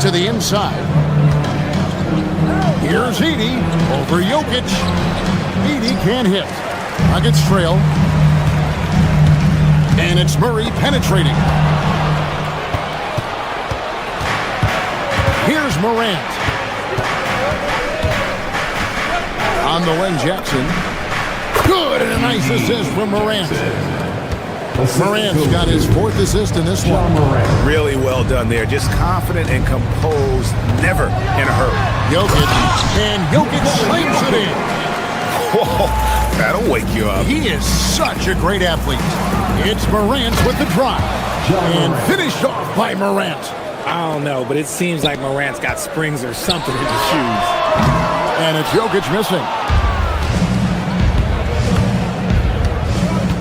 To the inside. Here's Edie over Jokic. Edie can't hit. Nuggets trail. And it's Murray penetrating. Here's Morant. On the wing, Jackson. Good, and a nice assist from Morant. Morant's got his 4th assist in this one. Really well done there. Just confident and composed, never in a hurry. Jokic, and Jokic slams it in. Whoa, that'll wake you up. He is such a great athlete. It's Morant with the drive. And finished off by Morant. I don't know, but it seems like Morant's got springs or something in his shoes. And it's Jokic missing.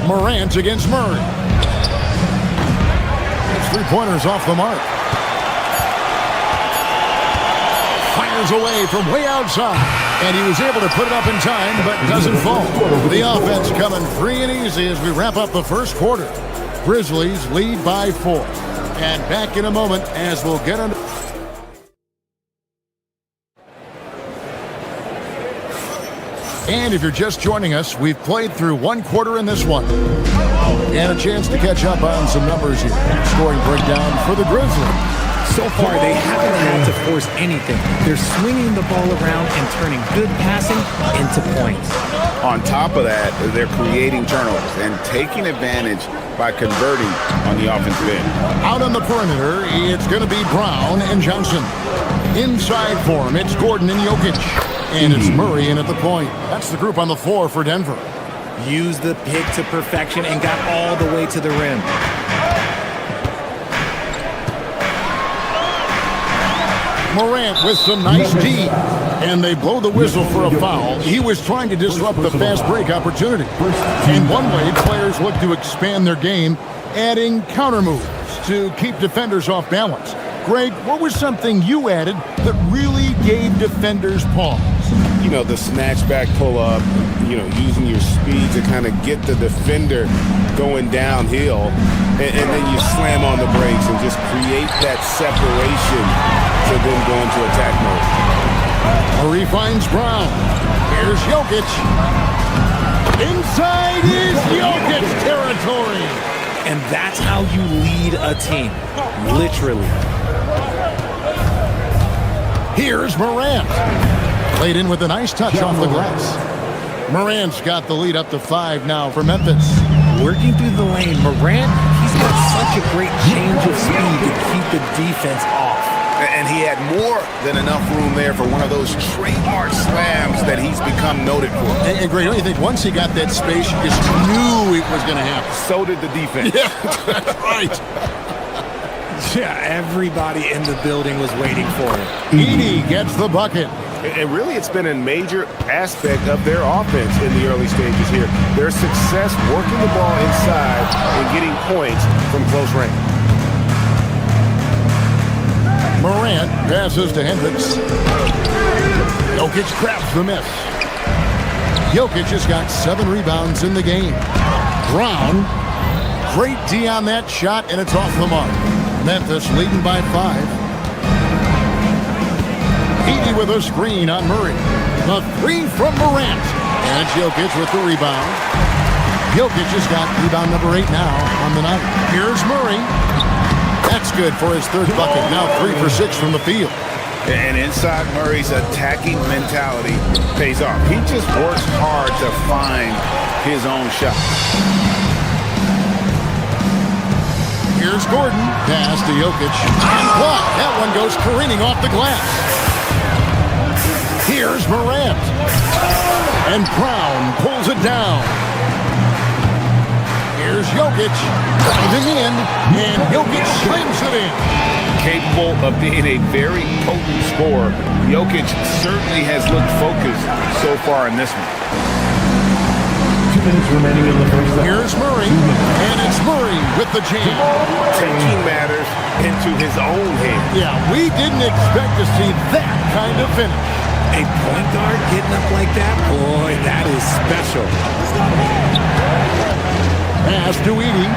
Morant against Murray. His three-pointers off the mark. Fires away from way outside. And he was able to put it up in time, but doesn't fall. The offense coming free and easy as we wrap up the first quarter. Grizzlies lead by 4. And back in a moment as we'll get under. And if you're just joining us, we've played through one quarter in this one. And a chance to catch up on some numbers here. Scoring breakdown for the Grizzlies. So far, they haven't had to force anything. They're swinging the ball around and turning good passing into points. On top of that, they're creating turnovers and taking advantage by converting on the offensive end. Out on the perimeter, it's going to be Brown and Johnson. Inside for him, it's Gordon and Jokic. And it's Murray in at the point. That's the group on the floor for Denver. Used the pick to perfection and got all the way to the rim. Morant with some nice D. And they blow the whistle for a foul. He was trying to disrupt the fast break opportunity. In one way, players look to expand their game, adding counter moves to keep defenders off balance. Greg, what was something you added that really gave defenders pause? You know, the snatch back pull up, you know, using your speed to kind of get the defender going downhill, and then you slam on the brakes and just create that separation to then go into attack mode. Murray finds Brown. Here's Jokic. Inside is Jokic territory. And that's how you lead a team. Literally. Here's Morant. Played in with a nice touch off the glass. Morant's got the lead up to 5 now for Memphis. Working through the lane, Morant, he's got such a great change of speed to keep the defense off. And he had more than enough room there for one of those trademark slams that he's become noted for. And Greg, don't you think once he got that space, you just knew it was going to happen? So did the defense. Yeah, that's right. Yeah, everybody in the building was waiting for it. Edey gets the bucket. And really, it's been a major aspect of their offense in the early stages here. Their success working the ball inside and getting points from close range. Morant passes to Hendricks. Jokic grabs the miss. Jokic has got 7 rebounds in the game. Brown, great D on that shot, and it's off the mark. Memphis leading by 5. Edey with a screen on Murray. The 3 from Morant. And Jokic with the rebound. Jokic has got rebound number 8 now on the night. Here's Murray. That's good for his 3rd bucket. Now 3 for 6 from the field. And inside Murray's attacking mentality pays off. He just works hard to find his own shot. Here's Gordon. Pass to Jokic. And blocked. That one goes careening off the glass. Here's Morant. And Brown pulls it down. Here's Jokic. Driving in. And Jokic slams it in. Capable of being a very potent scorer, Jokic certainly has looked focused so far in this one. 2 minutes remaining in the first half. Here's Murray. And it's Murray with the jam. Taking matters into his own hands. Yeah, we didn't expect to see that kind of finish. A point guard getting up like that? Boy, that is special. Pass to Edey.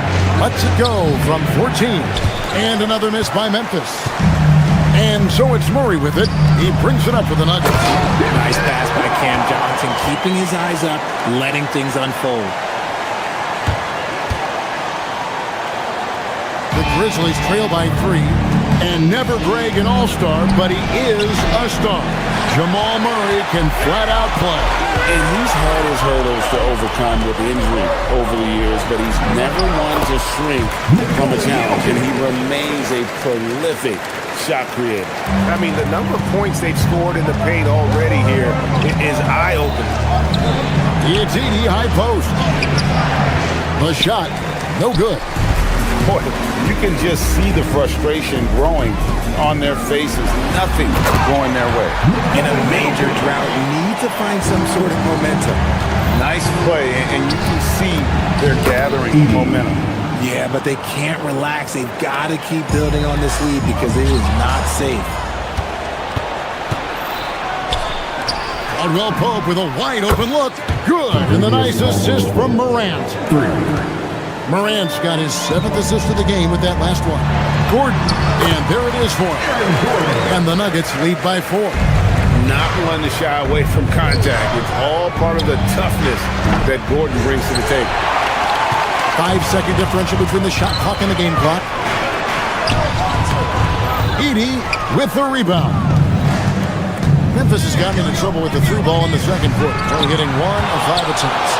Lets it go from 14. And another miss by Memphis. And so it's Murray with it. He brings it up with the Nuggets. Nice pass by Cam Johnson, keeping his eyes up, letting things unfold. The Grizzlies trail by 3. And never Greg an all-star, but he is a star. Jamal Murray can flat out play. And he's had his hurdles to overcome with injury over the years, but he's never one to shrink from a challenge, and he remains a prolific shot creator. I mean, the number of points they've scored in the paint already here is eye-opening. It's Edey, high post. The shot, no good. boy, you can just see the frustration growing on their faces. Nothing going their way. In a major drought, need to find some sort of momentum. Nice play, and you can see they're gathering momentum. Yeah, but they can't relax. They've got to keep building on this lead because it is not safe. Caldwell Pope with a wide open look. Good. And the nice assist from Morant. Morant's got his 7th assist of the game with that last one. Gordon. And there it is for him. And the Nuggets lead by 4. Not one to shy away from contact. It's all part of the toughness that Gordon brings to the table. 5-second differential between the shot clock and the game clock. Edey with the rebound. Memphis has gotten into trouble with the through ball in the second quarter, only hitting 1 of 5 attempts.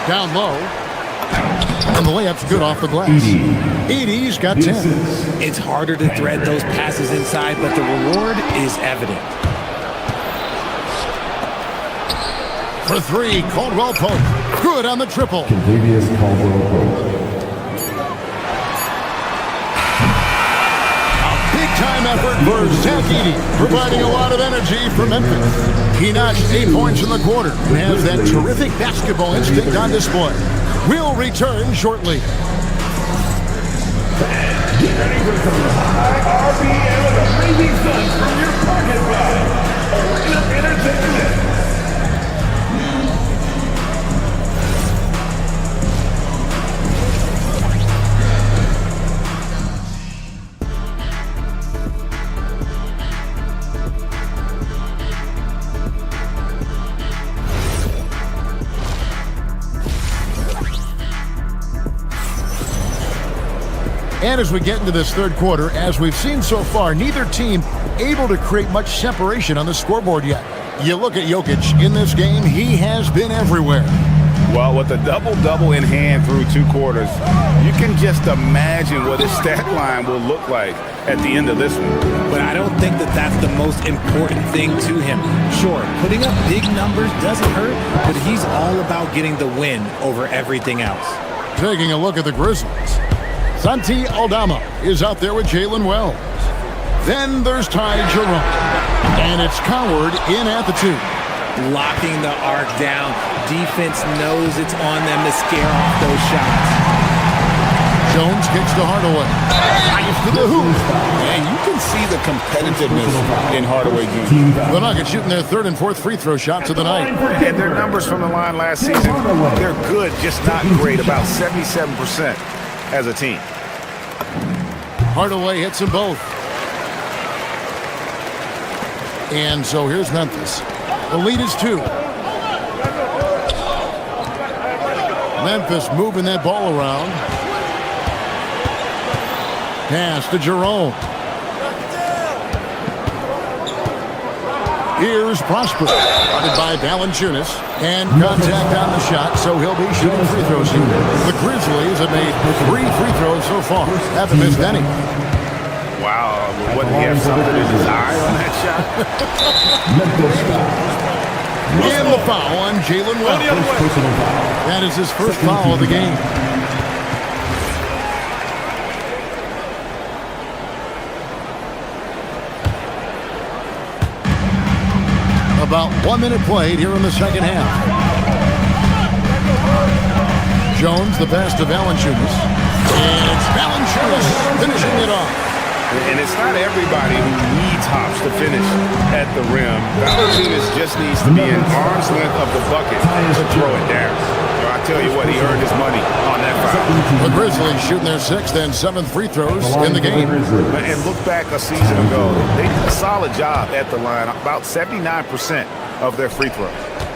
Down low, and the layup's good off the glass. Edey's got 10. It's harder to thread those passes inside, but the reward is evident. For 3, Caldwell Pope. Good on the triple. Contavious Caldwell Pope. Time effort for Zach Edey, providing a lot of energy for Memphis. He notched 8 points in the quarter and has that terrific basketball instinct on display. We'll return shortly. Get ready for some high RPM and amazing stunts from your parking lot. Arena Entertainment. And as we get into this third quarter, as we've seen so far, neither team able to create much separation on the scoreboard yet. You look at Jokic in this game, he has been everywhere. Well, with a double-double in hand through 2 quarters, you can just imagine what his stat line will look like at the end of this one. But I don't think that that's the most important thing to him. Sure, putting up big numbers doesn't hurt, but he's all about getting the win over everything else. Taking a look at the Grizzlies. Santi Aldama is out there with Jalen Wells. Then there's Ty Jerome. And it's Coward in at the 2. Locking the arc down. Defense knows it's on them to scare off those shots. Jones kicks to Hardaway. Nice to the hoop. And you can see the competitiveness in Hardaway Jr. The Nuggets shooting their 3rd and 4th free throw shots of the night. And their numbers from the line last season, they're good, just not great, about 77% as a team. Hardaway hits them both. And so here's Memphis. The lead is 2. Memphis moving that ball around. Pass to Jerome. Here's Prosper. Guarded by Valanciunas. And contact on the shot, so he'll be shooting free throws here. The Grizzlies have made 3 free throws so far. Haven't missed any. Wow, wouldn't he have something in his eye on that shot? And the foul on Jalen Wells. That is his first foul of the game. About 1 minute played here in the second half. Jones, the pass to Valanciunas. And it's Valanciunas finishing it off. And it's not everybody who needs hops to finish at the rim. Valanciunas just needs to be in arm's length of the bucket to throw it down. I tell you what, he earned his money on that foul. The Grizzlies shooting their 6th and 7th free throws in the game. And look back a season ago, they did a solid job at the line, about 79% of their free throws.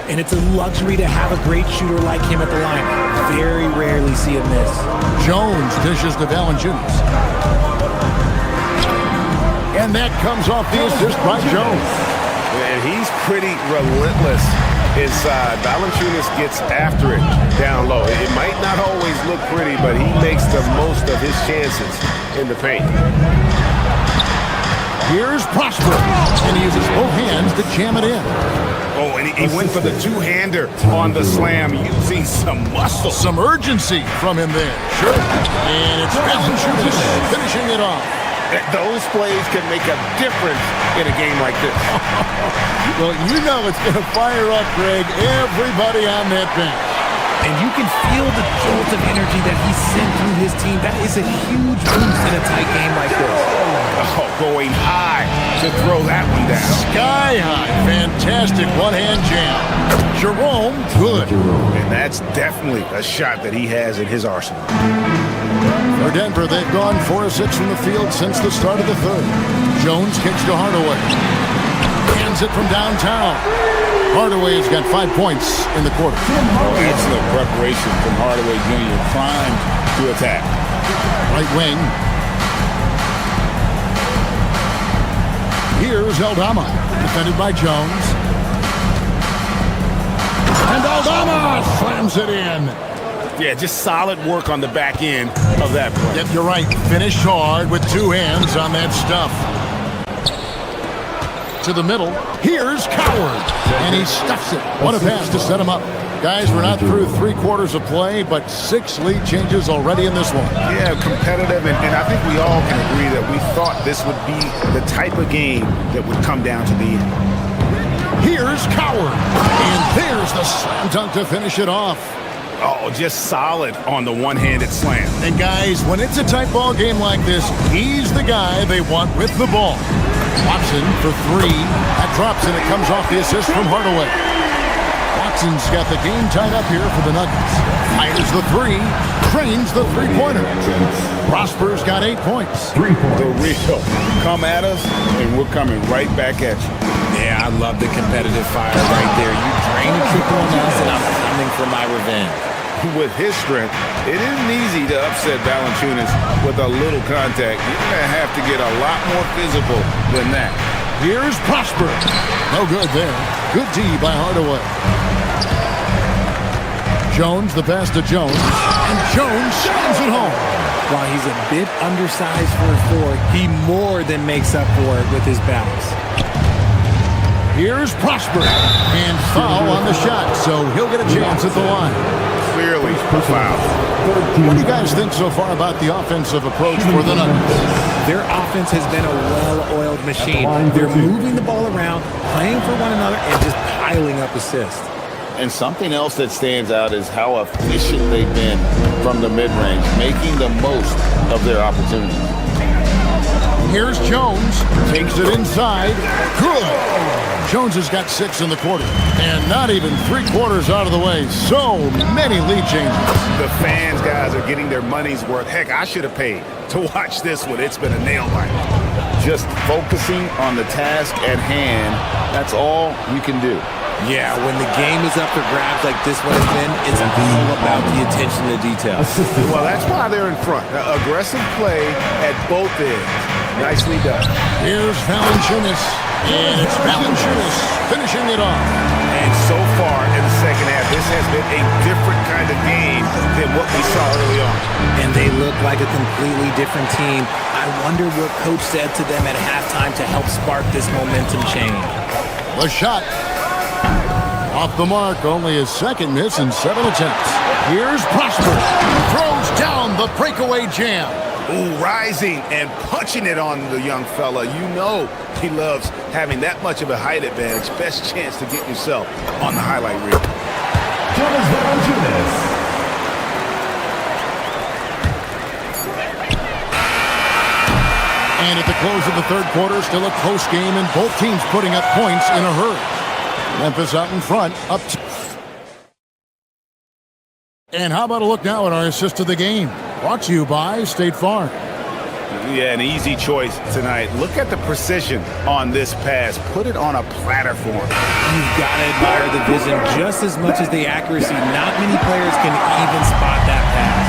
And it's a luxury to have a great shooter like him at the line. Very rarely see him miss. Jones dishes to Valanciunas. And that comes off the assist by Jones. And he's pretty relentless inside. Valanciunas gets after it down low. It might not always look pretty, but he makes the most of his chances in the paint. Here's Prosper, and he uses both hands to jam it in. Oh, and he went for the two-hander on the slam, using some muscle. Some urgency from him there. Sure. And it's Valanciunas finishing it off. Those plays can make a difference in a game like this. Well, you know it's going to fire up, Greg, everybody on that bench. And you can feel the jolt of energy that he sent through his team. That is a huge boost in a tight game like this. Oh, going high to throw that one down. Sky high. Fantastic one-hand jam. Jerome, good. And that's definitely a shot that he has in his arsenal. For Denver, they've gone 4 of 6 from the field since the start of the third. Jones kicks to Hardaway. Hands it from downtown. Hardaway's got 5 points in the quarter. Excellent preparation from Hardaway Jr. Primed to attack. Right wing. Here's Aldama, defended by Jones. And Aldama slams it in. Yeah, just solid work on the back end of that play. Yep, you're right. Finished hard with 2 hands on that stuff. To the middle. Here's Coward. And he stuffs it. What a pass to set him up. Guys, we're not through 3 quarters of play, but 6 lead changes already in this one. Yeah, competitive, and I think we all can agree that we thought this would be the type of game that would come down to the end. Here's Coward. And there's the slam dunk to finish it off. Oh, just solid on the one-handed slam. And guys, when it's a tight ball game like this, he's the guy they want with the ball. Watson for 3. That drops and it comes off the assist from Hardaway. Watson's got the game tied up here for the Nuggets. Fires the 3. Trains the three-pointer. Prosper's got 8 points. 3 points. The real. Come at us, and we're coming right back at you. Yeah, I love the competitive fire right there. You drain a triple on us, and I'm coming for my revenge. With his strength, it isn't easy to upset Valanciunas with a little contact. You're going to have to get a lot more physical than that. Here's Prosper. No good there. Good D by Hardaway. Jones, the pass to Jones. And Jones slams it home. While he's a bit undersized for a 4, he more than makes up for it with his bounce. Here's Prosper. And foul on the shot, so he'll get a chance at the line. Clearly foul. What do you guys think so far about the offensive approach for the Nuggets? Their offense has been a well-oiled machine. They're moving the ball around, playing for one another, and just piling up assists. And something else that stands out is how efficient they've been from the mid-range, making the most of their opportunities. Here's Jones. Takes it inside. Good. Jones has got 6 in the quarter. And not even 3 quarters out of the way. So many lead changes. The fans, guys, are getting their money's worth. Heck, I should have paid to watch this one. It's been a nail biter. Just focusing on the task at hand, that's all you can do. Yeah, when the game is up for grabs like this one has been, it's all about the attention to detail. Well, that's why they're in front. Aggressive play at both ends. Nicely done. Here's Valanciunas. And it's Valanciunas finishing it off. And so far in the second half, this has been a different kind of game than what we saw early on. And they look like a completely different team. I wonder what Coach said to them at halftime to help spark this momentum change. The shot. Off the mark, only his 2nd miss in 7 attempts. Here's Prosper. Throws down the breakaway jam. Ooh, rising and punching it on the young fella. You know he loves having that much of a height advantage. Best chance to get yourself on the highlight reel. And at the close of the 3rd quarter, still a close game, and both teams putting up points in a hurry. Memphis out in front, up 2. And how about a look now at our assist of the game? Brought to you by State Farm. Yeah, an easy choice tonight. Look at the precision on this pass. Put it on a platter for him. You've got to admire the vision just as much as the accuracy. Not many players can even spot that pass.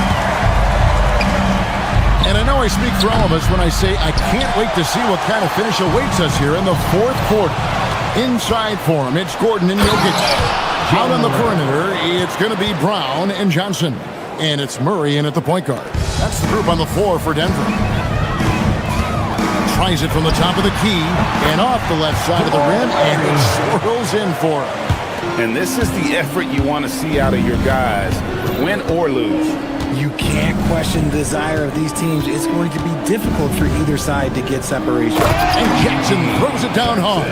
And I know I speak for all of us when I say I can't wait to see what kind of finish awaits us here in the 4th quarter. Inside for him, it's Gordon and Jokic. Out on the perimeter, it's going to be Brown and Johnson. And it's Murray in at the point guard. That's the group on the floor for Denver. tries it from the top of the key and off the left side of the rim, and it swirls in for him. And this is the effort you want to see out of your guys, win or lose. You can't question the desire of these teams. It's going to be difficult for either side to get separation. And Jackson throws it down hard.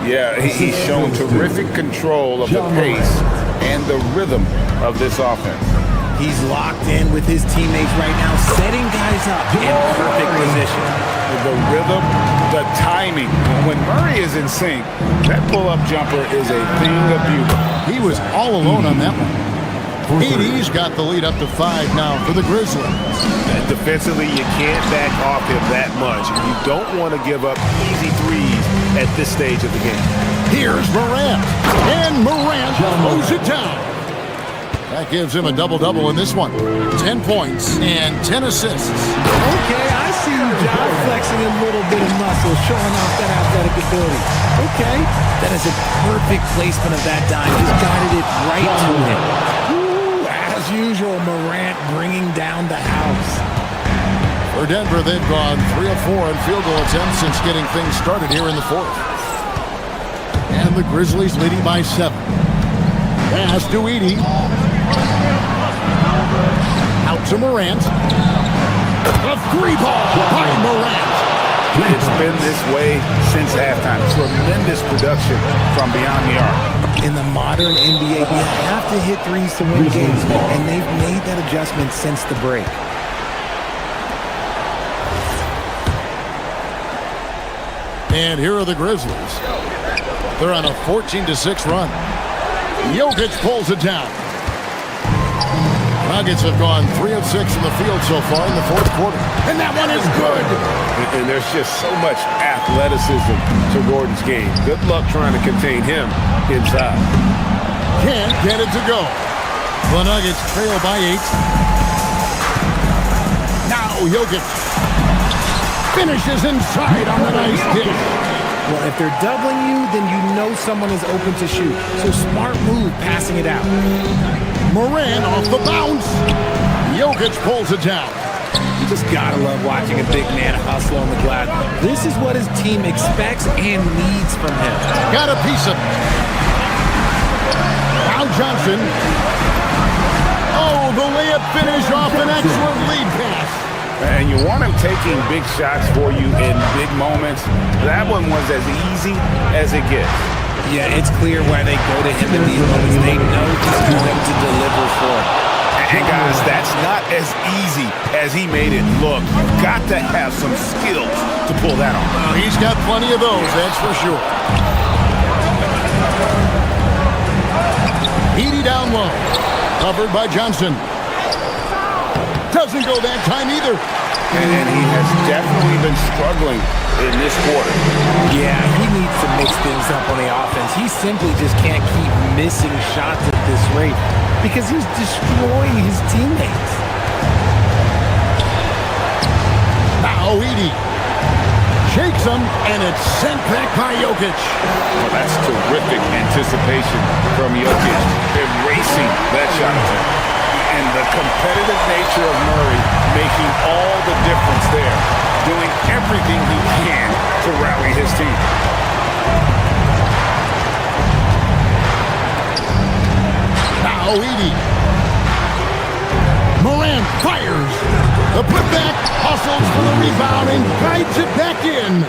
Yeah, he's shown terrific control of the pace and the rhythm of this offense. He's locked in with his teammates right now, setting guys up in perfect position. The rhythm, the timing. When Murray is in sync, that pull-up jumper is a thing of beauty. He was all alone on that one. ED's got the lead up to 5 now for the Grizzlies. Defensively, you can't back off him that much. You don't want to give up easy threes at this stage of the game. Here's Morant. And Morant mows it down. That gives him a double-double in this one. 10 points and 10 assists. Okay, I see you, John, flexing a little bit of muscle, showing off that athletic ability. Okay, that is a perfect placement of that dime. Just guided it right to him. Ooh, as usual, Morant bringing down the house. For Denver, they've gone 3 of 4 in field goal attempts since getting things started here in the fourth. And the Grizzlies leading by 7. Pass to Edey. Out to Morant. A 3-ball by Morant. It's been this way since halftime. Tremendous production from beyond the arc. In the modern NBA, you have to hit threes to win games, and they've made that adjustment since the break. And here are the Grizzlies. They're on a 14-6 run. Jokic pulls it down. Nuggets have gone 3 of 6 in the field so far in the fourth quarter. And that one is good. And there's just so much athleticism to Gordon's game. Good luck trying to contain him inside. Can't get it to go. The Nuggets trail by 8. Now Jokic finishes inside on the nice dish. Well, if they're doubling you, then you know someone is open to shoot. So smart move passing it out. Morant off the bounce. Jokic pulls it down. You just gotta love watching a big man hustle on the glass. This is what his team expects and needs from him. Got a piece of it. Now Johnson. Oh, the layup finish off an excellent lead pass. And you want him taking big shots for you in big moments. That one was as easy as it gets. Yeah, it's clear why they go to him in these moments. They know he's going to deliver for it. And guys, that's not as easy as he made it look. You've got to have some skills to pull that off. He's got plenty of those, that's for sure. Edey down low. Covered by Johnson. Doesn't go that time either. And he has definitely been struggling in this quarter. Yeah, he needs to mix things up on the offense. He simply just can't keep missing shots at this rate because he's destroying his teammates. Now Edey shakes him, and it's sent back by Jokic. Well, that's terrific anticipation from Jokic, erasing that shot attempt. And the competitive nature of Murray making all the difference there, doing everything he can to rally his team. Now Edey. Morant fires. The putback, hustles for the rebound, and guides it back in.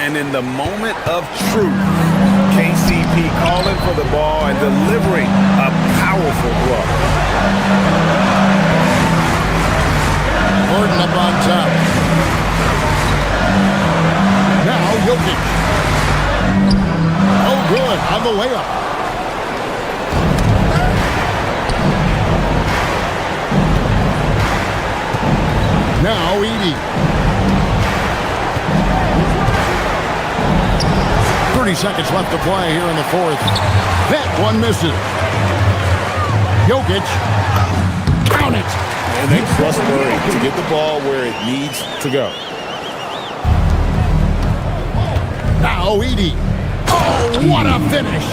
And in the moment of truth, KCP calling for the ball and delivering a powerful blow. Gordon up on top. Now Jokic. Oh, good on the layup. Now Edey. 30 seconds left to play here in the fourth. That one misses. Jokic. Count it. And they trust Murray to get the ball where it needs to go. Now Edey. Oh, what a finish.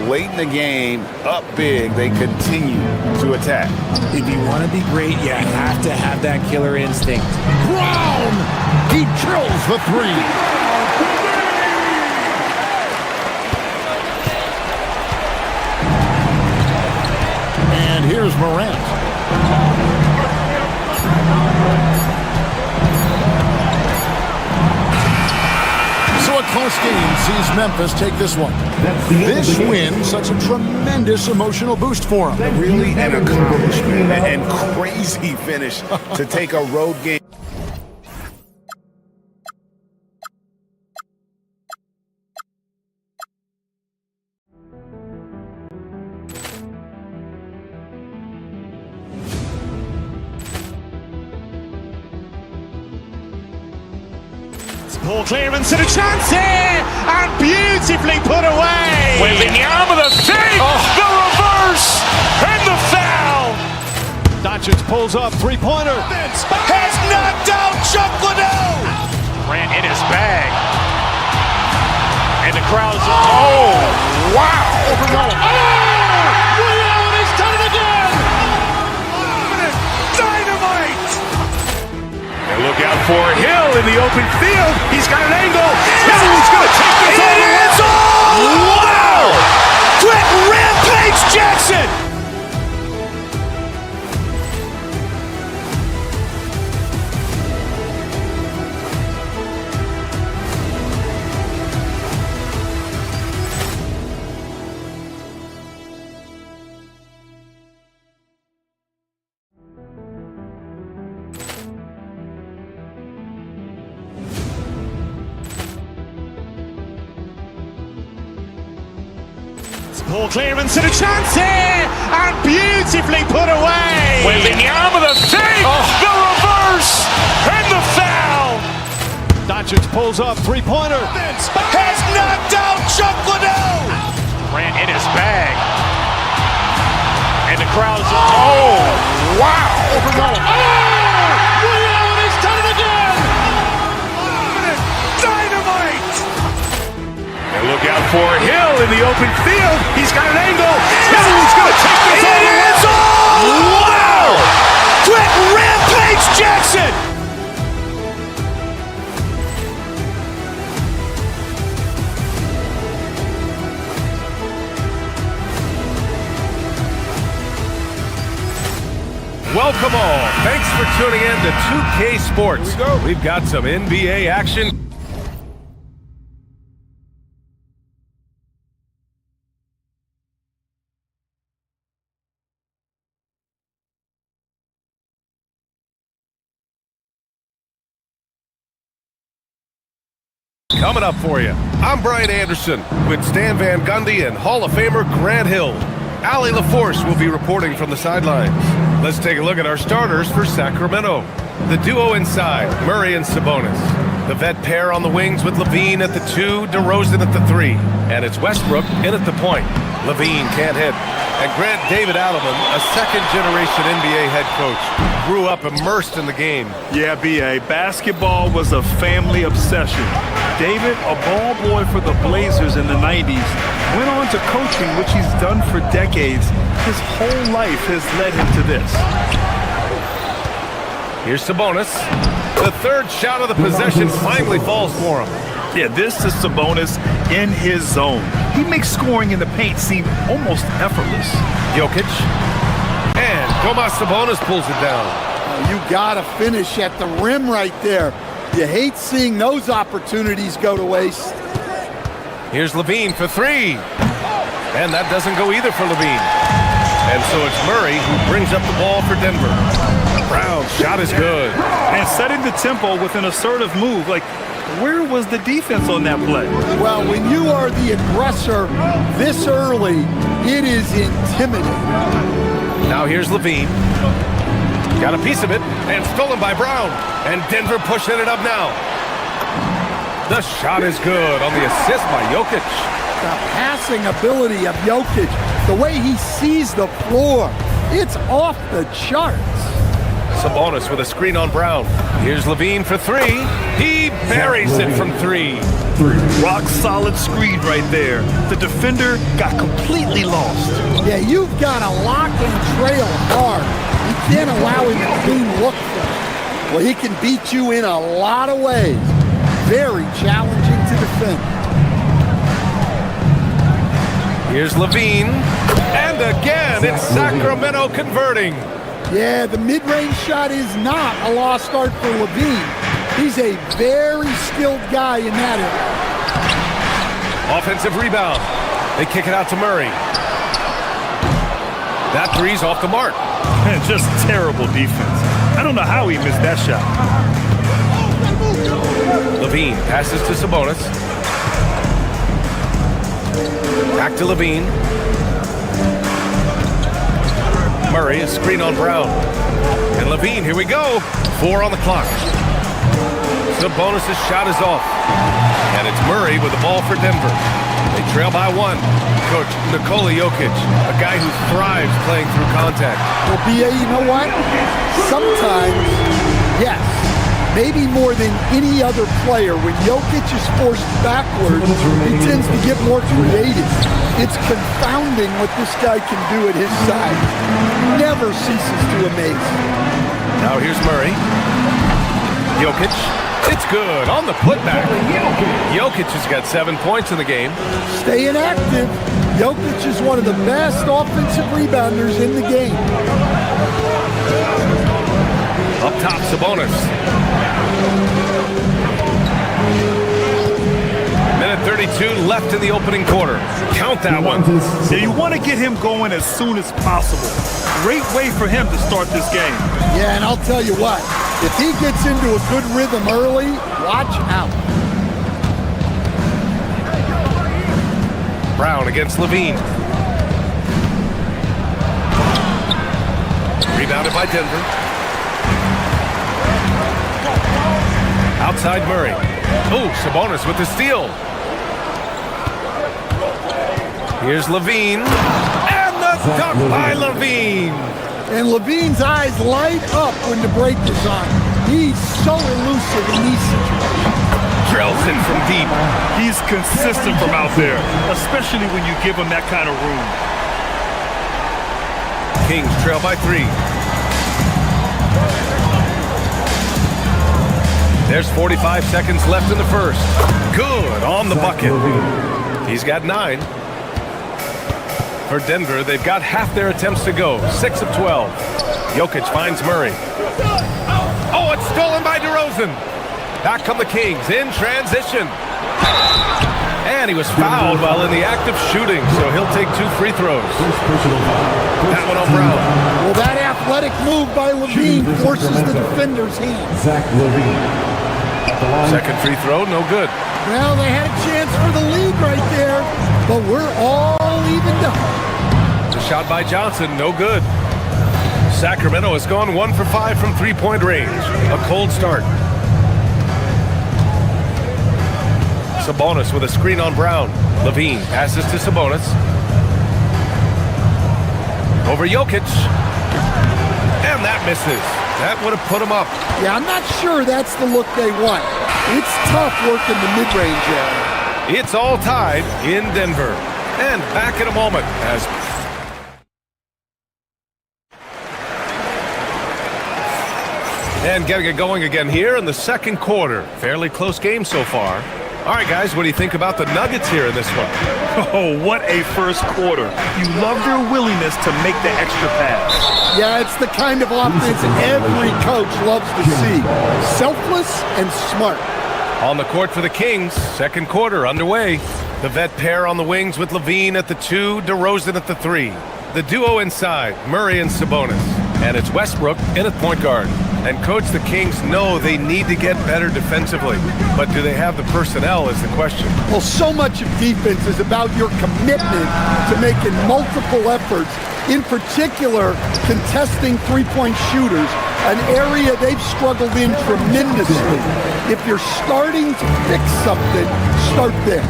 late in the game, up big, they continue to attack. If you want to be great, you have to have that killer instinct. Brown! He drills the three. And here's Morant. So a close game sees Memphis take this one. This win, such a tremendous emotional boost for them. Really an accomplishment and crazy finish to take a road game. Poor clearance and a chance here, and beautifully put away. Wembanyama the save, the reverse, and the foul. Doncic pulls up, three-pointer. Has knocked out Chuck Liddell. Ran in his bag. And the crowd's, oh, wow. Liddell has done it again. Dynamite. And look out for Hill in the open field. He's got an angle. Hill's going to take this all the way. Wow! Quick Rampage Jackson. Poor clearance and a chance here, and beautifully put away. Wembanyama the save, the reverse, and the foul. Doncic pulls up, three-pointer. Has knocked out Chuck Liddell. Ran in his bag. And the crowd's, oh, wow. Liddell has done it again. Dynamite. And look out for Hill in the open field. He's got an angle. Hill's going to take this all the way. Wow! Quick Rampage Jackson. Welcome all. Thanks for tuning in to 2K Sports. We've got some NBA action. Coming up for you, I'm Brian Anderson with Stan Van Gundy and Hall of Famer Grant Hill. Allie LaForce will be reporting from the sidelines. Let's take a look at our starters for Sacramento. The duo inside, Murray and Sabonis. The vet pair on the wings with Levine at the 2, DeRozan at the 3. And it's Westbrook in at the point. Levine can't hit. And Grant David Adelman, a second-generation NBA head coach, grew up immersed in the game. Yeah, B.A., basketball was a family obsession. David, a ball boy for the Blazers in the 90s, went on to coaching, which he's done for decades. His whole life has led him to this. Here's Sabonis. The third shot of the possession finally falls for him. Yeah, this is Sabonis in his zone. He makes scoring in the paint seem almost effortless. Jokic. And Domas Sabonis pulls it down. You gotta finish at the rim right there. You hate seeing those opportunities go to waste. Here's Levine for 3. And that doesn't go either for Levine. And so it's Murray who brings up the ball for Denver. Brown's shot is good. And setting the tempo with an assertive move. Like, where was the defense on that play? Well, when you are the aggressor this early, it is intimidating. Now here's Levine. Got a piece of it, and stolen by Brown. And Denver pushing it up now. The shot is good on the assist by Jokic. The passing ability of Jokic, the way he sees the floor, it's off the charts. Sabonis with a screen on Brown. Here's Levine for three. He buries it from three. Rock solid screen right there. The defender got completely lost. Yeah, you've got to lock and trail hard. You can't allow him to clean look for it. Well, he can beat you in a lot of ways. Very challenging to defend. Here's Levine. And again, it's Sacramento converting. Yeah, the mid-range shot is not a lost art for Levine. He's a very skilled guy in that area. Offensive rebound. They kick it out to Murray. That three's off the mark. Man, just terrible defense. I don't know how he missed that shot. Levine passes to Sabonis. Back to Levine. Murray, a screen on Brown. And Levine, here we go. 4 on the clock. Sabonis' shot is off. And it's Murray with the ball for Denver. They trail by 1. Coach Nikola Jokic, a guy who thrives playing through contact. Well, B.A., you know what? Sometimes, yes, maybe more than any other player, when Jokic is forced backward, he tends to get more creative. It's confounding what this guy can do at his size. Never ceases to amaze. Now here's Murray. Jokic. It's good on the putback. Jokic has got 7 points in the game. Staying active. Jokic is one of the best offensive rebounders in the game. Up top, Sabonis. Minute 32 left in the opening quarter. Count that one. Yeah, you want to get him going as soon as possible. Great way for him to start this game. Yeah, and I'll tell you what. If he gets into a good rhythm early, watch out. Brown against Levine. Rebounded by Denver. Outside Murray. Oh, Sabonis with the steal. Here's Levine. And the dunk by Levine. And Levine's eyes light up when the break is on. He's so elusive in these situations. Drills in from deep. He's consistent from out there, especially when you give him that kind of room. Kings trail by 3. There's 45 seconds left in the first. Good on the bucket. He's got 9. For Denver, they've got half their attempts to go. 6 of 12. Jokic finds Murray. Oh, it's stolen by DeRozan. Back come the Kings in transition. And he was fouled while in the act of shooting, so he'll take 2 free throws. That one on Brown. Well, that athletic move by Levine forces the defender's hand. Second free throw, no good. Well, they had a chance for the lead right there, but we're all evened up. The shot by Johnson, no good. Sacramento has gone 1 for 5 from three-point range. A cold start. Sabonis with a screen on Brown. Levine passes to Sabonis. Over Jokic. And that misses. That would have put him up. Yeah, I'm not sure that's the look they want. It's tough working the mid-range area. It's all tied in Denver. And back in a moment as and getting it going again here in the second quarter. Fairly close game so far. All right, guys, what do you think about the Nuggets here in this one? Oh, what a first quarter. You love their willingness to make the extra pass. Yeah, it's the kind of offense every coach loves to see. Selfless and smart. On the court for the Kings, second quarter underway. The vet pair on the wings with Levine at the 2, DeRozan at the 3. The duo inside, Murray and Sabonis. And it's Westbrook in at point guard. And coach, the Kings know they need to get better defensively. But do they have the personnel is the question. Well, so much of defense is about your commitment to making multiple efforts, in particular contesting three-point shooters, an area they've struggled in tremendously. If you're starting to fix something, start there.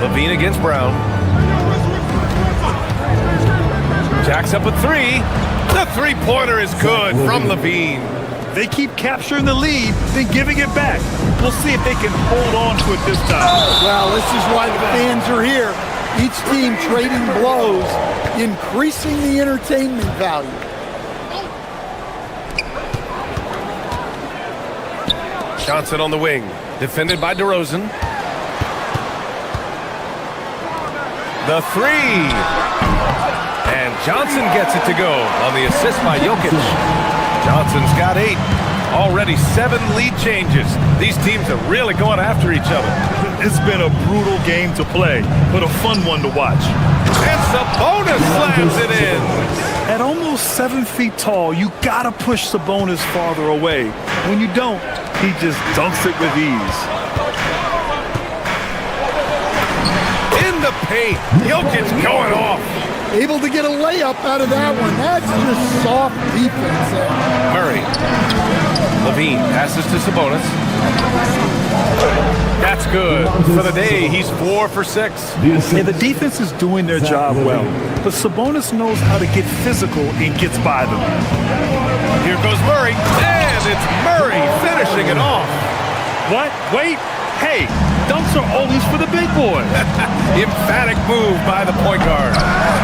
Levine against Brown. Jacks up a three. The three-pointer is good from Levine. They keep capturing the lead, then giving it back. We'll see if they can hold on to it this time. Well, this is why the fans are here. Each team trading blows, increasing the entertainment value. Johnson on the wing, defended by DeRozan. The three. And Johnson gets it to go on the assist by Jokic. Johnson's got 8. Already 7 lead changes. These teams are really going after each other. It's been a brutal game to play, but a fun one to watch. And Sabonis slams it in. At almost 7 feet tall, you gotta push Sabonis farther away. When you don't, he just dunks it with ease. In the paint, Jokic going off. Able to get a layup out of that one. That's just soft defense there. Murray. Levine passes to Sabonis. That's good. For the day, he's 4 for 6. Yeah, the defense is doing their job well, but Sabonis knows how to get physical and gets by them. Here goes Murray, and it's Murray finishing it off. What? Wait. Hey, dunks are always for the big boys. Emphatic move by the point guard.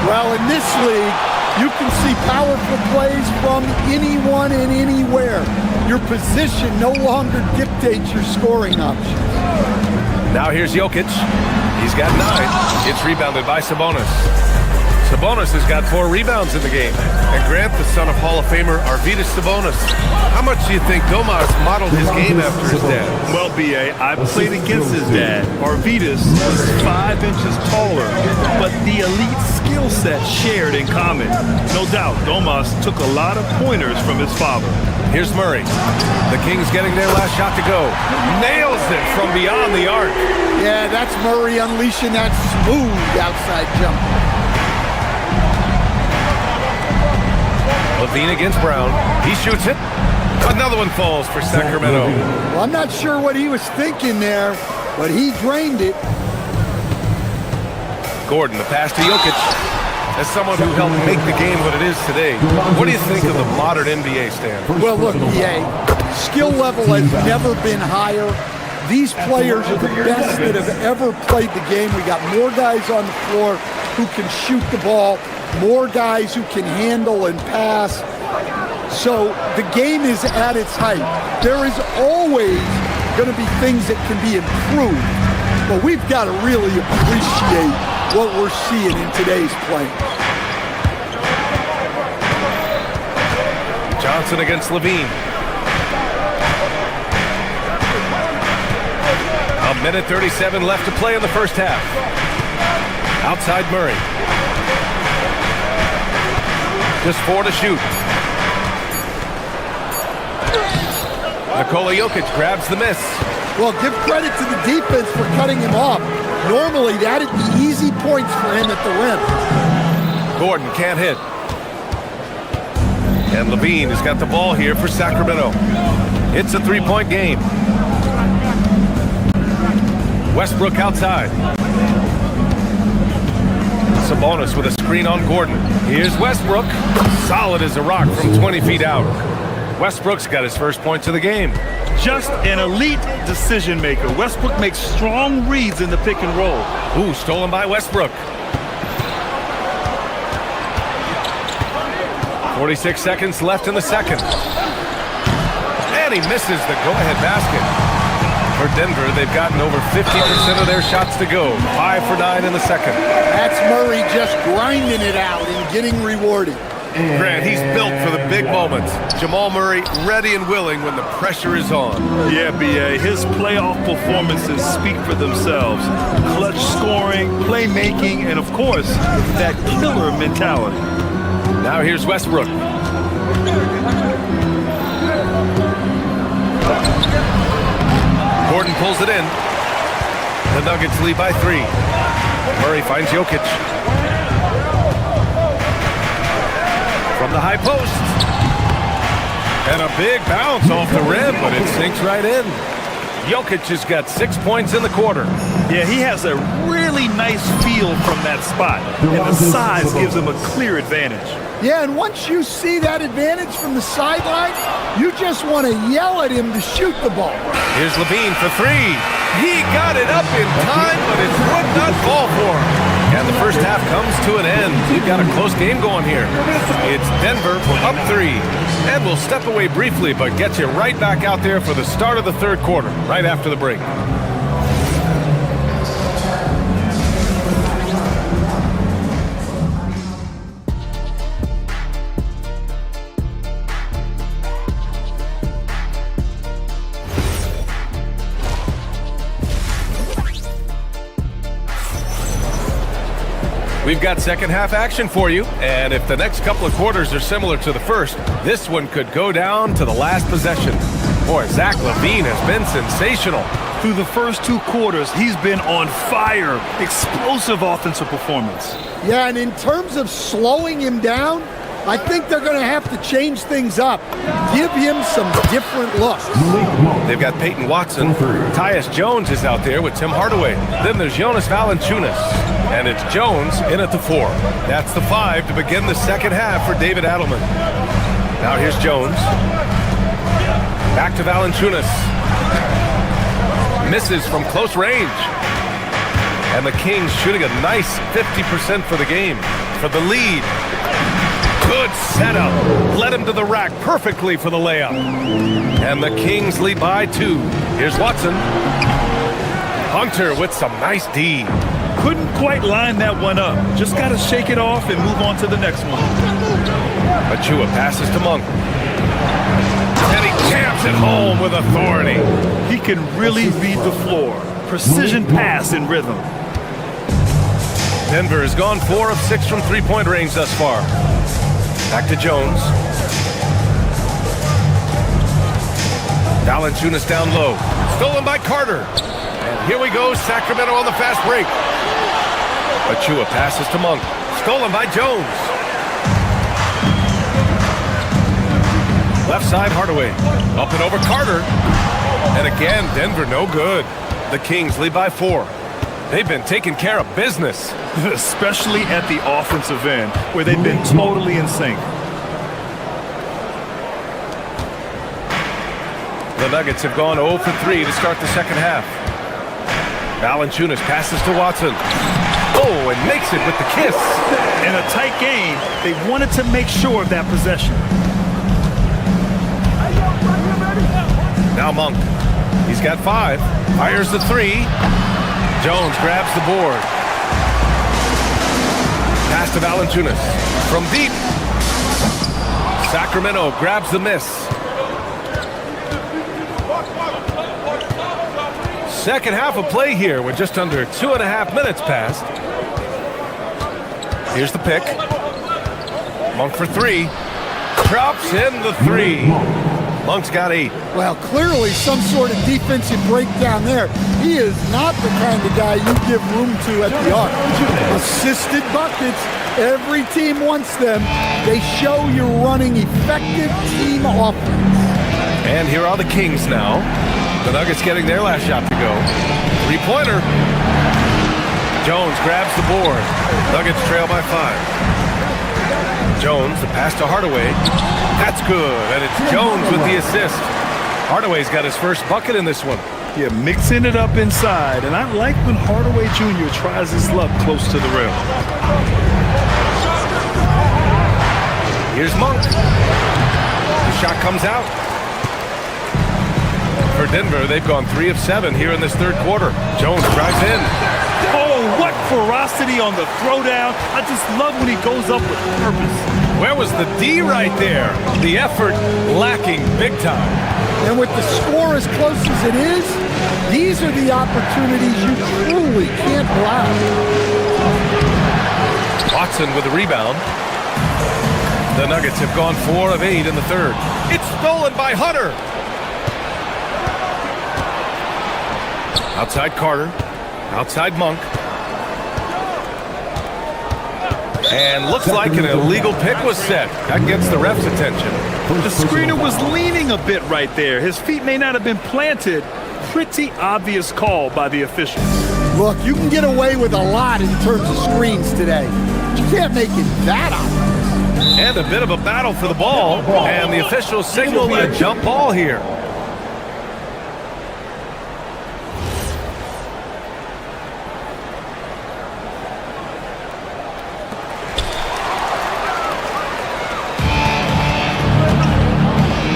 Well, in this league, you can see powerful plays from anyone and anywhere. Your position no longer dictates your scoring options. Now here's Jokic. He's got 9. It's rebounded by Sabonis. Sabonis has got 4 rebounds in the game. And Grant, the son of Hall of Famer Arvydas Sabonis. How much do you think Domas modeled his game after his dad? Well, B.A., I played against his dad. Arvydas was 5 inches taller, but the elite skill set shared in common. No doubt, Domas took a lot of pointers from his father. Here's Murray. The Kings getting their last shot to go. Nails it from beyond the arc. Yeah, that's Murray unleashing that smooth outside jump. Levine against Brown. He shoots it. Another one falls for Sacramento. Well, I'm not sure what he was thinking there, but he drained it. Gordon, the pass to Jokic. As someone who helped make the game what it is today, what do you think of the modern NBA standard? Well, look, skill level has never been higher. These players are the best that have ever played the game. We got more guys on the floor who can shoot the ball, more guys who can handle and pass. So the game is at its height. There is always going to be things that can be improved, but we've got to really appreciate what we're seeing in today's play. Johnson against Levine. A minute 37 left to play in the first half. Outside Murray. Just 4 to shoot. Nikola Jokic grabs the miss. Well, give credit to the defense for cutting him off. Normally, that'd be easy points for him at the rim. Gordon can't hit. And Levine has got the ball here for Sacramento. It's a 3-point game. Westbrook outside. Sabonis with a screen on Gordon. Here's Westbrook. Solid as a rock from 20 feet out. Westbrook's got his first points of the game. Just an elite decision maker. Westbrook makes strong reads in the pick and roll. Ooh, stolen by Westbrook. 46 seconds left in the second. And he misses the go-ahead basket. For Denver, they've gotten over 50% of their shots to go. 5 for 9 in the second. That's Murray just grinding it out and getting rewarded. Grant, he's built for the big moments. Jamal Murray ready and willing when the pressure is on. Yeah, B.A., his playoff performances speak for themselves. Clutch scoring, playmaking, and of course, that killer mentality. Now here's Westbrook. Gordon pulls it in. The Nuggets lead by 3. Murray finds Jokic. From the high post. And a big bounce off the rim, but it sinks right in. Jokic has got 6 points in the quarter. Yeah, he has a really nice feel from that spot, and the size gives him a clear advantage. Yeah, and once you see that advantage from the sideline, you just want to yell at him to shoot the ball. Here's Levine for three. He got it up in time, but it would not fall for him. And the first half comes to an end. We've got a close game going here. It's Denver up 3. And we'll step away briefly, but get you right back out there for the start of the third quarter, right after the break. We've got second half action for you, and if the next couple of quarters are similar to the first, this one could go down to the last possession. Boy, Zach LaVine has been sensational. Through the first 2 quarters, he's been on fire. Explosive offensive performance. Yeah, and in terms of slowing him down, I think they're going to have to change things up. Give him some different looks. They've got Peyton Watson. Tyus Jones is out there with Tim Hardaway. Then there's Jonas Valanciunas. And it's Jones in at the 4. That's the 5 to begin the second half for David Adelman. Now here's Jones. Back to Valanciunas. Misses from close range. And the Kings shooting a nice 50% for the game. For the lead. Good setup. Led him to the rack perfectly for the layup. And the Kings lead by 2. Here's Watson. Hunter with some nice D. Couldn't quite line that one up. Just got to shake it off and move on to the next one. Achua passes to Monk. And he jams it home with authority. He can really read the floor. Precision pass in rhythm. Denver has gone 4 of 6 from three-point range thus far. Back to Jones. Valanciunas down low. Stolen by Carter. And here we go, Sacramento on the fast break. Achua passes to Monk. Stolen by Jones. Left side, Hardaway. Up and over Carter. And again, Denver no good. The Kings lead by 4. They've been taking care of business. Especially at the offensive end, where they've been totally in sync. The Nuggets have gone 0 for 3 to start the second half. Valanciunas passes to Watson. Oh, and makes it with the kiss. In a tight game, they wanted to make sure of that possession. Now Monk. He's got 5. Fires the 3. Jones grabs the board. Pass to Valanciunas. From deep. Sacramento grabs the miss. Second half of play here with just under 2.5 minutes passed. Here's the pick. Monk for 3. Drops in the 3. Monk's got 8. Well, clearly some sort of defensive breakdown there. He is not the kind of guy you give room to at the arc. Assisted buckets. Every team wants them. They show you're running effective team offense. And here are the Kings now. The Nuggets getting their last shot to go. 3-pointer. Jones grabs the board. Nuggets trail by 5. Jones, the pass to Hardaway. That's good, and it's Jones with the assist. Hardaway's got his first bucket in this one. Yeah, mixing it up inside, and I like when Hardaway Jr. tries his luck close to the rim. Here's Monk. The shot comes out. For Denver, they've gone 3 of 7 here in this third quarter. Jones drives in. Oh, what ferocity on the throwdown. I just love when he goes up with purpose. Where was the D right there? The effort lacking big time. And with the score as close as it is, these are the opportunities you truly can't block. Watson with the rebound. The Nuggets have gone 4 of 8 in the third. It's stolen by Hunter. Outside Carter. Outside Monk. And looks like an illegal pick was set. That gets the ref's attention. The screener was leaning a bit right there. His feet may not have been planted, pretty obvious call by the officials. Look, you can get away with a lot in terms of screens today. You can't make it that obvious. And a bit of a battle for the ball, and the officials signal a jump ball here.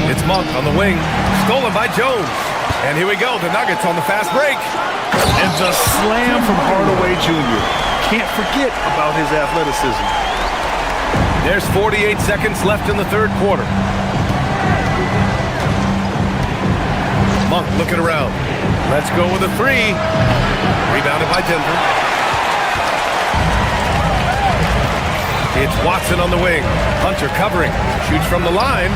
It's Monk on the wing, stolen by Jones. And here we go, the Nuggets on the fast break. And the slam from Hardaway Jr. Can't forget about his athleticism. There's 48 seconds left in the third quarter. Monk looking around. Let's go with a three. Rebounded by Denver. It's Watson on the wing. Hunter covering. Shoots from the line.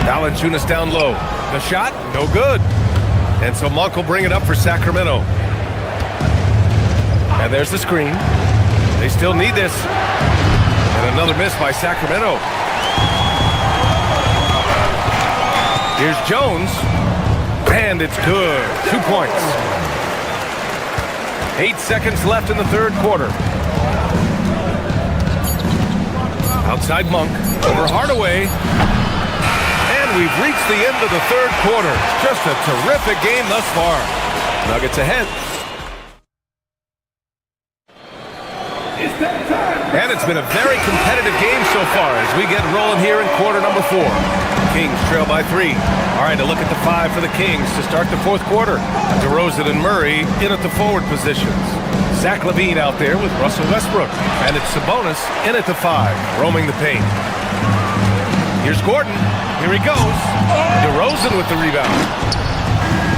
Valanciunas down low. The shot, no good. And so Monk will bring it up for Sacramento. And there's the screen. They still need this. And another miss by Sacramento. Here's Jones. And it's good. 2 points. 8 seconds left in the third quarter. Outside Monk. Over Hardaway. And we've reached the end of the third quarter. Just a terrific game thus far. Nuggets ahead. And it's been a very competitive game so far as we get rolling here in quarter number 4. Kings trail by 3. All right, a look at the 5 for the Kings to start the fourth quarter. DeRozan and Murray in at the forward positions. Zach LaVine out there with Russell Westbrook. And it's Sabonis in at the 5, roaming the paint. Here's Gordon. Here he goes. DeRozan with the rebound.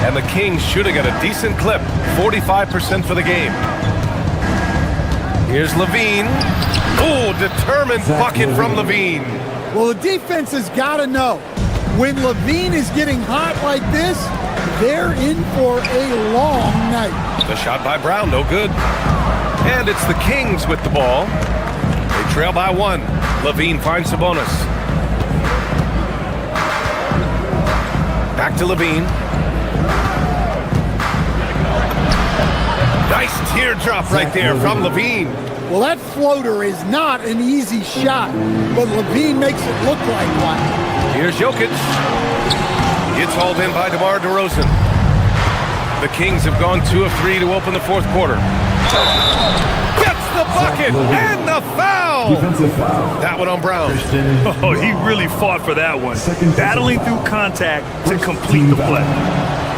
And the Kings shooting at a decent clip. 45% for the game. Here's LaVine. Oh, determined bucket from LaVine. Well, the defense has got to know, when LaVine is getting hot like this, they're in for a long night. The shot by Brown, no good. And it's the Kings with the ball. They trail by 1. LaVine finds Sabonis. Back to LaVine. Nice teardrop right there from LaVine. Well, that floater is not an easy shot, but LaVine makes it look like one. Here's Jokic. It's hauled in by DeMar DeRozan. The Kings have gone 2 of 3 to open the fourth quarter. Gets the bucket and the foul. That one on Brown. Oh, he really fought for that one. Battling through contact to complete the play.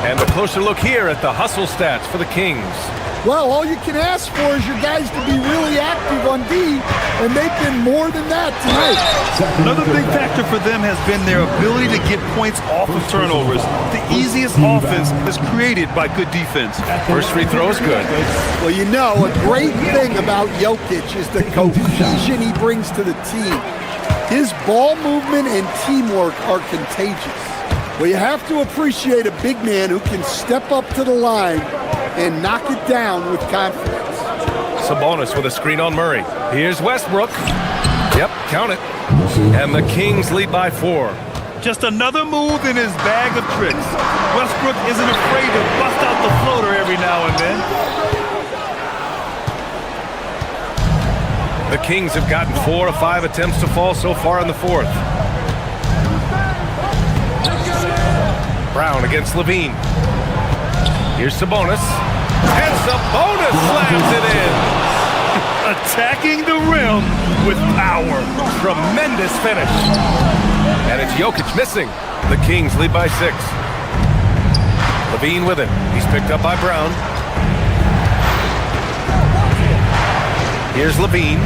And a closer look here at the hustle stats for the Kings. Well, all you can ask for is your guys to be really active on D, and they've been more than that tonight. Another big factor for them has been their ability to get points off of turnovers. The easiest offense is created by good defense. First free throw is good. Well, you know, a great thing about Jokic is the cohesion he brings to the team. His ball movement and teamwork are contagious. Well, you have to appreciate a big man who can step up to the line and knock it down with confidence. Sabonis with a screen on Murray. Here's Westbrook. Yep, count it. And the Kings lead by 4. Just another move in his bag of tricks. Westbrook isn't afraid to bust out the floater every now and then. The Kings have gotten 4 of 5 attempts to fall so far in the fourth. Brown against LaVine. Here's Sabonis. And Sabonis slams it in. Attacking the rim with power. Tremendous finish. And it's Jokic missing. The Kings lead by 6. LaVine with it. He's picked up by Brown. Here's LaVine.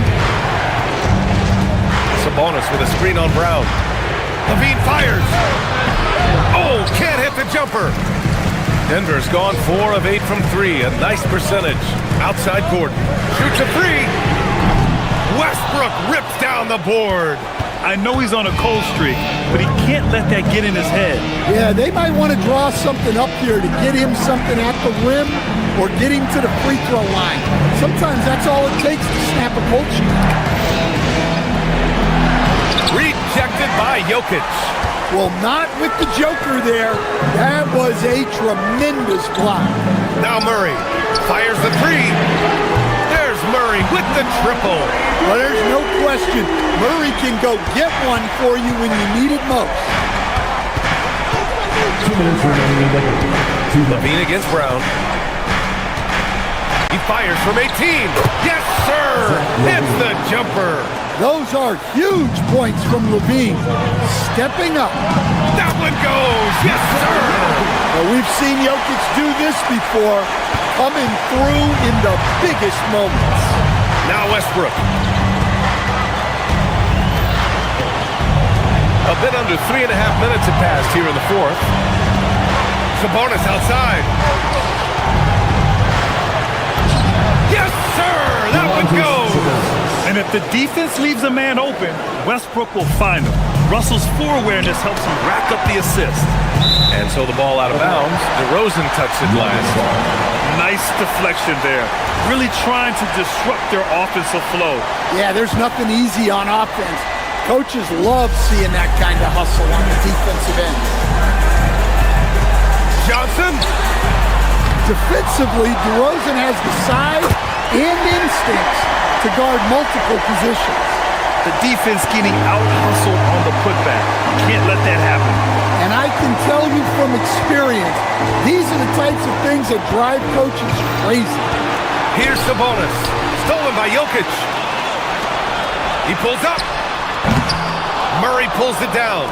Sabonis with a screen on Brown. LaVine fires. Oh, can't hit the jumper. Denver's gone 4 of 8 from 3. A nice percentage. Outside Gordon. Shoots a 3. Westbrook rips down the board. I know he's on a cold streak, but he can't let that get in his head. Yeah, they might want to draw something up here to get him something at the rim or get him to the free throw line. Sometimes that's all it takes to snap a cold streak. Rejected by Jokic. Well, not with the Joker there. That was a tremendous block. Now Murray fires the three. There's Murray with the triple. Well, there's no question. Murray can go get one for you when you need it most. 2 minutes remaining in the game. LaVine against Brown. He fires from 18. Yes, sir! Hits the jumper. Those are huge points from LaVine. Stepping up. That one goes. Yes, sir! Well, we've seen Jokic do this before, coming through in the biggest moments. Now Westbrook. A bit under 3.5 minutes have passed here in the fourth. Sabonis outside. Yes, sir! That one goes! And if the defense leaves a man open, Westbrook will find him. Russell's floor awareness helps him rack up the assist. And so the ball out of bounds. DeRozan touched it last. Nice deflection there. Really trying to disrupt their offensive flow. Yeah, there's nothing easy on offense. Coaches love seeing that kind of hustle on the defensive end. Johnson. Defensively, DeRozan has the size and instincts to guard multiple positions. The defense getting out-hustled on the putback. You can't let that happen. And I can tell you from experience, these are the types of things that drive coaches crazy. Here's Sabonis. Stolen by Jokic. He pulls up. Murray pulls it down.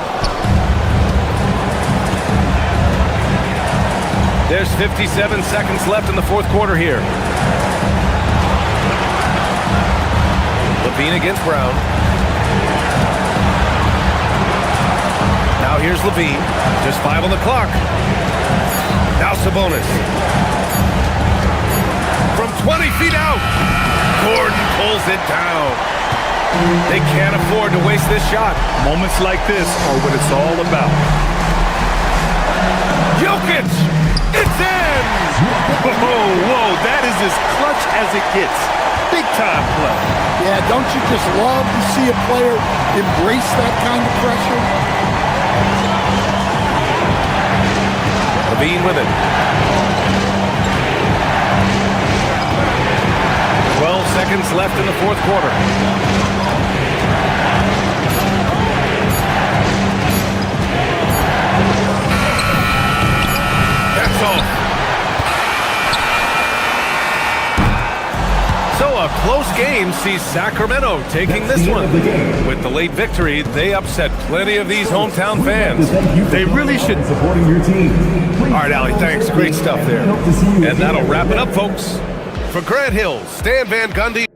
There's 57 seconds left in the fourth quarter here. LaVine against Brown. Now here's LaVine. Just 5 on the clock. Now Sabonis. From 20 feet out. Gordon pulls it down. They can't afford to waste this shot. Moments like this are what it's all about. Jokic! It's in! Whoa, that is as clutch as it gets. Big time play. Yeah, don't you just love to see a player embrace that kind of pressure? LaVine with it. 12 seconds left in the fourth quarter. That's all. So a close game sees Sacramento taking this one. With the late victory, they upset plenty of these hometown fans. They really should. Supporting your team. All right, Allie, thanks. Great stuff there. And that'll wrap it up, folks. For Grant Hill, Stan Van Gundy.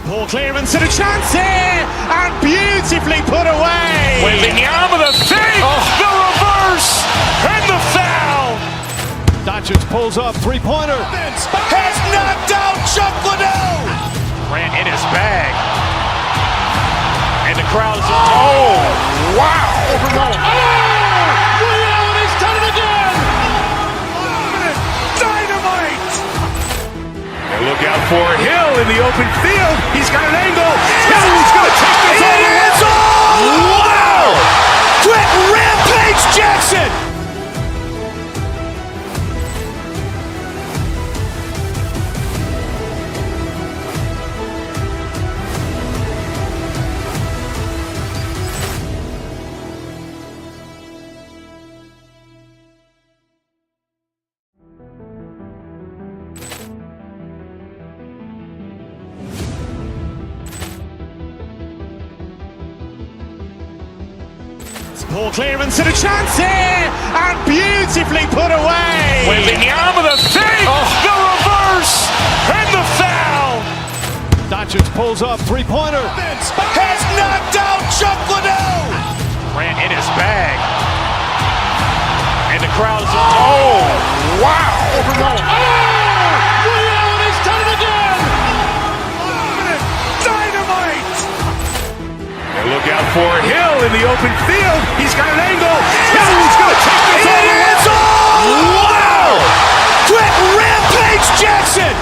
Ball clearance and a chance here, and beautifully put away. Wembanyama the fake, the reverse, and the foul. Doncic pulls up, three-pointer. Has knocked out Chuck Liddell. Grant in his bag. And the crowd is, oh, wow. He's done it again. Dynamite. And look out for Hill in the open field. He's got an angle. Hill's going to take this all the way. Wow. Quick Rampage Jackson. Ball clearance and a chance here, and beautifully put away. Wembanyama the fake, the reverse, and the foul. Doncic pulls up, three-pointer. Has knocked out Chuck Liddell. Grant in his bag. And the crowd is, oh, wow. He's done it again. Dynamite. And look out for Hill Hill in the open field. He's got an angle. Hill's going to take this all the way. Wow! Quick rampage Jackson!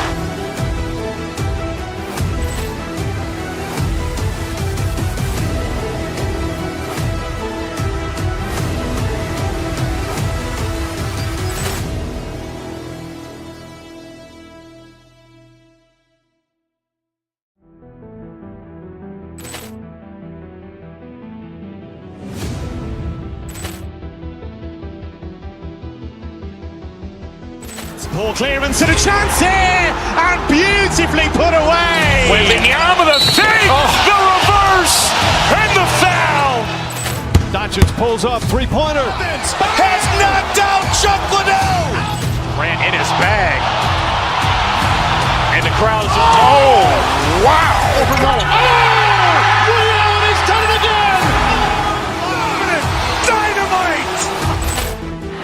Ball clearance and a chance here, and beautifully put away. Wembanyama the fake, the reverse, and the foul. Doncic pulls up, three-pointer. Has knocked out Chuck Liddell. Ran in his bag. And the crowd's, oh, wow. He's done it again. Dynamite.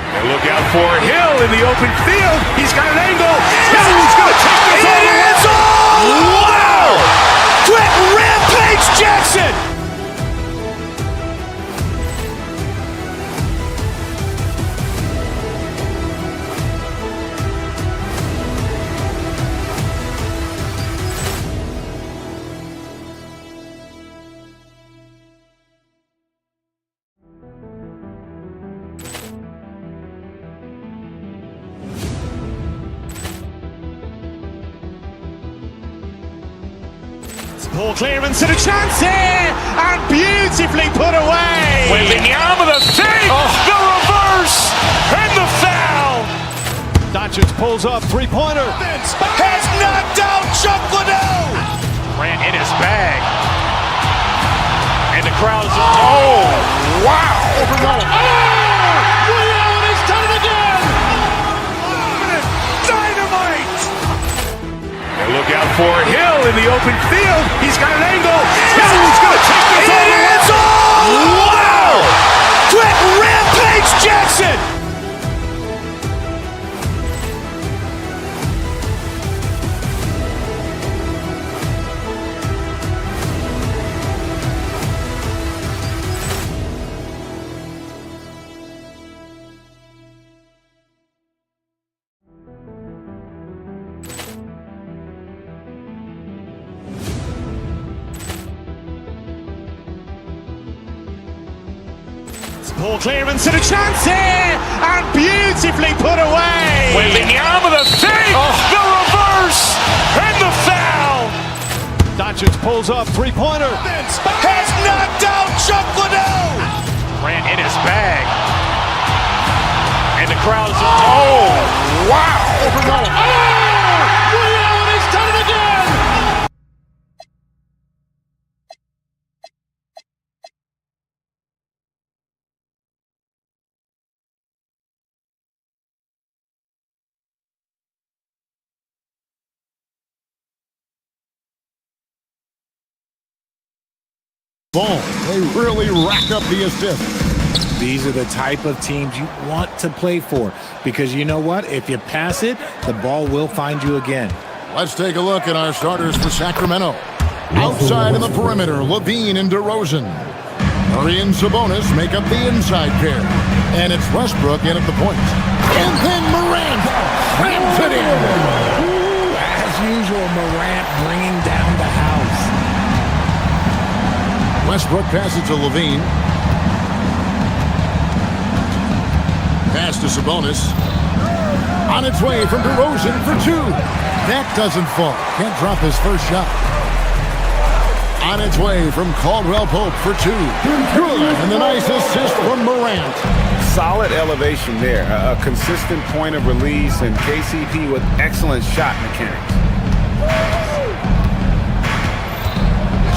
And look out for Hill in the open field. He's got an angle. Hill's going to take this all the way. Wow! Quick rampage Jackson. Ball clearance and a chance here, and beautifully put away. Wembanyama the fake, the reverse, and the foul. Doncic pulls up, three-pointer. Has knocked out Chuck Liddell. Ran in his bag. And the crowd's, oh, wow. He's done it again. Dynamite. And look out for Hill in the open field. He's got an angle. Hill's going to take this all the way. Wow! Quick rampage Jackson. Ball clearance and a chance here, and beautifully put away. Wembanyama the fake, the reverse, and the foul. Doncic pulls up, three-pointer. Has knocked out Chuck Liddell. Ran in his bag. And the crowd's, oh, wow. He's done it again. Ball. They really rack up the assists. These are the type of teams you want to play for because you know what? If you pass it, the ball will find you again. Let's take a look at our starters for Sacramento. Outside in the perimeter, Levine and DeRozan. Murray and Sabonis make up the inside pair. And it's Westbrook in at the point. And then Morant ramps it in. As usual, Morant bringing down the house. Westbrook passes to Levine. Pass to Sabonis. On its way from DeRozan for two. That doesn't fall. Can't drop his first shot. On its way from Caldwell Pope for two. Good. And the nice assist from Morant. Solid elevation there. A consistent point of release, and KCP with excellent shot mechanics.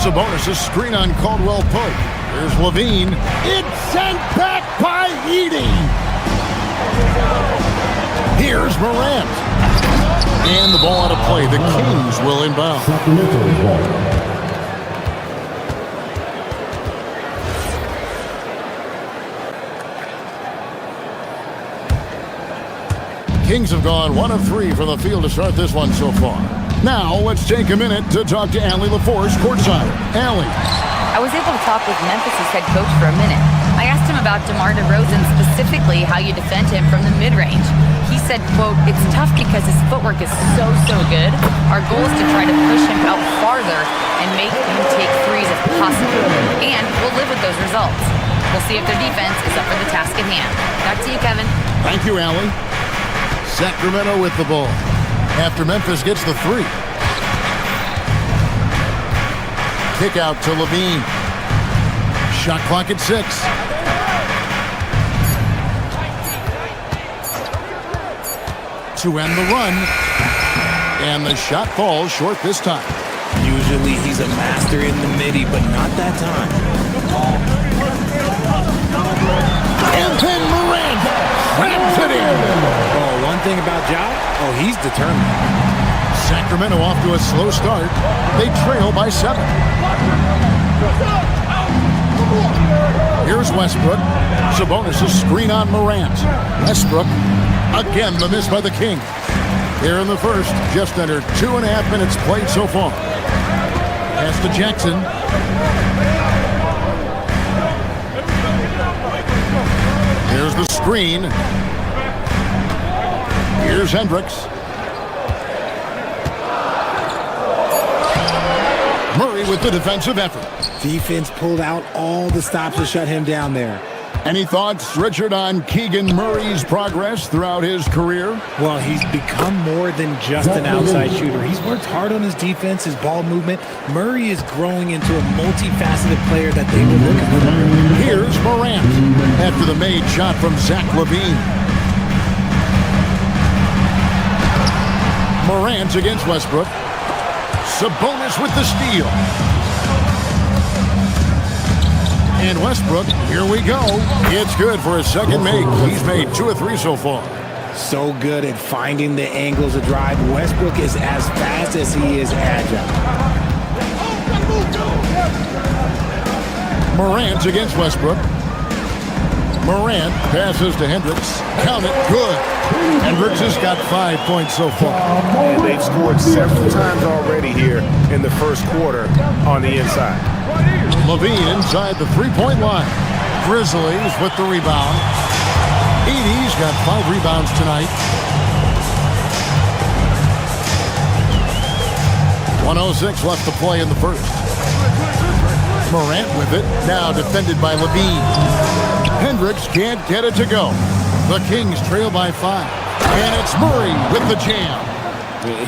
Sabonis' screen on Caldwell Pope. Here's Levine. It's sent back by Edey. Here's Morant. And the ball out of play. The Kings will inbound. Kings have gone 1 of 3 from the field to start this one so far. Now, let's take a minute to talk to Allie LaForce courtside. Allie. I was able to talk with Memphis' head coach for a minute. I asked him about DeMar DeRozan, specifically how you defend him from the mid-range. He said, quote, "It's tough because his footwork is so good. Our goal is to try to push him out farther and make him take threes if possible. And we'll live with those results. We'll see if their defense is up for the task at hand." Back to you, Kevin. Thank you, Allie. Sacramento with the ball after Memphis gets the three. Kick out to Levine. Shot clock at 6. To end the run. And the shot falls short this time. Usually he's a master in the midi, but not that time. And then Morant slams it in. Oh, one thing about Ja, he's determined. Sacramento off to a slow start. They trail by 7. Here's Westbrook. Sabonis' screen on Morant. Westbrook, again the miss by the King. Here in the first, just under 2.5 minutes played so far. Pass to Jackson. Here's the screen. Here's Hendricks. Murray with the defensive effort. Defense pulled out all the stops to shut him down there. Any thoughts, Richard, on Keegan Murray's progress throughout his career? Well, he's become more than just an outside shooter. He's worked hard on his defense, his ball movement. Murray is growing into a multifaceted player that they were looking for. Here's Morant after the made shot from Zach LaVine. Morant against Westbrook. Sabonis with the steal. And Westbrook, here we go. It's good for his second make. He's made 2 of 3 so far. So good at finding the angles of drive. Westbrook is as fast as he is agile. Morant against Westbrook. Morant passes to Hendricks. Count it, good. Hendricks has got 5 points so far. And they've scored several times already here in the first quarter on the inside. LaVine inside the three-point line. Grizzlies with the rebound. Edey's got 5 rebounds tonight. 1:06 left to play in the first. Morant with it, now defended by LaVine. Hendricks can't get it to go. The Kings trail by 5. And it's Murray with the jam.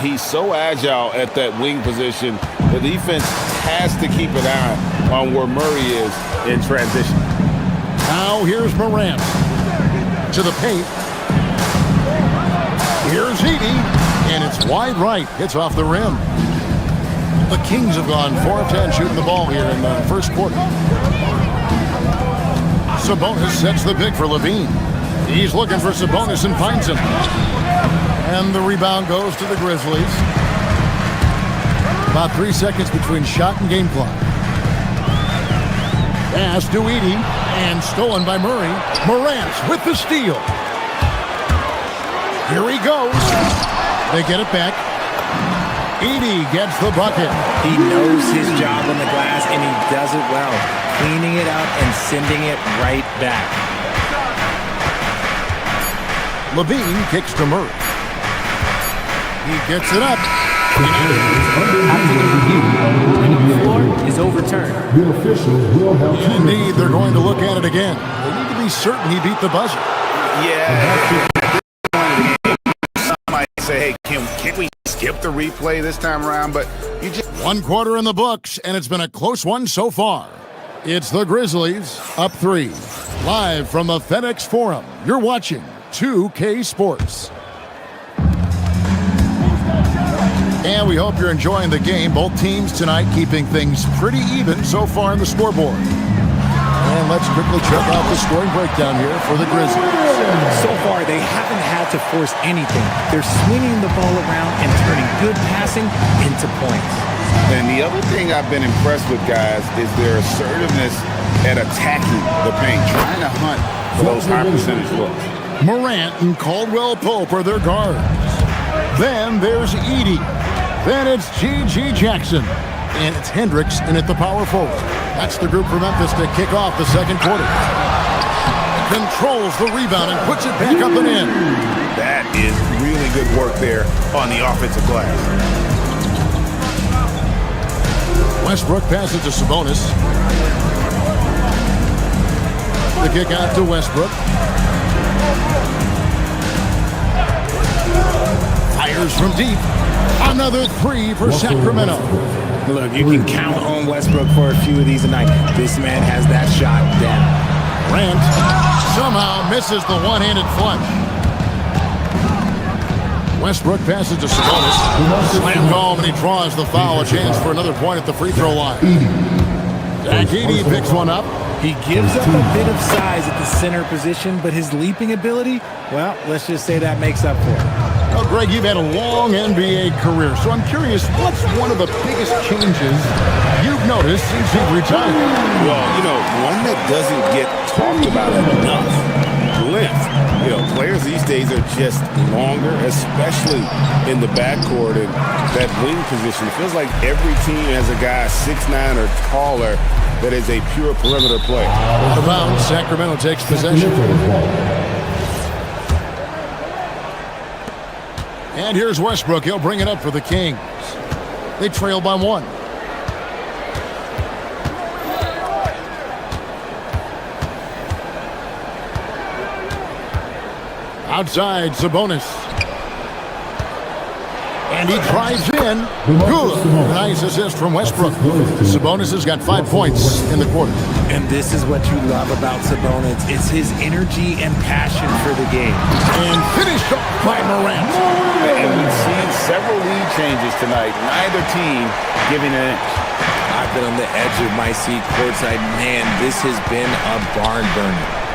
He's so agile at that wing position. The defense has to keep an eye on where Murray is in transition. Now here's Morant. To the paint. Here's Edey. And it's wide right. Hits off the rim. The Kings have gone 4 of 10 shooting the ball here in the first quarter. Sabonis sets the pick for LaVine. He's looking for Sabonis and finds him. And the rebound goes to the Grizzlies. About 3 seconds between shot and game clock. Pass to Edey and stolen by Murray. Morant with the steal. Here he goes. They get it back. Edey gets the bucket. He knows his job on the glass, and he does it well, cleaning it up and sending it right back. LaVine kicks to Murray. He gets it up. The floor is overturned. The official will have... Indeed, they're going to look at it again. They need to be certain he beat the buzzer. Yeah. Somebody say, hey, can we skip the replay this time around? But you just... 1 quarter in the books, and it's been a close one so far. It's the Grizzlies up 3. Live from the FedEx Forum, you're watching 2K Sports. And we hope you're enjoying the game. Both teams tonight keeping things pretty even so far in the scoreboard. And let's quickly check out the scoring breakdown here for the Grizzlies. So far, they haven't had to force anything. They're swinging the ball around and turning good passing into points. And the other thing I've been impressed with, guys, is their assertiveness at attacking the paint, trying to hunt for those high percentage looks. Morant and Caldwell Pope are their guards. Then there's Edey. Then it's G.G. Jackson. And it's Hendricks in at the power forward. That's the group for Memphis to kick off the second quarter. Controls the rebound and puts it back up and in. That is really good work there on the offensive glass. Westbrook passes to Sabonis. The kick out to Westbrook. Fires from deep. Another three for Sacramento. Look, you can count on Westbrook for a few of these tonight. This man has that shot down. Grant somehow misses the one-handed flush. Westbrook passes to Sabonis. Slam home, and he draws the foul. A chance for another point at the free throw line. Zach Edey picks one up. He gives up a bit of size at the center position, but his leaping ability, well, let's just say that makes up for it. Well, Greg, you've had a long NBA career, so I'm curious, what's one of the biggest changes you've noticed since you've retired? Well, one that doesn't get talked about enough. Length. Players these days are just longer, especially in the backcourt and that wing position. It feels like every team has a guy 6'9" or taller that is a pure perimeter player. Out of bounds, Sacramento takes possession. And here's Westbrook. He'll bring it up for the Kings. They trail by one. Outside, Sabonis. And he drives in. Good. Nice assist from Westbrook. Sabonis has got 5 points in the quarter. And this is what you love about Sabonis. It's his energy and passion for the game. And finished off by Morant. And we've seen several lead changes tonight. Neither team giving an inch. I've been on the edge of my seat courtside. Man, this has been a barn burner.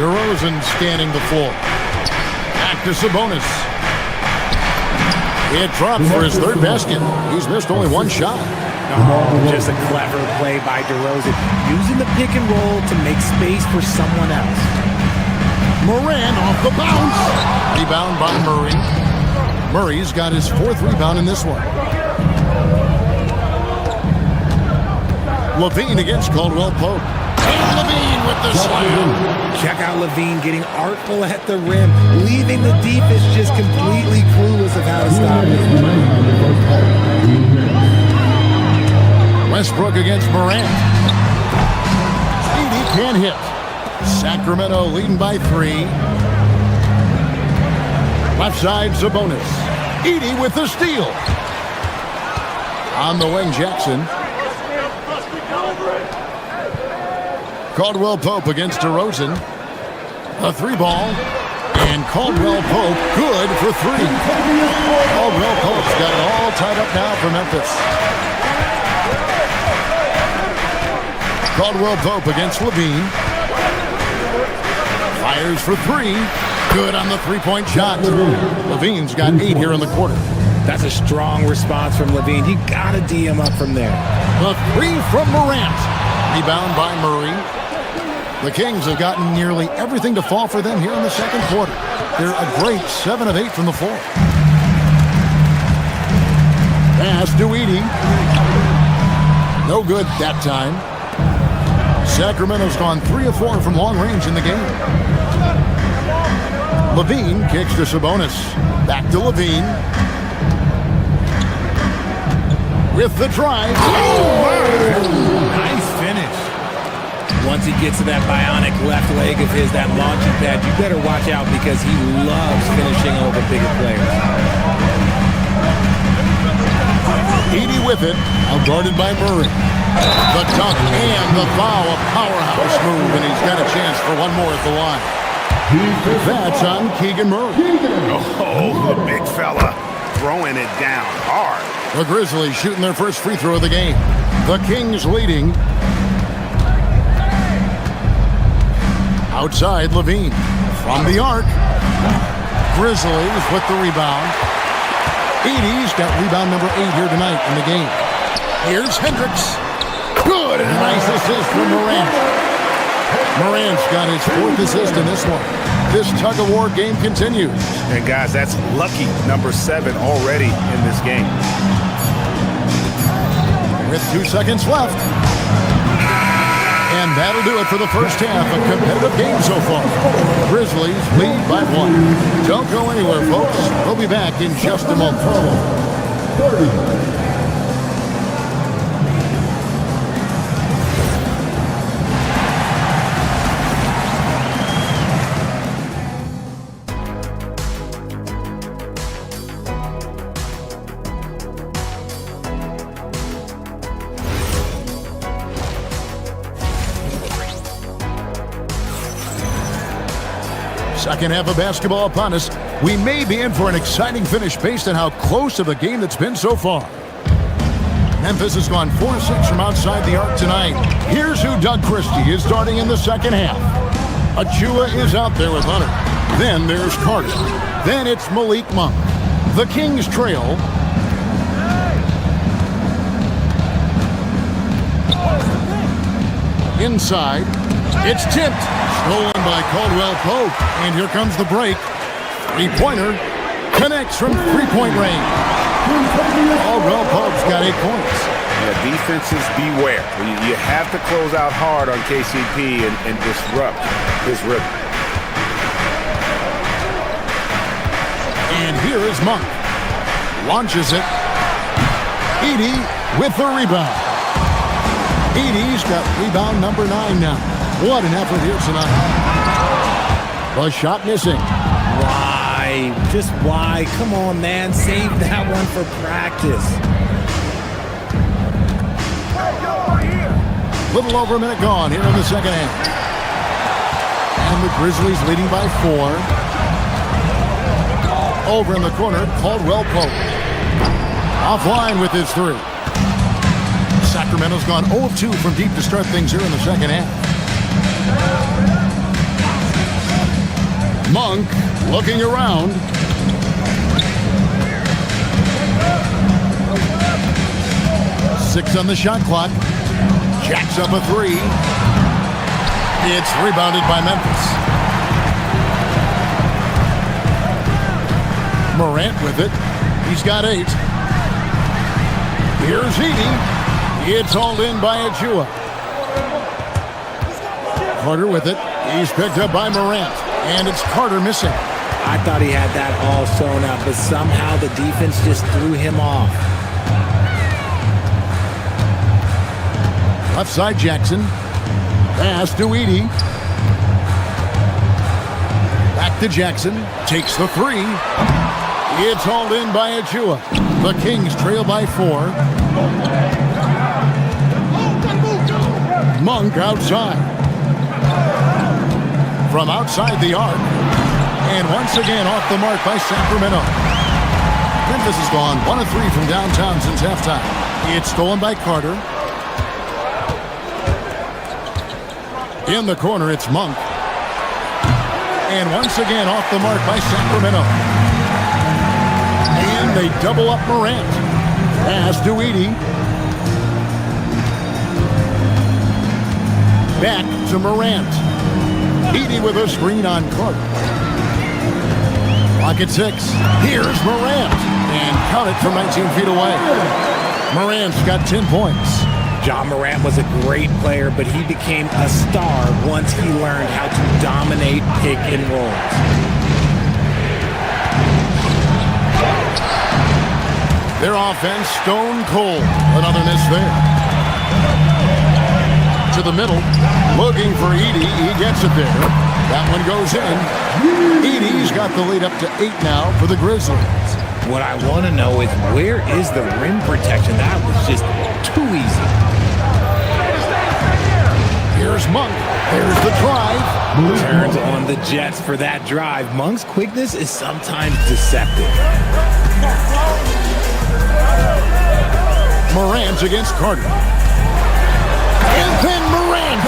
DeRozan scanning the floor. Back to Sabonis. It dropped for his third basket. He's missed only one shot. Just a clever play by DeRozan, using the pick and roll to make space for someone else. Morant off the bounce. Rebound by Murray. Murray's got his fourth rebound in this one. Levine against Caldwell Pope. And Levine with the slam. Check out Levine getting artful at the rim, leaving the defense just completely clueless of how to stop it. Westbrook against Morant. Edey can't hit. Sacramento leading by 3. Left side, Sabonis. Edey with the steal. On the wing, Jackson. Caldwell Pope against DeRozan. A 3-ball. And Caldwell Pope good for 3. Caldwell Pope's got it all tied up now for Memphis. Caldwell Pope against Levine. Fires for 3. Good on the 3-point shot. Levine's got 8 here in the quarter. That's a strong response from Levine. You got to D him up from there. The 3 from Morant. Rebound by Murray. The Kings have gotten nearly everything to fall for them here in the second quarter. They're a great 7 of 8 from the floor. Pass to Edey. No good that time. Sacramento's gone 3 of 4 from long range in the game. Levine kicks to Sabonis. Back to Levine. With the drive. Nice finish. Once he gets to that bionic left leg of his, that launching pad, you better watch out because he loves finishing over bigger players. Edey with it, outguarded by Murray. The dunk and the foul, a powerhouse move, and he's got a chance for one more at the line. That's on Keegan Murray. Oh, the big fella throwing it down hard. The Grizzlies shooting their first free throw of the game. The Kings leading. Outside, Levine. From the arc. Grizzlies with the rebound. Edey's got rebound number 8 here tonight in the game. Here's Hendricks. Good, and a nice assist from Morant. Morant's got his 4th assist in this one. This tug-of-war game continues. And guys, that's lucky number 7 already in this game. With 2 seconds left. And that'll do it for the first half of competitive game so far. Grizzlies lead by 1. Don't go anywhere, folks. We'll be back in just a moment. 30. Second half of basketball upon us. We may be in for an exciting finish based on how close of a game that's been so far. Memphis has gone 4-6 from outside the arc tonight. Here's who Doug Christie is starting in the second half. Achua is out there with Hunter. Then there's Carter. Then it's Malik Monk. The Kings trail. Inside. It's tipped. Stolen by Caldwell Pope. And here comes the break. Three-pointer connects from three-point range. Caldwell Pope's got 8 points. Yeah, defenses beware. You have to close out hard on KCP and disrupt his rhythm. And here is Monk. Launches it. Edey with the rebound. Edey's got rebound number 9 now. What an effort here tonight. The shot missing. Why? Just why? Come on, man. Save that one for practice. Little over a minute gone here in the second half. And the Grizzlies leading by 4. Over in the corner, Caldwell Pope. Offline with his 3. Sacramento's gone 0 of 2 from deep to start things here in the second half. Monk looking around. Six on the shot clock. Jacks up a 3. It's rebounded by Memphis. Morant with it. He's got 8. Here's Edey. It's hauled in by Achua. Carter with it. He's picked up by Morant. And it's Carter missing. I thought he had that all sewn up, but somehow the defense just threw him off. Left side Jackson. Pass to Edey. Back to Jackson. Takes the 3. It's hauled in by Achua. The Kings trail by 4. Monk outside. From outside the arc. And once again off the mark by Sacramento. Memphis has gone 1 of 3 from downtown since halftime. It's stolen by Carter. In the corner, it's Monk. And once again off the mark by Sacramento. And they double up Morant. Pass to Edey. Back to Morant. Edey with a screen on Carter. Clock at 6. Here's Morant. And count it from 19 feet away. Morant's got 10 points. John Morant was a great player, but he became a star once he learned how to dominate pick and rolls. Their offense stone cold. Another miss there. To the middle. Looking for Edey. He gets it there. That one goes in. Edey's got the lead up to 8 now for the Grizzlies. What I want to know is, where is the rim protection? That was just too easy. Here's Monk. There's the drive. Turns on the Jets for that drive. Monk's quickness is sometimes deceptive. Morant against Carter. And then Morant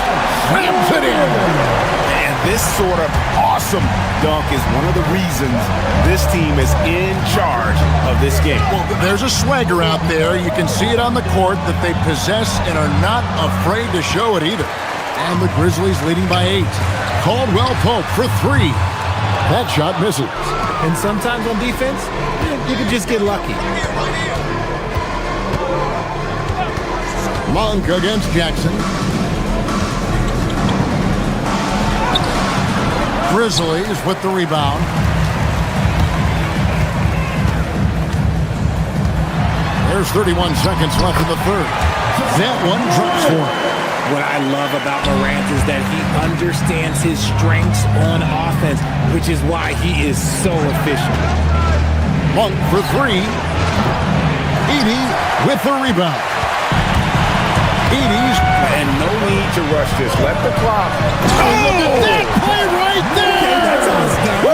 slams it in. And this sort of awesome dunk is one of the reasons this team is in charge of this game. Well, there's a swagger out there. You can see it on the court that they possess and are not afraid to show it either. And the Grizzlies leading by 8. Caldwell Pope for 3. That shot misses. And sometimes on defense, you can just get lucky. Monk against Jackson. Grizzlies with the rebound. There's 31 seconds left in the third. That one drops for him. What I love about Morant is that he understands his strengths on offense, which is why he is so efficient. Monk for 3. Edey with the rebound. Edey's. And no need to rush this. Let the clock. Oh, look at that play right there. Okay, that's awesome.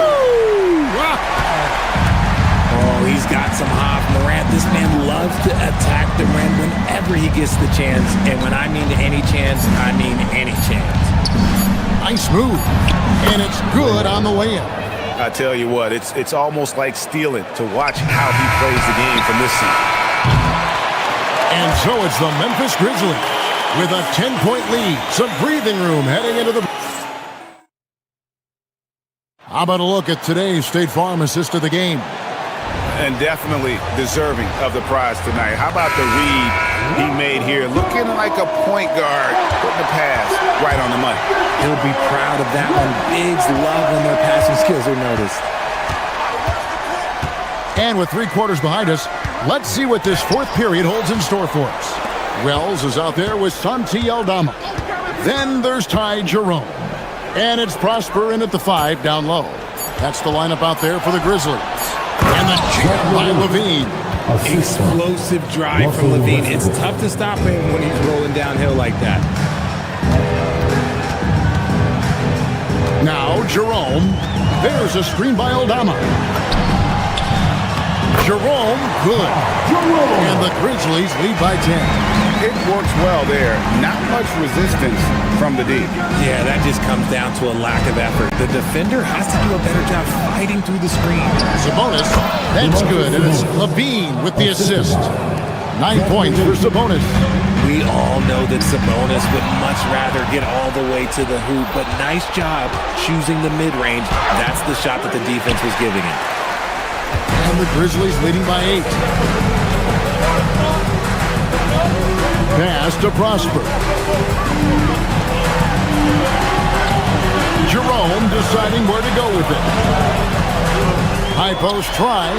Oh, he's got some hop. Morant, this man loves to attack the rim whenever he gets the chance. And when I mean any chance, I mean any chance. Nice move. And it's good on the way in. I tell you what, it's almost like stealing to watch how he plays the game from this seat. And so it's the Memphis Grizzlies with a 10-point lead. Some breathing room heading into the... How about a look at today's State Farm assist of the game? And definitely deserving of the prize tonight. How about the read he made here? Looking like a point guard, putting the pass right on the money. He'll be proud of that one. Bigs love when their passing skills are noticed. And with 3 quarters behind us, let's see what this fourth period holds in store for us. Wells is out there with Santi Aldama. Then there's Ty Jerome. And it's Prosper in at the 5 down low. That's the lineup out there for the Grizzlies. And the chip by Levine. Explosive drive from Levine. It's tough to stop him when he's rolling downhill like that. Now Jerome. There's a screen by Aldama. Jerome, good. And the Grizzlies lead by 10. It works well there. Not much resistance from the D. Yeah, that just comes down to a lack of effort. The defender has to do a better job fighting through the screen. Sabonis, that's good. And it's Levine with the assist. 9 points for Sabonis. We all know that Sabonis would much rather get all the way to the hoop, but nice job choosing the mid-range. That's the shot that the defense was giving him. And the Grizzlies leading by 8. Pass to Prosper. Jerome deciding where to go with it. High post try.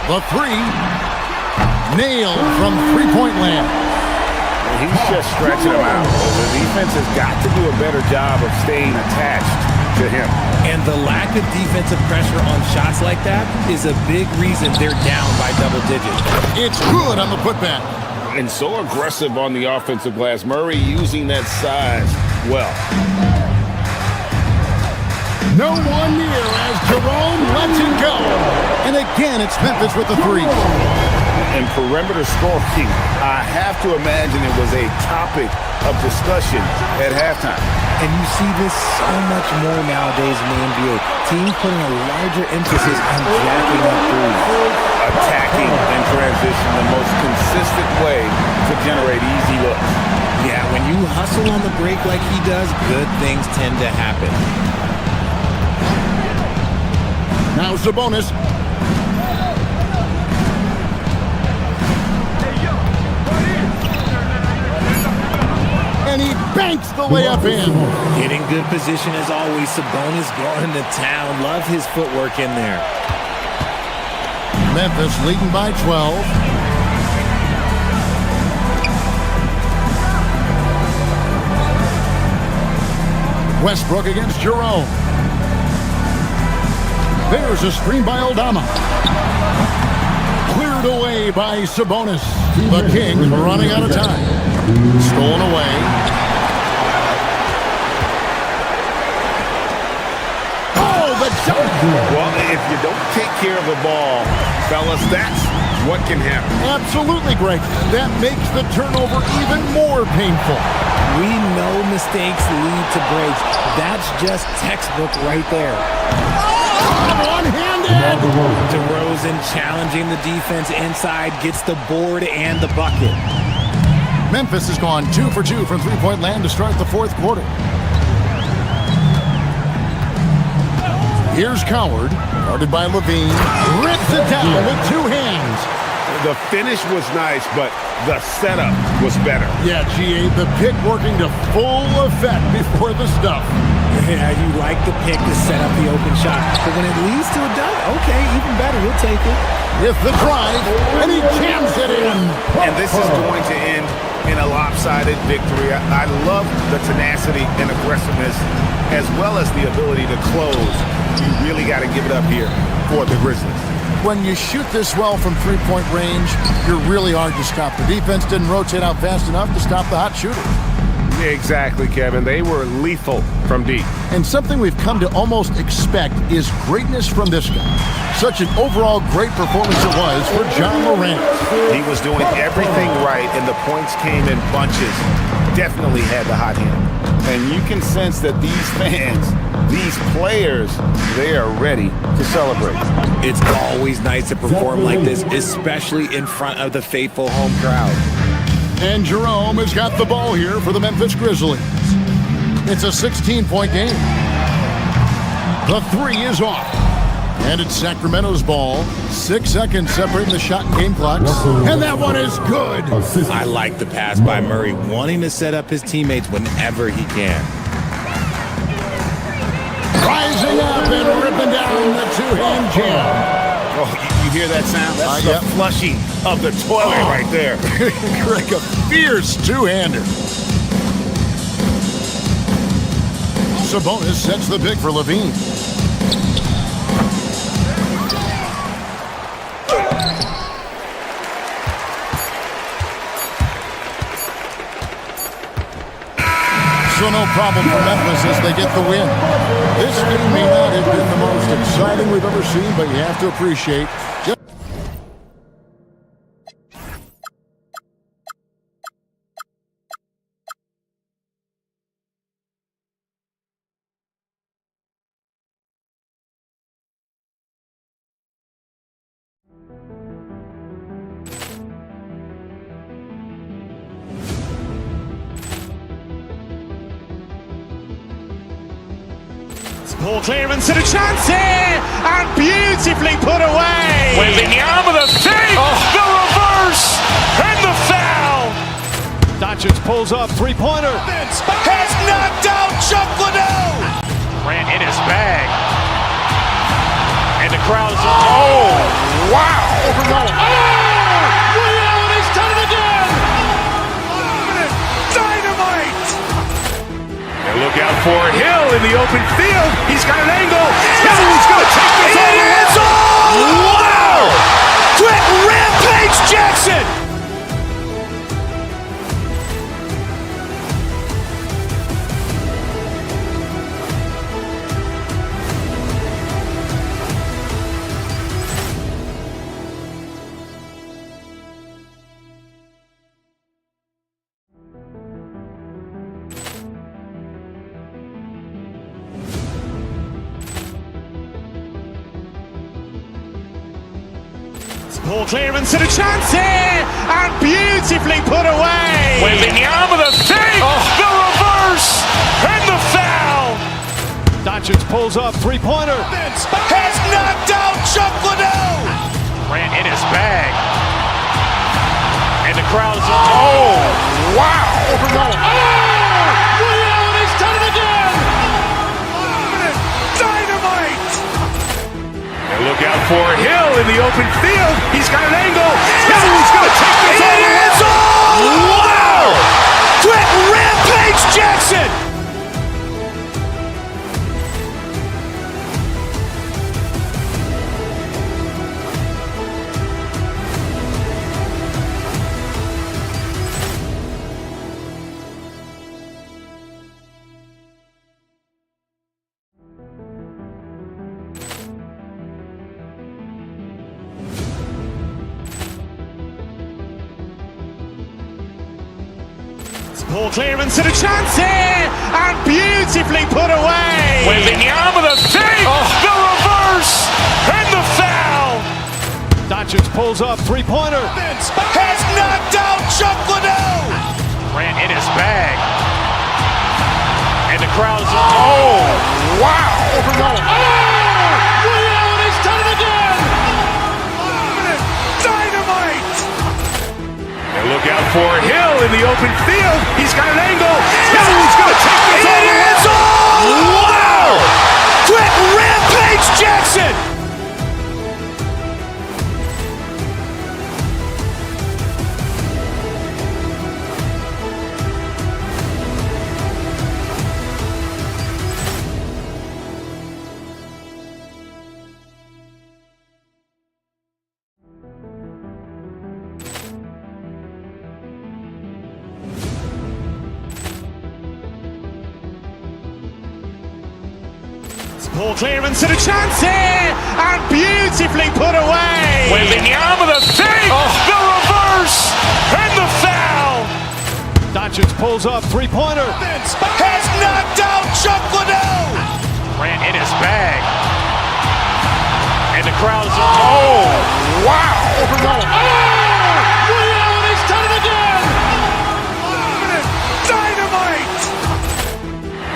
The 3. Nailed from three-point land. He's just stretching him out. The defense has got to do a better job of staying attached to him. And the lack of defensive pressure on shots like that is a big reason they're down by double digits. It's good on the putback. And so aggressive on the offensive glass. Murray using that size well. No one near as Jerome lets it go. And again, it's Memphis with the 3. And perimeter scoring, I have to imagine it was a topic of discussion at halftime. And you see this so much more nowadays in the NBA. Teams putting a larger emphasis on jacking up threes. Attacking in transition, the most consistent way to generate easy looks. Yeah, when you hustle on the break like he does, good things tend to happen. Now Sabonis. And he banks the layup in. Getting good position as always. Sabonis going to town. Love his footwork in there. Memphis leading by 12. Westbrook against Jerome. There's a screen by Aldama. Cleared away by Sabonis. The Kings running out of time. Stolen away. Oh, the jump! Well, if you don't take care of the ball, fellas, that's what can happen. Absolutely, Greg. That makes the turnover even more painful. We know mistakes lead to breaks. That's just textbook right there. One-handed! DeRozan challenging the defense inside, gets the board and the bucket. Memphis has gone 2 for 2 from three-point land to start the fourth quarter. Here's Coward, guarded by Levine, rips it down with two hands. The finish was nice, but the setup was better. Yeah, GA, the pick working to full effect before the stuff. Yeah, you like the pick to set up the open shot. But when it leads to a dunk, okay, even better, you'll take it. With the drive, and he jams it in. And this is going to end in a lopsided victory. I love the tenacity and aggressiveness, as well as the ability to close. You really got to give it up here for the Grizzlies. When you shoot this well from three-point range, you're really hard to stop. The defense didn't rotate out fast enough to stop the hot shooter. Exactly, Kevin. They were lethal from deep. And something we've come to almost expect is greatness from this guy. Such an overall great performance it was for John Morant. He was doing everything right, and the points came in bunches. Definitely had the hot hand. And you can sense that these fans, these players, they are ready to celebrate. It's always nice to perform like this, especially in front of the faithful home crowd. And Jerome has got the ball here for the Memphis Grizzlies. It's a 16-point game. The three is off. And it's Sacramento's ball. 6 seconds separating the shot and game clocks. And that one is good. I like the pass by Murray, wanting to set up his teammates whenever he can. Rising up and ripping down the two-hand jam. Oh, you hear that sound? That's the flushing of the toilet right there. Greg, a fierce two-hander. Sabonis sets the pick for Levine. So no problem for Memphis as they get the win. This game may not have been the most exciting we've ever seen, but you have to appreciate just Ball clearance and a chance here, and beautifully put away. Wembanyama the fake, the reverse, and the foul. Doncic pulls up, three-pointer. Has knocked out Chuck Liddell. Ran in his bag. And the crowd is... Oh, wow. Ray Allen has done it again. Dynamite. And look out for Hill in the open field. He's got an angle. Hill's going to take this all the way. Wow! Quick rampage Jackson. Ball clearance and a chance here, and beautifully put away. Wembanyama the fake, the reverse, and the foul. Doncic pulls up, three-pointer. Has knocked out Chuck Liddell. Ran in his bag. And the crowd is... Oh, wow. Ray Allen has done it again. Dynamite. And look out for Hill in the open field. He's got an angle. Hill's going to take this all the way. Wow! Quick rampage Jackson. Ball clearance and a chance here, and beautifully put away. Wembanyama the fake, the reverse, and the foul. Doncic pulls up, three-pointer. Has knocked out Chuck Liddell. in his bag. And the crowd's, oh, wow. Ray Allen has done it again! Dynamite! And look out for Hill in the open field. He's got an angle. Hill's going to take this all the way. Wow! Quick Rampage Jackson! Ball clearance and a chance here, and beautifully put away. Wembanyama the fake, the reverse, and the foul. Doncic pulls up, three-pointer. Has knocked out Chuck Liddell. Grant in his bag. And the crowd's, oh, wow. Ray Allen has done it again! Dynamite!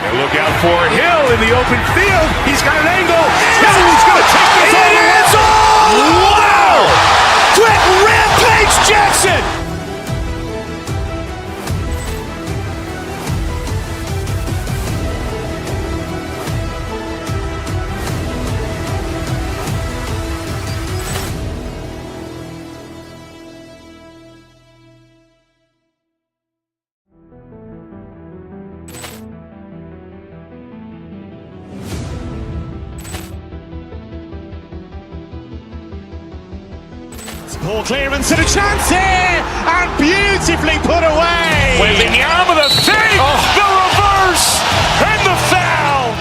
And look out for Hill in the open field. He's got an angle. Hill's going to take this all the way. Wow! Quick Rampage Jackson! Ball clearance and a chance here, and beautifully put away. Wembanyama the fake, the reverse, and the foul.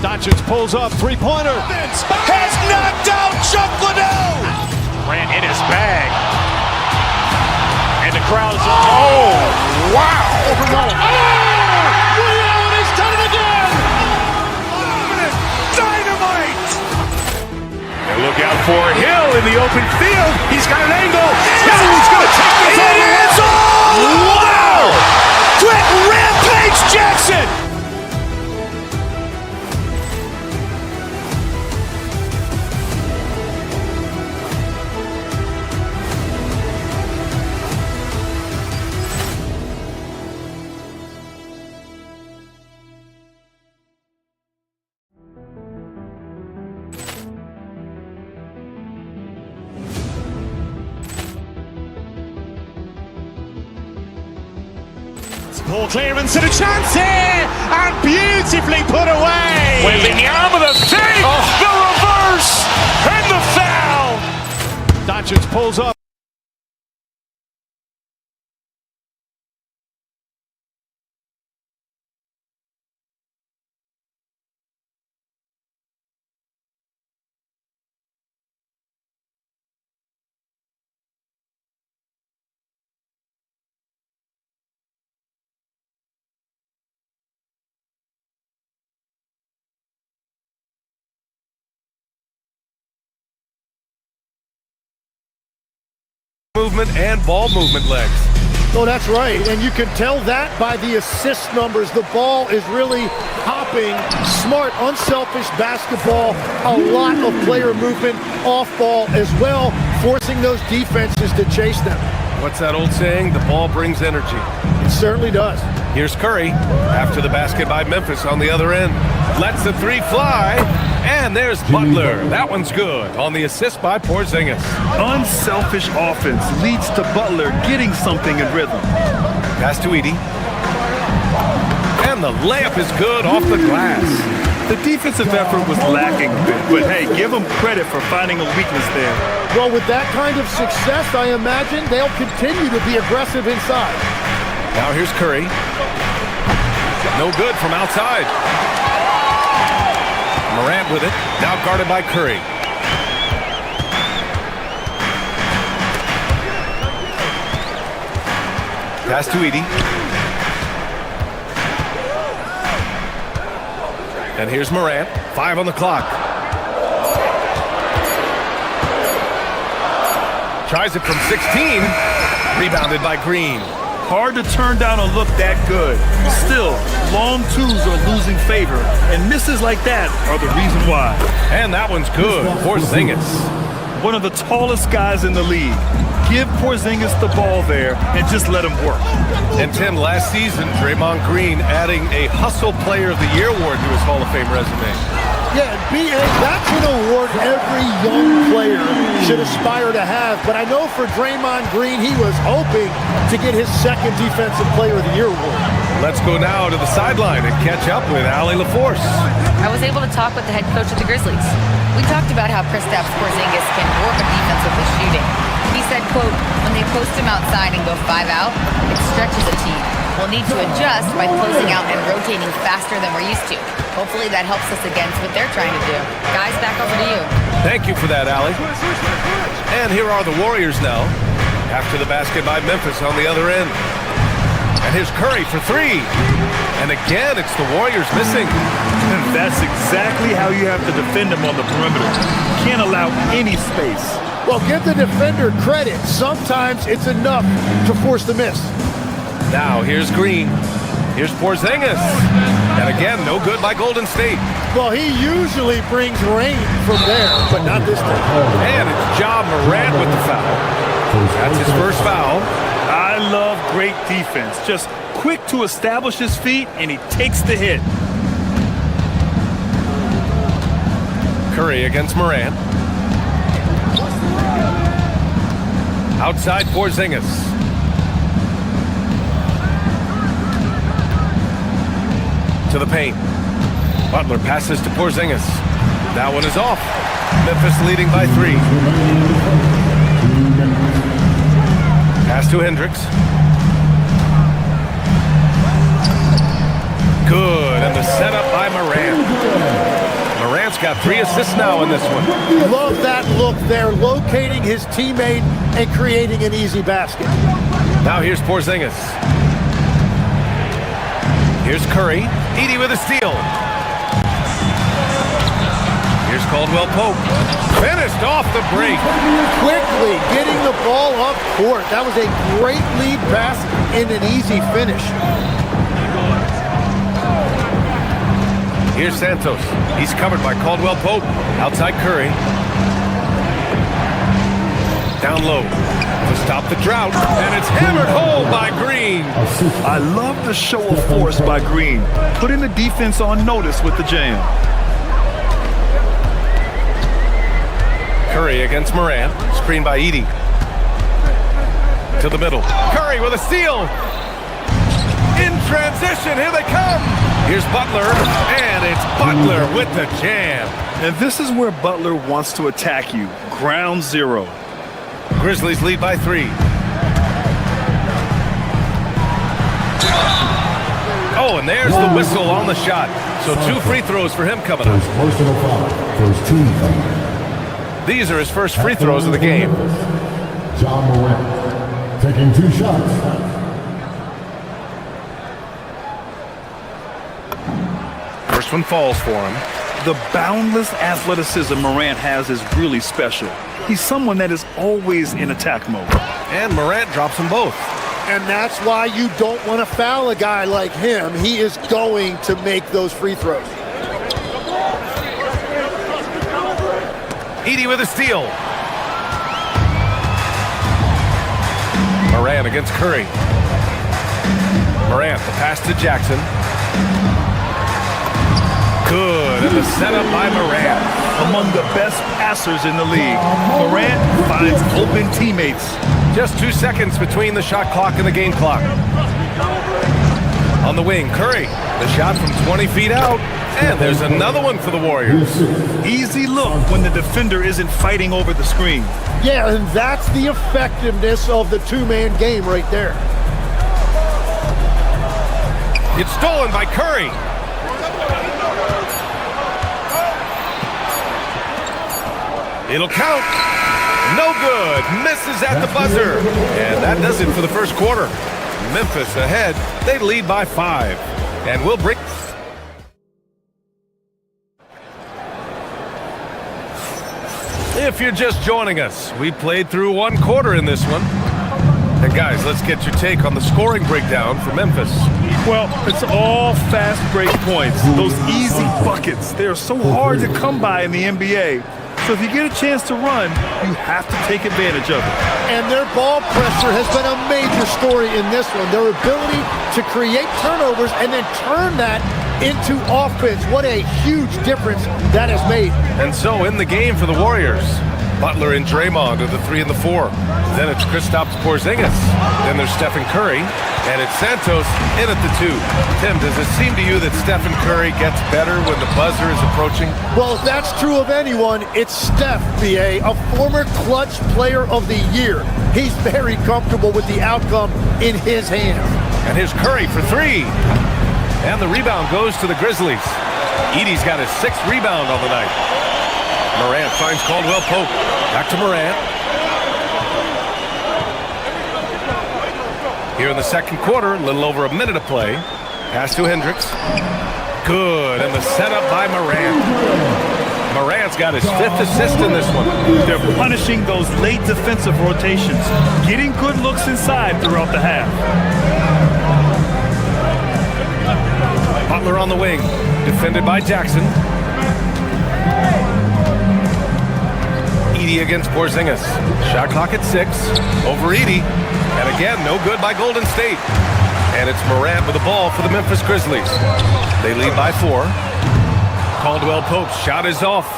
Doncic pulls up, three-pointer. Has knocked out Chuck Liddell. Grant in his bag. And the crowd's, oh, wow. Ray Allen has done it again! Dynamite! And look out for Hill in the open field. He's got an angle. Hill's going to take this all the way. Wow! Quick Rampage Jackson! Ball clearance and a chance here, and beautifully put away. Wembanyama the fake, the reverse, and the foul. Doncic pulls up. Movement and ball movement legs. Oh, that's right. And you can tell that by the assist numbers. The ball is really hopping. Smart, unselfish basketball. A lot of player movement off ball as well, forcing those defenses to chase them. What's that old saying? The ball brings energy. It certainly does. Here's Curry after the basket by Memphis on the other end. Lets the three fly. And there's Butler. That one's good on the assist by Porzingis. Unselfish offense leads to Butler getting something in rhythm. Pass to Edey. And the layup is good off the glass. The defensive effort was lacking a bit, but hey, give them credit for finding a weakness there. Well, with that kind of success, I imagine they'll continue to be aggressive inside. Now here's Curry. No good from outside. Morant with it, now guarded by Curry. Pass to Edey. And here's Morant, 5 on the clock. Tries it from 16, rebounded by Green. Hard to turn down a look that good. Still, long twos are losing favor, and misses like that are the reason why. And that one's good. Porzingis. One of the tallest guys in the league. Give Porzingis the ball there and just let him work. And Tim, last season, Draymond Green adding a Hustle Player of the Year award to his Hall of Fame resume. Yeah, B.A., that's an award every young player should aspire to have. But I know for Draymond Green, he was hoping to get his second Defensive Player of the Year award. Let's go now to the sideline and catch up with Allie LaForce. I was able to talk with the head coach of the Grizzlies. We talked about how Kristaps Porzingis can warp a defense with his shooting. He said, quote, when they post him outside and go 5 out, it stretches a team. We'll need to adjust by closing out and rotating faster than we're used to. Hopefully that helps us against what they're trying to do. Guys, back over to you. Thank you for that, Allie. And here are the Warriors now, after the basket by Memphis on the other end. And here's Curry for 3. And again, it's the Warriors missing. And that's exactly how you have to defend them on the perimeter. Can't allow any space. Well, give the defender credit. Sometimes it's enough to force the miss. Now, here's Green. Here's Porzingis. And again, no good by Golden State. Well, he usually brings rain from there, but not this time. And it's Ja Morant with the foul. That's his first foul. I love great defense. Just quick to establish his feet, and he takes the hit. Curry against Morant. Outside Porzingis. To the paint. Butler passes to Porzingis. That one is off. Memphis leading by 3. Pass to Hendricks. Good, and the setup by Morant. Morant's got 3 assists now in this one. Love that look there, locating his teammate and creating an easy basket. Now here's Porzingis. Here's Curry. Edey with a steal. Here's Caldwell Pope. Finished off the break. Quickly getting the ball up court. That was a great lead pass and an easy finish. Here's Santos. He's covered by Caldwell Pope. Outside Curry. Down low to stop the drought. And it's hammered home by Green. I love the show of force by Green, putting the defense on notice with the jam. Curry against Morant. Screen by Edey. To the middle. Curry with a steal. In transition. Here they come. Here's Butler. And it's Butler with the jam. And this is where Butler wants to attack you. Ground zero. Grizzlies lead by 3. Oh, and there's the whistle on the shot. So 2 free throws for him coming up. Personal foul. First team foul. These are his first free throws of the game. Ja Morant taking 2 shots. First one falls for him. The boundless athleticism Morant has is really special. He's someone that is always in attack mode. And Morant drops them both. And that's why you don't want to foul a guy like him. He is going to make those free throws. Edey with a steal. Morant against Curry. Morant, the pass to Jackson. Good, and the setup by Morant. Among the best passers in the league, Morant finds open teammates. Just 2 seconds between the shot clock and the game clock. On the wing, Curry. The shot from 20 feet out. And there's another one for the Warriors. Easy look when the defender isn't fighting over the screen. Yeah, and that's the effectiveness of the 2-man game right there. It's stolen by Curry. It'll count. No good. Misses at the buzzer. And that does it for the first quarter. Memphis ahead. They lead by 5. And we'll break. If you're just joining us, we played through 1 quarter in this one. And Guys, let's get your take on the scoring breakdown for Memphis. Well, it's all fast break points. Those easy buckets. They're so hard to come by in the NBA. So if you get a chance to run, you have to take advantage of it. And their ball pressure has been a major story in this one. Their ability to create turnovers and then turn that into offense. What a huge difference that has made. And so in the game for the Warriors, Butler and Draymond are the 3 and the 4. Then it's Kristaps Porzingis. Then there's Stephen Curry. And it's Santos in at the 2. Tim, does it seem to you that Stephen Curry gets better when the buzzer is approaching? Well, if that's true of anyone, it's Steph, B.A., a former clutch player of the year. He's very comfortable with the outcome in his hands. And here's Curry for 3. And the rebound goes to the Grizzlies. Edey's got his 6th rebound on the night. Morant finds Caldwell Pope. Back to Morant. Here in the second quarter, a little over a minute of play. Pass to Hendricks. Good, and the setup by Morant. Morant's got his 5th assist in this one. They're punishing those late defensive rotations, getting good looks inside throughout the half. Butler on the wing, defended by Jackson. Edey against Porzingis. Shot clock at 6. Over Edey. And again, no good by Golden State. And it's Morant with the ball for the Memphis Grizzlies. They lead by 4. Caldwell Pope's shot is off.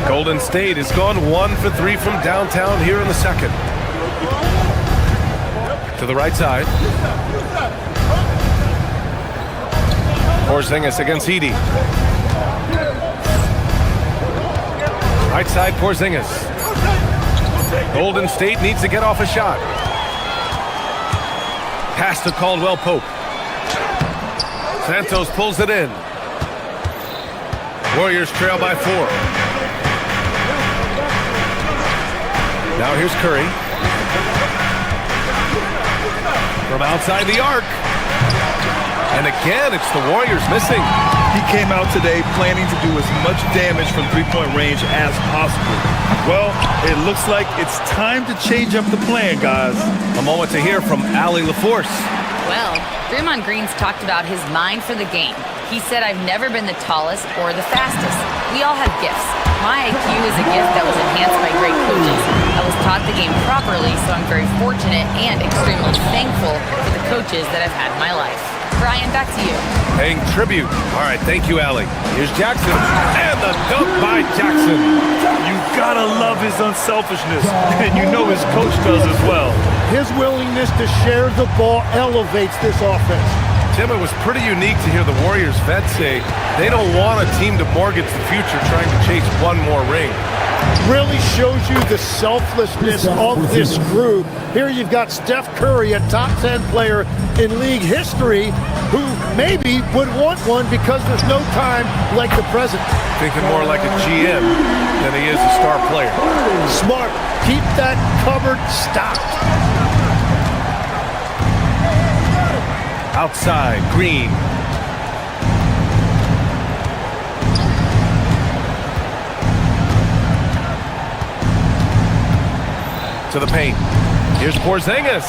Golden State has gone 1 for 3 from downtown here in the second. To the right side. Porzingis against Edey. Right side, Porzingis. Golden State needs to get off a shot. Pass to Caldwell Pope. Santos pulls it in. Warriors trail by 4. Now here's Curry. From outside the arc. And again, it's the Warriors missing. He came out today planning to do as much damage from three-point range as possible. Well, it looks like it's time to change up the plan, guys. A moment to hear from Allie LaForce. Well, Draymond Green's talked about his mind for the game. He said, "I've never been the tallest or the fastest. We all have gifts. My IQ is a gift that was enhanced by great coaches. I was taught the game properly, so I'm very fortunate and extremely thankful for the coaches that I've had in my life." Brian, back to you. Paying tribute. All right, thank you, Allie. Here's Jackson. And the dunk by Jackson. You gotta love his unselfishness, and you know his coach does as well. His willingness to share the ball elevates this offense. Tim, it was pretty unique to hear the Warriors vets say they don't want a team to mortgage the future trying to chase one more ring. Really shows you the selflessness of this group. Here you've got Steph Curry, a top 10 player in league history, who maybe would want one because there's no time like the present. Thinking more like a GM than he is a star player. Smart. Keep that cupboard stocked. Outside, Green. To the paint. Here's Porzingis.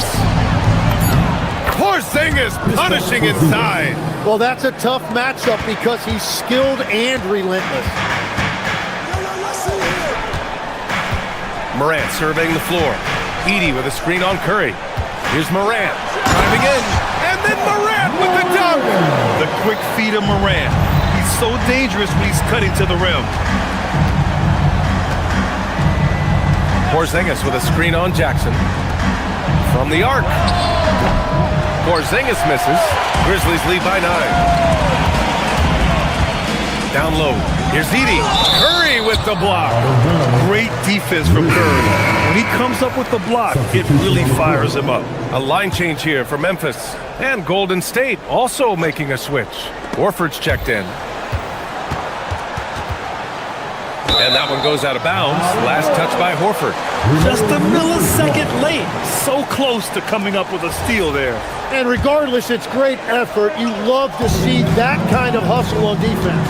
Porzingis punishing inside. Well, that's a tough matchup because he's skilled and relentless. Morant surveying the floor. Edey with a screen on Curry. Here's Morant driving in. And then Morant with the dunk. The quick feet of Morant. He's so dangerous when he's cutting to the rim. Porzingis with a screen on Jackson. From the arc. Porzingis misses. Grizzlies lead by 9. Down low. Here's Edey. Curry with the block. Great defense from Curry. When he comes up with the block, it really fires him up. A line change here for Memphis. And Golden State also making a switch. Horford's checked in. And that one goes out of bounds. Last touch by Horford. Just a millisecond late. So close to coming up with a steal there. And regardless, it's great effort. You love to see that kind of hustle on defense.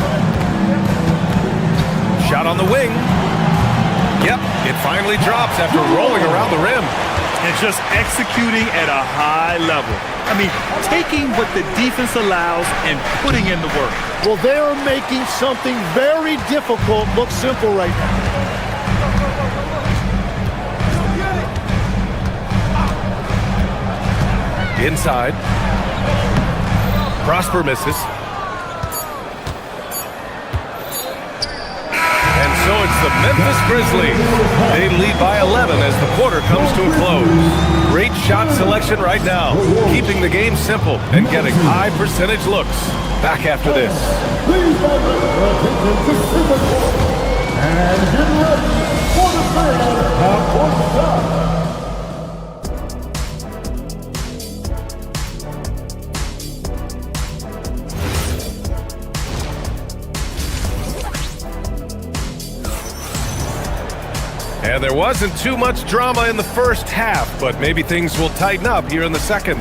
Shot on the wing. Yep, it finally drops after rolling around the rim. And just executing at a high level. I mean, taking what the defense allows and putting in the work. Well, they are making something very difficult look simple right now. Inside. Prosper misses. And so it's the Memphis Grizzlies. They lead by 11 as the quarter comes to a close. Great shot selection right now, keeping the game simple and getting high percentage looks. Back after this. Please welcome your attention to Super Bowl. And get ready for the third half-court shot. And there wasn't too much drama in the first half, but maybe things will tighten up here in the second.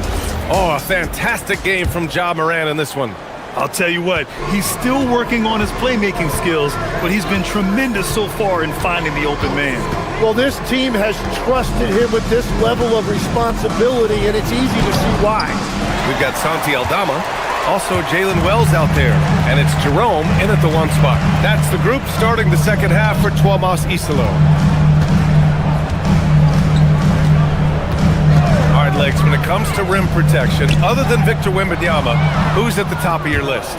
Oh, a fantastic game from Ja Morant in this one. I'll tell you what, he's still working on his playmaking skills, but he's been tremendous so far in finding the open man. Well, this team has trusted him with this level of responsibility, and it's easy to see why. We've got Santi Aldama, also Jalen Wells out there, and it's Jerome in at the one spot. That's the group starting the second half for Tuomas Isalo. All right, Legs, when it comes to rim protection, other than Victor Wembanyama, who's at the top of your list?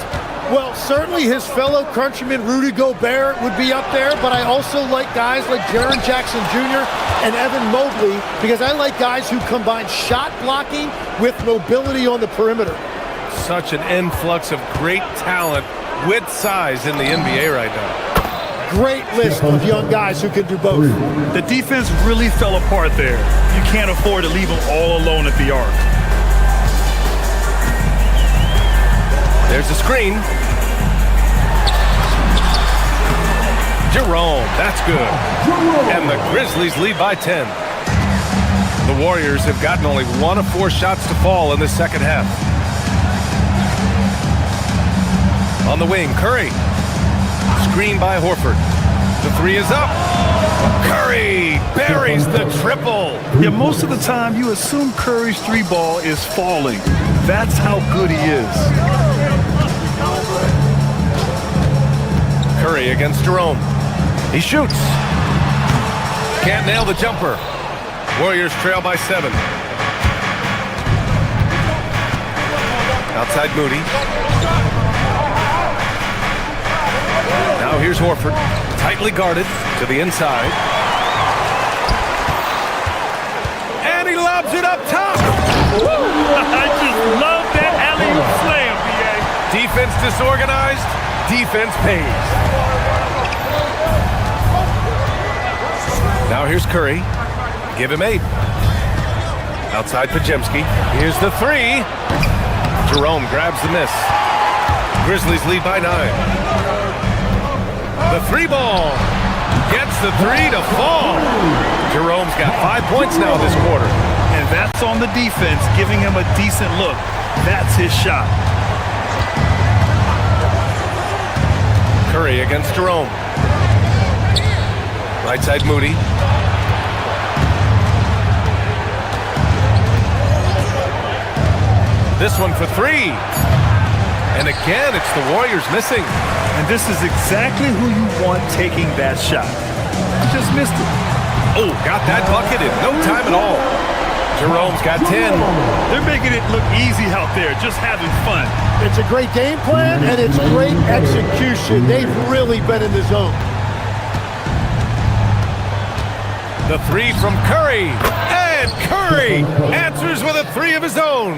Well, certainly his fellow countryman Rudy Gobert would be up there, but I also like guys like Jaren Jackson Jr. and Evan Mobley because I like guys who combine shot blocking with mobility on the perimeter. Such an influx of great talent with size in the NBA right now. Great list of young guys who can do both. The defense really fell apart there. You can't afford to leave them all alone at the arc. There's a screen. Jerome, that's good. And the Grizzlies lead by 10. The Warriors have gotten only 1 of 4 shots to fall in the second half. On the wing, Curry. Screen by Horford. The three is up. Curry buries the triple. Yeah, most of the time you assume Curry's three ball is falling. That's how good he is. Curry against Jerome. He shoots. Can't nail the jumper. Warriors trail by 7. Outside Moody. Now here's Horford, tightly guarded to the inside. And he lobs it up top. I just love that alley-oop slam, B.A. Defense disorganized, defense pays. Now here's Curry. Give him 8. Outside Pajemski. Here's the 3. Jerome grabs the miss. Grizzlies lead by 9. The 3 ball gets the 3 to fall. Jerome's got 5 points now this quarter. And that's on the defense, giving him a decent look. That's his shot. Curry against Jerome. Right side Moody. This one for 3. And again, it's the Warriors missing. And this is exactly who you want taking that shot. He just missed it. Oh, got that bucket in no time at all. Jerome's got 10. They're making it look easy out there, just having fun. It's a great game plan, and it's great execution. They've really been in the zone. The 3 from Curry. And Curry answers with a 3 of his own.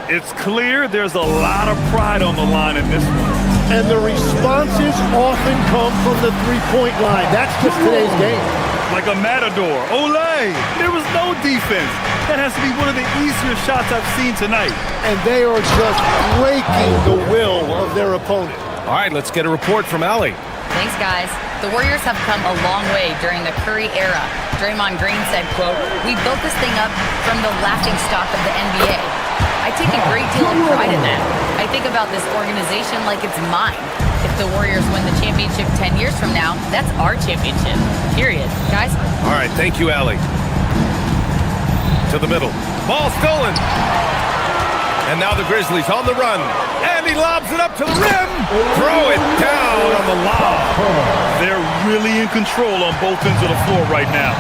It's clear there's a lot of pride on the line in this one. And the responses often come from the three-point line. That's just today's game. Like a matador. Olay! There was no defense. That has to be one of the easier shots I've seen tonight. And they are just breaking the will of their opponent. All right, let's get a report from Allie. Thanks, guys. The Warriors have come a long way during the Curry era. Draymond Green said, quote, "We built this thing up from the laughingstock of the NBA. I take a great deal of pride in that. I think about this organization like it's mine. If if the Warriors win the championship 10 years from now, that's our championship. Period. Guys? All right, thank you, Allie. To the middle. Ball stolen. And now the Grizzlies on the run. And he lobs it up to the rim. Throw it down on the lob. They're really in control on both ends of the floor right now,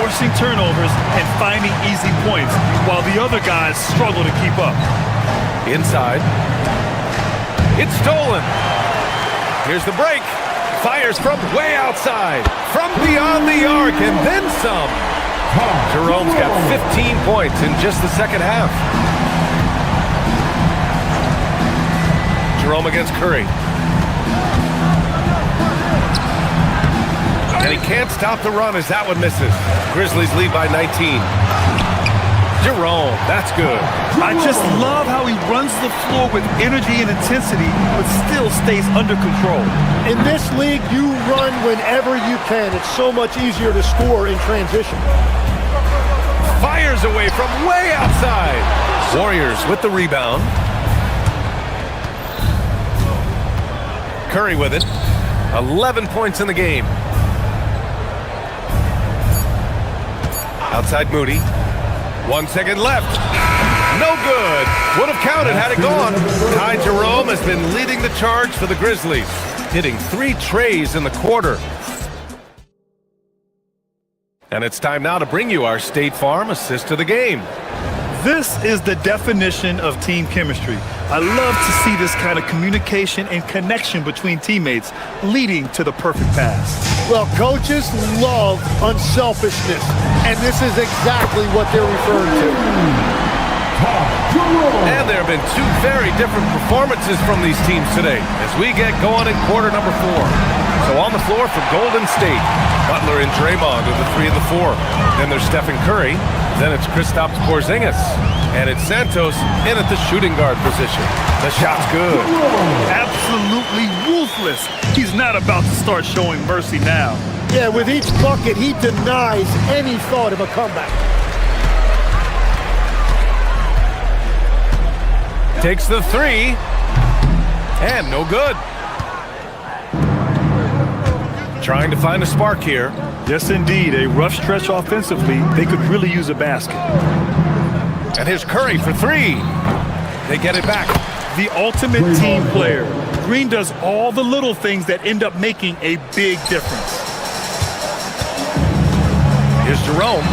forcing turnovers and finding easy points while the other guys struggle to keep up. Inside. It's stolen. Here's the break. Fires from way outside. From beyond the arc and then some. Jerome's got 15 points in just the second half. Jerome against Curry. And he can't stop the run as that one misses. Grizzlies lead by 19. Jerome, that's good. I just love how he runs the floor with energy and intensity, but still stays under control. In this league, you run whenever you can. It's so much easier to score in transition. Fires away from way outside. Warriors with the rebound. Curry with it. 11 points in the game. Outside Moody. 1 second left. No good. Would have counted had it gone. Ty Jerome has been leading the charge for the Grizzlies, hitting 3 trays in the quarter. And it's time now to bring you our State Farm assist of the game. This is the definition of team chemistry. I love to see this kind of communication and connection between teammates leading to the perfect pass. Well, coaches love unselfishness, and this is exactly what they're referring to. And there have been 2 very different performances from these teams today as we get going in quarter number 4. So on the floor for Golden State, Butler and Draymond are the 3 and the 4. Then there's Stephen Curry. Then it's Kristaps Porzingis. And it's Santos in at the shooting guard position. The shot's good. Absolutely ruthless. He's not about to start showing mercy now. Yeah, with each bucket, he denies any thought of a comeback. Takes the 3. And no good. Trying to find a spark here. Yes, indeed. A rough stretch offensively. They could really use a basket. And here's Curry for 3. They get it back. The ultimate team player. Green does all the little things that end up making a big difference. Here's Jerome.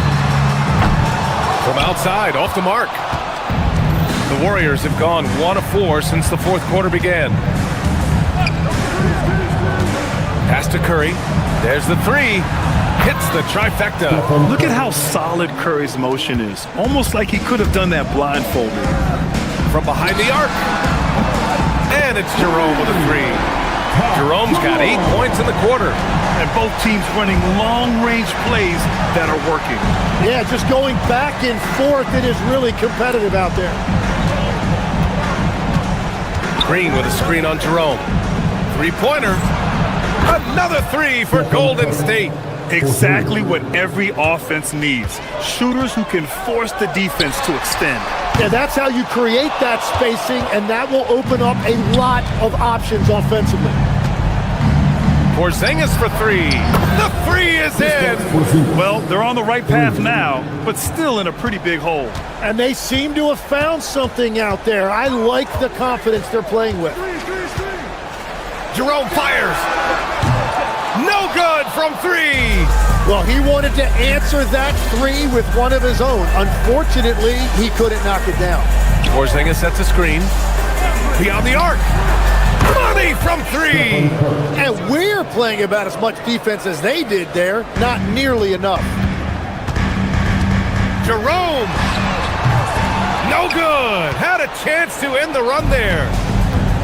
From outside, off the mark. The Warriors have gone 1 of 4 since the 4th quarter began. Pass to Curry. There's the 3. Hits the trifecta. Look at how solid Curry's motion is. Almost like he could have done that blindfolded. From behind the arc. And it's Jerome with a 3. Jerome's got 8 points in the quarter. And both teams running long-range plays that are working. Yeah, just going back and forth. It is really competitive out there. Green with a screen on Jerome. 3-pointer. Another 3 for Golden State. Exactly what every offense needs. Shooters who can force the defense to extend. Yeah, that's how you create that spacing, and that will open up a lot of options offensively. Porzingis for 3. The 3 is in. Well, they're on the right path now, but still in a pretty big hole. And they seem to have found something out there. I like the confidence they're playing with. Jerome fires. No good from 3. Well, he wanted to answer that 3 with one of his own. Unfortunately, he couldn't knock it down. Porzingis sets a screen. Beyond the arc. Money from 3. And we're playing about as much defense as they did there. Not nearly enough. Jerome. No good. Had a chance to end the run there.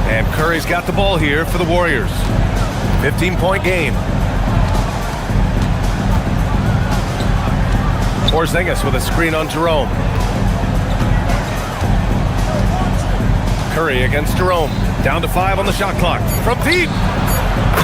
And Curry's got the ball here for the Warriors. 15-point game. Porzingis with a screen on Jerome. Curry against Jerome. Down to 5 on the shot clock. From deep.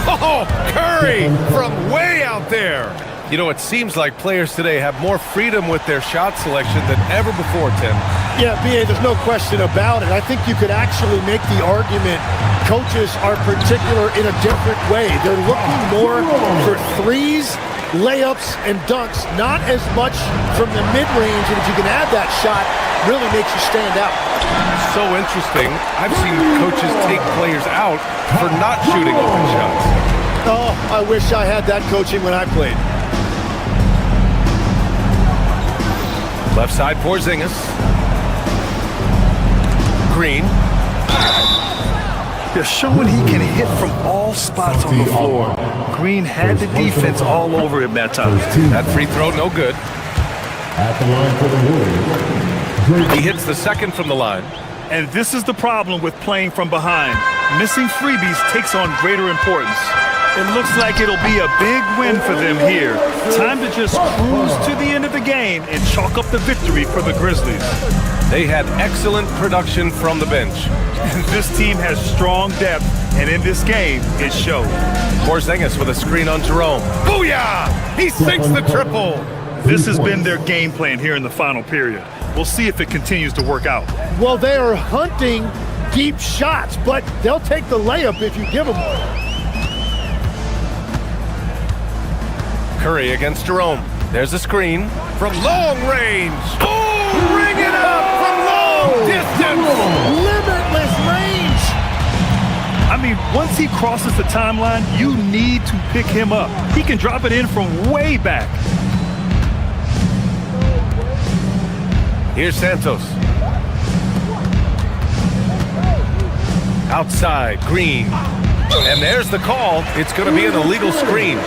Oh, Curry from way out there. You know, it seems like players today have more freedom with their shot selection than ever before, Tim. Yeah, B.A., there's no question about it. I think you could actually make the argument coaches are particular in a different way. They're looking more for threes, layups, and dunks, not as much from the mid-range, and if you can add that shot, really makes you stand out. So interesting. I've seen coaches take players out for not shooting open shots. Oh, I wish I had that coaching when I played. Left side, Porzingis. Green. They're showing he can hit from all spots on the floor. Green had the defense all over him that time. That free throw, no good. At the line for the Warriors. He hits the second from the line. And this is the problem with playing from behind. Missing freebies takes on greater importance. It looks like it'll be a big win for them here. Time to just cruise to the end of the game and chalk up the victory for the Grizzlies. They had excellent production from the bench. This team has strong depth, and in this game, it showed. Porzingis with a screen on Jerome. Booyah! He sinks the triple. This has been their game plan here in the final period. We'll see if it continues to work out. Well, they are hunting deep shots, but they'll take the layup if you give them one. Curry against Jerome. There's a screen from long range. Oh, ring it up from long distance. Limitless range. I mean, once he crosses the timeline, you need to pick him up. He can drop it in from way back. Here's Santos. Outside, Green. And there's the call. It's going to be an illegal screen.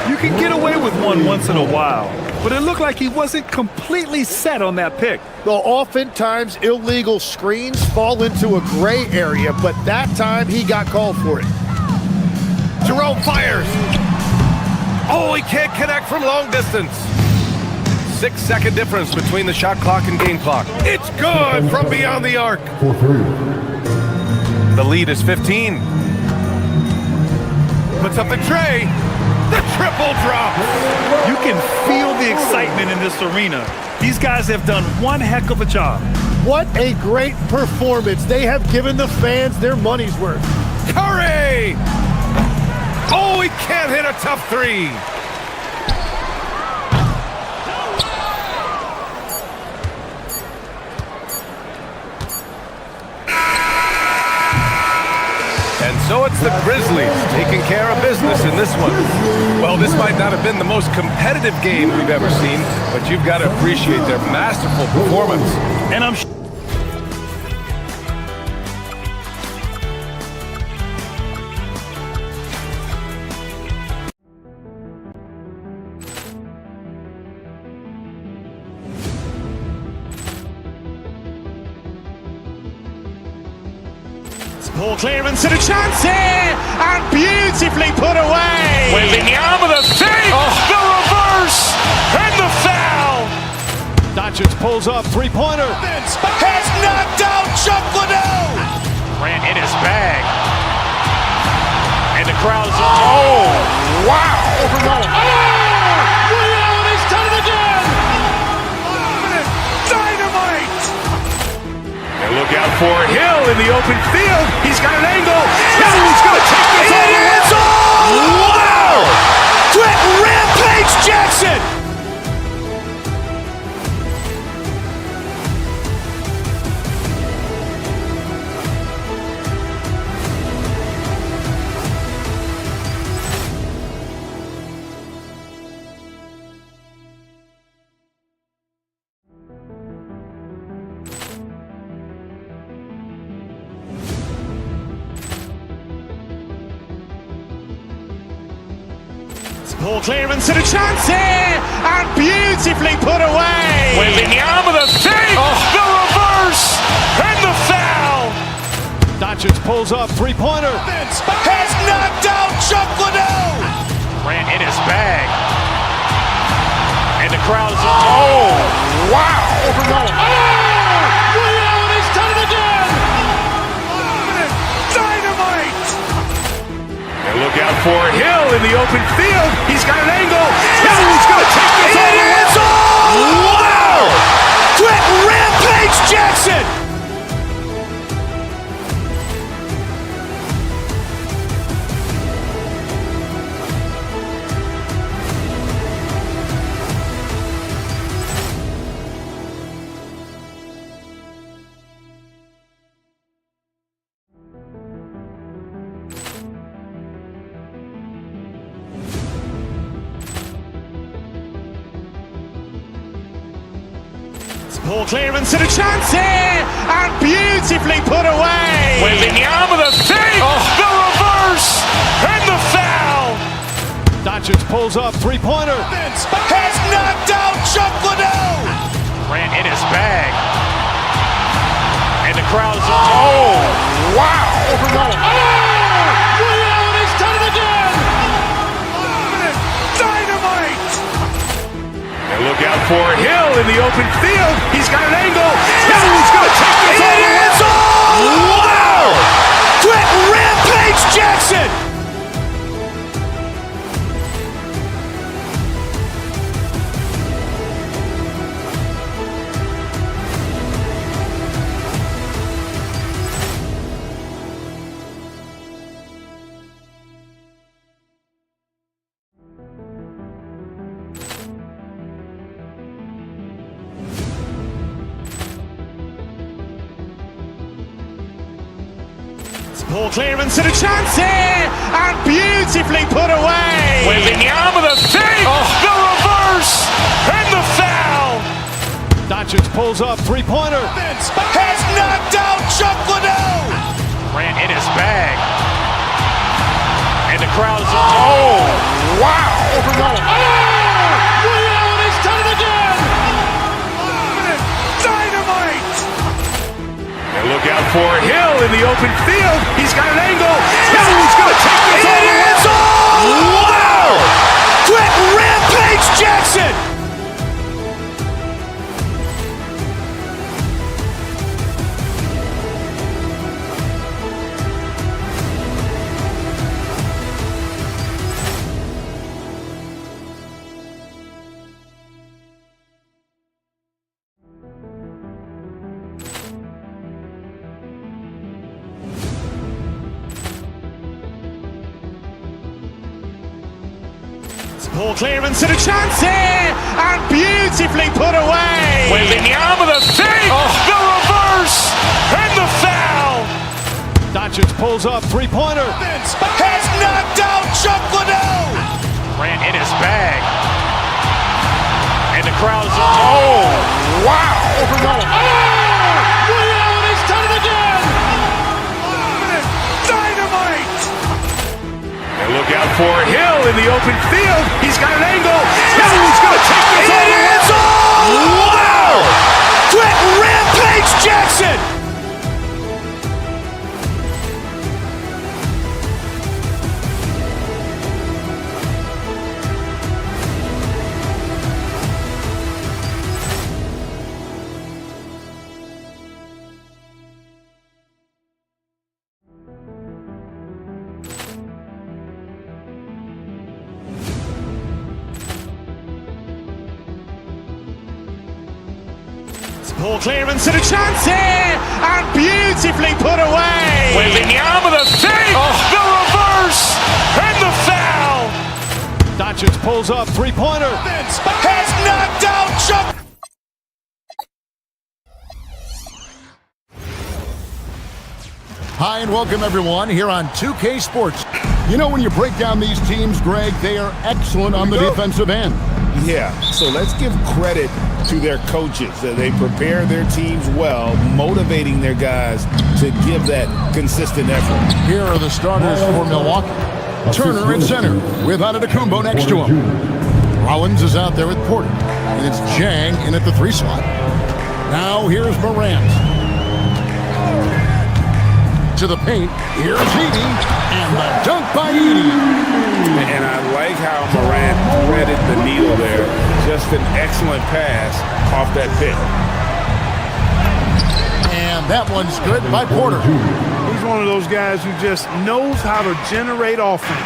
You can get away with one once in a while, but it looked like he wasn't completely set on that pick. Well, oftentimes illegal screens fall into a gray area, but that time he got called for it. Jerome fires. Oh, he can't connect from long distance. 6-second difference between the shot clock and game clock. It's good from beyond the arc. For three. The lead is 15. Puts up the tray. The triple drop. You can feel the excitement in this arena. These guys have done one heck of a job. What a great performance. They have given the fans their money's worth. Curry! Oh, he can't hit a tough three. And so it's the Grizzlies taking care of business in this one. Well, this might not have been the most competitive game we've ever seen, but you've got to appreciate their masterful performance. And I'm Ball clearance and a chance here, and beautifully put away. Arm of the fake, the reverse, and the foul. Doncic pulls up, three-pointer. Has knocked out Chuck Liddell. Ran in his bag. And the crowd is, oh, wow. Overrun. Liddell, he's done it again. Dynamite. And look out for Hill in the open field. He's got an angle. Hill's going to take this all the way. Wow! Quick Rampage Jackson. Ball clearance and a chance here, and beautifully put away. Arm of the fake, the reverse, and the foul. Doncic pulls up, three-pointer. Has knocked out Chuck Liddell. Ran in his bag. And the crowd is, oh, wow. Overrun. Liddell, he's done it again. Dynamite. And look out for Hill in the open field. He's got an angle. Hill's going to Ball clearance and a chance here, and beautifully put away. Wembanyama the fake, the reverse, and the foul. Doncic pulls up, three-pointer. Has knocked out Chuck Liddell. Ran in his bag. And the crowd is, oh, wow. Ray Allen has done it again. Dynamite. And look out for Hill in the open field. He's got an angle. Hill's going to take this all the way. Wow. Quick Rampage Jackson. Ball clearance and a chance here, and beautifully put away. Wembanyama the fake, the reverse, and the foul. Doncic pulls up, three-pointer. Has knocked out Chuck Liddell. Ran in his bag. And the crowd is, oh, wow. Ray Allen has done it again. Dynamite. And look out for Hill in the open field. He's got an angle. Hill's going to take this all the way. Wow. Quick Rampage Jackson. Ball clearance and a chance here, and beautifully put away. Wembanyama the fake, the reverse, and the foul. Doncic pulls up, three-pointer. Has knocked out Chuck Liddell. Ran in his bag. And the crowd is, oh, wow. Ray Allen has done it again. Dynamite. And look out for Hill in the open field. He's got an angle. Hill's going to take this all the way. Wow. Quick Rampage Jackson. Ball clearance and a chance here, and beautifully put away. Wembanyama the fake, the reverse, and the foul. Doncic pulls up, three-pointer. Has knocked out Chuck. Hi, and welcome everyone here on 2K Sports. You know, when you break down these teams, Greg, they are excellent on the defensive end. Yeah, so let's give credit to their coaches. They prepare their teams well, motivating their guys to give that consistent effort. Here are the starters for Milwaukee. Turner at center with Antetokounmpo next to him. Rollins is out there with Porter, and it's Jang in at the 3 slot. Now here's Morant. To the paint, here's Edey, and the dunk by Edey. And I like how Morant threaded the needle there. Just an excellent pass off that pick. And that one's good by Porter. He's one of those guys who just knows how to generate offense.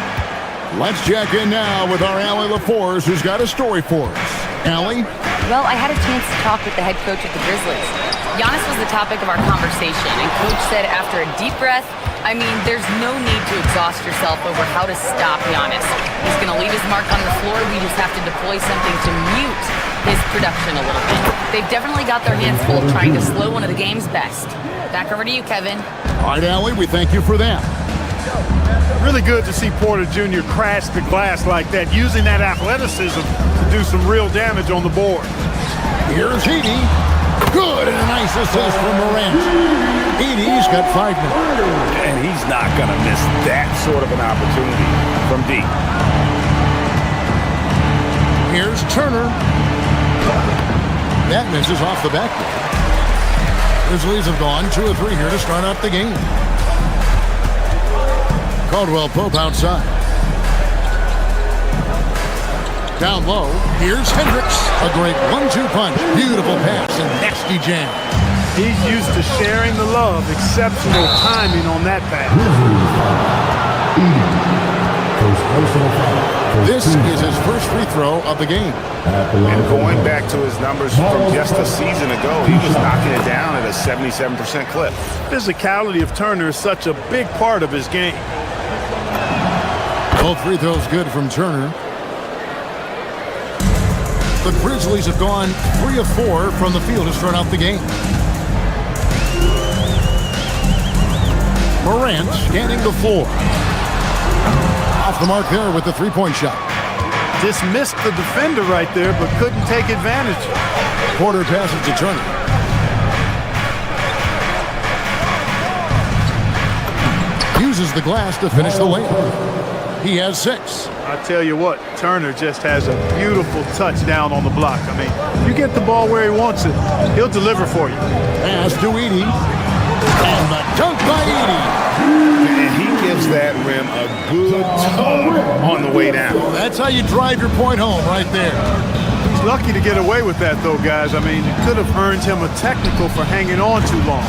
Let's check in now with our Allie LaForce, who's got a story for us. Allie? Well, I had a chance to talk with the head coach of the Grizzlies. Giannis was the topic of our conversation, and Coach said after a deep breath, I mean, there's no need to exhaust yourself over how to stop Giannis. He's going to leave his mark on the floor. We just have to deploy something to mute his production a little bit. They've definitely got their hands full of trying to slow one of the game's best. Back over to you, Kevin. All right, Allie, we thank you for that. Really good to see Porter Jr. crash the glass like that, using that athleticism to do some real damage on the board. Here's Edey. Good, and a nice assist from Morant. Edie's got 5 minutes. And he's not going to miss that sort of an opportunity from deep. Here's Turner. That misses off the backboard. Grizzlies have gone 2 of 3 here to start out the game. Caldwell Pope outside. Down low, here's Hendricks. A great 1-2 punch. Beautiful pass and NextGen. He's used to sharing the love. Exceptional timing on that pass. This is his first free throw of the game. And going back to his numbers from just a season ago, he was knocking it down at a 77% clip. Physicality of Turner is such a big part of his game. Both free throws good from Turner. The Grizzlies have gone 3 of 4 from the field to start out the game. Morant scanning the floor. Off the mark there with the three-point shot. Dismissed the defender right there, but couldn't take advantage. Porter passes to Turner. Uses the glass to finish the layup. He has 6. I tell you what, Turner just has a beautiful touchdown on the block. I mean, you get the ball where he wants it, he'll deliver for you. Pass to Edie. And the dunk by Edie. And he gives that rim a good tug on the way down. That's how you drive your point home right there. He's lucky to get away with that, though, guys. I mean, it could have earned him a technical for hanging on too long.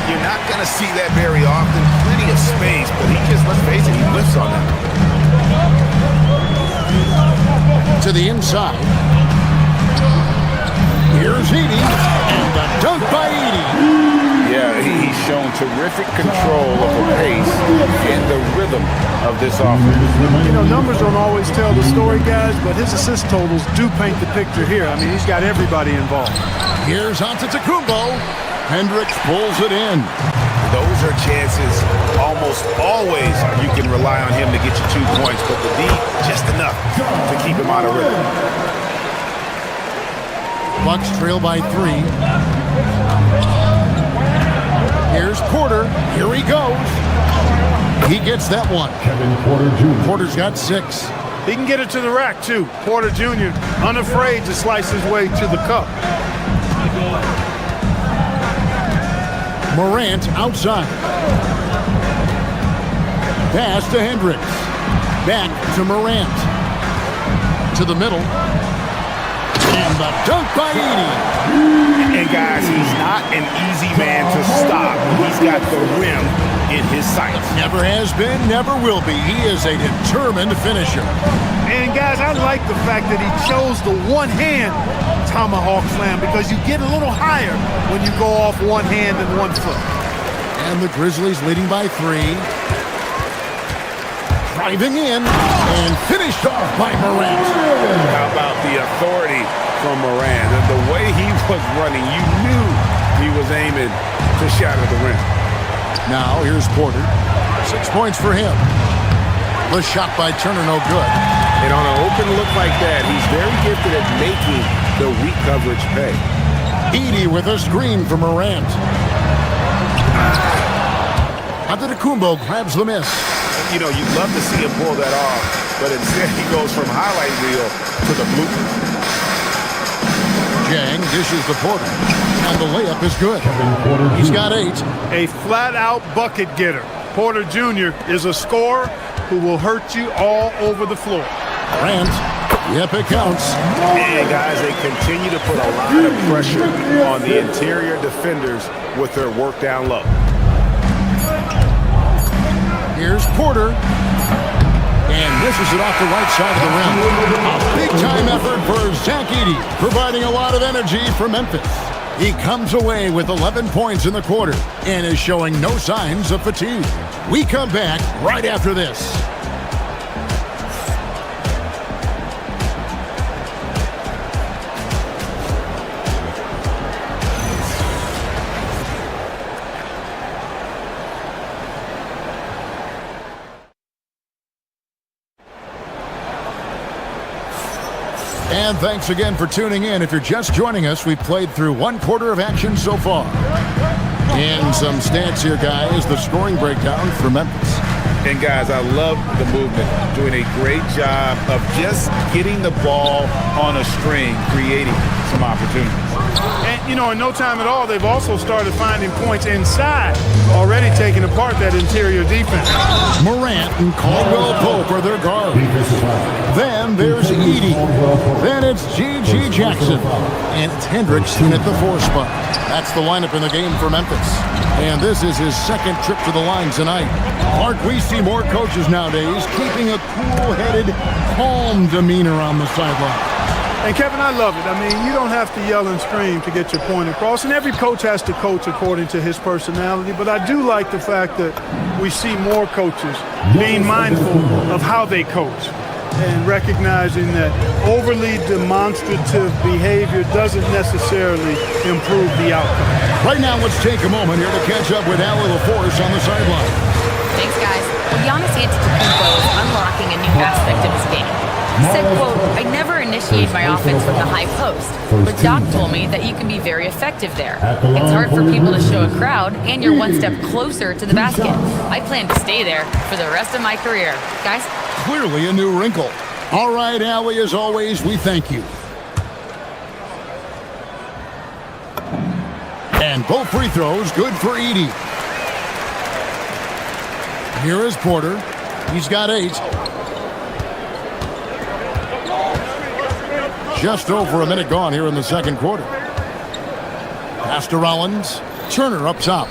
You're not going to see that very often. Plenty of space, but he just, let's face it, he whiffs on that. To the inside. Here's Edie. And the dunk by Edie. Yeah, he's shown terrific control of the pace and the rhythm of this offense. You know, numbers don't always tell the story, guys, but his assist totals do paint the picture here. I mean, he's got everybody involved. Here's Antetokounmpo. Hendricks pulls it in. Those are chances almost always you can rely on him to get you 2 points, but the D, just enough to keep him out of rhythm. Bucks trail by 3. Here's Porter. Here he goes. He gets that one. Kevin Porter Jr. Porter's got 6. He can get it to the rack, too. Porter Jr., unafraid to slice his way to the cup. Morant outside. Pass to Hendricks. Back to Morant. To the middle. And the dunk by Edie. And guys, he's not an easy man to stop. He's got the rim in his sights. Never has been, never will be. He is a determined finisher. And guys, I like the fact that he chose the one-hand tomahawk slam because you get a little higher when you go off one hand and 1 foot. And the Grizzlies leading by 3. Driving in and finished off by Morant. How about the authority from Morant? And the way he was running, you knew he was aiming to shatter the rim. Now here's Porter. 6 points for him. The shot by Turner no good. And on an open look like that, he's very gifted at making the weak coverage pay. Edie with a screen for Morant. Antetokounmpo grabs the miss. You know, you'd love to see him pull that off, but instead he goes from highlight reel to the blooper. Jang dishes the Porter, and the layup is good. He's got 8. A flat-out bucket getter. Porter Jr. is a scorer who will hurt you all over the floor. Morant, yep, it counts. And guys, they continue to put a lot of pressure on the interior defenders with their work down low. Here's Porter. And misses it off the right side of the rim. A big-time effort for Zach Edey, providing a lot of energy for Memphis. He comes away with 11 points in the quarter and is showing no signs of fatigue. We come back right after this. And thanks again for tuning in. If you're just joining us, we've played through one quarter of action so far. And some stats here, guys. The scoring breakdown for Memphis. And, guys, I love the movement. Doing a great job of just getting the ball on a string, creating some opportunities. And, you know, in no time at all, they've also started finding points inside, already taking apart that interior defense. Morant and Caldwell Pope are their guards. Then there's Edey. Then it's G.G. Jackson. And it's Hendricks in at the 4 spot. That's the lineup in the game for Memphis. And this is his second trip to the line tonight. Mark, we see more coaches nowadays keeping a cool-headed, calm demeanor on the sideline. And, Kevin, I love it. I mean, you don't have to yell and scream to get your point across, and every coach has to coach according to his personality, but I do like the fact that we see more coaches being mindful of how they coach and recognizing that overly demonstrative behavior doesn't necessarily improve the outcome. Right now, let's take a moment here to catch up with Allie LaForce on the sideline. Thanks, guys. Well, Giannis Antetokounmpo is unlocking a new aspect of his game. He said, quote, "I never initiate my offense from the high post, but Doc told me that you can be very effective there. It's hard for people to show a crowd, and you're one step closer to the basket. I plan to stay there for the rest of my career." Guys? Clearly a new wrinkle. All right, Allie, as always, we thank you. And both free throws good for Edey. Here is Porter. He's got 8. Just over a minute gone here in the second quarter. Pass to Rollins. Turner up top.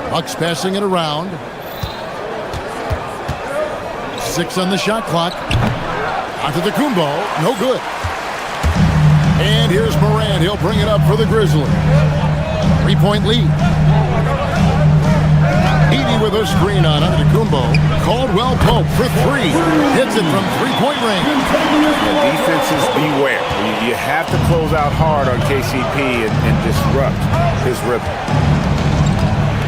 Bucks passing it around. 6 on the shot clock. Onto the Kumbo. No good. And here's Morant. He'll bring it up for the Grizzlies. 3-point lead. Edey with a screen on Antetokounmpo. Caldwell Pope for 3. Hits it from 3-point range. And defenses beware. You have to close out hard on KCP and disrupt his rhythm.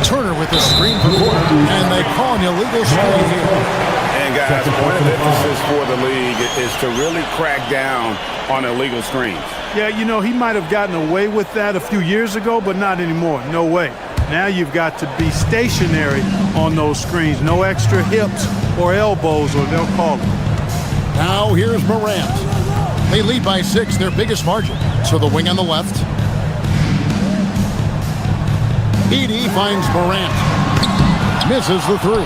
Turner with the screen for Porter. And they call an illegal screen here. And guys, point of emphasis for the league is to really crack down on illegal screens. Yeah, you know, he might have gotten away with that a few years ago, but not anymore. No way. Now you've got to be stationary on those screens. No extra hips or elbows, or they'll call them. Now here's Morant. They lead by 6, their biggest margin. So the wing on the left. Edey finds Morant. Misses the 3.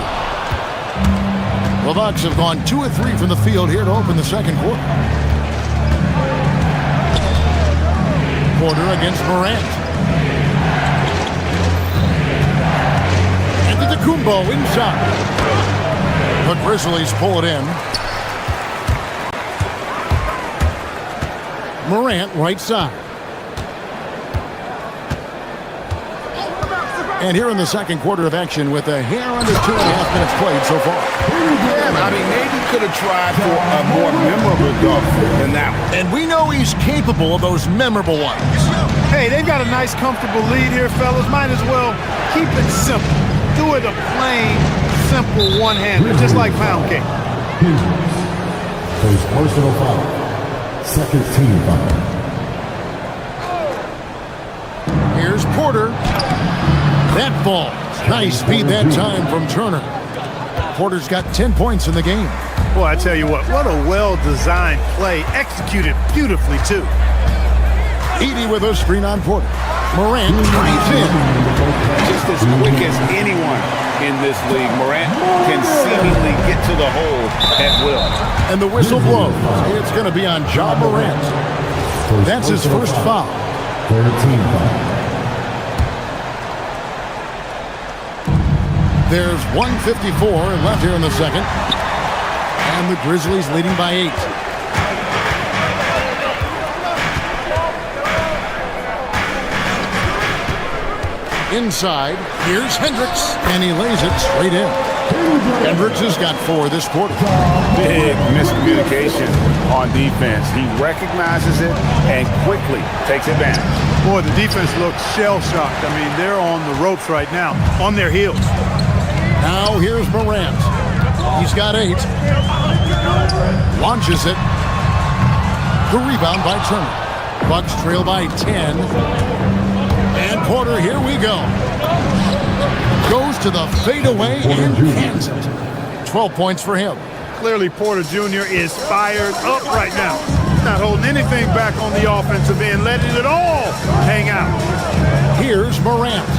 The Bucks have gone 2 of 3 from the field here to open the second quarter. Porter against Morant. Kumbo inside. The Grizzlies pull it in. Morant right side. And here in the second quarter of action with a hair under 2.5 minutes played so far. Yeah, I mean, maybe could have tried for a more memorable dunk than that one. And we know he's capable of those memorable ones. Hey, they've got a nice, comfortable lead here, fellas. Might as well keep it simple. Do it a plain, simple one-hander, just like pound cake. First personal foul. Second team foul. Here's Porter. That ball. Nice speed that time from Turner. Porter's got 10 points in the game. Boy, I tell you what a well-designed play. Executed beautifully, too. Edey with a screen on Porter. Morant drives in. Just as quick as anyone in this league, Morant can seemingly get to the hole at will. And the whistle blows. It's going to be on Ja Morant. That's his first foul. Third team foul. There's 1:54 left here in the second. And the Grizzlies leading by 8. Inside, here's Hendricks, and he lays it straight in. Hendricks has got 4 this quarter. Big miscommunication on defense. He recognizes it and quickly takes advantage. Boy, the defense looks shell-shocked. I mean, they're on the ropes right now, on their heels. Now here's Morant. He's got 8. Launches it. The rebound by Turner. Bucks trail by 10. And Porter, here we go. Goes to the fadeaway and cans it. 12 points for him. Clearly, Porter Jr. is fired up right now. Not holding anything back on the offensive end, letting it all hang out. Here's Morant.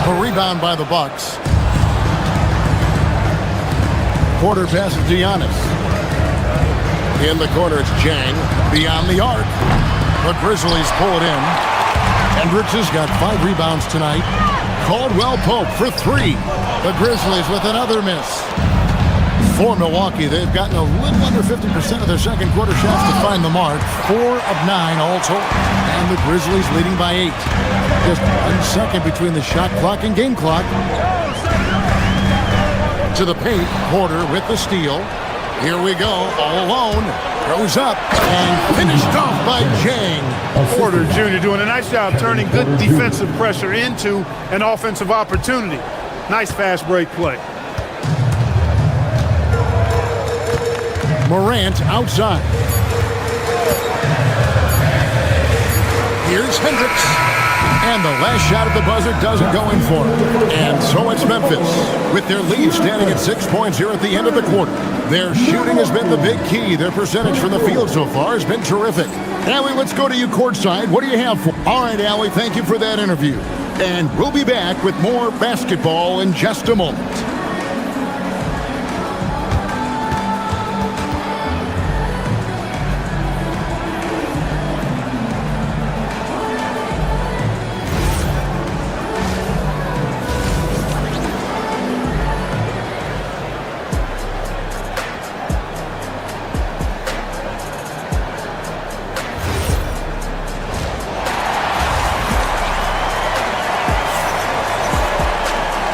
A rebound by the Bucks. Porter passes Giannis. In the corner, it's Jang. Beyond the arc. The Grizzlies pull it in. Hendricks has got 5 rebounds tonight. Caldwell Pope for 3. The Grizzlies with another miss. For Milwaukee, they've gotten a little under 50% of their second quarter shots to find the mark. 4 of 9 all told. And the Grizzlies leading by 8. Just 1 second between the shot clock and game clock. To the paint, Porter with the steal. Here we go, all alone. Throws up and finished off by Jang. Porter Jr. doing a nice job turning good defensive pressure into an offensive opportunity. Nice fast break play. Morant outside. Here's Hendricks. And the last shot at the buzzer doesn't go in for him. And so it's Memphis, with their lead standing at 6 points here at the end of the quarter. Their shooting has been the big key. Their percentage from the field so far has been terrific. Allie, let's go to you courtside. What do you have for? All right, Allie, thank you for that interview. And we'll be back with more basketball in just a moment.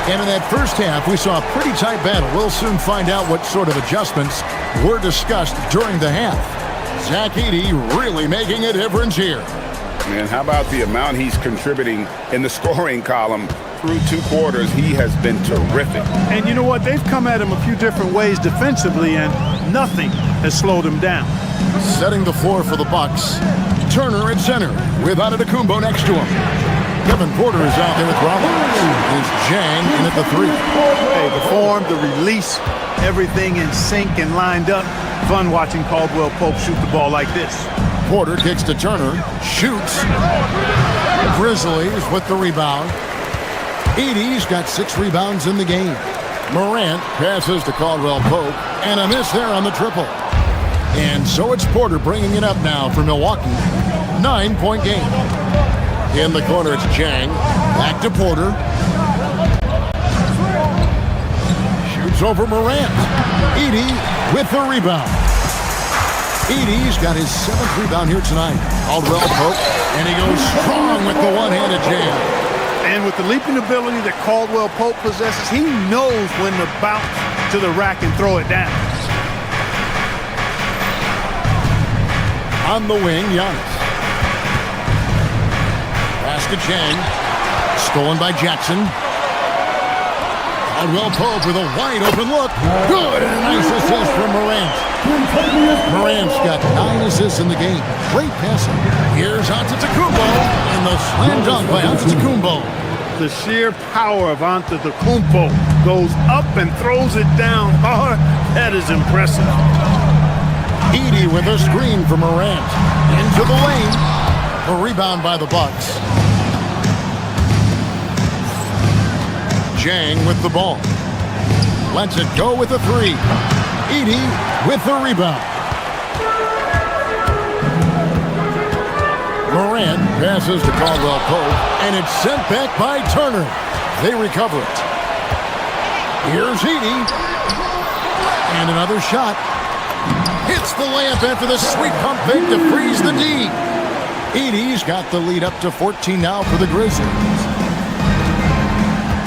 And in that first half, we saw a pretty tight battle. We'll soon find out what sort of adjustments were discussed during the half. Zach Edey really making a difference here. Man, how about the amount he's contributing in the scoring column through 2 quarters? He has been terrific. And you know what? They've come at him a few different ways defensively, and nothing has slowed him down. Setting the floor for the Bucks. Turner at center with Antetokounmpo next to him. Kevin Porter is out there with Rollins. Is Jang in at the 3. Hey, the form, the release, everything in sync and lined up. Fun watching Caldwell Pope shoot the ball like this. Porter kicks to Turner, shoots. Grizzlies with the rebound. Edey's got 6 rebounds in the game. Morant passes to Caldwell Pope, and a miss there on the triple. And so it's Porter bringing it up now for Milwaukee. 9-point game. In the corner, it's Jang. Back to Porter. Shoots over Morant. Edey with the rebound. Edey's got his 7th rebound here tonight. Caldwell Pope, and he goes strong with the one-handed jam. And with the leaping ability that Caldwell Pope possesses, he knows when to bounce to the rack and throw it down. On the wing, Giannis. Pass to Jang. Stolen by Jackson. Caldwell Pope with a wide-open look. Good, and a nice assist from Morant. Morant's got 9 assists in the game. Great passing. Here's Antetokounmpo, and the slam dunk by Antetokounmpo. The sheer power of Antetokounmpo goes up and throws it down hard. That is impressive. Edey with a screen for Morant. Into the lane. A rebound by the Bucks. Jang with the ball. Lets it go with a 3. Edey with the rebound. Morant passes to Caldwell Pope, and it's sent back by Turner. They recover it. Here's Edey. And another shot. Hits the layup after the sweet pump fake to freeze the D. Edey's got the lead up to 14 now for the Grizzlies.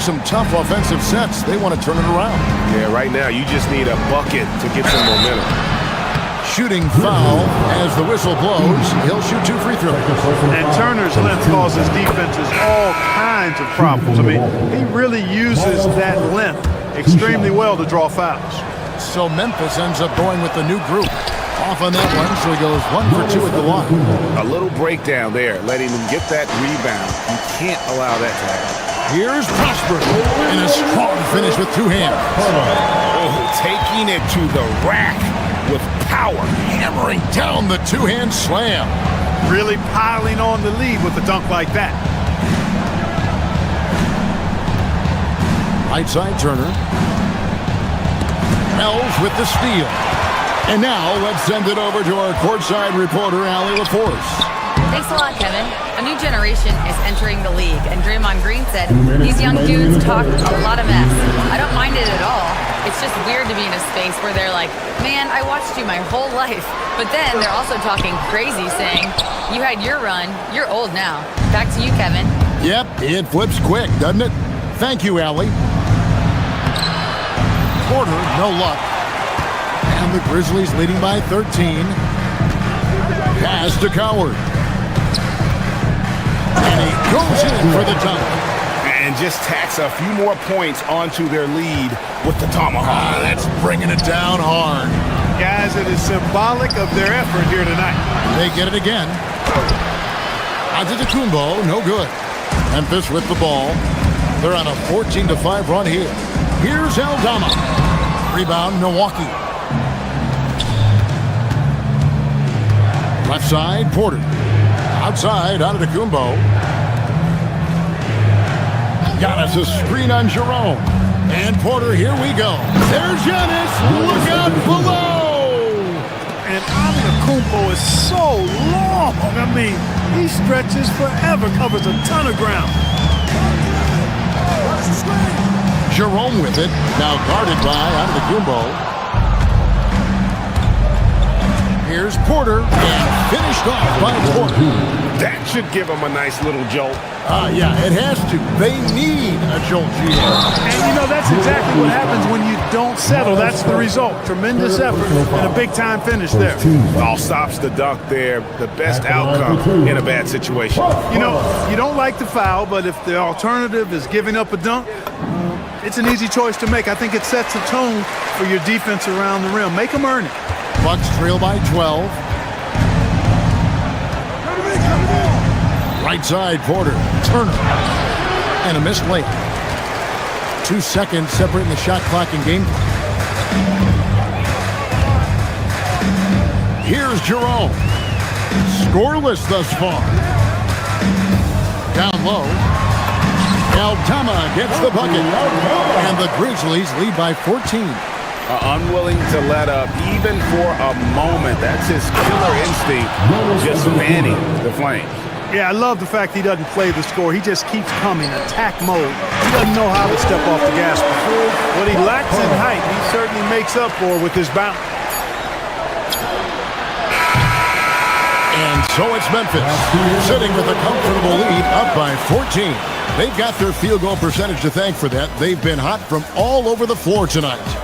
Some tough offensive sets. They want to turn it around. Yeah, right now you just need a bucket to get some momentum. Shooting foul as the whistle blows. He'll shoot 2 free throws. And Turner's length causes defenses all kinds of problems. I mean, he really uses that length extremely well to draw fouls. So Memphis ends up going with the new group. Off on that one, so he goes 1 for 2 at the line. A little breakdown there, letting them get that rebound. You can't allow that to happen. Here's Prosper in a strong finish with 2 hands. Oh, taking it to the rack with power. Hammering down the 2-hand slam. Really piling on the lead with a dunk like that. Right side Turner. Ells with the steal. And now let's send it over to our courtside reporter, Allie LaForce. Thanks a lot, Kevin. A new generation is entering the league, and Draymond Green said, these young dudes talk a lot of mess. I don't mind it at all. It's just weird to be in a space where they're like, man, I watched you my whole life. But then they're also talking crazy, saying, you had your run, you're old now. Back to you, Kevin. Yep, it flips quick, doesn't it? Thank you, Allie. Porter, no luck. And the Grizzlies leading by 13. Pass to Coward. And he goes in for the dunk. And just tacks a few more points onto their lead with the tomahawk. That's bringing it down hard. Guys, it is symbolic of their effort here tonight. They get it again. Antetokounmpo, no good. Memphis with the ball. They're on a 14-5 run here. Here's Aldama. Rebound, Milwaukee. Left side, Porter. Outside, Antetokounmpo. Giannis a screen on Jerome. And Porter, here we go. There's Giannis. Look out below. And Antetokounmpo is so long. I mean, he stretches forever, covers a ton of ground. Jerome with it. Now guarded by Antetokounmpo. Here's Porter, and finished off by Porter. That should give them a nice little jolt. Yeah, it has to. They need a jolt here. And you know, that's exactly what happens when you don't settle. That's the result. Tremendous effort and a big-time finish there. All stops the dunk there. The best outcome in a bad situation. You know, you don't like the foul, but if the alternative is giving up a dunk, it's an easy choice to make. I think it sets a tone for your defense around the rim. Make them earn it. Bucks trail by 12. Right side, Porter. Turner. And a missed late. 2 seconds separating the shot clock and game clock. Here's Jerome. Scoreless thus far. Down low. Aldama gets the bucket. And the Grizzlies lead by 14. Unwilling to let up even for a moment. That's his killer instinct, just fanning the flames. Yeah, I love the fact he doesn't play the score. He just keeps coming, attack mode. He doesn't know how to step off the gas pedal. What he lacks in height, he certainly makes up for with his bounce. And so it's Memphis, sitting with a comfortable lead, up by 14. They've got their field goal percentage to thank for that. They've been hot from all over the floor tonight.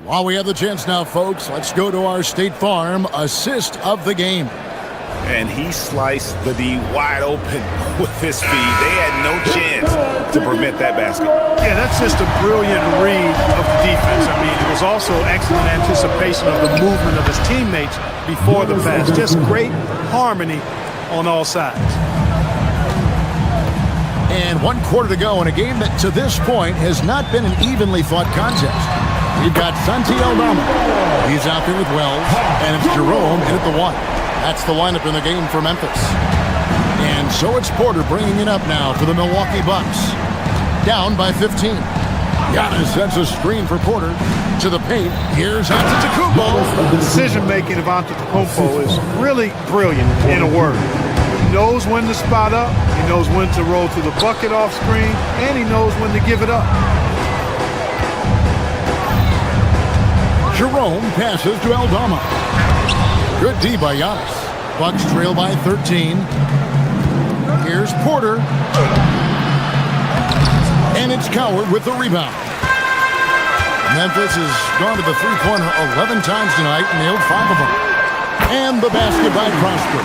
While we have the chance now, folks, let's go to our State Farm assist of the game. And he sliced the D wide open with his feet. They had no chance to prevent that basket. Yeah, that's just a brilliant read of the defense. I mean, it was also excellent anticipation of the movement of his teammates before the pass. Just great harmony on all sides. And 1 quarter to go in a game that to this point has not been an evenly fought contest. We've got Santi Aldama. He's out there with Wells, and it's Jerome in at the 1. That's the lineup in the game for Memphis. And so it's Porter bringing it up now for the Milwaukee Bucks. Down by 15. Giannis sends a screen for Porter to the paint. Here's Antetokounmpo. The decision-making of Antetokounmpo is really brilliant in a word. He knows when to spot up, he knows when to roll to the bucket off screen, and he knows when to give it up. Jerome passes to Aldama. Good D by Giannis. Bucks trail by 13. Here's Porter. And it's Coward with the rebound. Memphis has gone to the three-pointer 11 times tonight, nailed 5 of them. And the basket by Prosper.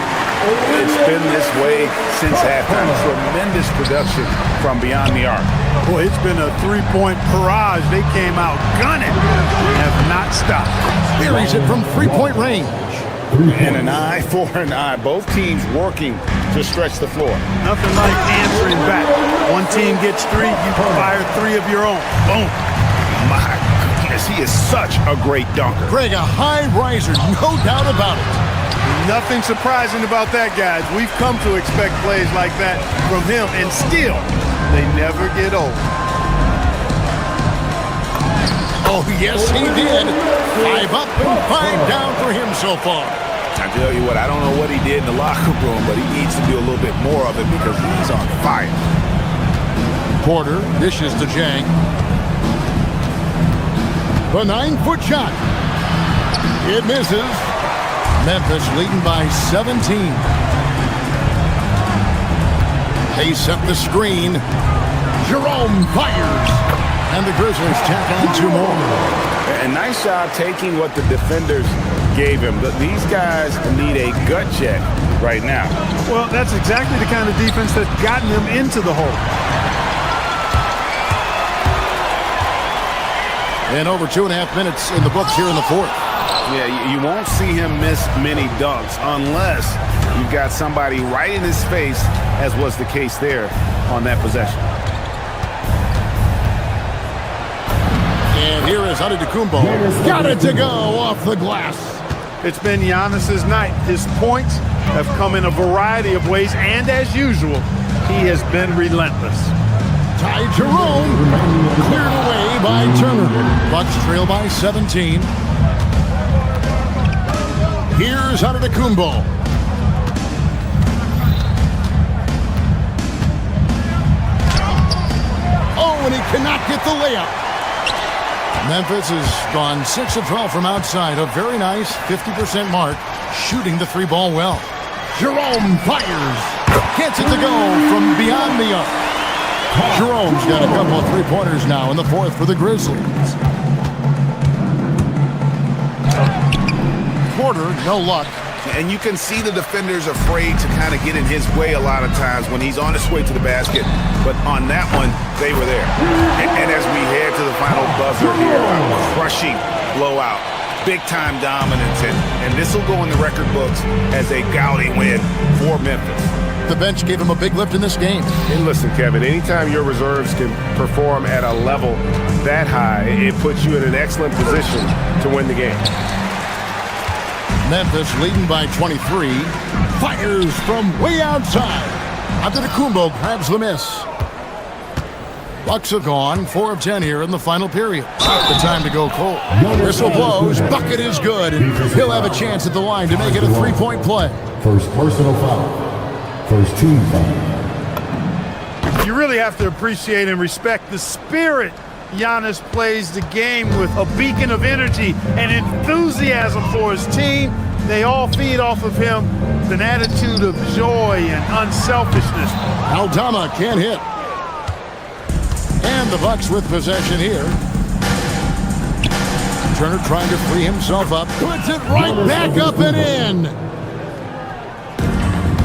It's been this way since halftime. Tremendous production from beyond the arc. Boy, it's been a three-point barrage. They came out gunning and have not stopped. Buries it from three-point range. And an eye for an eye. Both teams working to stretch the floor. Nothing like answering back. One team gets three, you fire three of your own. Boom. My goodness, he is such a great dunker. Greg, a high riser, no doubt about it. Nothing surprising about that, guys. We've come to expect plays like that from him, and still, they never get old. Oh, yes, he did. 5 up and 5 down for him so far. I tell you what, I don't know what he did in the locker room, but he needs to do a little bit more of it because he's on fire. Porter dishes to Jang. The 9-foot shot. It misses. Memphis leading by 17. They set the screen. Jerome fires. And the Grizzlies tack on 2 more. And nice job taking what the defenders gave him. These guys need a gut check right now. Well, that's exactly the kind of defense that's gotten them into the hole. And over 2.5 minutes in the books here in the fourth. Yeah, you won't see him miss many dunks unless you've got somebody right in his face, as was the case there on that possession. And here is Antetokounmpo. Got it to go off the glass. It's been Giannis's night. His points have come in a variety of ways, and as usual, he has been relentless. Ty Jerome cleared away by Turner. Bucks trail by 17. Here's Antetokounmpo. Oh, and he cannot get the layup. Memphis has gone 6 of 12 from outside. A very nice 50% mark, shooting the 3-ball well. Jerome fires. Gets it to go from beyond the arc. Jerome's got a couple of 3-pointers now in the fourth for the Grizzlies. Porter, no luck. And you can see the defenders afraid to kind of get in his way a lot of times when he's on his way to the basket. But on that one, they were there. And as we head to the final buzzer here, a crushing blowout, big-time dominance. And this will go in the record books as a gaudy win for Memphis. The bench gave him a big lift in this game. And listen, Kevin, anytime your reserves can perform at a level that high, it puts you in an excellent position to win the game. Memphis leading by 23. Fires from way outside. Antetokounmpo grabs the miss. Bucks have gone 4 of 10 here in the final period. The time to go cold. Whistle blows. Bucket is good. And he'll have a chance at the line to make it a 3-point play. First personal foul. First team foul. You really have to appreciate and respect the spirit Giannis plays the game with, a beacon of energy and enthusiasm for his team. They all feed off of him with an attitude of joy and unselfishness. Aldama can't hit. And the Bucks with possession here. Turner trying to free himself up. Puts it right back up and in.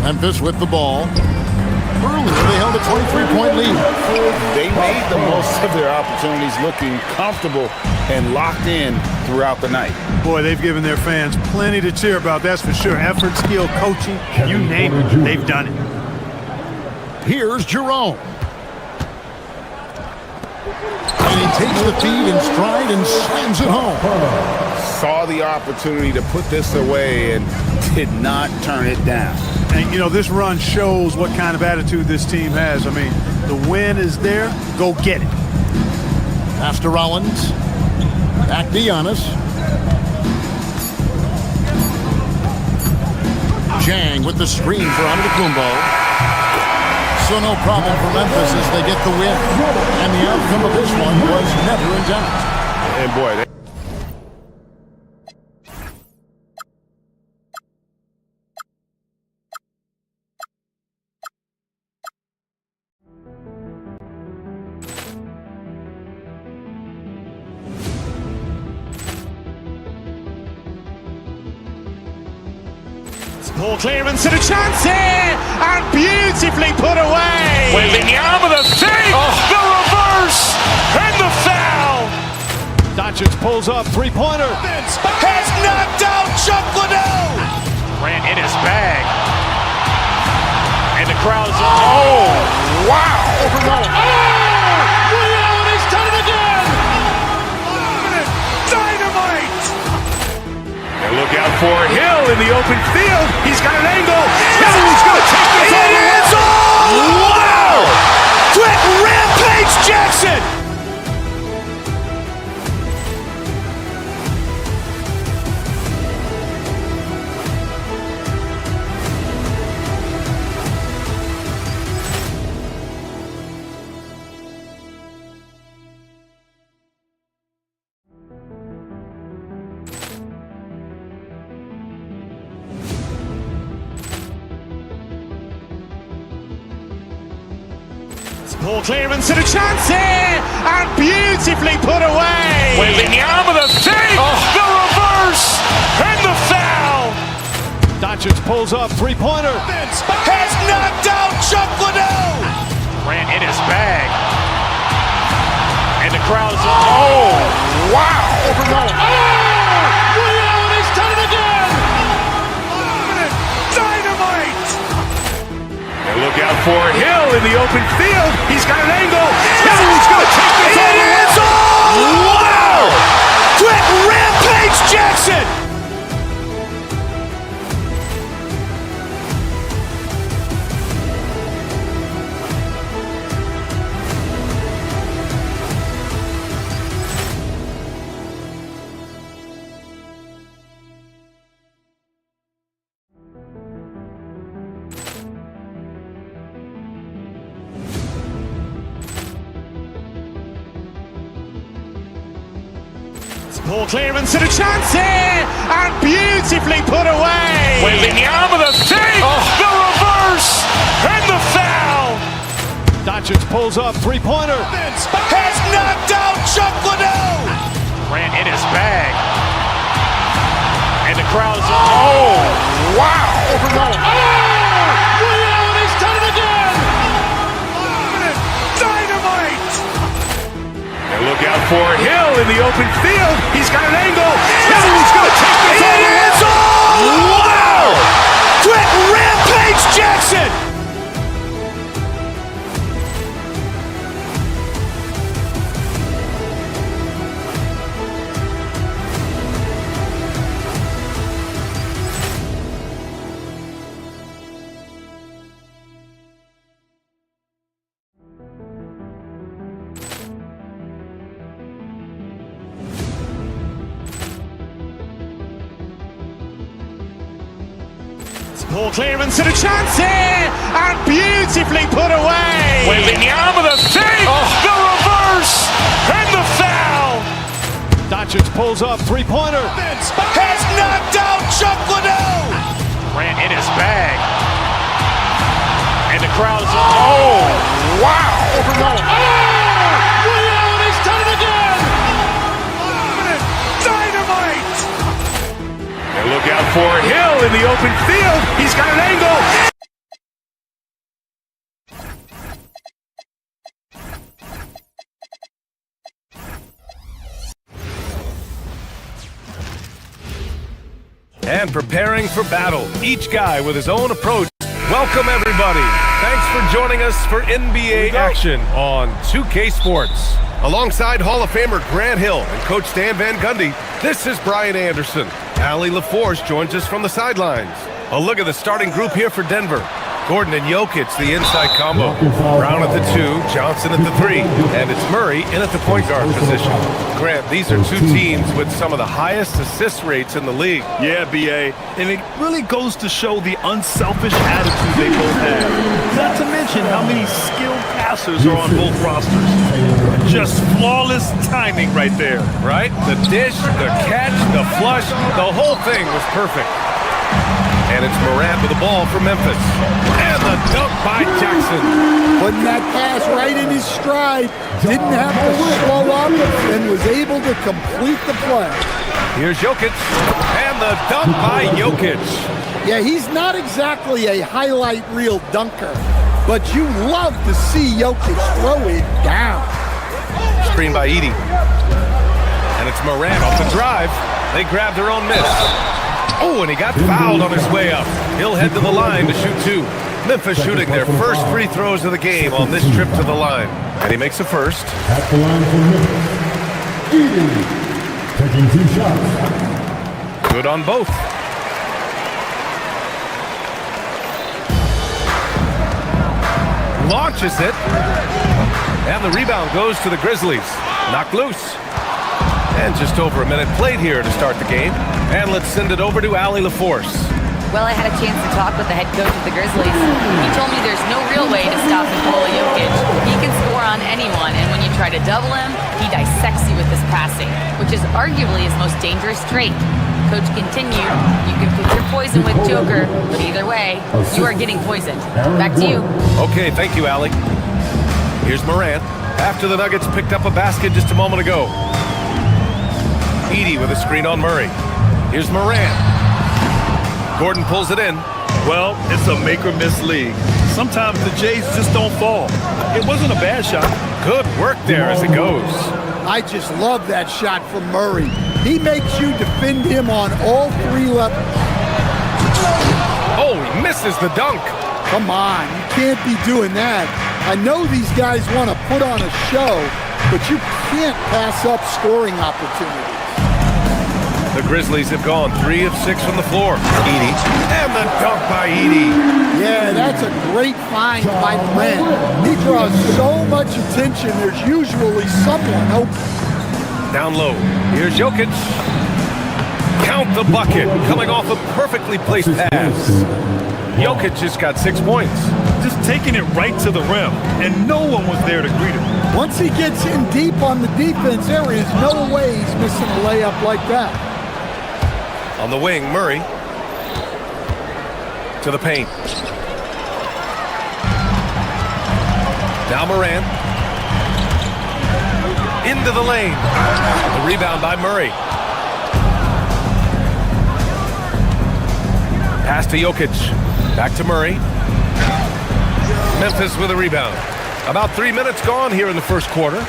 Memphis with the ball. Earlier, they held a 23-point lead. They made the most of their opportunities, looking comfortable and locked in throughout the night. Boy, they've given their fans plenty to cheer about, that's for sure. Effort, skill, coaching, you name it, they've done it. Here's Jerome. And he takes the feed in stride and slams it home. Saw the opportunity to put this away and did not turn it down. And, you know, this run shows what kind of attitude this team has. I mean, the win is there. Go get it. Pass to Rollins. Back to Giannis. Jang with the screen for Antetokounmpo. So no problem for Memphis as they get the win. And the outcome of this one was never in doubt. And boy, Ball clearance and a chance here, and beautifully put away. Wembanyama the save, the reverse, and the foul. Doncic pulls up, three-pointer. Has knocked out Chuck Liddell. Grant in his bag. And the crowd's oh, wow. He's done it again. Dynamite. And look out for Hill in the open field. He's got an angle. Hill's going to take this all the way. Wow. Quick rampage Jackson. Ball clearance and a chance here, and beautifully put away. Wembanyama the save, the reverse, and the foul. Doncic pulls up, three-pointer. Has knocked out Chuck Liddell. Grant in his bag. And the crowd's oh, wow. He's done it again. Dynamite. And look out for Hill in the open field. He's got an angle. Hill's going to take this all the way. Wow. Quick rampage Jackson. Ball clearance and a chance here, and beautifully put away. Wembanyama the save, the reverse, and the foul. Doncic pulls up, three-pointer. Has knocked out Chuck Liddell. Grant in his bag. And the crowd's oh, wow. He's done it again. Dynamite. And look out for Hill in the open field. He's got an angle. Hill's going to take this all the way. Wow. Quick rampage Jackson. Ball clearance and a chance here, and beautifully put away. Wembanyama the save, the reverse, and the foul. Doncic pulls up, three-pointer. Has knocked out Chuck Liddell. Grant in his bag. And the crowd's oh, wow. He's done it again. Dynamite. And look out for Hill in the open field. He's got an angle. And preparing for battle, each guy with his own approach. Welcome, everybody. Thanks for joining us for NBA action on 2K Sports. Alongside Hall of Famer Grant Hill and Coach Dan Van Gundy, this is Brian Anderson. Allie LaForce joins us from the sidelines. A look at the starting group here for Denver. Gordon and Jokic, the inside combo. Brown at the 2, Johnson at the 3, and it's Murray in at the point guard position. Grant, these are two teams with some of the highest assist rates in the league. Yeah, B.A., and it really goes to show the unselfish attitude they both have. Not to mention how many skilled passers are on both rosters. Just flawless timing right there. Right? The dish, the catch, the flush, the whole thing was perfect. And it's Morant with the ball for Memphis. And the dunk by Jackson. Putting that pass right in his stride. Didn't have to slow up and was able to complete the play. Here's Jokic. And the dunk by Jokic. Yeah, he's not exactly a highlight reel dunker, but you love to see Jokic throw it down. Screen by Edey. And it's Morant off the drive. They grabbed their own miss. Oh, and he got fouled on his way up. He'll head to the line to shoot 2. Memphis shooting their first free throws of the game on this trip to the line. And he makes the first. At the line for Memphis, Edey, taking 2 shots. Good on both. Launches it. And the rebound goes to the Grizzlies. Knocked loose. And just over a minute played here to start the game. And let's send it over to Allie LaForce. Well, I had a chance to talk with the head coach of the Grizzlies. He told me there's no real way to stop Nikola Jokic. He can score on anyone, and when you try to double him, he dissects you with his passing, which is arguably his most dangerous trait. Coach continued, you can pick your poison with Joker, but either way, you are getting poisoned. Back to you. Okay, thank you, Allie. Here's Morant. After the Nuggets picked up a basket just a moment ago. Edey with a screen on Murray. Here's Morant. Gordon pulls it in. Well, it's a make-or-miss league. Sometimes the Jays just don't fall. It wasn't a bad shot. Good work there as it goes. I just love that shot from Murray. He makes you defend him on all 3 levels. Oh, he misses the dunk. Come on, you can't be doing that. I know these guys want to put on a show, but you can't pass up scoring opportunities. The Grizzlies have gone 3 of 6 from the floor. Edey. And the dunk by Edey. Yeah, that's a great find by Morant. He draws so much attention, there's usually someone open. Down low. Here's Jokic. Count the bucket. Coming off a perfectly placed pass. Jokic just got 6 points. Just taking it right to the rim, and no one was there to greet him. Once he gets in deep on the defense, there is no way he's missing a layup like that. On the wing, Murray. To the paint. Now Morant. Into the lane. The rebound by Murray. Pass to Jokic. Back to Murray. Memphis with a rebound. About 3 minutes gone here in the first quarter.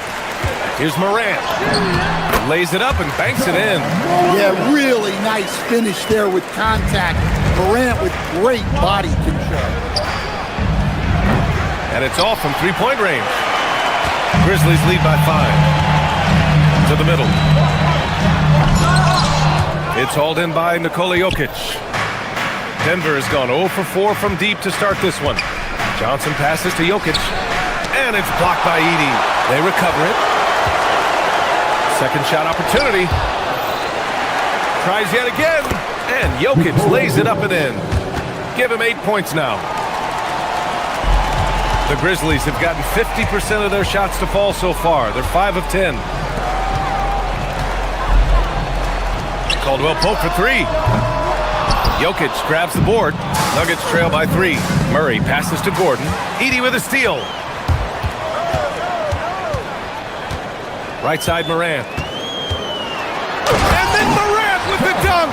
Here's Morant. Lays it up and banks it in. Yeah, really nice finish there with contact. Morant with great body control. And it's off from 3-point range. Grizzlies lead by 5. To the middle. It's hauled in by Nikola Jokic. Denver has gone 0 for 4 from deep to start this one. Johnson passes to Jokic. And it's blocked by Edey. They recover it. Second shot opportunity. Tries yet again. And Jokic lays it up and in. Give him 8 points now. The Grizzlies have gotten 50% of their shots to fall so far. They're 5 of 10. Caldwell Pope for 3. Jokic grabs the board. Nuggets trail by 3. Murray passes to Gordon. Edey with a steal. Right side Morant. And then Morant with the dunk.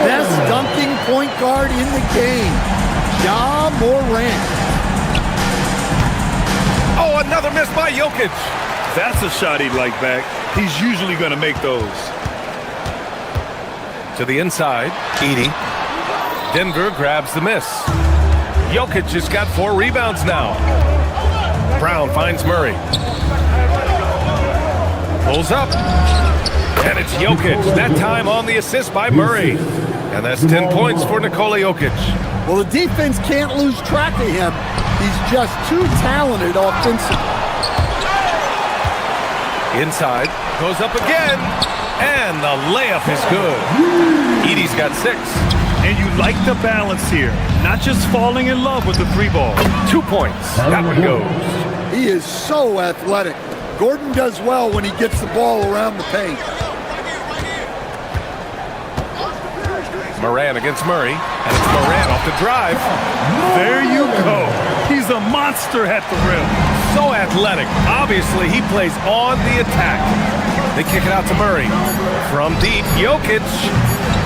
Best dunking point guard in the game. Ja Morant. Oh, another miss by Jokic. That's a shot he'd like back. He's usually going to make those. To the inside, Edey. Denver grabs the miss. Jokic has got 4 rebounds now. Brown finds Murray. Pulls up. And it's Jokic. That time on the assist by Murray. And that's 10 points for Nikola Jokic. Well, the defense can't lose track of him. He's just too talented offensively. Inside. Goes up again. And the layup is good. Edey's got 6. And you like the balance here. Not just falling in love with the 3 ball. 2 points. That one goes. He is so athletic. Gordon does well when he gets the ball around the paint. Morant against Murray. And it's Morant off the drive. There you go. He's a monster at the rim. So athletic. Obviously, he plays on the attack. They kick it out to Murray. From deep, Jokic.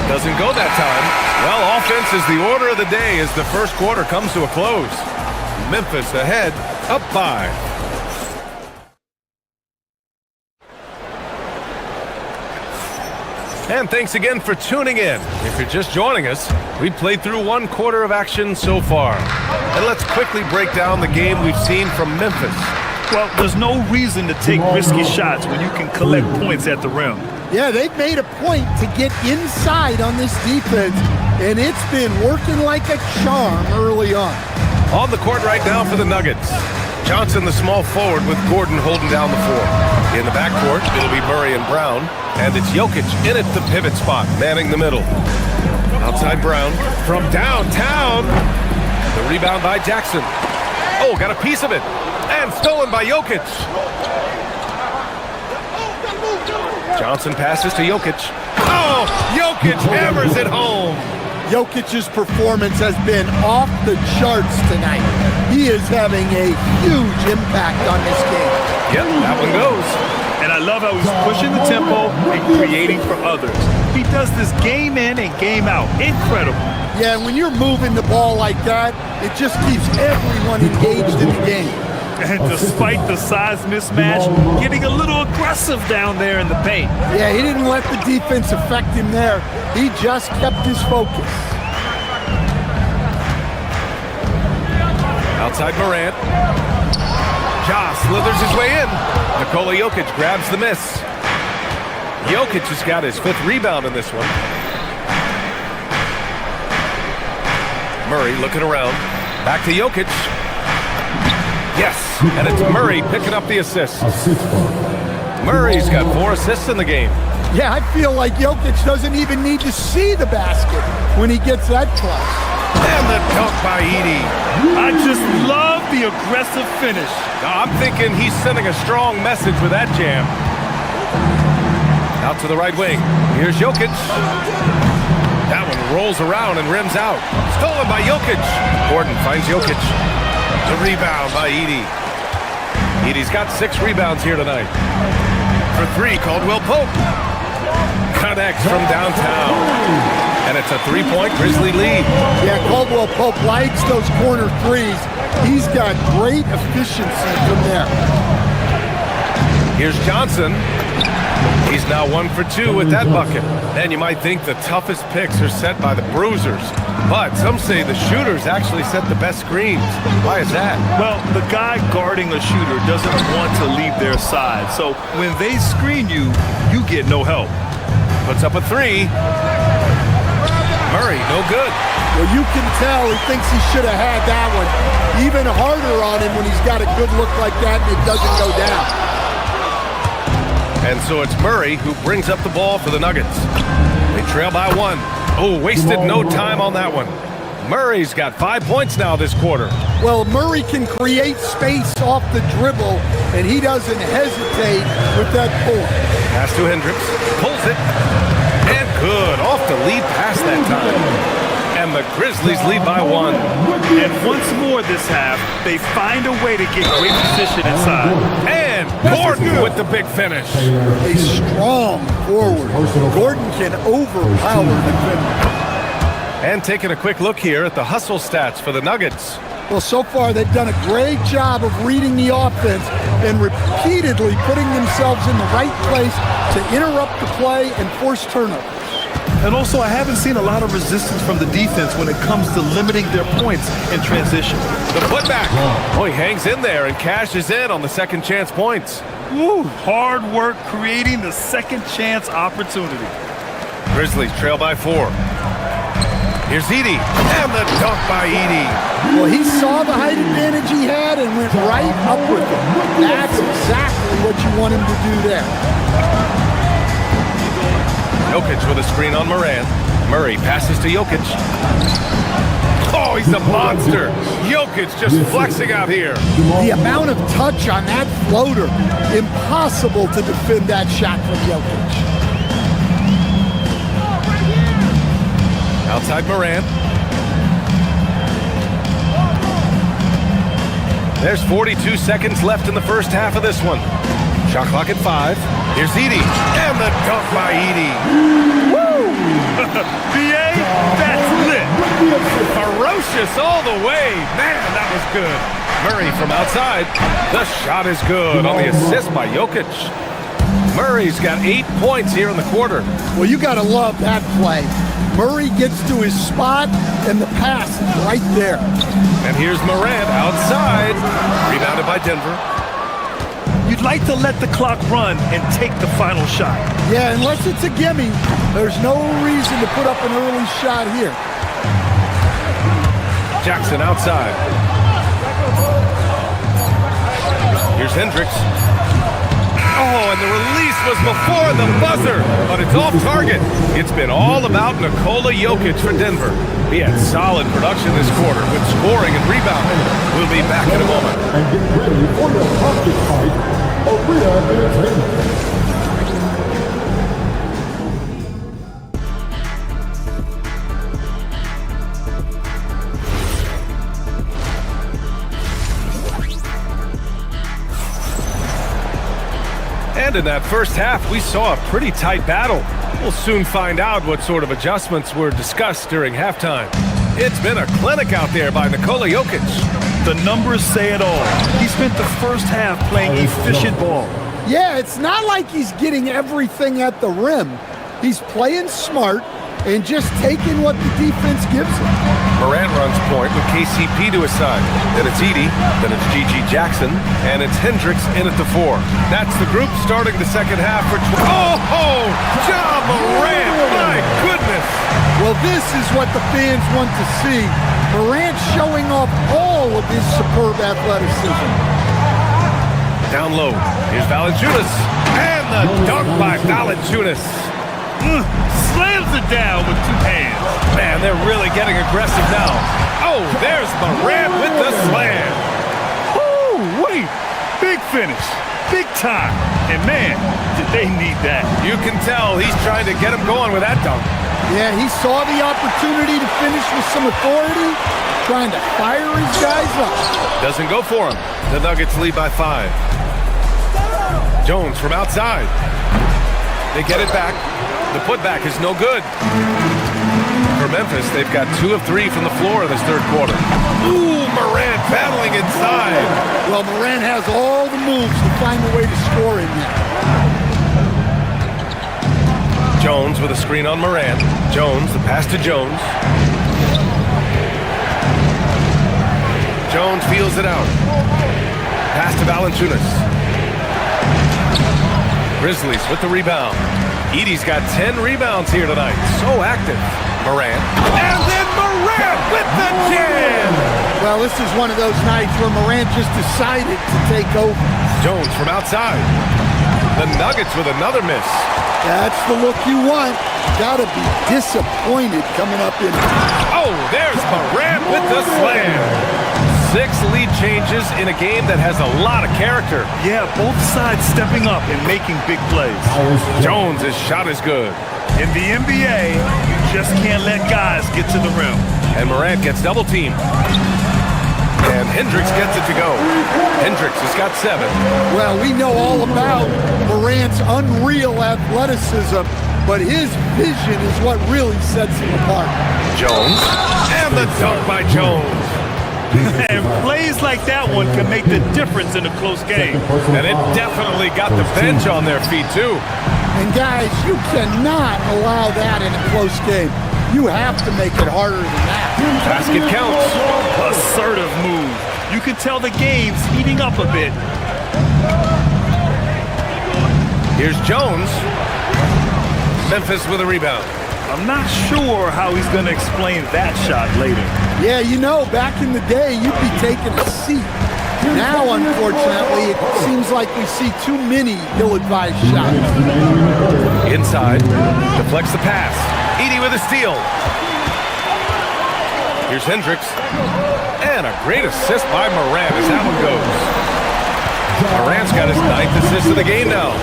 Doesn't go that time. Well, offense is the order of the day as the first quarter comes to a close. Memphis ahead, up 5. And thanks again for tuning in. If you're just joining us, we played through one quarter of action so far. And let's quickly break down the game we've seen from Memphis. Well, there's no reason to take risky shots when you can collect points at the rim. Yeah, they've made a point to get inside on this defense, and it's been working like a charm early on. On the court right now for the Nuggets. Johnson, the small forward, with Gordon holding down the floor. In the backcourt, it'll be Murray and Brown, and it's Jokic in at the pivot spot, manning the middle. Outside Brown from downtown. The rebound by Jackson. Oh, got a piece of it. And stolen by Jokic. Johnson passes to Jokic. Oh, Jokic hammers it home. Jokic's performance has been off the charts tonight. He is having a huge impact on this game. Yep, that one goes. And I love how he's pushing the tempo and creating for others. He does this game in and game out. Incredible. Yeah, when you're moving the ball like that, it just keeps everyone engaged in the game. And despite the size mismatch, getting a little aggressive down there in the paint. Yeah, he didn't let the defense affect him there. He just kept his focus. Outside Morant. Ja slithers his way in. Nikola Jokic grabs the miss. Jokic has got his 5th rebound in this one. Murray looking around. Back to Jokic. Yes, and it's Murray picking up the assist. Murray's got 4 assists in the game. Yeah, I feel like Jokic doesn't even need to see the basket when he gets that close. And the dunk by Edey. I just love the aggressive finish. I'm thinking he's sending a strong message with that jam. Out to the right wing. Here's Jokic. That one rolls around and rims out. Stolen by Jokic. Gordon finds Jokic. The rebound by Edey. Edey's got 6 rebounds here tonight. For 3, Caldwell Pope. Connects from downtown. And it's a 3-point Grizzly lead. Yeah, Caldwell Pope likes those corner threes. He's got great efficiency from there. Here's Johnson. He's now 1 for 2 with that bucket. And you might think the toughest picks are set by the bruisers. But some say the shooters actually set the best screens. Why is that? Well, the guy guarding a shooter doesn't want to leave their side. So when they screen you, you get no help. Puts up a 3. Murray, no good. Well, you can tell he thinks he should have had that one. Even harder on him when he's got a good look like that and it doesn't go down. And so it's Murray who brings up the ball for the Nuggets. They trail by 1. Oh, wasted no time on that one. Murray's got 5 points now this quarter. Well, Murray can create space off the dribble, and he doesn't hesitate with that pull. Pass to Hendricks. Pulls it. And good. Off the lead pass that time. And the Grizzlies lead by 1. And once more this half, they find a way to get great position inside. And Gordon with the big finish. A strong forward. Gordon can overpower defenders. And taking a quick look here at the hustle stats for the Nuggets. Well, so far they've done a great job of reading the offense and repeatedly putting themselves in the right place to interrupt the play and force turnovers. And also, I haven't seen a lot of resistance from the defense when it comes to limiting their points in transition. The putback. Oh, he hangs in there and cashes in on the second chance points. Woo, hard work creating the second chance opportunity. Grizzlies trail by 4. Here's Edey, and the dunk by Edey. Well, he saw the height advantage he had and went right up with it. That's exactly what you want him to do there. Jokic with a screen on Morant. Murray passes to Jokic. Oh, he's a monster. Jokic just flexing out here. The amount of touch on that floater, impossible to defend that shot from Jokic. Outside Morant. There's 42 seconds left in the first half of this one. Shot clock at 5. Here's Edey. And the dunk by Edey. Woo! BA, that's lit. Ferocious all the way. Man, that was good. Murray from outside. The shot is good on the assist by Jokic. Murray's got 8 points here in the quarter. Well, you got to love that play. Murray gets to his spot, and the pass is right there. And here's Morant outside. Rebounded by Denver. You'd like to let the clock run and take the final shot. Yeah, unless it's a gimme, there's no reason to put up an early shot here. Jackson outside. Here's Hendricks. Oh, and the release was before the buzzer, but it's off target. It's been all about Nikola Jokic for Denver. He had solid production this quarter with scoring and rebounding. We'll be back in a moment. And get ready for your pocket fight, Arena Entertainment. And in that first half, we saw a pretty tight battle. We'll soon find out what sort of adjustments were discussed during halftime. It's been a clinic out there by Nikola Jokic. The numbers say it all. He spent the first half playing efficient ball. Yeah, it's not like he's getting everything at the rim. He's playing smart and just taking what the defense gives him. Morant runs point with KCP to his side. Then it's Edey, then it's G.G. Jackson, and it's Hendricks in at the 4. That's the group starting the second half for... Oh, Ja Morant, my goodness! Well, this is what the fans want to see. Morant showing off all of his superb athleticism. Down low, here's Valanciunas, and the dunk by Valanciunas. Slams it down with 2 hands. Man, they're really getting aggressive now. Oh, there's Morant with the slam. Ooh, wait. Big finish. Big time. And man, did they need that. You can tell he's trying to get him going with that dunk. Yeah, he saw the opportunity to finish with some authority, trying to fire his guys up. Doesn't go for him. The Nuggets lead by 5. Jones from outside. They get it back. The putback is no good. For Memphis, they've got 2 of 3 from the floor in this third quarter. Ooh, Morant battling inside. Well, Morant has all the moves to find a way to score in there. Jones with a screen on Morant. Jones, the pass to Jones. Jones feels it out. Pass to Valanciunas. Grizzlies with the rebound. Edey's got 10 rebounds here tonight. So active. Morant. And then Morant with the jam! Well, this is one of those nights where Morant just decided to take over. Jones from outside. The Nuggets with another miss. That's the look you want. Gotta be disappointed coming up in. Oh, there's Morant with the slam. 6 lead changes in a game that has a lot of character. Yeah, both sides stepping up and making big plays. Jones' shot is good. In the NBA, you just can't let guys get to the rim. And Morant gets double teamed. And Hendricks gets it to go. Hendricks has got 7. Well, we know all about Morant's unreal athleticism, but his vision is what really sets him apart. Jones. And the dunk by Jones. And plays like that one can make the difference in a close game. And it definitely got the bench on their feet, too. And guys, you cannot allow that in a close game. You have to make it harder than that. Basket counts. Assertive move. You can tell the game's heating up a bit. Here's Jones. Memphis with a rebound. I'm not sure how he's going to explain that shot later. Yeah, you know, back in the day, you'd be taking a seat. Now, unfortunately, it seems like we see too many ill-advised shots. Inside, deflects the pass. Edey with a steal. Here's Hendricks. And a great assist by Morant as that one goes. Morant's got his 9th assist of the game now.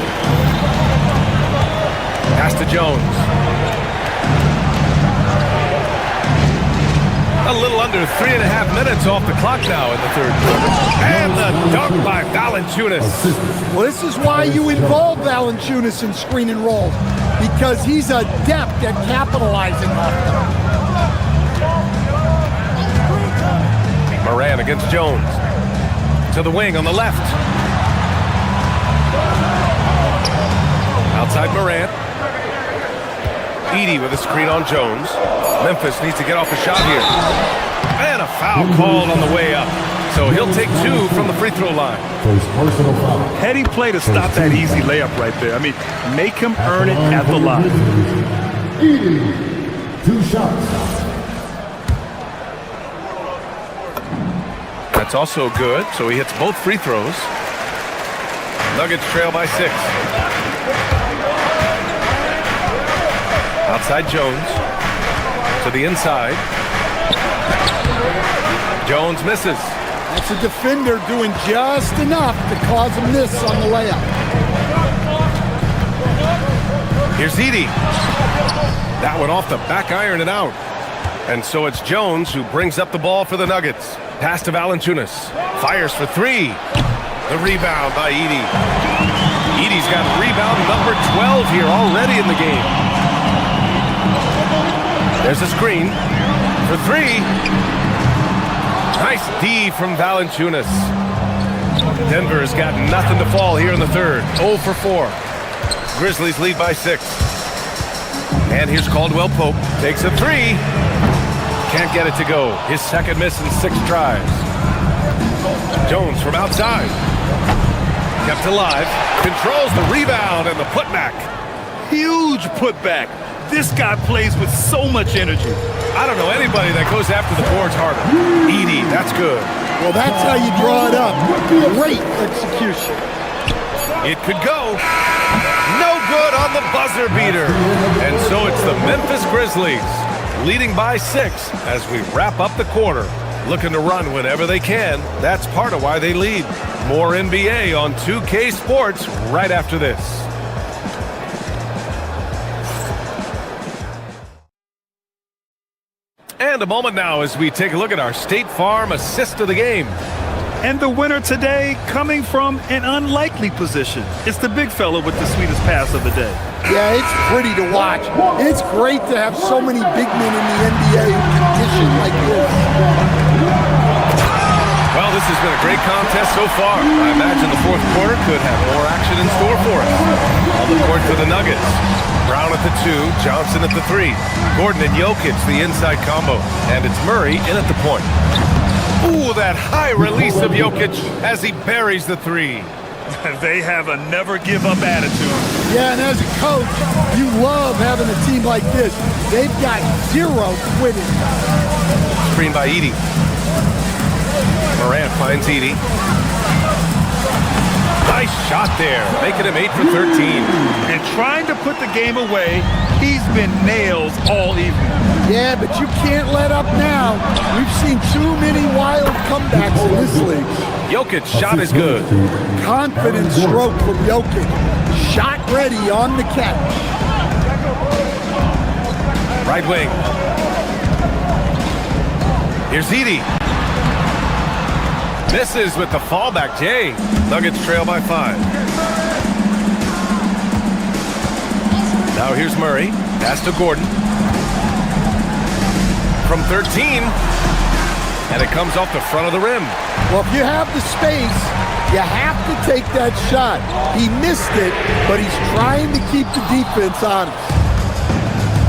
Pass to Jones. A little under 3.5 minutes off the clock now in the third quarter. And the dunk by Valanciunas. Well, this is why you involve Valanciunas in screen and roll, because he's adept at capitalizing on it. Moran against Jones. To the wing on the left. Outside Moran. Edey with a screen on Jones. Memphis needs to get off a shot here. And a foul called on the way up. So he'll take 2 from the free throw line. First personal foul. Heady play to stop that easy layup right there. I mean, make him earn it at the line. Edey, 2 shots. That's also good, so he hits both free throws. Nuggets trail by 6. Outside Jones. To the inside. Jones misses. That's a defender doing just enough to cause a miss on the layup. Here's Edey. That one off the back iron and out. And so it's Jones who brings up the ball for the Nuggets. Pass to Valanciunas. Fires for 3. The rebound by Edey. Edey's got rebound number 12 here already in the game. There's a screen for 3. Nice D from Valanciunas. Denver's got nothing to fall here in the third. 0 for 4. Grizzlies lead by 6. And here's Caldwell Pope. Takes a 3. Can't get it to go. His second miss in 6 tries. Jones from outside. Kept alive. Controls the rebound and the putback. Huge putback. This guy plays with so much energy. I don't know anybody that goes after the boards harder. Edey, that's good. Well, that's how you draw it up. Great execution. It could go. No good on the buzzer beater. And so it's the Memphis Grizzlies leading by 6 as we wrap up the quarter. Looking to run whenever they can. That's part of why they lead. More NBA on 2K Sports right after this. And a moment now as we take a look at our State Farm assist of the game. And the winner today coming from an unlikely position. It's the big fella with the sweetest pass of the day. Yeah, it's pretty to watch. It's great to have so many big men in the NBA who can dish it like this. Well, this has been a great contest so far. I imagine the fourth quarter could have more action in store for us. On the court for the Nuggets. Brown at the 2, Johnson at the 3. Gordon and Jokic, the inside combo. And it's Murray in at the point. Ooh, that high release of Jokic as he buries the 3. They have a never-give-up attitude. Yeah, and as a coach, you love having a team like this. They've got 0 quitting. Screen by Edey. Morant finds Edey. Nice shot there, making him 8 for 13. And trying to put the game away, he's been nails all evening. Yeah, but you can't let up now. We've seen too many wild comebacks in this league. Jokic shot is good. Confident stroke from Jokic. Shot ready on the catch. Right wing. Here's Edey. Misses with the fallback, Jay. Nuggets trail by 5. Now here's Murray. Pass to Gordon. From 13. And it comes off the front of the rim. Well, if you have the space, you have to take that shot. He missed it, but he's trying to keep the defense honest.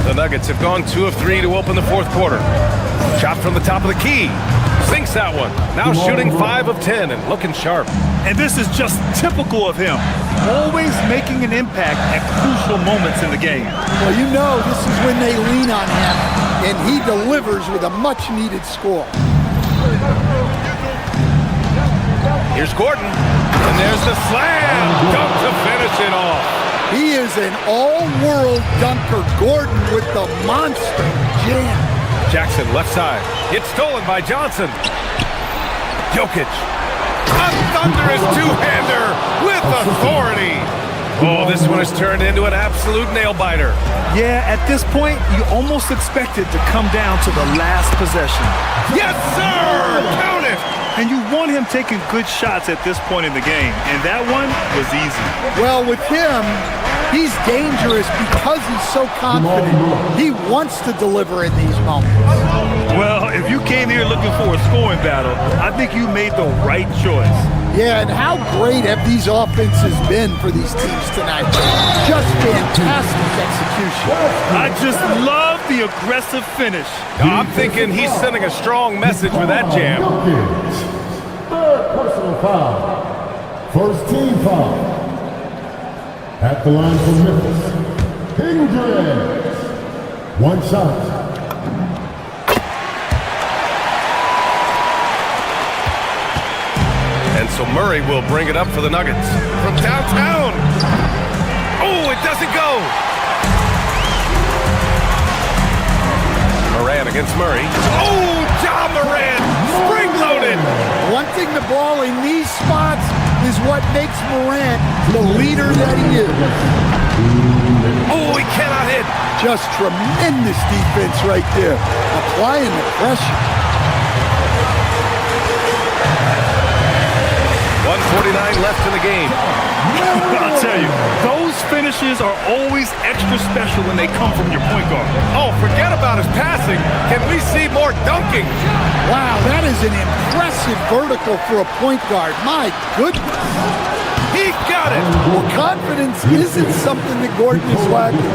The Nuggets have gone 2 of 3 to open the fourth quarter. Shot from the top of the key. Sinks that one. Now shooting 5 of 10 and looking sharp. And this is just typical of him. Always making an impact at crucial moments in the game. Well, you know this is when they lean on him, and he delivers with a much-needed score. Here's Gordon. And there's the slam. Dunk to finish it off. He is an all-world dunker. Gordon with the monster jam. Jackson left side. It's stolen by Johnson. Jokic. A thunderous two-hander with authority. Oh, this one is has turned into an absolute nail-biter. Yeah, at this point, you almost expect it to come down to the last possession. Yes, sir! Count it! And you want him taking good shots at this point in the game, and that one was easy. Well, with him, he's dangerous because he's so confident. He wants to deliver in these moments. Well, if you came here looking for a scoring battle, I think you made the right choice. Yeah, and how great have these offenses been for these teams tonight? Just fantastic execution. I just love the aggressive finish. I'm thinking he's sending a strong message with that jam. Third personal foul. First team foul. At the line for Memphis, Hendricks. One shot. And so Murray will bring it up for the Nuggets. From downtown. Oh, it doesn't go. Moran against Murray. Oh, John Moran, spring-loaded. Wanting the ball in these spots is what makes Morant the leader that he is. Oh, he cannot hit. Just tremendous defense right there. Applying the pressure. 1:49 left in the game. I'll tell you, those finishes are always extra special when they come from your point guard. Oh, forget about his passing. Can we see more dunking? Wow, that is an impressive vertical for a point guard. My goodness. He got it. Well, confidence isn't something that Gordon is lacking.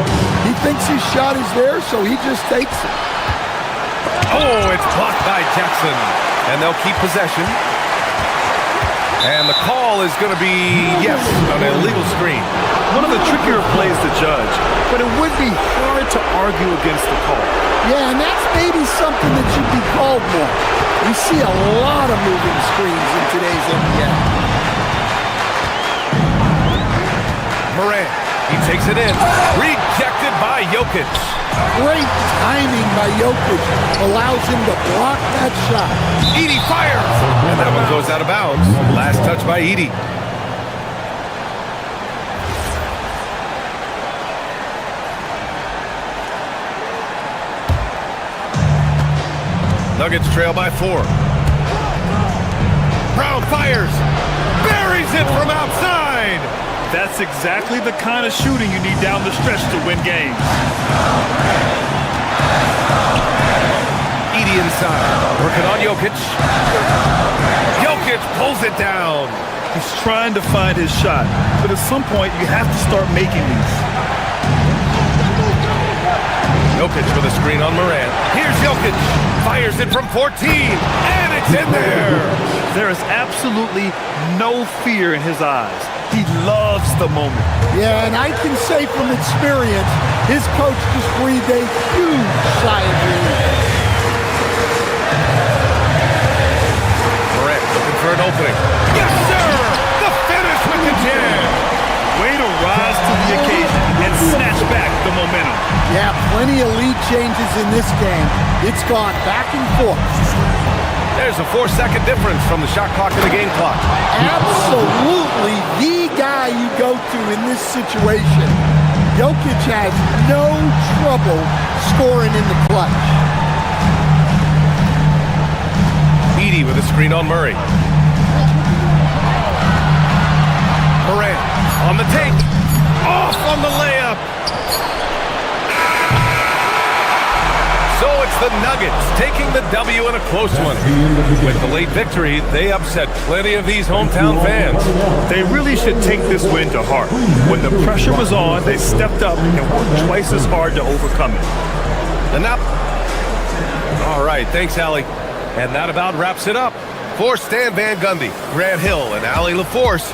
He thinks his shot is there, so he just takes it. Oh, it's blocked by Jackson. And they'll keep possession. And the call is going to be, yes, an illegal screen. One of the trickier plays to judge, but it would be hard to argue against the call. Yeah, and that's maybe something that should be called more. We see a lot of moving screens in today's NBA. Moran, he takes it in. Rejected by Jokic. Great timing by Jokic allows him to block that shot. Edey fires. And that one goes out of bounds. Last touch by Edey. Nuggets trail by 4. Brown fires. Buries it from outside. That's exactly the kind of shooting you need down the stretch to win games. Edey inside. Working on Jokic. Jokic pulls it down. He's trying to find his shot, but at some point you have to start making these. Jokic with a screen on Moran. Here's Jokic. Fires it from 14. And it's in there. There is absolutely no fear in his eyes. He loves the moment. Yeah, and I can say from experience, his coach just breathed a huge sigh of relief. Moran looking for an opening. Yes, sir! The finish with the jam. Way to rise to the occasion and snatch back the momentum. Yeah, plenty of lead changes in this game. It's gone back and forth. There's a 4-second difference from the shot clock to the game clock. Absolutely the guy you go to in this situation. Jokic has no trouble scoring in the clutch. Edey with a screen on Murray. Moran on the take. Off on the layup. So it's the Nuggets taking the W in a close one. With the late victory, they upset plenty of these hometown fans. They really should take this win to heart. When the pressure was on, they stepped up and worked twice as hard to overcome it. And now, all right, thanks, Allie. And that about wraps it up. For Stan Van Gundy, Grant Hill, and Allie LaForce.